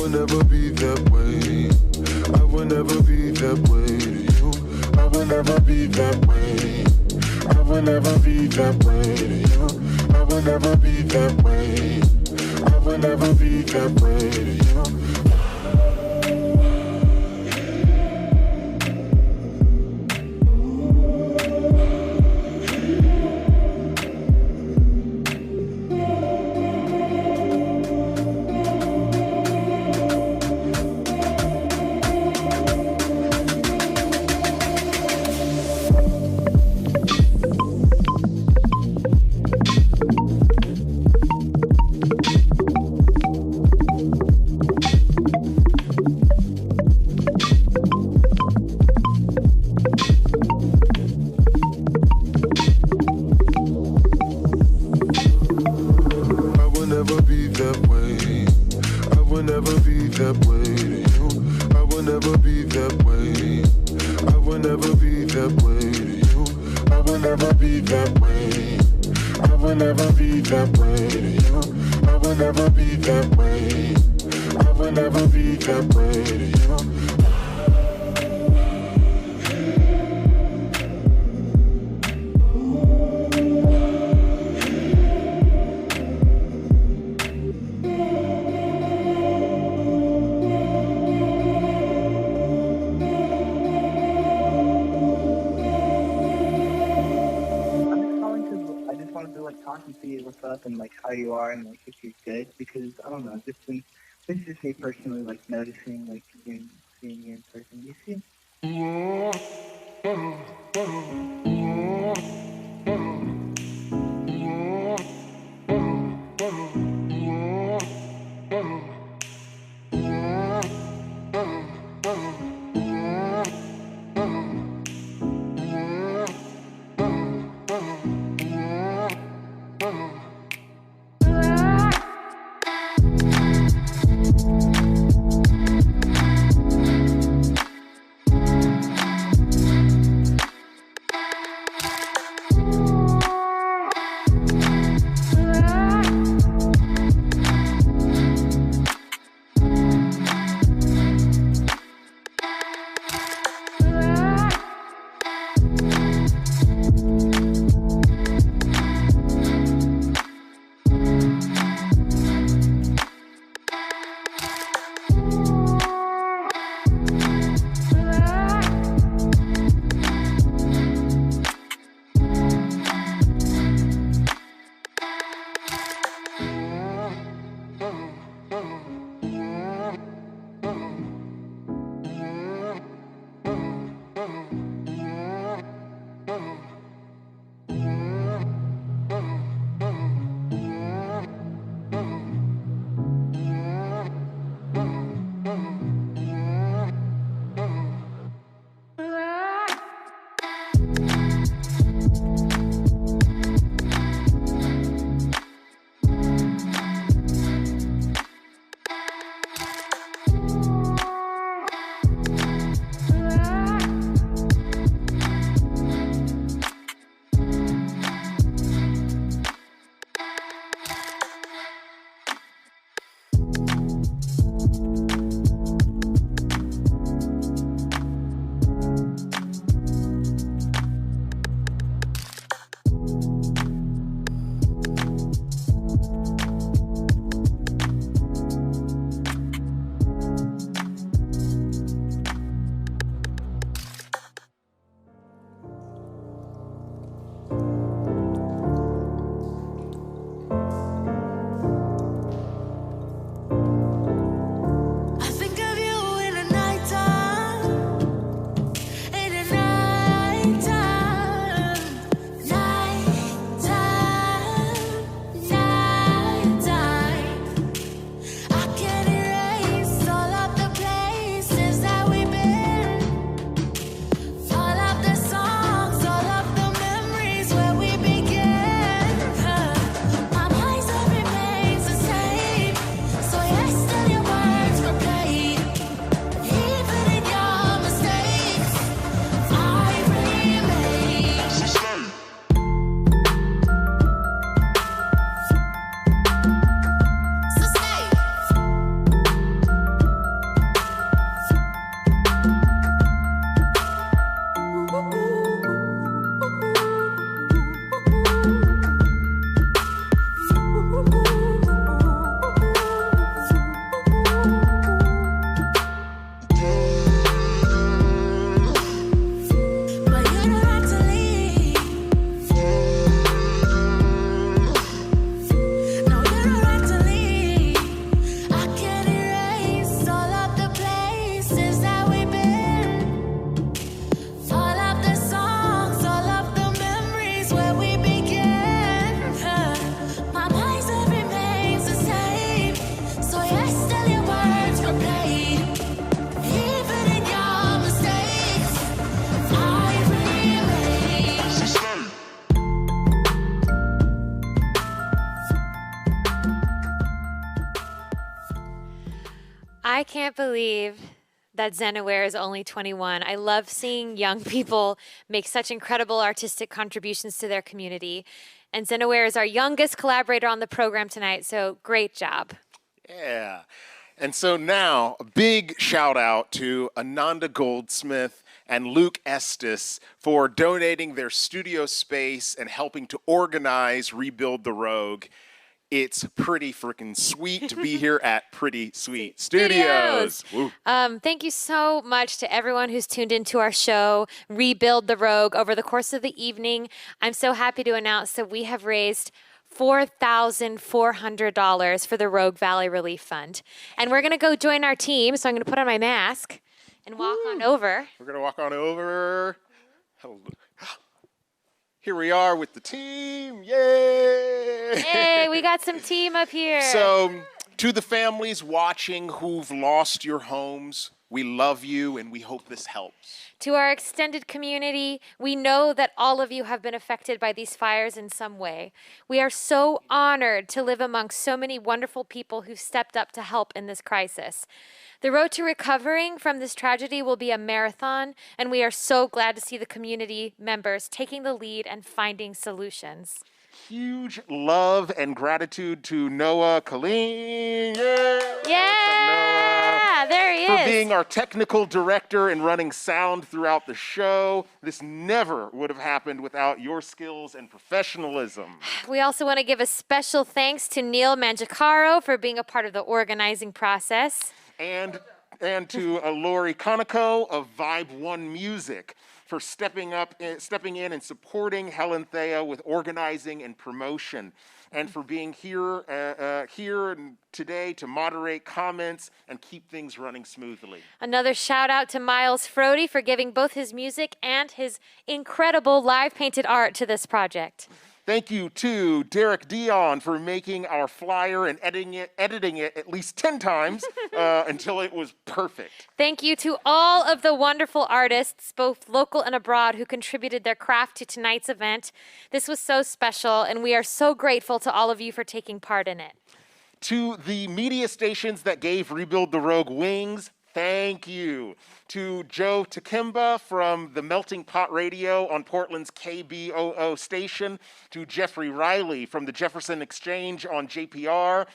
will never be that way. I will never be that way to you. I will never be that way. I will never be that way to you. I will never be that way. I will never be that way to you. This is just me personally, like, noticing, like, seeing you in person. You see? I can't believe that Zenaware is only 21. I love seeing young people make such incredible artistic contributions to their community. And Zenaware is our youngest collaborator on the program tonight, so great job. Yeah. And so now, a big shout out to Ananda Goldsmith and Luke Estes for donating their studio space and helping to organize Rebuild the Rogue. It's pretty freaking sweet to be here at Pretty Sweet Studios. Woo. Thank you so much to everyone who's tuned into our show, Rebuild the Rogue, over the course of the evening. I'm so happy to announce that we have raised $4,400 for the Rogue Valley Relief Fund. And we're going to go join our team, so I'm going to put on my mask and walk on over. We're going to walk on over. Hello. Here we are with the team. Yay! Hey, we got some team up here. So, to the families watching who've lost your homes, we love you and we hope this helps. To our extended community, we know that all of you have been affected by these fires in some way. We are so honored to live among so many wonderful people who stepped up to help in this crisis. The road to recovering from this tragedy will be a marathon, and we are so glad to see the community members taking the lead and finding solutions. Huge love and gratitude to Noah Colleen. Yeah, there he for is. being our technical director and running sound throughout the show. This never would have happened without your skills and professionalism. We also want to give a special thanks to Neil Manjacaro for being a part of the organizing process. And to Lori Conoco of Vibe One Music for stepping in and supporting Helen Thea with organizing and promotion, and for being here today to moderate comments and keep things running smoothly. Another shout out to Miles Frody for giving both his music and his incredible live painted art to this project. Thank you to Derek Dion for making our flyer and editing it at least 10 times until it was perfect. Thank you to all of the wonderful artists, both local and abroad, who contributed their craft to tonight's event. This was so special, and we are so grateful to all of you for taking part in it. To the media stations that gave Rebuild the Rogue wings, thank you. To Joe Takimba from the Melting Pot Radio on Portland's KBOO station, to Jeffrey Riley from the Jefferson Exchange on JPR,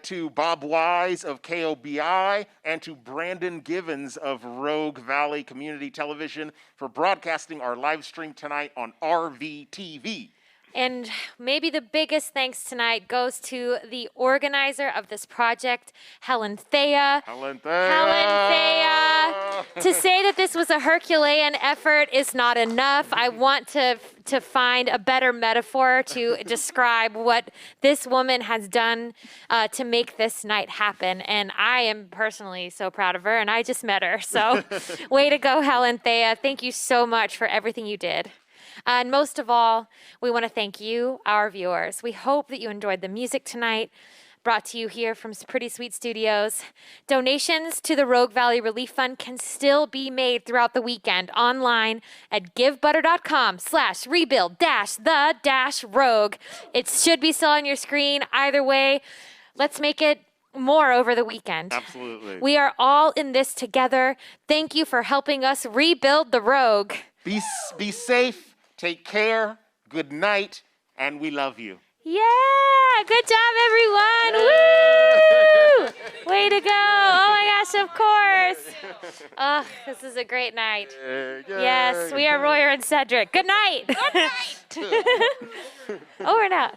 to Bob Wise of KOBI, and to Brandon Givens of Rogue Valley Community Television for broadcasting our live stream tonight on RVTV. And maybe the biggest thanks tonight goes to the organizer of this project, Helen Thea. Helen Thea! To say that this was a Herculean effort is not enough. I want to find a better metaphor to describe what this woman has done to make this night happen. And I am personally so proud of her, and I just met her. So way to go, Helen Thea. Thank you so much for everything you did. And most of all, we want to thank you, our viewers. We hope that you enjoyed the music tonight, brought to you here from Pretty Sweet Studios. Donations to the Rogue Valley Relief Fund can still be made throughout the weekend online at givebutter.com/rebuild-the-rogue. It should be still on your screen. Either way, let's make it more over the weekend. Absolutely. We are all in this together. Thank you for helping us rebuild the Rogue. Be safe. Take care, good night, and we love you. Yeah, good job, everyone. Woo! Way to go. Oh my gosh, of course. Oh, this is a great night. Yes, we are Royer and Cedric. Good night. Good night. Over and out.